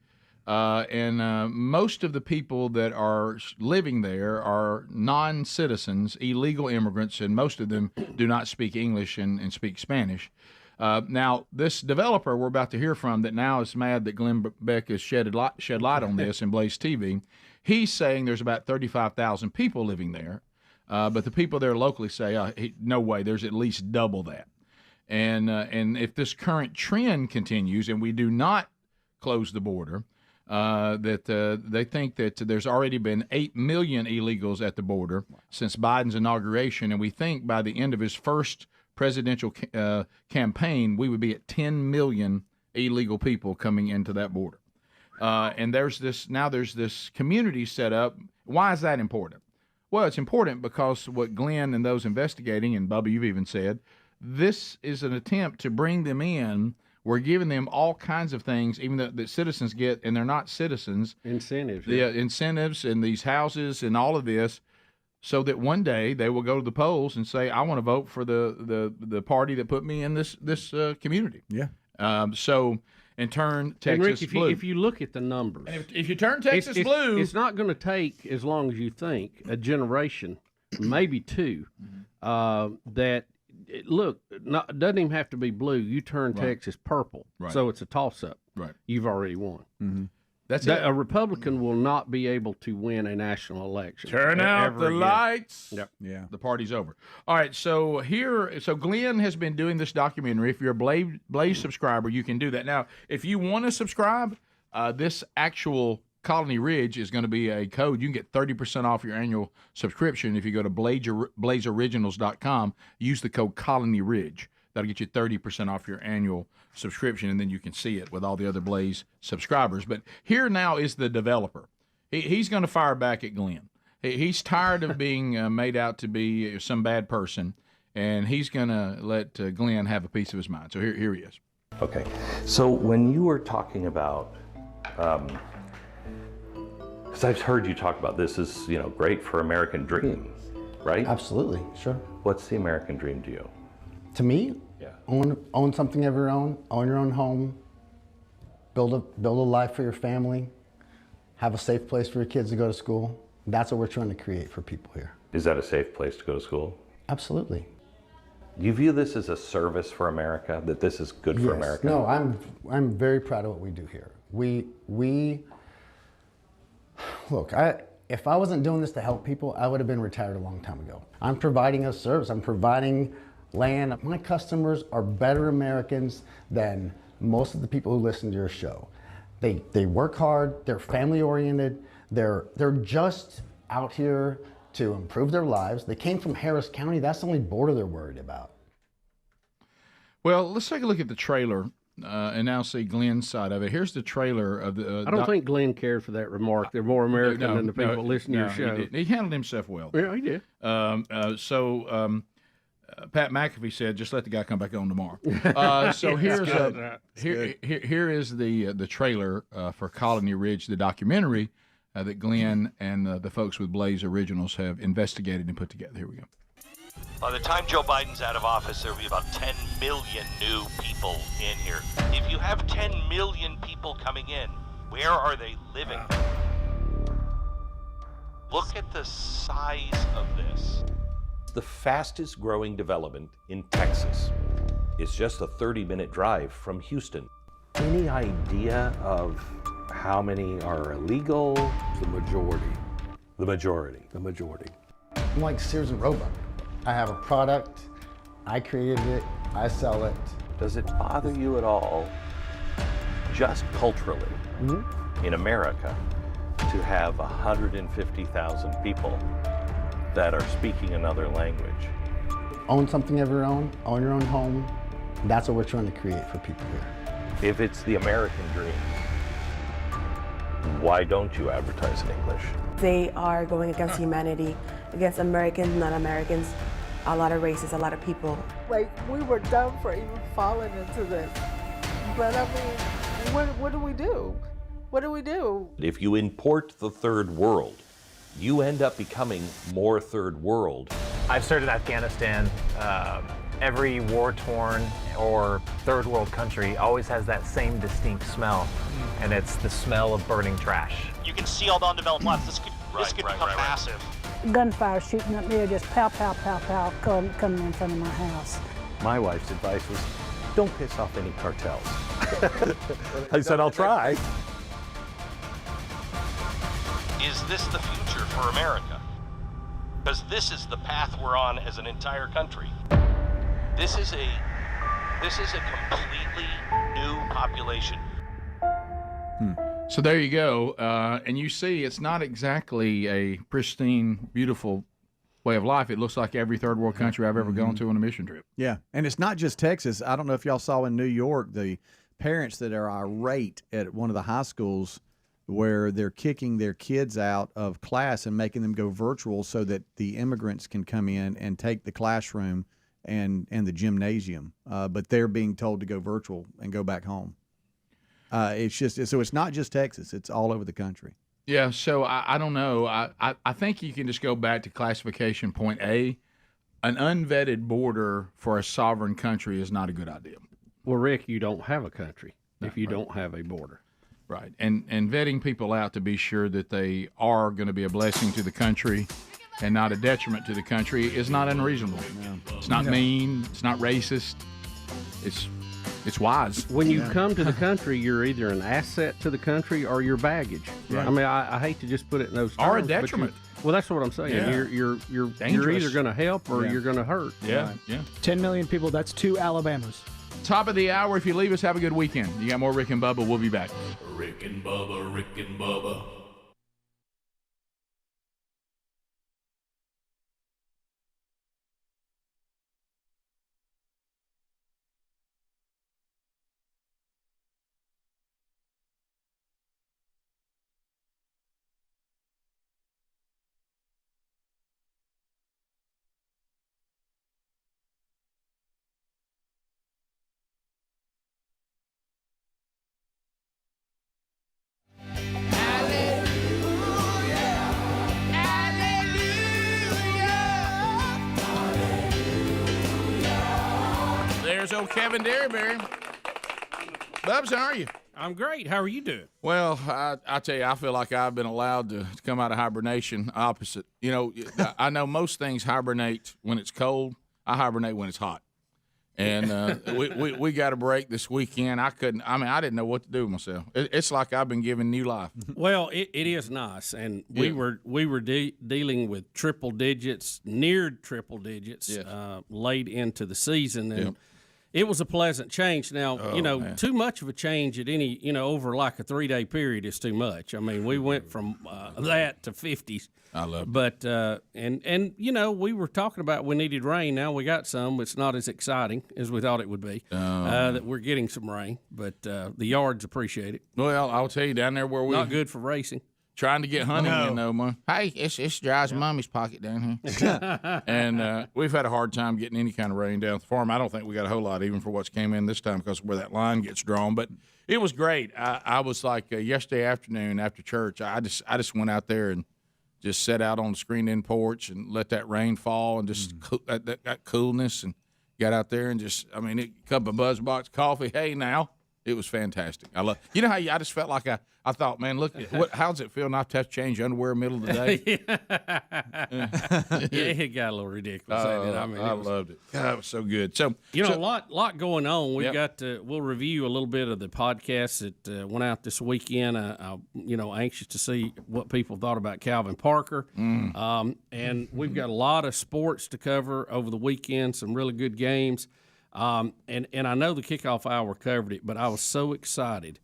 And most of the people that are living there are non-citizens, illegal immigrants, and most of them do not speak English and speak Spanish. Now, this developer we're about to hear from that now is mad that Glenn Beck has shed light on this in Blaze TV, he's saying there's about 35,000 people living there, but the people there locally say, no way, there's at least double that. And if this current trend continues and we do not close the border, they think that there's already been 8 million illegals at the border since Biden's inauguration, and we think by the end of his first presidential campaign, we would be at 10 million illegal people coming into that border. And there's this community set up. Why is that important? Well, it's important because what Glenn and those investigating, and Bubba, you've even said, this is an attempt to bring them in. We're giving them all kinds of things, even that citizens get, and they're not citizens. Incentives. Yeah, incentives and these houses and all of this, so that one day they will go to the polls and say, I want to vote for the party that put me in this community. Yeah. So, in turn, Texas Rick, blue. If you look at the numbers. And if you turn Texas blue. It's not going to take, as long as you think, a generation, maybe two, that... Look, it doesn't even have to be blue. You turn Texas purple, so it's a toss-up. Right, you've already won. Mm-hmm. That's it. A Republican will not be able to win a national election. Turn out the lights. Yep. Yeah, the party's over. All right, so Glenn has been doing this documentary. If you're a Blaze subscriber, you can do that. Now, if you want to subscribe, this actual Colony Ridge is going to be a code. You can get 30% off your annual subscription if you go to blazeoriginals.com. Use the code Colony Ridge. That'll get you 30% off your annual subscription, and then you can see it with all the other Blaze subscribers. But here now is the developer. He's going to fire back at Glenn. He's tired of being made out to be some bad person, and he's going to let Glenn have a piece of his mind. So here he is. Okay. So when you were talking about... because I've heard you talk about this is, great for American dream, right? Absolutely, sure. What's the American dream to you? To me, yeah. Own something of your own, own your own home, build a life for your family, have a safe place for your kids to go to school. That's what we're trying to create for people here. Is that a safe place to go to school? Absolutely. Do you view this as a service for America, that this is good for America? No, I'm very proud of what we do here. We look, if I wasn't doing this to help people, I would have been retired a long time ago. I'm providing a service. I'm providing land. My customers are better Americans than most of the people who listen to your show. They work hard. They're family oriented. They're just out here to improve their lives. They came from Harris County. That's the only border they're worried about. Well, let's take a look at the trailer. And now see Glenn's side of it. Here's the trailer of the. I don't think Glenn cared for that remark. They're more American than the people listening to your show. He handled himself well. Yeah, he did. Pat McAfee said, "Just let the guy come back on tomorrow." So here is the trailer for Colony Ridge, the documentary. that Glenn and the folks with Blaze Originals have investigated and put together. Here we go. By the time Joe Biden's out of office, there will be about 10 million new people in here. If you have 10 million people coming in, where are they living? Look at the size of this. The fastest growing development in Texas is just a 30-minute drive from Houston. Any idea of how many are illegal? The majority. The majority. The majority. I'm like Sears and Roebuck. I have a product, I created it, I sell it. Does it bother you at all, just culturally, in America, to have 150,000 people that are speaking another language? Own something of your own home. That's what we're trying to create for people here. If it's the American dream, why don't you advertise in English? They are going against humanity, against Americans, non-Americans, a lot of races, a lot of people. Like, we were dumb for even falling into this. But I mean, what do we do? What do we do? If you import the third world, you end up becoming more third world. I've served in Afghanistan. Every war-torn or third world country always has that same distinct smell, and it's the smell of burning trash. You can see all the undeveloped lots. This could become massive. Gunfire shooting up there, just pow, pow, pow, pow, coming in front of my house. My wife's advice was, don't piss off any cartels. I said, I'll try. Is this the future for America? Because this is the path we're on as an entire country. This is a completely new population. So there you go. And you see, it's not exactly a pristine, beautiful way of life. It looks like every third world country I've ever gone to on a mission trip. Yeah, and it's not just Texas. I don't know if y'all saw in New York the parents that are irate at one of the high schools where they're kicking their kids out of class and making them go virtual so that the immigrants can come in and take the classroom and the gymnasium. But they're being told to go virtual and go back home. It's not just Texas. It's all over the country. Yeah, so I don't know. I think you can just go back to classification point A. An unvetted border for a sovereign country is not a good idea. Well, Rick, you don't have a country if you don't have a border. Right, and vetting people out to be sure that they are going to be a blessing to the country and not a detriment to the country is not unreasonable. No. It's not mean. It's not racist. It's wise. When you come to the country, you're either an asset to the country or you're baggage. Right. I mean, I hate to just put it in those terms. Or a detriment. Well, that's what I'm saying. Yeah. You're either going to help or you're going to hurt. Yeah, Right. yeah. 10 million people, that's 2 Alabamas. Top of the hour. If you leave us, have a good weekend. You got more Rick and Bubba. We'll be back. Rick and Bubba, Rick and Bubba. There's old Kevin Derryberry. Bubs, how are you? I'm great. How are you doing? Well, I tell you, I feel like I've been allowed to come out of hibernation opposite. You know, I know most things hibernate when it's cold. I hibernate when it's hot. And we got a break this weekend. I didn't know what to do with myself. It's like I've been given new life. Well, it is nice. And we were dealing with triple digits, near triple digits, late into the season. And it was a pleasant change. Now, man. Too much of a change at any, over like a 3-day period is too much. I mean, we went from that to 50s. I love it. But, we were talking about we needed rain. Now we got some. It's not as exciting as we thought it would be that we're getting some rain. But the yards appreciate it. Well, I'll tell you, down there where we... Not good for racing. trying to get hunting in no more. Hey, it's Dry's mommy's pocket down here. And we've had a hard time getting any kind of rain down at the farm. I don't think we got a whole lot even for what's came in this time because of where that line gets drawn. But it was great. I was like yesterday afternoon after church, I just went out there and just sat out on the screened-in porch and let that rain fall and just that coolness and got out there and just, a cup of BuzzBox coffee. Hey, now, it was fantastic. I love. You know how I just felt like I thought, man, look, how does it feel not to have to change underwear in the middle of the day? Yeah, it got a little ridiculous. I loved it. God, it was so good. So a lot going on. We've got we'll review a little bit of the podcast that went out this weekend. Anxious to see what people thought about Calvin Parker. And we've got a lot of sports to cover over the weekend. Some really good games. And I know the kickoff hour covered it, but I was so excited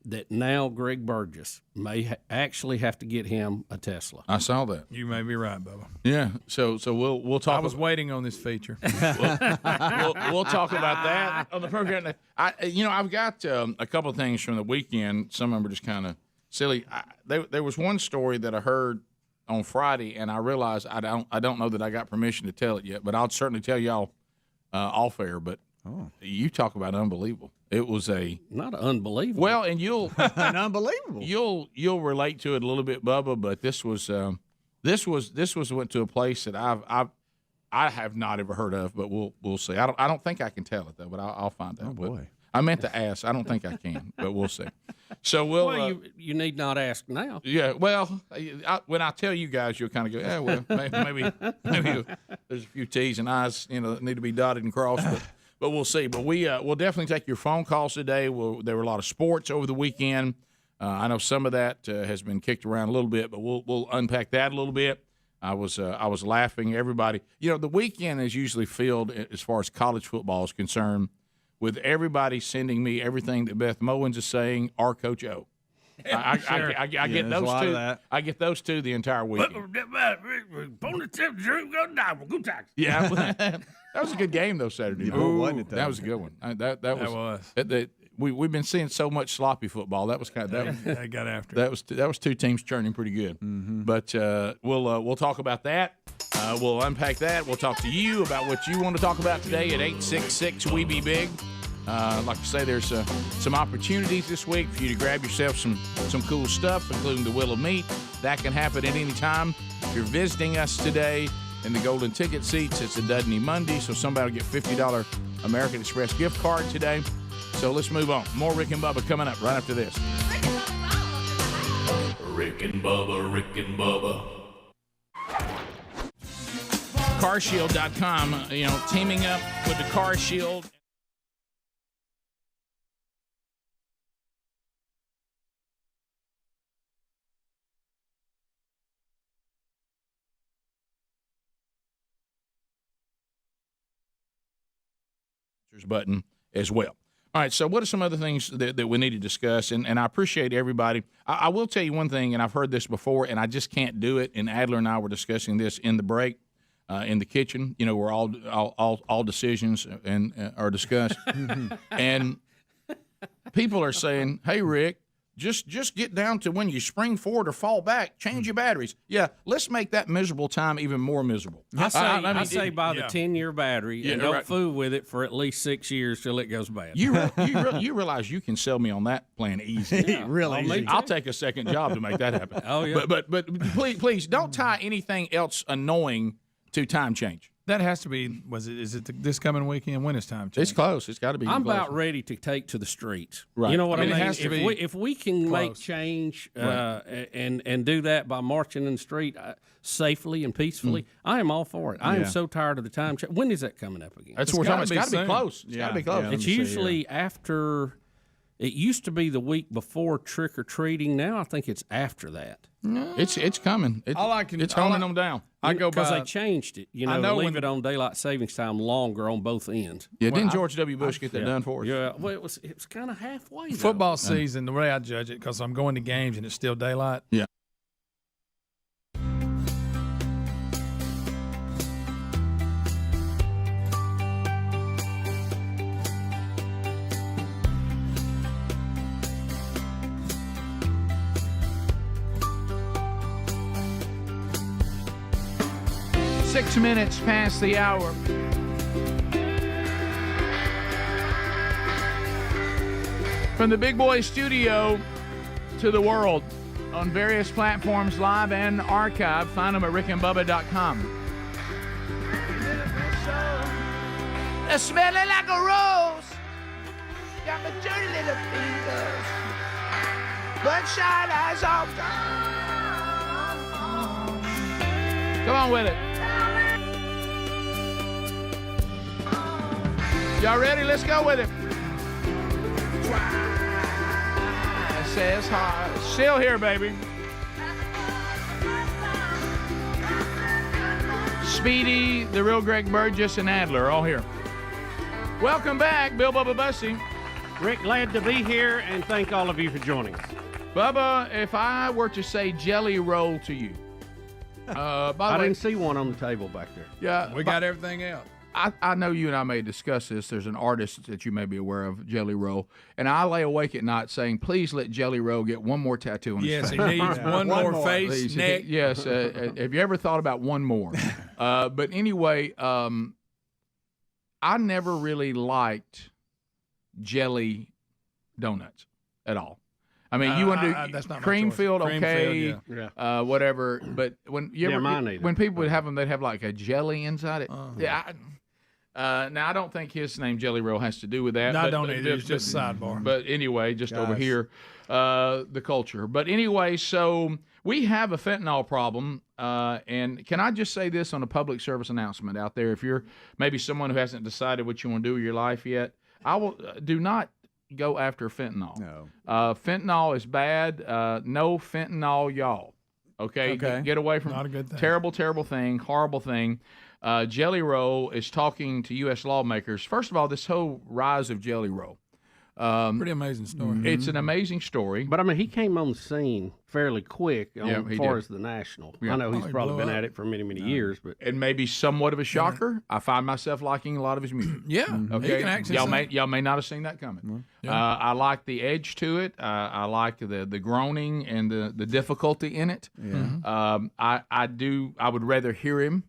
that now Greg Burgess may actually have to get him a Tesla. I saw that. You may be right, Bubba. Yeah. So we'll talk. I was waiting on this feature. we'll talk about that on the program. I've got a couple of things from the weekend. Some of them are just kind of silly. There was one story that I heard on Friday, and I realized I don't know that I got permission to tell it yet, but I'll certainly tell y'all off air. But you talk about unbelievable. It was not unbelievable. Well, and you'll an unbelievable. You'll relate to it a little bit, Bubba. But this was went to a place that I have not ever heard of. But we'll see. I don't think I can tell it though. But I'll find out. Oh boy. I meant to ask. I don't think I can, but we'll see. So we'll. You need not ask now. Yeah. Well, when I tell you guys, you'll kind of go, yeah. Well, maybe there's a few T's and I's, that need to be dotted and crossed, but we'll see. But we'll definitely take your phone calls today. There were a lot of sports over the weekend. I know some of that has been kicked around a little bit, but we'll unpack that a little bit. I was laughing. Everybody, the weekend is usually filled as far as college football is concerned, with everybody sending me everything that Beth Mowens is saying or Coach O. I get those two. I get those two the entire weekend. Yeah, that was a good game though Saturday night. Wasn't it? That was a good one. That was. We've been seeing so much sloppy football. That was kind of they got after. That was two teams churning pretty good. Mm-hmm. But we'll talk about that. We'll unpack that. We'll talk to you about what you want to talk about today at 866-WE-BE-BIG. Like I say, there's some opportunities this week for you to grab yourself some cool stuff, including the Wheel of Meat. That can happen at any time. If you're visiting us today in the Golden Ticket seats, it's a Dudney Monday, so somebody will get $50 American Express gift card today. So let's move on. More Rick and Bubba coming up right after this. Rick and Bubba, Rick and Bubba. CarShield.com, teaming up with the Car Shield. Button as well. All right, so what are some other things that we need to discuss? And I appreciate everybody. I will tell you one thing, and I've heard this before, and I just can't do it. And Adler and I were discussing this in the break, in the kitchen. Where all decisions are discussed, and people are saying, "Hey, Rick, just get down to when you spring forward or fall back, change your batteries." Yeah, let's make that miserable time even more miserable. I say buy the 10-year battery and don't fool with it for at least 6 years till it goes bad. You realize you can sell me on that plan easy. Yeah, really easy. I'll take a second job to make that happen. Oh yeah. But please don't tie anything else annoying to time change. That has to be. Is it this coming weekend? When is time change? It's close. It's got to be. I'm close. about ready to take to the streets. Right. You know what I mean? It has to be if we can make change and do that by marching in the street safely and peacefully, I am all for it. I am so tired of the time change. When is that coming up again? That's what we're talking about. It's got to be close. It's got to be close. It's usually after. It used to be the week before trick or treating. Now I think it's after that. No. It's coming. It's honing them down. I go because they changed it. Leave it on daylight savings time longer on both ends. Yeah, didn't George W. Bush get that done for us? Yeah, well, it was kind of halfway. Football season, the way I judge it, because I'm going to games and it's still daylight. Yeah. 6 minutes past the hour. From the Big Boy Studio to the world on various platforms, live and archived. Find them at rickandbubba.com. They're smelling like a rose. Got my dirty little fingers. Bloodshot eyes all gone. Come on with it. Y'all ready? Let's go with it. Says hard. Still here, baby. Speedy, the real Greg Burgess, and Adler, all here. Welcome back, Bill Bubba Bussy. Rick, glad to be here, and thank all of you for joining us. Bubba, if I were to say jelly roll to you, by the I way, didn't see one on the table back there. Yeah, We got everything else. I know you and I may discuss this. There's an artist that you may be aware of, Jelly Roll, and I lay awake at night saying, please let Jelly Roll get one more tattoo on his face. Yes, he needs one more face, Please. neck. Yes. Have you ever thought about one more? But anyway, I never really liked jelly donuts at all. I mean, you want to do that's not my cream choice. filled, Cream okay, filled, whatever. But when you ever, mine either. when people would have them, they'd have like a jelly inside it. Yeah. Now I don't think his name Jelly Roll has to do with that. No, but, I don't either. It's just a sidebar. But anyway, just over here, the culture. But anyway, so we have a fentanyl problem. And can I just say this on a public service announcement out there? If you're maybe someone who hasn't decided what you want to do with your life yet, I will do not go after fentanyl. No. Fentanyl is bad. No fentanyl, y'all. Okay? Get away from Not a good thing. Terrible, terrible thing. Horrible thing. Jelly Roll is talking to U.S. lawmakers. First of all, this whole rise of Jelly Roll. Pretty amazing story. It's an amazing story. But, I mean, he came on the scene fairly quick as far as the national. Yeah. I know he's he probably blew been up. at it for many, many years. But And maybe somewhat of a shocker. I find myself liking a lot of his music. Yeah. Okay. He can actually Y'all may not have seen that coming. Yeah. I like the edge to it. I like the groaning and the difficulty in it. Yeah. I would rather hear him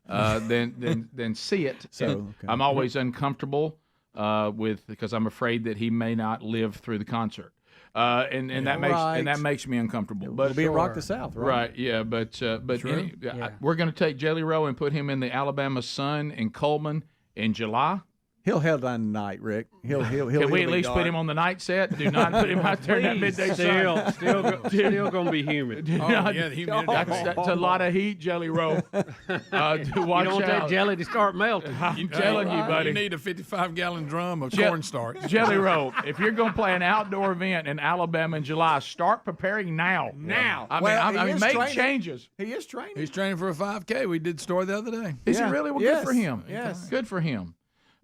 than see it. So, I'm always uncomfortable because I'm afraid that he may not live through the concert. And that makes me uncomfortable. But It'll be in Rock the South, right? Right, yeah, but we're going to take Jelly Roll and put him in the Alabama Sun in Coleman in July. He'll headline tonight, Rick. He'll Can we at least put him on the night set? Do not put him out there in that midday sun. still going to be humid. Oh, yeah, the humidity. That's a lot of heat, Jelly Roll. Watch You don't want that out. jelly to start melting. I'm telling you, buddy. You need a 55-gallon drum of cornstarch. Jelly Roll, if you're going to play an outdoor event in Alabama in July, start preparing now. Now. I mean, make changes. He is training. He's training for a 5K. We did the story the other day. Is he really? Well, good for him. Yes. Good for him.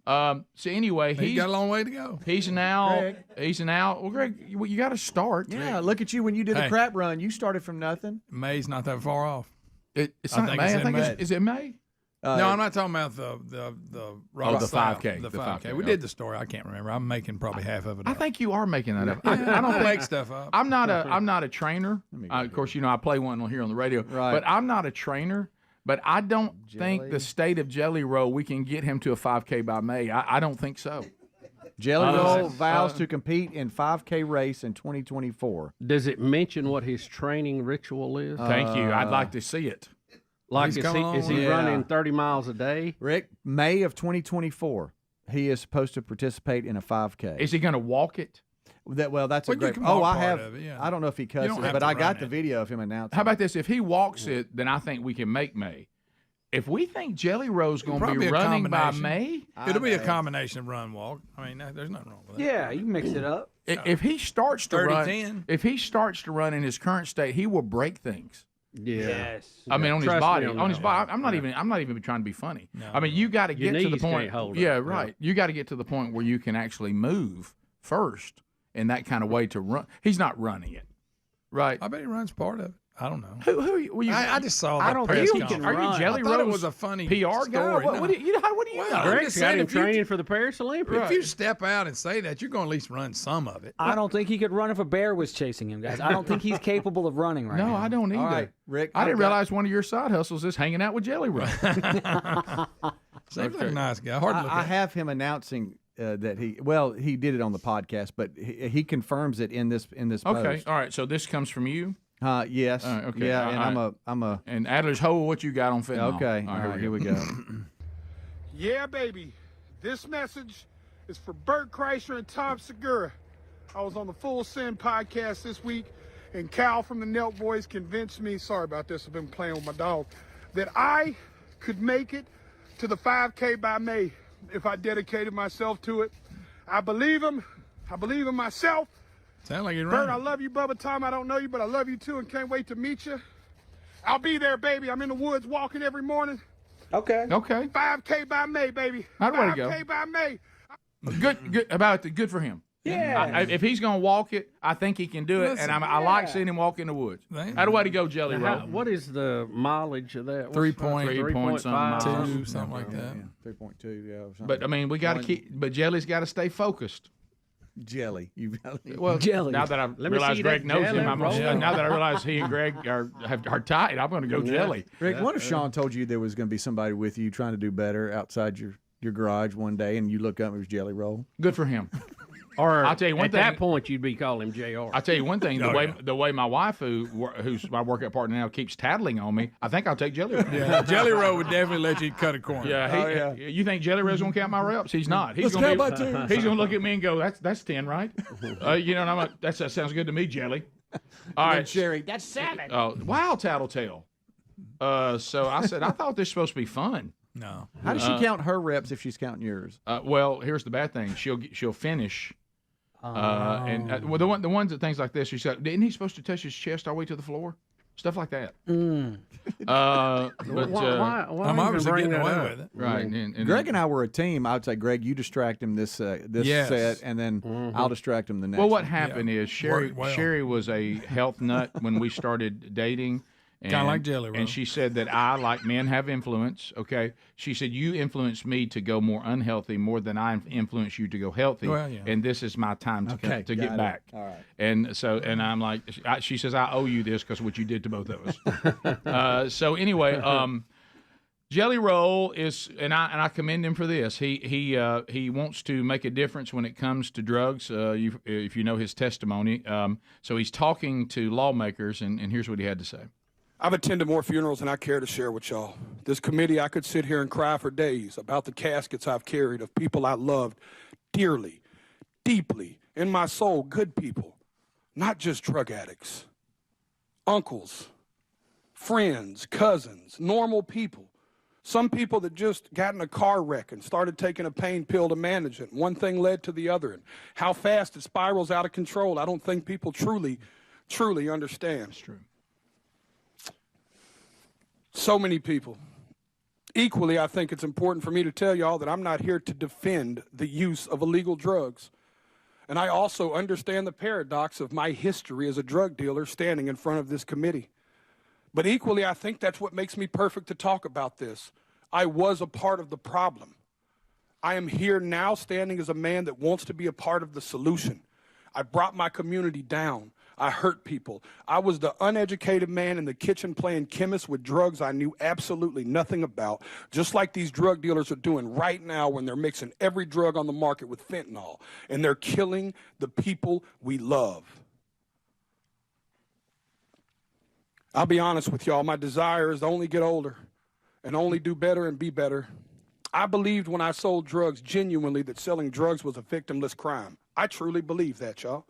So anyway, He's got a long way to go. He's now. Well, Greg, you got to start. Yeah, look at you when you did the Hey. crap run. You started from nothing. May's not that far off. It's I not think May. it's I in think May. is it May? No, I'm not talking about the Rock the South, 5K. The The 5K. 5K, We did the story. I can't remember. I'm making probably half of it I up. think you are making that up. I I don't make think stuff up. I'm not a trainer. Of course, I play one here on the radio. Right. But I'm not a trainer. But I don't think the state of Jelly Roll, we can get him to a 5K by May. I don't think so. Jelly Roll vows to compete in 5K race in 2024. Does it mention what his training ritual is? Thank you. I'd like to see it. Like, He's is coming on. he Yeah. running 30 miles a day? Rick, May of 2024, he is supposed to participate in a 5K. Is he going to walk it? That's Well, a you great. can Oh, walk I part have. of it, yeah. I don't know if he cuts don't it, have but to I run got it. the video of him announcing. How about this? If he walks it, then I think we can make May. If we think Jelly Roll's going to Probably be a running by combination. May, It'll be a combination of run walk. I mean, there's nothing wrong with that. Yeah, you mix it up. if he starts to 30-10. run in his current state, he will break things. Yeah. Yes. I mean, on his Trust me body. on On his that body. I'm not even trying to be funny. No. I mean, you got to Your get to the knees point. can't hold it. Yeah, right. You got to get to the point where you can actually move first in that kind of way to run. He's not running it, right? I bet he runs part of it. I don't know. Who were you? I just saw that. I don't press think conference. Are you Jelly I thought it Roll's was a funny PR guy? story. What do you know? Greg's got him training for the Paris Olympics. If you step out and say that, you're going to at least run some of it. I don't think he could run if a bear was chasing him, guys. I don't think he's capable of running right now. No, I don't either. All right, Rick. I didn't realize one of your side hustles is hanging out with Jelly Roll. Seems like a nice guy. Hard to look I at. have him announcing that he did it on the podcast, but he confirms it in this post. Okay, all right. So this comes from you. Yes. Okay. Yeah, and all right. I'm a. And Adler's Hole, what you got on fentanyl? Okay. All right, Here we go. Yeah, baby. This message is for Bert Kreischer and Tom Segura. I was on the Full Send podcast this week, and Cal from the Nelk Boys convinced me, sorry about this, I've been playing with my dog, that I could make it to the 5K by May if I dedicated myself to it. I believe him. I believe in myself. Sound like you're Bert, right. I love you, Bubba. Tom, I don't know you, but I love you too and can't wait to meet you. I'll be there, baby. I'm in the woods walking every morning. Okay. 5K by May, baby. I'd way to go. 5K by May. Good for him. Yeah. If he's going to walk it, I think he can do it, and I like seeing him walk in the woods. How do I go, Jelly Roll? What is the mileage of that? 3 point something miles. 2, something like that. 3.2, yeah. Or something. But I mean, we got to keep. But Jelly's got to stay focused. Jelly, well, Jelly. Now that I realize Greg knows him, now that I realize he and Greg are tight, I'm going to go Jelly. Rick, what if Sean told you there was going to be somebody with you trying to do better outside your garage one day, and you look up and it was Jelly Roll? Good for him. Or I'll tell you one at thing. that point, you'd be calling him JR. I'll tell you one thing. The way my wife, who's my workout partner now, keeps tattling on me, I think I'll take Jelly Roll. Yeah, Jelly Roll would definitely let you cut a corner. Yeah, you think Jelly Roll's gonna count my reps? He's not. He's Let's gonna count by 2. He's gonna look at me and go, "That's 10, right?" And I'm like, that sounds good to me, Jelly. All right, Sherry, that's 7. Oh, wow, Tattletale. So I said, I thought this was supposed to be fun. No. How does she count her reps if she's counting yours? Well, here's the bad thing. She'll finish. Well, the ones that things like this, she said, isn't he supposed to touch his chest all the way to the floor? Stuff like that. Why I'm obviously getting away with it. Right. And Greg and I were a team. I would say, Greg, you distract him this Yes. set, and then I'll distract him the next. Well, what one. happened is Sherry was a health nut when we started dating. Kind of like Jelly Roll. And she said that I, like men, have influence, okay? She said, you influenced me to go more unhealthy more than I influenced you to go healthy. Well, yeah. And this is my time to get got it. back. All right. And so, and I'm like, she says, I owe you this because what you did to both of us. So anyway, Jelly Roll is, and I commend him for this. He wants to make a difference when it comes to drugs. If you know his testimony, so he's talking to lawmakers, and here's what he had to say. I've attended more funerals than I care to share with y'all. This committee, I could sit here and cry for days about the caskets I've carried of people I loved dearly, deeply, in my soul, good people, not just drug addicts. Uncles, friends, cousins, normal people. Some people that just got in a car wreck and started taking a pain pill to manage it. One thing led to the other. And how fast it spirals out of control, I don't think people truly understand. That's true. So many people. Equally, I think it's important for me to tell y'all that I'm not here to defend the use of illegal drugs. And I also understand the paradox of my history as a drug dealer standing in front of this committee. But equally, I think that's what makes me perfect to talk about this. I was a part of the problem. I am here now standing as a man that wants to be a part of the solution. I brought my community down. I hurt people. I was the uneducated man in the kitchen playing chemist with drugs I knew absolutely nothing about, just like these drug dealers are doing right now when they're mixing every drug on the market with fentanyl, and they're killing the people we love. I'll be honest with y'all, my desire is to only get older and only do better and be better. I believed when I sold drugs genuinely that selling drugs was a victimless crime. I truly believe that, y'all.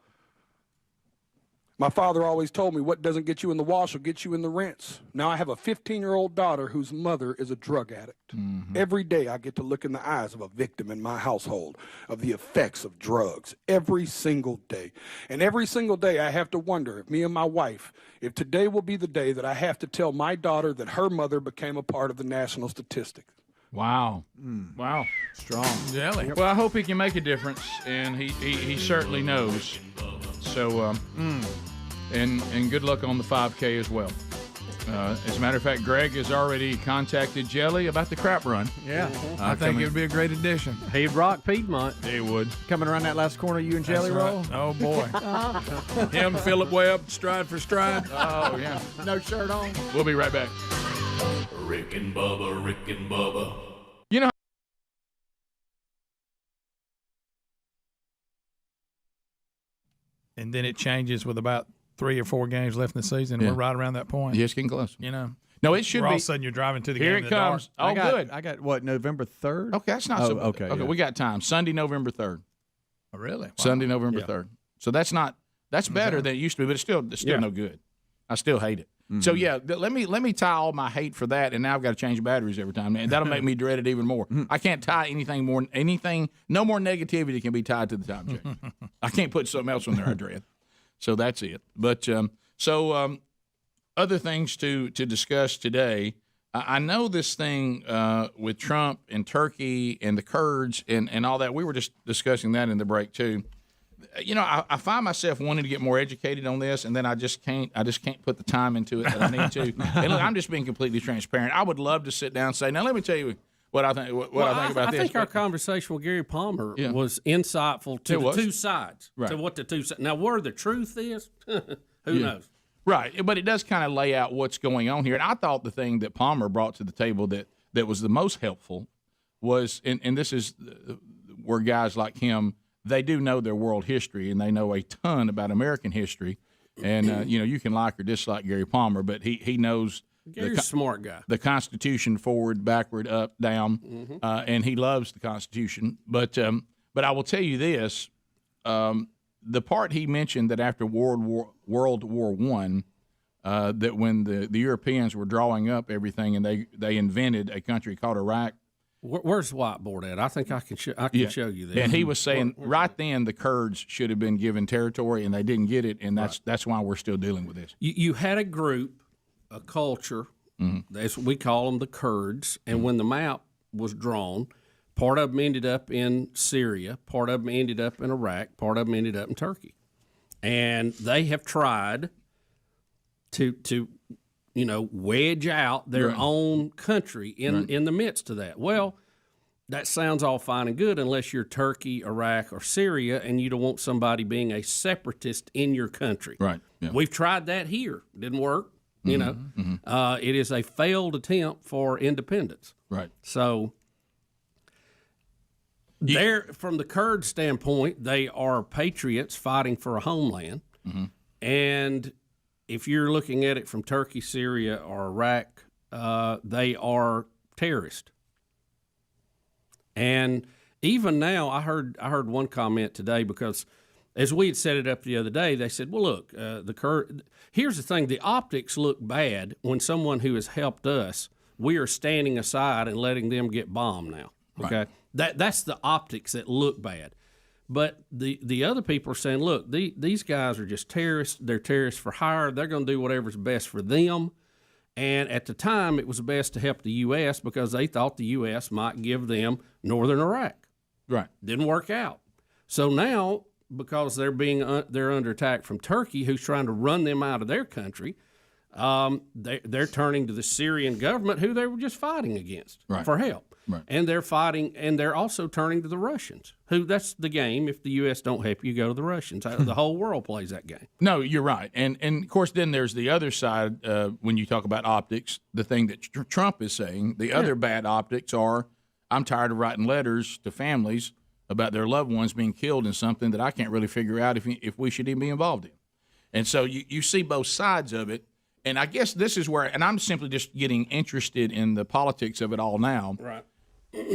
My father always told me what doesn't get you in the wash will get you in the rinse. Now I have a 15-year-old daughter whose mother is a drug addict. Mm-hmm. Every day I get to look in the eyes of a victim in my household of the effects of drugs. Every single day. And every single day I have to wonder, if me and my wife, if today will be the day that I have to tell my daughter that her mother became a part of the national statistics. Wow. Wow. Strong. Jelly. Well, I hope he can make a difference, and he certainly knows. So, And good luck on the 5K as well. As a matter of fact, Greg has already contacted Jelly about the crap run. Yeah, I think it would be a great addition. He'd rock Piedmont. He would. Coming around that last corner, you and Jelly roll? Oh, boy. Him, Philip Webb, stride for stride. Oh, yeah. No shirt on. We'll be right back. Rick and Bubba, Rick and Bubba. You know, and then it changes with about 3 or 4 games left in the season. Yeah. We're right around that point. Just getting close. You know. No, it should All be. of a sudden you're driving to the Here game it in the comes. dark. Oh, good. I got, what, November 3rd? Okay, that's not so bad. Okay, yeah. we got time. Sunday, November 3rd. Oh, really? Wow. Sunday, November 3rd. So that's better than it used to be, but it's still no good. I still hate it. Mm-hmm. So yeah, let me tie all my hate for that, and now I've got to change batteries every time, and that'll make me dread it even more. I can't tie anything. No more negativity can be tied to the time check. I can't put something else on there I dread. So that's it. But other things to discuss today. I know this thing with Trump and Turkey and the Kurds and all that. We were just discussing that in the break too. You know, I find myself wanting to get more educated on this, and then I just can't put the time into it that I need to. And look, I'm just being completely transparent. I would love to sit down and say, now let me tell you what I think. I think about this. I think our conversation with Gary Palmer was insightful to the two sides. Right. To what the two sides. Now, where the truth is, who knows? Right, but it does kind of lay out what's going on here. And I thought the thing that Palmer brought to the table that was the most helpful was, and this is where guys like him, they do know their world history, and they know a ton about American history. And, you can like or dislike Gary Palmer, but he knows Gary's a smart guy. The Constitution forward, backward, up, down, and he loves the Constitution. But I will tell you this, the part he mentioned that after World War I, that when the Europeans were drawing up everything and they invented a country called Iraq. Where's the whiteboard at? I think I can show you this. And he was saying right then the Kurds should have been given territory, and they didn't get it, and that's why we're still dealing with this. You had a group, a culture, that's what we call them the Kurds, and when the map was drawn, part of them ended up in Syria, part of them ended up in Iraq, part of them ended up in Turkey. And they have tried to wedge out their own country in the midst of that. Well, that sounds all fine and good unless you're Turkey, Iraq, or Syria, and you don't want somebody being a separatist in your country. Right. Yeah. We've tried that here. Didn't work. It is a failed attempt for independence. Right. So from the Kurd standpoint, they are patriots fighting for a homeland. And if you're looking at it from Turkey, Syria, or Iraq, they are terrorists. And even now, I heard one comment today because as we had set it up the other day, they said, well, look, here's the thing. The optics look bad when someone who has helped us, we are standing aside and letting them get bombed now. Okay? Right. That's the optics that look bad. But the other people are saying, look, these guys are just terrorists. They're terrorists for hire. They're going to do whatever's best for them. And at the time, it was best to help the U.S. because they thought the U.S. might give them northern Iraq. Right. Didn't work out. So now, because they're under attack from Turkey, who's trying to run them out of their country, they're turning to the Syrian government, who they were just fighting against for help. Right. And they're fighting, and they're also turning to the Russians, who that's the game. If the U.S. don't help you, go to the Russians. The whole world plays that game. No, you're right. And of course, then there's the other side when you talk about optics, the thing that Trump is saying. The other bad optics are, I'm tired of writing letters to families about their loved ones being killed in something that I can't really figure out if we should even be involved in. And so you see both sides of it. And I guess this is where, and I'm simply just getting interested in the politics of it all now. Right.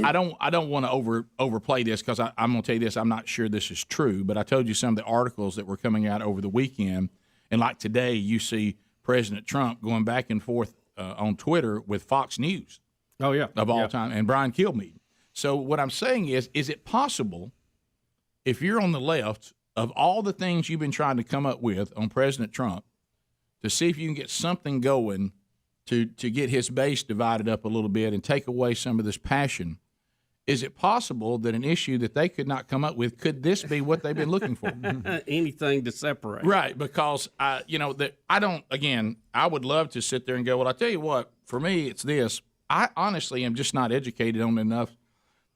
I don't want to overplay this because I'm going to tell you this. I'm not sure this is true, but I told you some of the articles that were coming out over the weekend, and like today, you see President Trump going back and forth on Twitter with Fox News. Oh yeah, of all time, and Brian Kilmeade. So what I'm saying is it possible if you're on the left of all the things you've been trying to come up with on President Trump to see if you can get something going to get his base divided up a little bit and take away some of this passion, Is it possible that an issue that they could not come up with, could this be what they've been looking for? Anything to separate. Right, because, I would love to sit there and go, well, I tell you what, for me, it's this. I honestly am just not educated on enough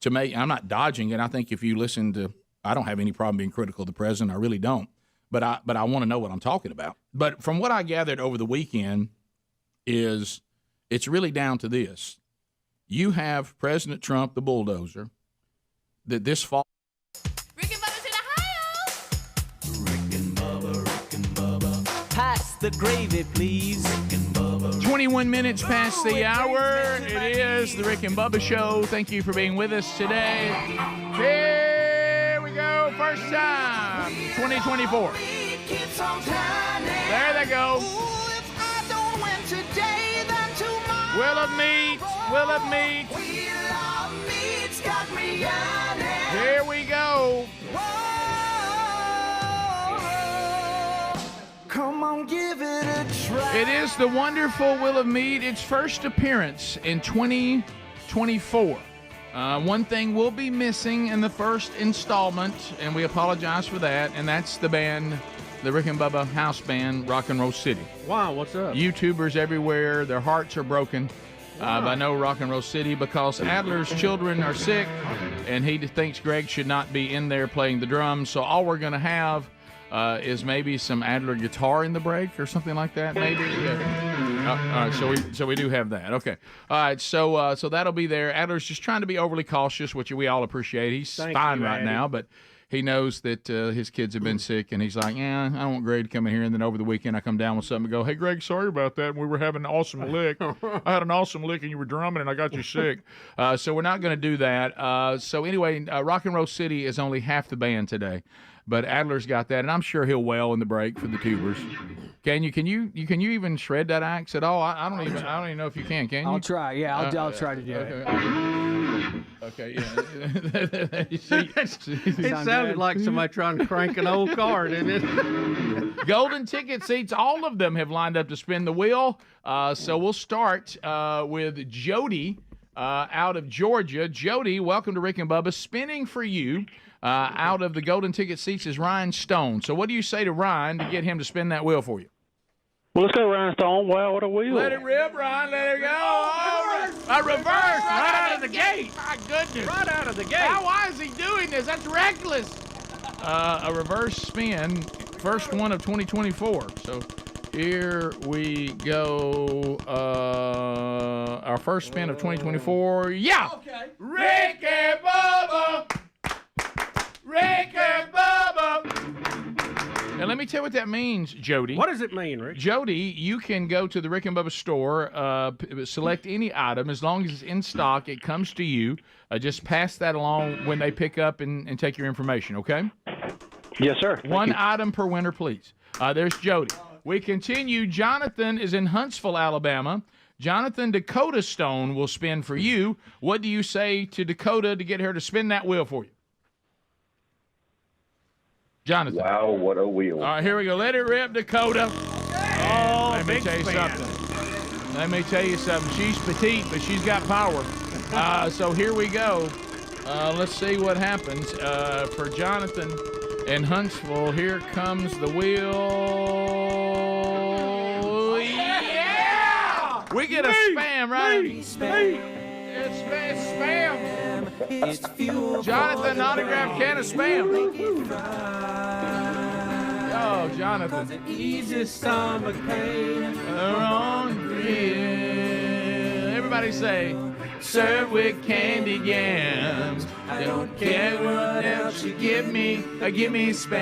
to make, I'm not dodging it. I think if you listen to, I don't have any problem being critical of the president. I really don't. But I want to know what I'm talking about. But from what I gathered over the weekend is it's really down to this. You have President Trump, the bulldozer, that this fall. Pass the gravy, please. 21 minutes past the hour. It is the Rick and Bubba Show. Thank you for being with us today. Here we go. First time, 2024. There they go. Will of meat. Will of meat. Here we go. Come on, give it a try. It is the wonderful Will of Meat. Its first appearance in 2024. One thing we'll be missing in the first installment, and we apologize for that, and that's the band, the Rick and Bubba house band, Rock and Roll City. Wow, what's up? YouTubers everywhere, their hearts are broken. I know Rock and Roll City because Adler's children are sick, and he thinks Greg should not be in there playing the drums. So all we're going to have is maybe some Adler guitar in the break or something like that, maybe. Yeah. All right, so we do have that. Okay. All right, so that'll be there. Adler's just trying to be overly cautious, which we all appreciate. He's fine right now, but he knows that his kids have been sick, and he's like, yeah, I don't want Greg to come in here. And then over the weekend, I come down with something and go, hey, Greg, sorry about that. We were having an awesome lick. I had an awesome lick, and you were drumming, and I got you sick. So we're not going to do that. So anyway, Rock and Roll City is only half the band today. But Adler's got that, and I'm sure he'll wail in the break for the tubers. Can you even shred that axe at all? I don't even know if you can you? I'll try. Yeah, I'll try to do it. Okay, yeah. It sounded like somebody trying to crank an old car, didn't it? Golden ticket seats, all of them have lined up to spin the wheel. So we'll start with Jody out of Georgia. Jody, welcome to Rick and Bubba. Spinning for you. Out of the golden ticket seats is Ryan Stone. So what do you say to Ryan to get him to spin that wheel for you? Well, let's go, Ryan Stone. Wow, what a wheel. Let it rip, Ryan. Let it go. Oh, a reverse right out of the gate. My goodness. Right out of the gate. Why is he doing this? That's reckless. A reverse spin, first one of 2024. So here we go. Our first spin of 2024. Yeah. Okay. Rick and Bubba. Rick and Bubba. And let me tell you what that means, Jody. What does it mean, Rick? Jody, you can go to the Rick and Bubba store, select any item. As long as it's in stock, it comes to you. Just pass that along when they pick up and take your information, okay? Yes, sir. One item per winner, please. There's Jody. We continue. Jonathan is in Huntsville, Alabama. Jonathan, Dakota Stone will spin for you. What do you say to Dakota to get her to spin that wheel for you? Jonathan. Wow, what a wheel. All right, here we go. Let it rip, Dakota. Oh, let me tell you something. Let me tell you something. She's petite, but she's got power. So here we go. Let's see what happens. For Jonathan in Huntsville, here comes the wheel. Yeah! We get a spam, right? It's spam. Jonathan, autographed can of spam. Oh, Jonathan. Easy stomach pain. Everybody say, serve with candy yams. I don't care what else you give me. Give me spam.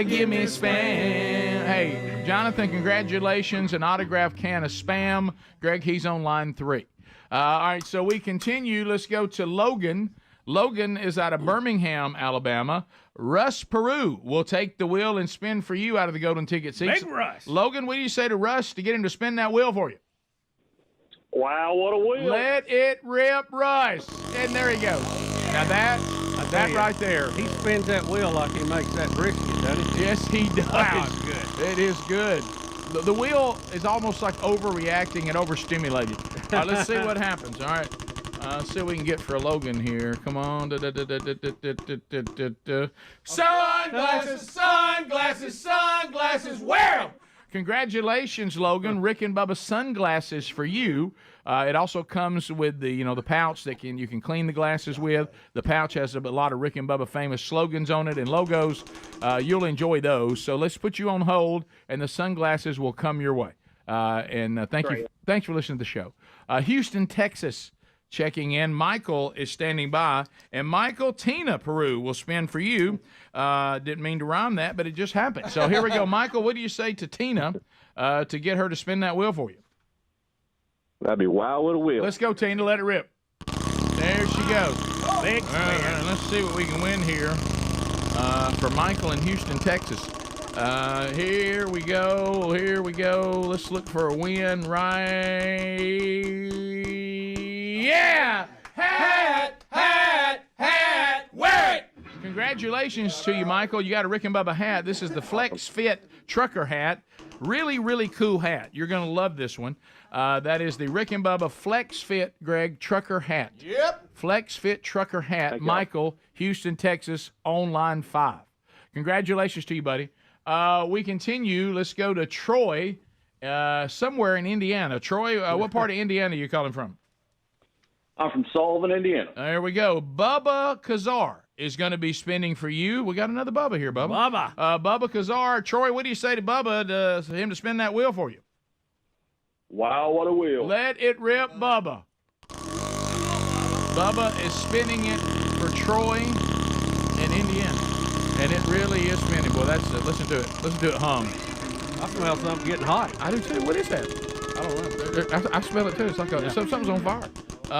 Give me spam. Hey, Jonathan, congratulations. An autographed can of spam. Greg, he's on line 3. All right, so we continue. Let's go to Logan. Logan is out of Birmingham, Alabama. Russ Peru will take the wheel and spin for you out of the golden ticket seats. Big Russ. Logan, what do you say to Russ to get him to spin that wheel for you? Wow, what a wheel. Let it rip, Russ. And there he goes. Now that right there. He spins that wheel like he makes that brisket, doesn't he? Yes, he does. Wow, it's good. It is good. The wheel is almost like overreacting and overstimulated. Let's see what happens. All right. See what we can get for a Logan here. Come on. Sunglasses, sunglasses, sunglasses, wear 'em. Congratulations, Logan. Rick and Bubba sunglasses for you. It also comes with the pouch that you can clean the glasses with. The pouch has a lot of Rick and Bubba famous slogans on it and logos. You'll enjoy those. So let's put you on hold, and the sunglasses will come your way. Thank you. Thanks for listening to the show. Houston, Texas, checking in. Michael is standing by, and Michael, Tina Peru will spin for you. Didn't mean to rhyme that, but it just happened. So here we go. Michael, what do you say to Tina to get her to spin that wheel for you? That'd be wild with a wheel. Let's go, Tina. Let it rip. There she goes. Let's see what we can win here for Michael in Houston, Texas. Here we go. Here we go. Let's look for a win right. Yeah! Hat! Wear it! Congratulations to you, Michael. You got a Rick and Bubba hat. This is the Flex Fit Trucker hat. Really, really cool hat. You're going to love this one. That is the Rick and Bubba Flex Fit, Greg, Trucker hat. Yep. Flex Fit Trucker hat. Michael, Houston, Texas, on line 5. Congratulations to you, buddy. We continue. Let's go to Troy, somewhere in Indiana. Troy, what part of Indiana are you calling from? I'm from Sullivan, Indiana. There we go. Bubba Kazar is going to be spinning for you. We got another Bubba here, Bubba. Bubba Kazar. Troy, what do you say to Bubba, for him to spin that wheel for you? Wow, what a wheel. Let it rip, Bubba. Bubba is spinning it for Troy in Indiana. And it really is spinning. Boy, that's it. Listen to it. Listen to it hum. I smell something getting hot. I do too. What is that? I don't know. I smell it too. It's like something's on fire. I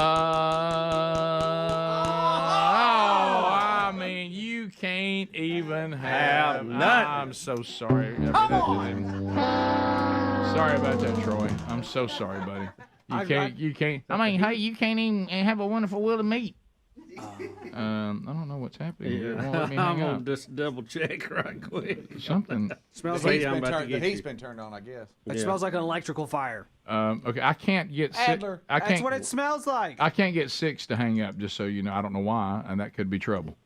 mean, you can't even have nothing. I'm so sorry. Come on. Sorry about that, Troy. I'm so sorry, buddy. You can't. I mean, hey, you can't even have a wonderful wheel of meat. I don't know what's happening here. It won't let me hang I'm going up. to just double check right quick. Something. Smells The like heat's been turned on, I guess. It smells like an electrical fire. Okay, I can't get Adler. I can't, That's what it smells like. I can't get 6 to hang up, just so you know. I don't know why, and that could be trouble.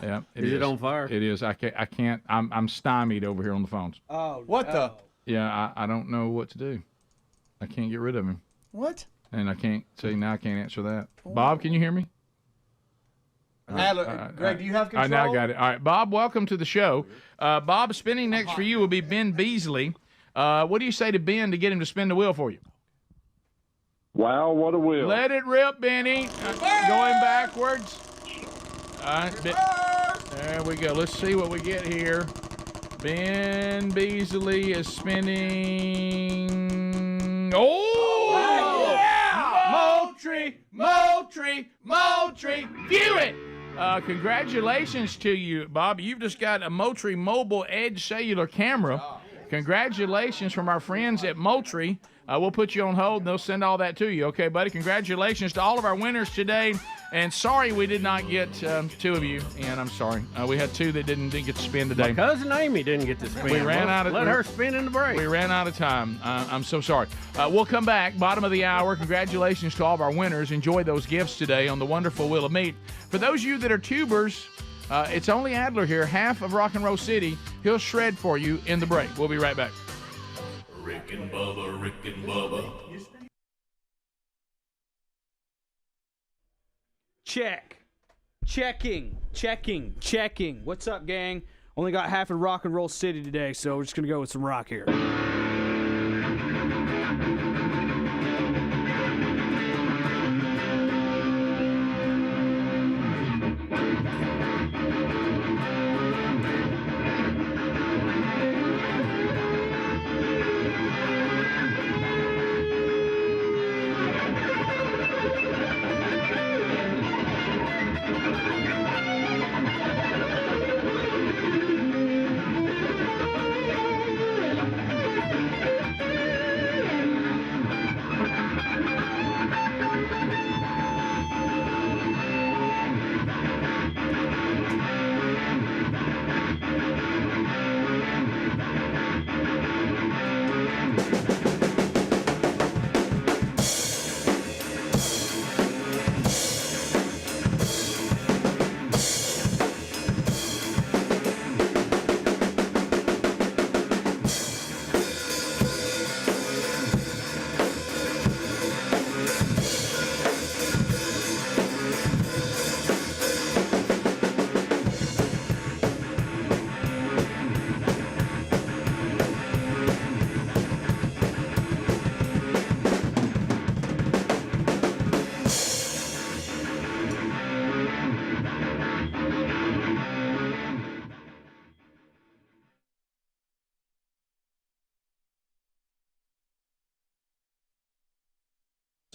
Yeah, Is it on fire? It is. I can't. I'm stymied over here on the phones. Oh, What the? Yeah, I don't know what to do. I can't get rid of him, What? and I can't see now. I can't answer that. Bob, can you hear me? Adler, Greg, do you have control? I now got it. All right, Bob, welcome to the show. Bob, spinning next for you will be Ben Beasley. What do you say to Ben to get him to spin the wheel for you? Wow, what a wheel. Let it rip, Benny. Going backwards. All right, there we go. Let's see what we get here. Ben Beasley is spinning. Oh! Yeah! Moultrie. View it. Congratulations to you, Bob. You've just got a Moultrie Mobile Edge cellular camera. Congratulations from our friends at Moultrie. We'll put you on hold, and they'll send all that to you. Okay, buddy? Congratulations to all of our winners today. And sorry we did not get 2 of you, and I'm sorry. We had 2 that didn't get to spin today. My cousin Amy didn't get to spin. We ran out of Let her spin in the break. We ran out of time. I'm so sorry. We'll come back, bottom of the hour. Congratulations to all of our winners. Enjoy those gifts today on the wonderful Wheel of Meat. For those of you that are tubers, it's only Adler here, half of Rock and Roll City. He'll shred for you in the break. We'll be right back. Rick and Bubba, Rick and Bubba. Check. Checking. What's up, gang? Only got half of Rock and Roll City today, so we're just going to go with some rock here.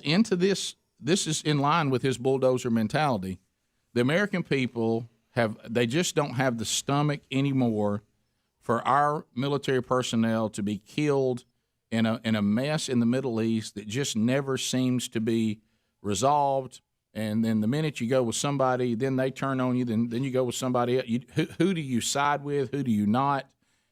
into this. This is in line with his bulldozer mentality. The American people they just don't have the stomach anymore for our military personnel to be killed in a mess in the Middle East that just never seems to be resolved. And then the minute you go with somebody, then they turn on you. Then you go with somebody else. Who do you side with? Who do you not?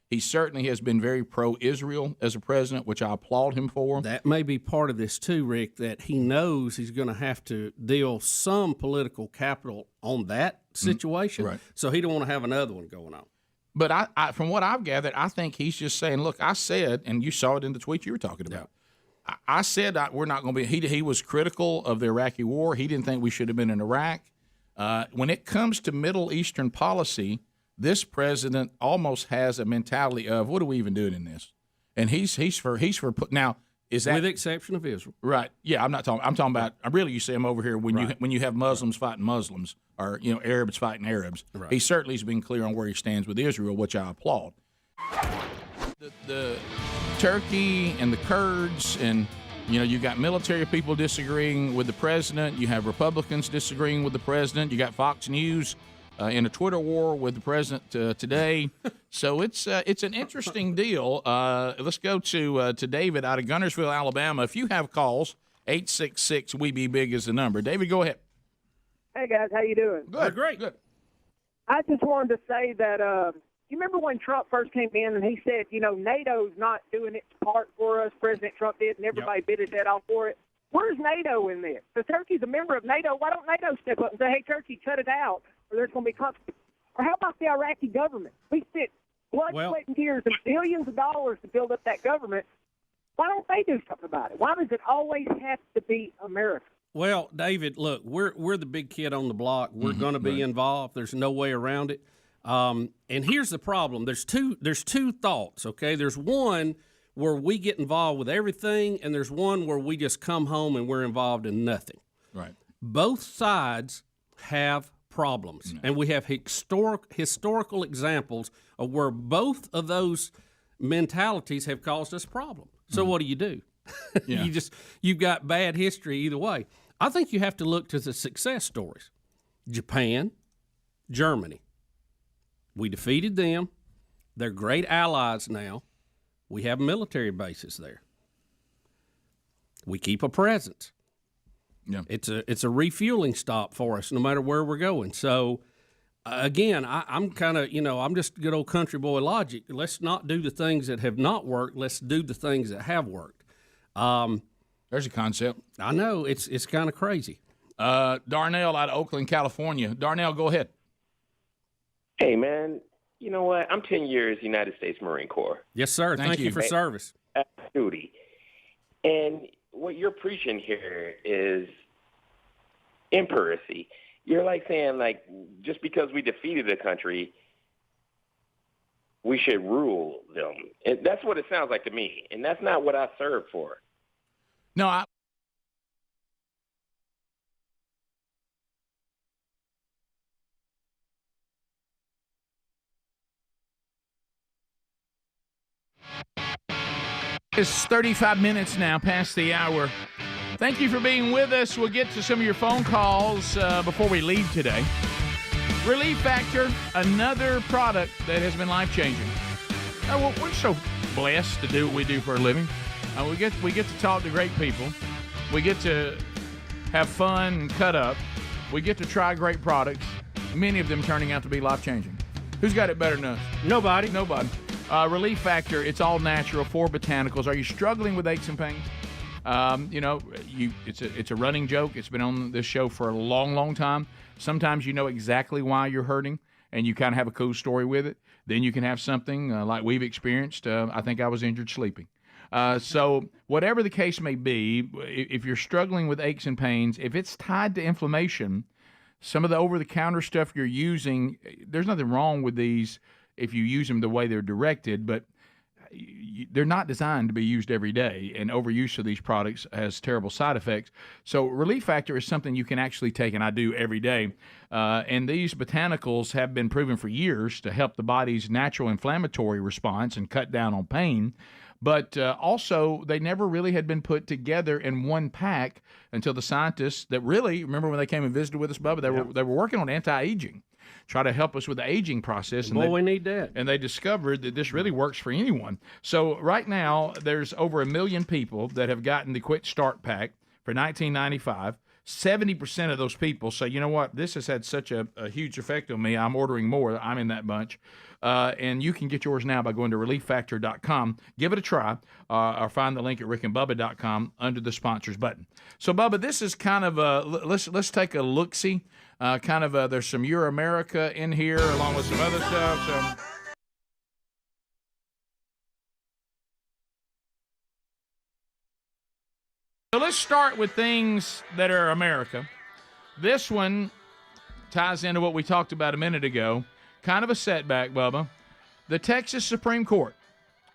He certainly has been very pro-Israel as a president, which I applaud him for. That may be part of this too, Rick, that he knows he's going to have to deal some political capital on that situation. Right. So he don't want to have another one going on. But I from what I've gathered, I think he's just saying, look, I said, and you saw it in the tweet you were talking about, I said we're not going to be – he was critical of the Iraqi war. He didn't think we should have been in Iraq. When it comes to Middle Eastern policy – this president almost has a mentality of, what are we even doing in this? And he's for now. Is that with the exception of Israel? Right? Yeah, I'm talking about. Really, you see him over here when you have Muslims fighting Muslims or Arabs fighting Arabs. Right. He certainly has been clear on where he stands with Israel, which I applaud. The Turkey and the Kurds and. You got military people disagreeing with the president. You have Republicans disagreeing with the president. You got Fox News in a Twitter war with the president today. So it's an interesting deal. Let's go to David out of Gunnersville, Alabama. If you have calls, 866-WE-BE-BIG is the number. David, go ahead. Hey, guys. How you doing? Good. Great. Good. I just wanted to say that you remember when Trump first came in and he said, NATO's not doing its part for us. President Trump did, and everybody bit his head off for it. Where's NATO in this? So Turkey's a member of NATO. Why don't NATO step up and say, hey, Turkey, cut it out, or there's going to be consequences? Or how about the Iraqi government? We spent blood, sweat, and tears and billions of dollars to build up that government. Why don't they do something about it? Why does it always have to be America? Well, David, look, we're the big kid on the block. We're going to be involved. There's no way around it. And here's the problem. There's two thoughts, okay? There's one where we get involved with everything, and there's one where we just come home and we're involved in nothing. Right. Both sides have problems, and we have historical examples of where both of those mentalities have caused us problems. So what do? Yeah. You've got bad history either way. I think you have to look to the success stories. Japan, Germany. We defeated them. They're great allies now. We have military bases there. We keep a presence. Yeah. It's a refueling stop for us no matter where we're going. So, again, I'm kind of, I'm just good old country boy logic. Let's not do the things that have not worked. Let's do the things that have worked. There's a concept. I know. It's kind of crazy. Darnell out of Oakland, California. Darnell, go ahead. Hey, man, you know what? I'm 10 years United States Marine Corps. Yes, sir. Thank you for service. Duty. And what you're preaching here is imperacy. You're like saying, like, just because we defeated a country, we should rule them. And that's what it sounds like to me. And that's not what I served for. No, It's 35 minutes now past the hour. Thank you for being with us. We'll get to some of your phone calls before we leave today. Relief Factor, another product that has been life-changing. We're so blessed to do what we do for a living. We get to talk to great people. We get to have fun and cut up. We get to try great products, many of them turning out to be life-changing. Who's got it better than us? Nobody. Relief Factor, it's all natural, 4 botanicals. Are you struggling with aches and pains? It's a running joke. It's been on this show for a long, long time. Sometimes you know exactly why you're hurting, and you kind of have a cool story with it. Then you can have something like we've experienced. I think I was injured sleeping. So whatever the case may be, if you're struggling with aches and pains, if it's tied to inflammation, some of the over-the-counter stuff you're using, there's nothing wrong with these if you use them the way they're directed, but they're not designed to be used every day, and overuse of these products has terrible side effects. So Relief Factor is something you can actually take, and I do every day. And these botanicals have been proven for years to help the body's natural inflammatory response and cut down on pain. But also, they never really had been put together in one pack until the scientists that really, remember when they came and visited with us, Bubba, they were working on anti-aging, try to help us with the aging process. And we need that. And they discovered that this really works for anyone. So right now, there's over 1 million people that have gotten the Quick Start Pack for $19.95. 70% of those people say, you know what, this has had such a huge effect on me, I'm ordering more. I'm in that bunch. And you can get yours now by going to relieffactor.com. Give it a try, or find the link at rickandbubba.com under the sponsors button. So, Bubba, this is kind of let's take a look-see. There's some Your America in here along with some other stuff. So. So let's start with things that are America. This one ties into what we talked about a minute ago. Kind of a setback, Bubba. The Texas Supreme Court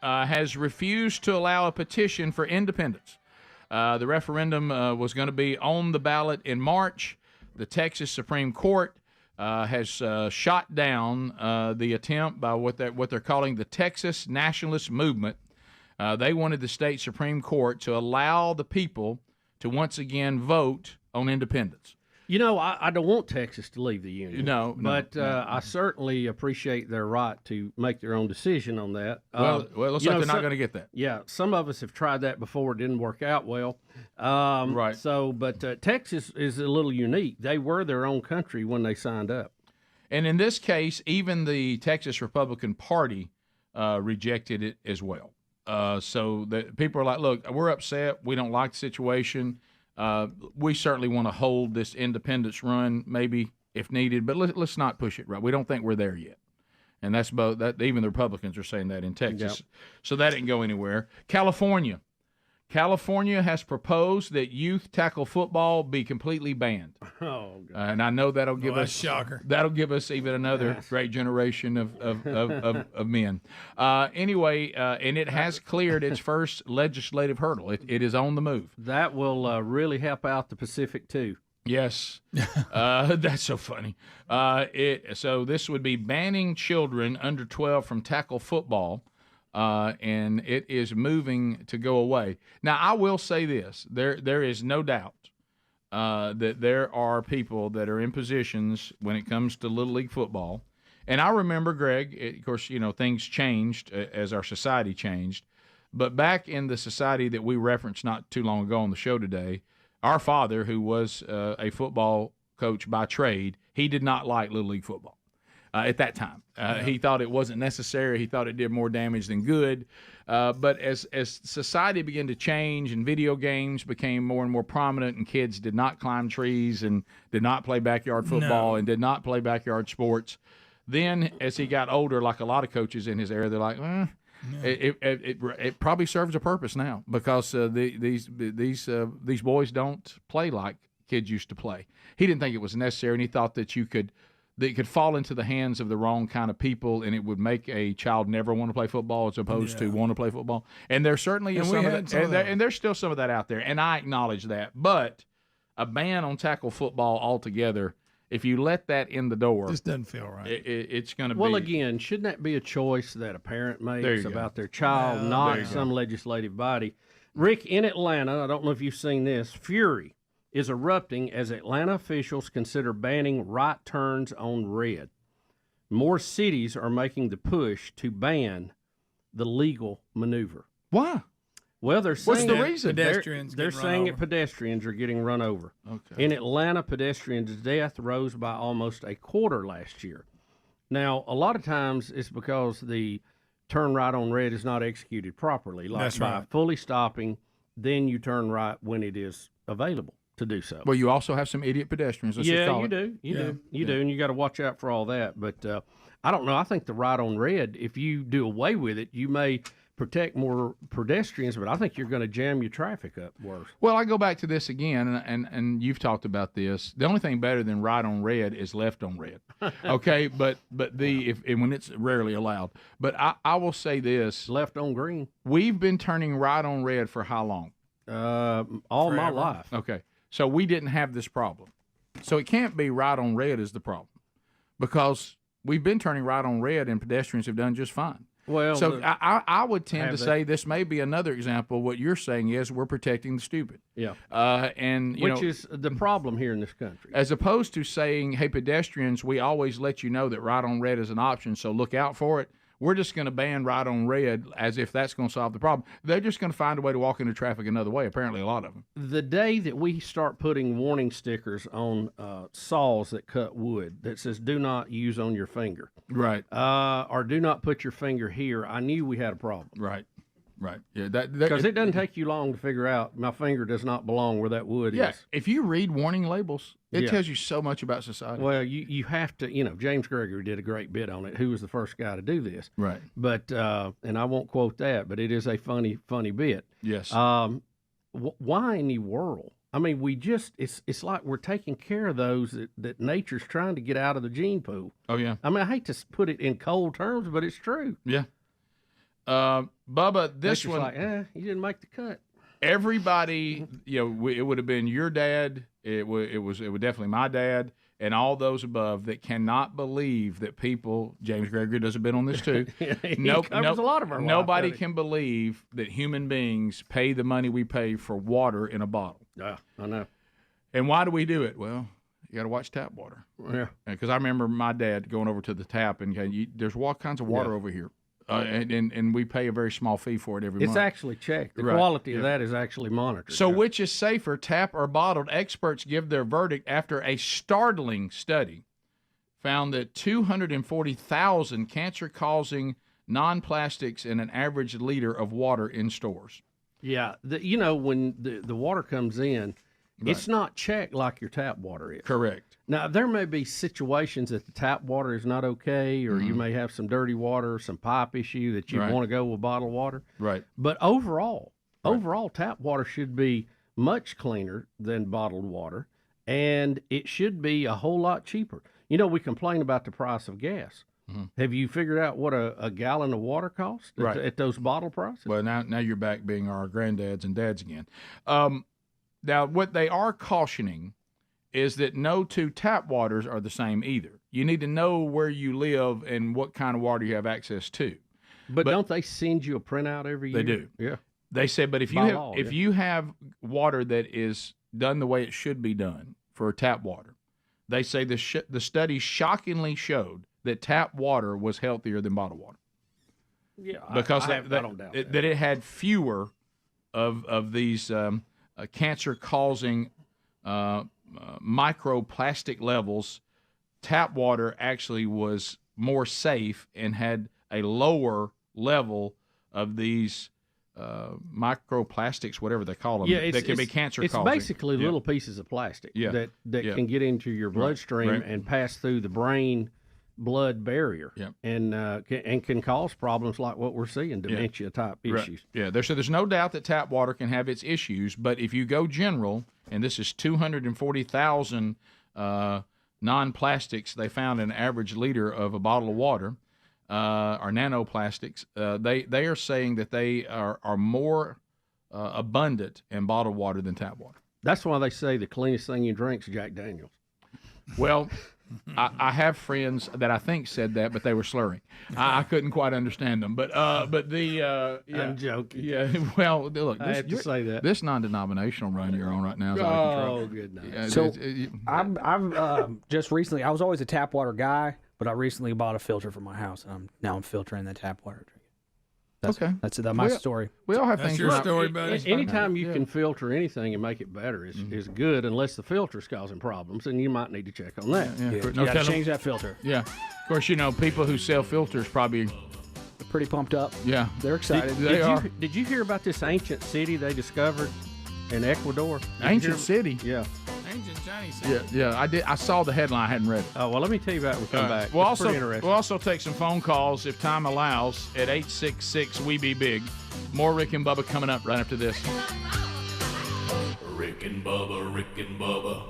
has refused to allow a petition for independence. The referendum was going to be on the ballot in March. The Texas Supreme Court has shot down the attempt by what they're calling the Texas Nationalist Movement. They wanted the state Supreme Court to allow the people to once again vote on independence. You know, I don't want Texas to leave the union. No. I certainly appreciate their right to make their own decision on that. Well, it looks like they're not going to get that. Yeah, some of us have tried that before. It didn't work out well. Right. So, but Texas is a little unique. They were their own country when they signed up. And in this case, even the Texas Republican Party rejected it as well. So that people are like, look, we're upset. We don't like the situation. We certainly want to hold this independence run, maybe if needed, but let's not push it. Right? We don't think we're there yet, and that's both. That even the Republicans are saying that in Texas. Yep. So that didn't go anywhere. California has proposed that youth tackle football be completely banned. Oh, God. And I know that'll give us shocker. That'll give us even another great generation of men. Anyway, and it has cleared its first legislative hurdle. It is on the move. That will really help out the Pacific too. Yes, that's so funny. So this would be banning children under 12 from tackle football. And it is moving to go away. Now, I will say this. There is no doubt that there are people that are in positions when it comes to Little League football. And I remember, Greg, of course, you know, things changed as our society changed. But back in the society that we referenced not too long ago on the show today, our father, who was a football coach by trade, he did not like Little League football. At that time, he thought it wasn't necessary. He thought it did more damage than good. But as society began to change and video games became more and more prominent, and kids did not climb trees and did not play backyard football and did not play backyard sports, then as he got older, like a lot of coaches in his era, they're like, it probably serves a purpose now because these boys don't play like kids used to play. He didn't think it was necessary, and he thought that it could fall into the hands of the wrong kind of people, and it would make a child never want to play football as opposed to want to play football. And there certainly is some of that, and there's still some of that out there, and I acknowledge that. But a ban on tackle football altogether, if you let that in the door, this doesn't feel right. It's going to be. Well, again, shouldn't that be a choice that a parent makes about their child, not some legislative body? Rick, in Atlanta, I don't know if you've seen this, fury is erupting as Atlanta officials consider banning right turns on red. More cities are making the push to ban the legal maneuver. Why? Well, they're saying what's the reason? They're saying that pedestrians are getting run over. Okay. In Atlanta, pedestrians' death rose by almost a quarter last year. Now, a lot of times it's because the turn right on red is not executed properly. Like That's by right. fully stopping, then you turn right when it is available to do so. Well, you also have some idiot pedestrians. Let's just call you it. do. You do, and you got to watch out for all that. But I don't know. I think the right on red, if you do away with it, you may protect more pedestrians, but I think you're going to jam your traffic up worse. Well, I go back to this again, and you've talked about this. The only thing better than right on red is left on red. Okay, but when it's rarely allowed. But I will say this: left on green. We've been turning right on red for how long? All my life. Okay, so we didn't have this problem. So it can't be right on red is the problem, because we've been turning right on red and pedestrians have done just fine. Well, so I would tend to say this may be another example. What you're saying is we're protecting the stupid. Yeah. And which is the problem here in this country. As opposed to saying, hey, pedestrians, we always let you know that right on red is an option, so look out for it. We're just going to ban right on red as if that's going to solve the problem. They're just going to find a way to walk into traffic another way, apparently a lot of them. The day that we start putting warning stickers on saws that cut wood that says do not use on your finger. Right. Or do not put your finger here, I knew we had a problem. Right. Right. Yeah. Because it doesn't take you long to figure out my finger does not belong where that wood is. If you read warning labels, it tells you so much about society. Well, you have to, James Gregory did a great bit on it. Who was the first guy to do this? Right. But, and I won't quote that, but it is a funny bit. Yes. Why in the world? I mean, it's like we're taking care of those that nature's trying to get out of the gene pool. Oh, yeah. I mean, I hate to put it in cold terms, but it's true. Yeah. Bubba, this one, like, you didn't make the cut. Everybody, it would have been your dad. It was definitely my dad, and all those above that cannot believe that people. James Gregory does a bit on this too. He covers a lot of our life, nobody doesn't he? can believe that human beings pay the money we pay for water in a bottle. Yeah, I know. And why do we do it? Well, you got to watch tap water. Yeah, because I remember my dad going over to the tap and there's all kinds of water over here. And we pay a very small fee for it every month. It's actually checked. The quality of that is actually monitored. So which is safer, tap or bottled? Experts give their verdict after a startling study found that 240,000 cancer-causing non-plastics in an average liter of water in stores. Yeah, when the water comes in, it's not checked like your tap water is. Correct. Now, there may be situations that the tap water is not okay, or you may have some dirty water, some pipe issue that you want to go with bottled water. Right. But overall, tap water should be much cleaner than bottled water, and it should be a whole lot cheaper. We complain about the price of gas. Have you figured out what a gallon of water costs at those bottle prices? Well, now you're back being our granddads and dads again. Now, what they are cautioning is that no two tap waters are the same either. You need to know where you live and what kind of water you have access to. But don't they send you a printout every year? They do. Yeah. They said, but if you have water that is done the way it should be done for tap water, they say the study shockingly showed that tap water was healthier than bottled water. Yeah, because I don't doubt that. That it had fewer of these cancer-causing microplastic levels. Tap water actually was more safe and had a lower level of these microplastics, whatever they call them, that can be cancer-causing. It's basically little pieces of plastic that can get into your bloodstream and pass through the brain-blood barrier and can cause problems like what we're seeing, dementia-type issues. Yeah, there's no doubt that tap water can have its issues, but if you go general, and this is 240,000 non-plastics they found in an average liter of a bottle of water, or nanoplastics, they are saying that they are more abundant in bottled water than tap water. That's why they say the cleanest thing you drink is Jack Daniels. Well, I have friends that I think said that, but they were slurring. I couldn't quite understand them. But I'm joking. Yeah, well, look, I have to say that. This non-denominational run you're on right now is out of control. Oh, good night. Yeah, So I've just recently, I was always a tap water guy, but I recently bought a filter for my house, and I'm filtering the tap water drinking. That's my story. We all have That's things. your story, buddy. Anytime you can filter anything and make it better is good, unless the filter's causing problems, and you might need to check on that. You got to change that filter. Yeah. Of course, people who sell filters probably pretty pumped up. Yeah. They're excited. Did you hear about this ancient city they discovered in Ecuador? Ancient city? Yeah. Ancient Chinese city. Yeah. I did. I saw the headline. I hadn't read it. Oh, well, let me tell you about it when we come back. We'll also take some phone calls if time allows at 866-WE-BE-BIG. More Rick and Bubba coming up right after this. Rick and Bubba, Rick and Bubba.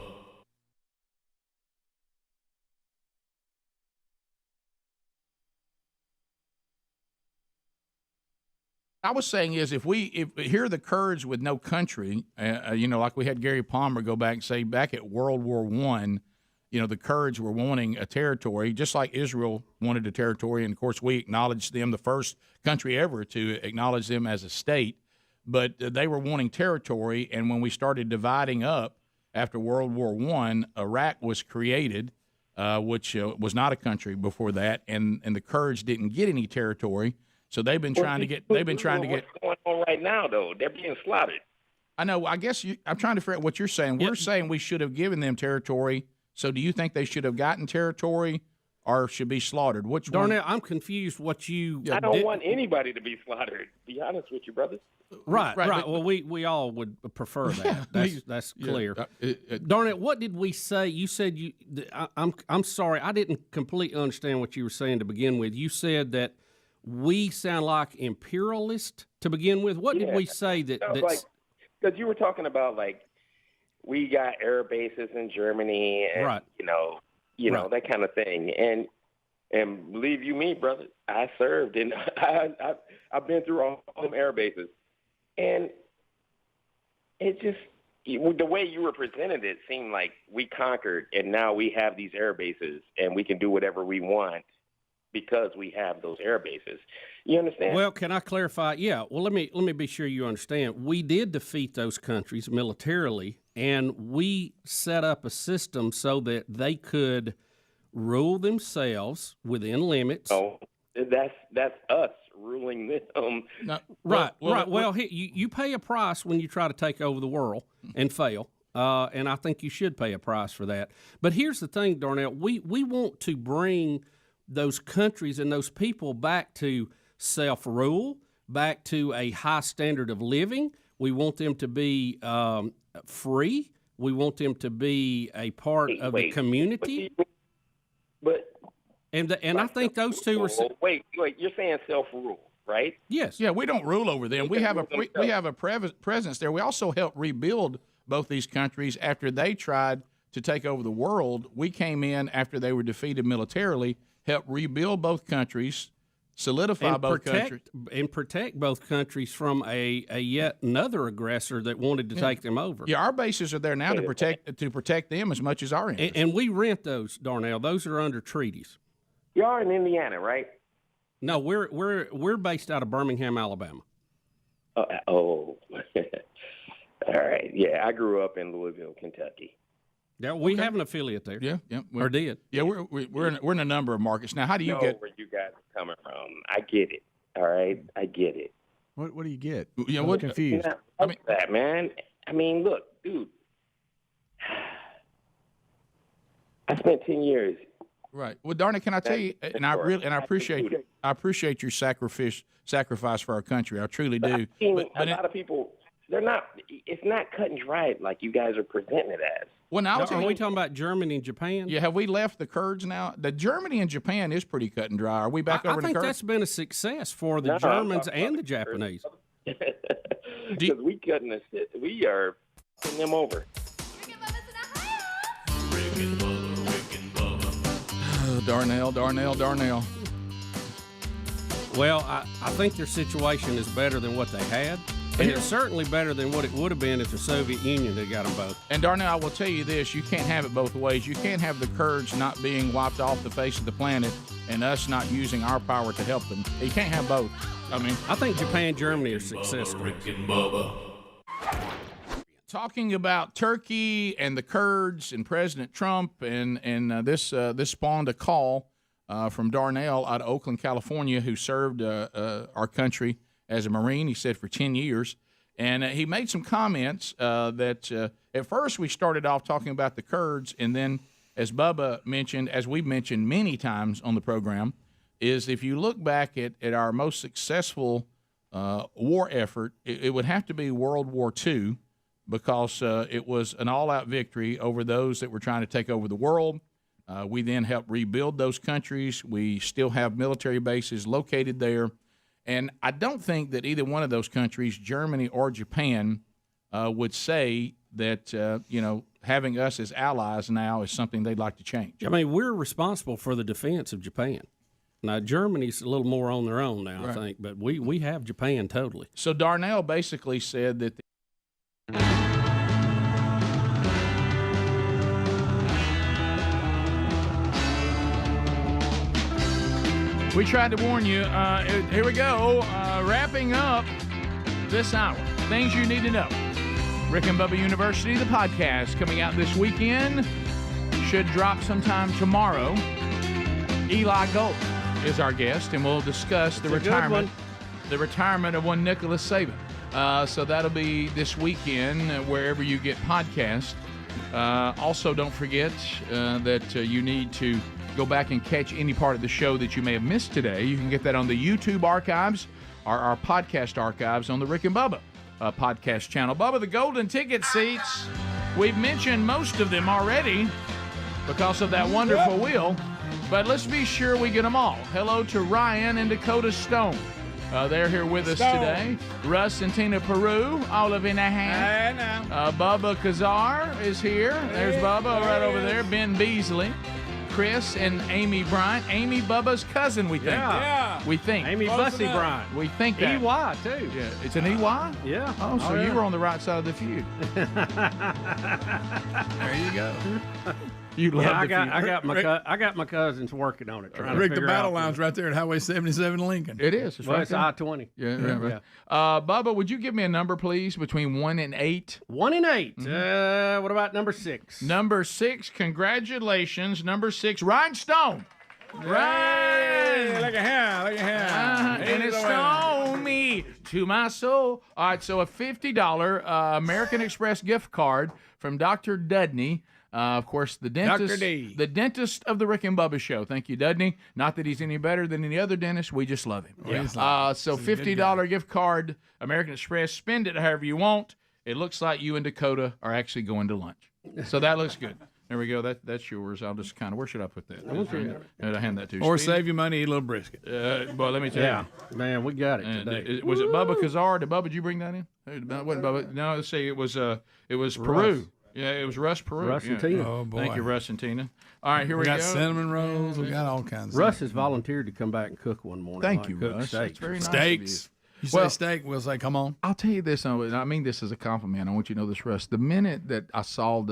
I was saying is if here the Kurds with no country, like we had Gary Palmer go back and say back at World War I, the Kurds were wanting a territory, just like Israel wanted a territory. And, of course, we acknowledged them, the first country ever to acknowledge them as a state. But they were wanting territory, and when we started dividing up after World War I, Iraq was created, which was not a country before that, and the Kurds didn't get any territory. So they've been trying to get. What's going on right now, though? They're being slaughtered. I know. I guess I'm trying to figure out what you're saying. We're saying we should have given them territory. So do you think they should have gotten territory or should be slaughtered? Which one? Darnell, I'm confused what you. I don't want anybody to be slaughtered. To be honest with you, brothers. Right. Well, we all would prefer that. That's clear. Darnell, what did we say? You said I'm sorry. I didn't completely understand what you were saying to begin with. You said that we sound like imperialists to begin with. What did we say that? Because you were talking about we got air bases in Germany, and that kind of thing. And believe you me, brother, I served, and I've been through all them air bases, and it just the way you were presented it seemed like we conquered, and now we have these air bases, and we can do whatever we want because we have those air bases. You understand? Well, can I clarify? Yeah. Well, let me be sure you understand. We did defeat those countries militarily, and we set up a system so that they could rule themselves within limits. Oh, that's us ruling them. No, right. Well, you pay a price when you try to take over the world and fail. And I think you should pay a price for that. But here's the thing, Darnell. We want to bring those countries and those people back to self-rule, back to a high standard of living. We want them to be free. We want them to be a part of the community. And I think those two are. Wait, you're saying self-rule, right? Yes. Yeah, we don't rule over them. We have a presence there. We also helped rebuild both these countries after they tried to take over the world. We came in after they were defeated militarily, helped rebuild both countries, solidify both countries, and protect both countries from a yet another aggressor that wanted to take them over. Yeah, our bases are there now to protect them as much as our interests. And we rent those, Darnell. Those are under treaties. Y'all in Indiana, right? No, we're based out of Birmingham, Alabama. All right. Yeah, I grew up in Louisville, Kentucky. Yeah, we have an affiliate there. Yeah, or did. Yeah, we're in a number of markets now. How do you get where you guys are coming from? I get it. All right, I get it. What do you get? Yeah, I'm confused. That man. I mean, look, dude. I spent 10 years. Right. Well, Darnell, can I tell you? And I appreciate your sacrifice for our country. I truly do. But a lot of people, they're not. It's not cut and dried like you guys are presenting it as. Well, now are we talking about Germany and Japan? Yeah, have we left the Kurds now? The Germany and Japan is pretty cut and dry. Are we back over I to think Kurds? that's been a success for the Germans and the Japanese. Because we are putting them over. Darnell. Well, I think their situation is better than what they had. And it's certainly better than what it would have been if the Soviet Union had got them both. And Darnell, I will tell you this, you can't have it both ways. You can't have the Kurds not being wiped off the face of the planet and us not using our power to help them. You can't have both. I think Japan and Germany are successful. Talking about Turkey and the Kurds and President Trump, and this spawned a call from Darnell out of Oakland, California, who served our country as a Marine, he said, for 10 years. And he made some comments that at first we started off talking about the Kurds, and then as Bubba mentioned, as we've mentioned many times on the program, is if you look back at our most successful war effort, it would have to be World War II, because it was an all-out victory over those that were trying to take over the world. We then helped rebuild those countries. We still have military bases located there. And I don't think that either one of those countries, Germany or Japan, would say that, having us as allies now is something they'd like to change. I mean, we're responsible for the defense of Japan. Now, Germany's a little more on their own now, right. I think, but we have Japan totally. So Darnell basically said that We tried to warn you. Here we go. Wrapping up this hour. Things you need to know. Rick and Bubba University, the podcast, coming out this weekend. Should drop sometime tomorrow. Eli Gold is our guest, and we'll discuss the retirement of one Nicholas Saban. So that'll be this weekend, wherever you get podcasts. Also, don't forget that you need to go back and catch any part of the show that you may have missed today. You can get that on the YouTube archives or our podcast archives on the Rick and Bubba podcast channel. Bubba, the golden ticket seats, we've mentioned most of them already because of that wonderful wheel, but let's be sure we get them all. Hello to Ryan and Dakota Stone. They're here with us today. Russ and Tina Peru, Olive in a hand. Bubba Kazar is here. There's Bubba right over there. Ben Beasley. Chris and Amy Bryant. Amy, Bubba's cousin, we think. Yeah. We think. Amy Bussy Bryant. We think that. EY, too. Yeah. It's an EY? Yeah. Oh, so you were on the right side of the feud. There you go. You love I the got my cousins working on it. Trying Rick, to the figure battle out line's right there at Highway 77 in Lincoln. It is. It's Well, right it's there. I-20. Yeah. Right. Bubba, would you give me a number, please, between 1 and 8? 1 and 8. What about number 6? Number 6, congratulations. Number 6, Rhinestone. Ryan! Look at him. And it's stone me to my soul. All right, so a $50 American Express gift card from Dr. Dudney. Of course, the dentist, Dr. D. the dentist of the Rick and Bubba Show. Thank you, Dudney. Not that he's any better than any other dentist. We just love him. Yeah. So $50 gift card, American Express. Spend it however you want. It looks like you and Dakota are actually going to lunch. So that looks good. There we go. That's yours. I'll just kind of, where should I put that? I'll hand that to you. Or Speedy. save your money, eat a little brisket. Boy, let me tell you. Man, we got it today. Was it Bubba Kazar? Did you bring that in? It wasn't Bubba. No, let's see. It was Peru. Yeah, it was Russ Peru. Russ and Tina. Oh, boy. Thank you, Russ and Tina. All right, here we got go. cinnamon rolls. We got all kinds of Russ has volunteered to come back and cook one morning. Thank you, Cook Russ. steaks. That's very nice steaks. You say steak, we'll say, come on. I'll tell you this, and I mean this as a compliment. I want you to know this, Russ. The minute that I saw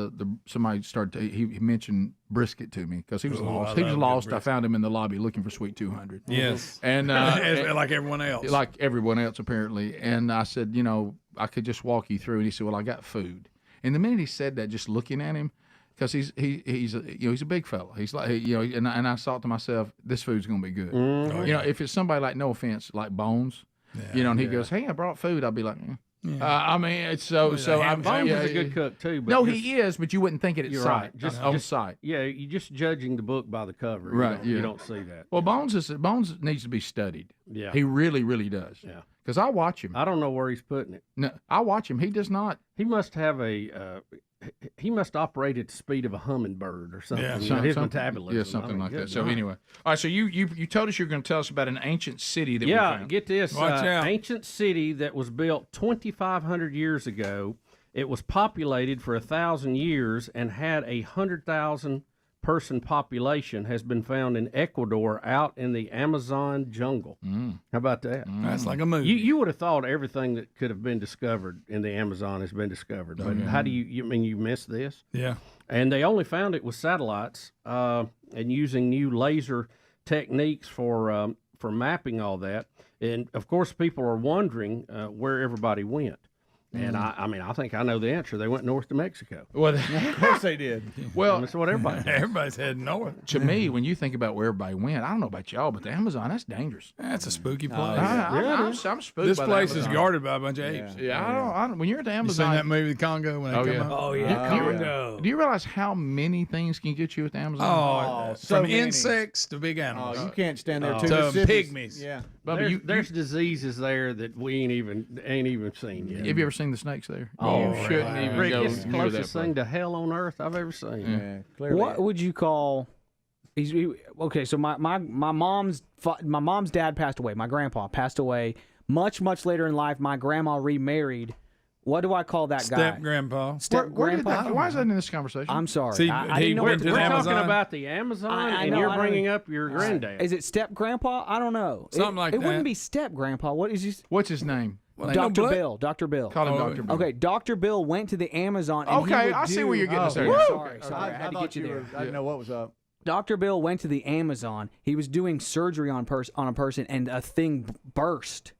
somebody started, he mentioned brisket to me because he was lost. He was lost. I found him in the lobby looking for Sweet 200. Yes. And like everyone else. Like everyone else, apparently. And I said, I could just walk you through. And he said, well, I got food. And the minute he said that, just looking at him, because he's a big fella. He's like, and I thought to myself, this food's gonna be good. If it's somebody like, no offense, like Bones, and he goes, hey, I brought food, I'll be like, I mean, it's so. Bones is a good cook too. But no, he is, but you wouldn't think it at sight. Right. Just on sight. Yeah, you're just judging the book by the cover. Right. You don't see that. Well, Bones needs to be studied. Yeah. He really, really does. Yeah. Because I watch him. I don't know where he's putting it. No, I watch him. He does not. He must have he must operate at the speed of a hummingbird or something. Yeah, his metabolism. Yeah, something like that. So anyway, all right. So you told us you were going to tell us about an ancient city that we found. Get this. Watch out. Ancient city that was built 2,500 years ago. It was populated for 1,000 years and had 100,000 person population. Has been found in Ecuador, out in the Amazon jungle. How about that? That's like a movie. You would have thought everything that could have been discovered in the Amazon has been discovered, but how do you mean you missed this? Yeah. And they only found it with satellites and using new laser techniques for mapping all that. And of course, people are wondering where everybody went. And I think I know the answer. They went north to Mexico. Well, of course they did. Well, that's what everybody did. Everybody's heading north. To me, when you think about where everybody went, I don't know about y'all, but the Amazon, that's dangerous. That's a spooky place. I'm spooked. This by place the is Amazon. guarded by a bunch of apes. Yeah, I don't. When you're at the You Amazon, seen that movie, The Congo, when they come up? Oh, yeah. Congo. Do you realize how many things can get you at the Amazon? Oh, so from many. insects to big animals. Oh, you can't stand there to to pygmies. Yeah. Bubba, There's diseases there that we ain't even seen yet. Have you ever seen the snakes there? Oh, you shouldn't even Rick, go it's the near that closest thing to hell on earth I've ever seen. Yeah, clearly. What would you call? Okay, so my mom's dad passed away. My grandpa passed away much later in life. My grandma remarried. What do I call that guy? Step grandpa. Why is that in this conversation? I'm sorry. See, I he didn't know went to the We're Amazon. talking about the Amazon, I and know, you're I bringing know. up your granddad. Is it step grandpa? I don't know. Something like it that. wouldn't be step grandpa. What is his? What's his name? Well, ain't no Dr. blood. Bill. Dr. Bill. Call him Dr. Bill. Okay, Dr. Bill went to the Amazon. And Okay, he would I see do, where you're getting this. Sorry, Woo! I had to get you there. I didn't know what was up. Dr. Bill went to the Amazon. He was doing surgery on a person, and a thing burst,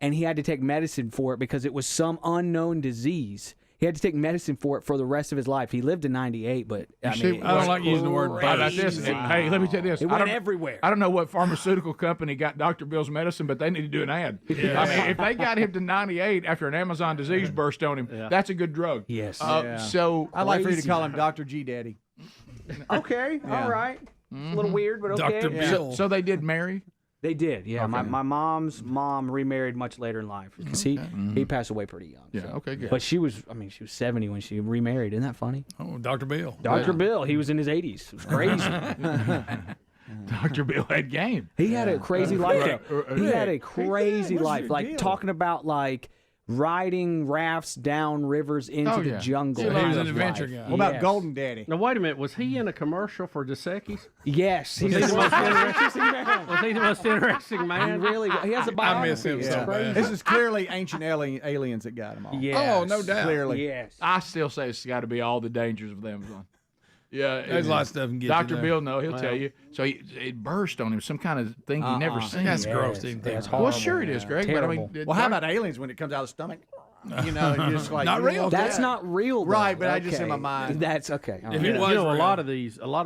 and he had to take medicine for it because it was some unknown disease. He had to take medicine for it for the rest of his life. He lived to 98, but I don't like using the word about this. Hey, let me tell you this. It went everywhere. I don't know what pharmaceutical company got Dr. Bill's medicine, but they need to do an ad. Yeah. I mean, if they got him to 98 after an Amazon disease burst on him, that's a good drug. Yes. So I'd like for you to call him Dr. G Daddy. Okay, all right. It's a little weird, but okay. Dr. Bill. So they did marry? They did, yeah. Okay. My mom's mom remarried much later in life because he passed away pretty young. Yeah, so. okay, good. But she was 70 when she remarried. Isn't that funny? Oh, Dr. Bill. Dr. Bill, he was in his 80s. It was crazy. Dr. Bill had game. He had a crazy life. He had a crazy What's life. your Like deal? talking about riding rafts down rivers into the jungle. He was kind an of adventure life. guy. What about Yes. Golden Daddy? Now wait a minute. Was he in a commercial for Dos Equis? Yes, he's Was he the the most most interesting man. Was he the most interesting He man? really, he has a I biography. miss him It's so crazy. bad. This is clearly ancient aliens that got him all. Yes. Oh, no doubt. Clearly. Yes. I still say it's got to be all the dangers of the Amazon. Yeah, There's a lot of stuff can get Dr. you there. Bill, no, he'll tell you. So it burst on him, some kind of thing he never seen. That's Yes, gross. Even that's Well, horrible. sure it is, Greg. But I mean, Well, how about aliens when it comes out of the stomach? You know, you're just like Not real. That's not real, though. Right, but I just in Okay. my mind. That's okay. All If right. it was You know, a real. lot of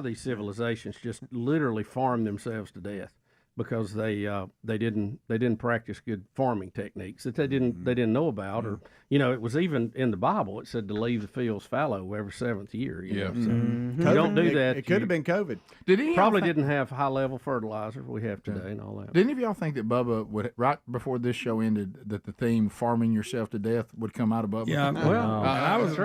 these civilizations just literally farm themselves to death because they didn't practice good farming techniques that they didn't know about, or it was even in the Bible. It said to leave the fields fallow every 7th year. You know, so you don't do that. It could have been COVID. Did any Probably didn't have high level fertilizer we have today and all that. Did any of y'all think that Bubba would, right before this show ended, that the theme "farming yourself to death" would come out of Bubba? Yeah, well, I was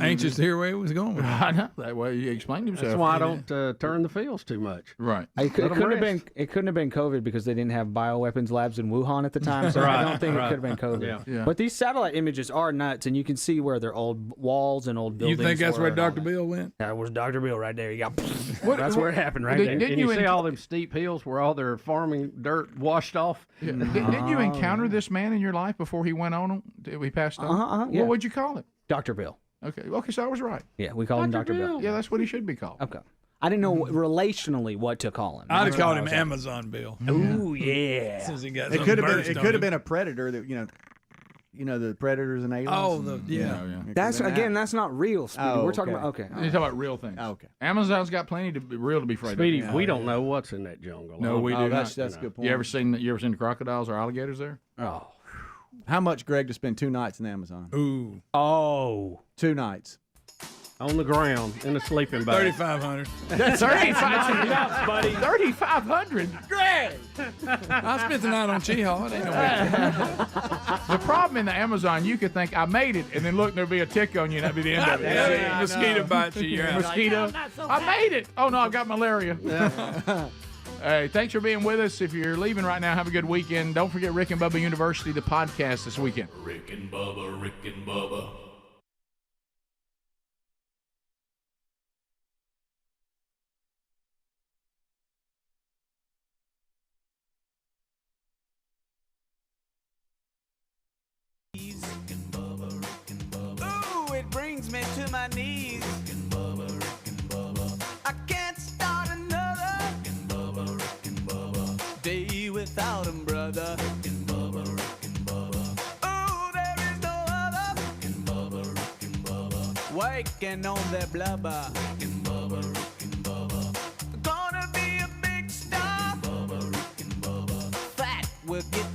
anxious to hear where he was going with it. I know that way he explained himself. That's why I don't turn the fields too much. Right. It couldn't have been COVID because they didn't have bioweapons labs in Wuhan at the time. So I don't think it could have been COVID. Yeah. But these satellite images are nuts, and you can see where their old walls and old You buildings. think that's were where and all Dr. that. Bill went? That was Dr. Bill right there. You got. That's where it happened right there. And you see all them steep hills where all their farming dirt washed off? Yeah. Didn't you encounter this man in your life before he went on? He passed on? Yeah. What would you call him? Dr. Bill. Okay, so I was right. Yeah, we call him Dr. Bill. Yeah, that's what he should be called. Okay. I didn't know relationally what to call him. I'd have called him Amazon Bill. Ooh, yeah. Since he got It could have been a predator that the predators and aliens. Oh, That's not real, Speedy. Oh, We're talking okay. about You're talking about real things. Oh, okay. Amazon's got plenty to be real to be afraid Speedy, of. we don't know what's in that jungle. No, we do that's not. a good point. You ever seen the crocodiles or alligators there? Oh. How much, Greg, to spend 2 nights in the Amazon? Ooh. Oh. 2 nights. On the ground in a sleeping bag. $3,500. That's $3,500, buddy. $3,500. Greg. I spent the night on Cheehaw. It ain't no The problem in the Amazon, you could think I made it, and then look, there'll be a tick on you, and that'd be the end of it. Mosquito bites you. You're out. Mosquito. I made it. Oh no, I got malaria. Hey, thanks for being with us. If you're leaving right now, have a good weekend. Don't forget Rick and Bubba University, the podcast this weekend. Rick and Bubba, Rick and Bubba. Ooh, it brings me to my knees. I can't start another day without him, brother. Ooh, there is no other waking on their blubber. Gonna be a big star. Fat will get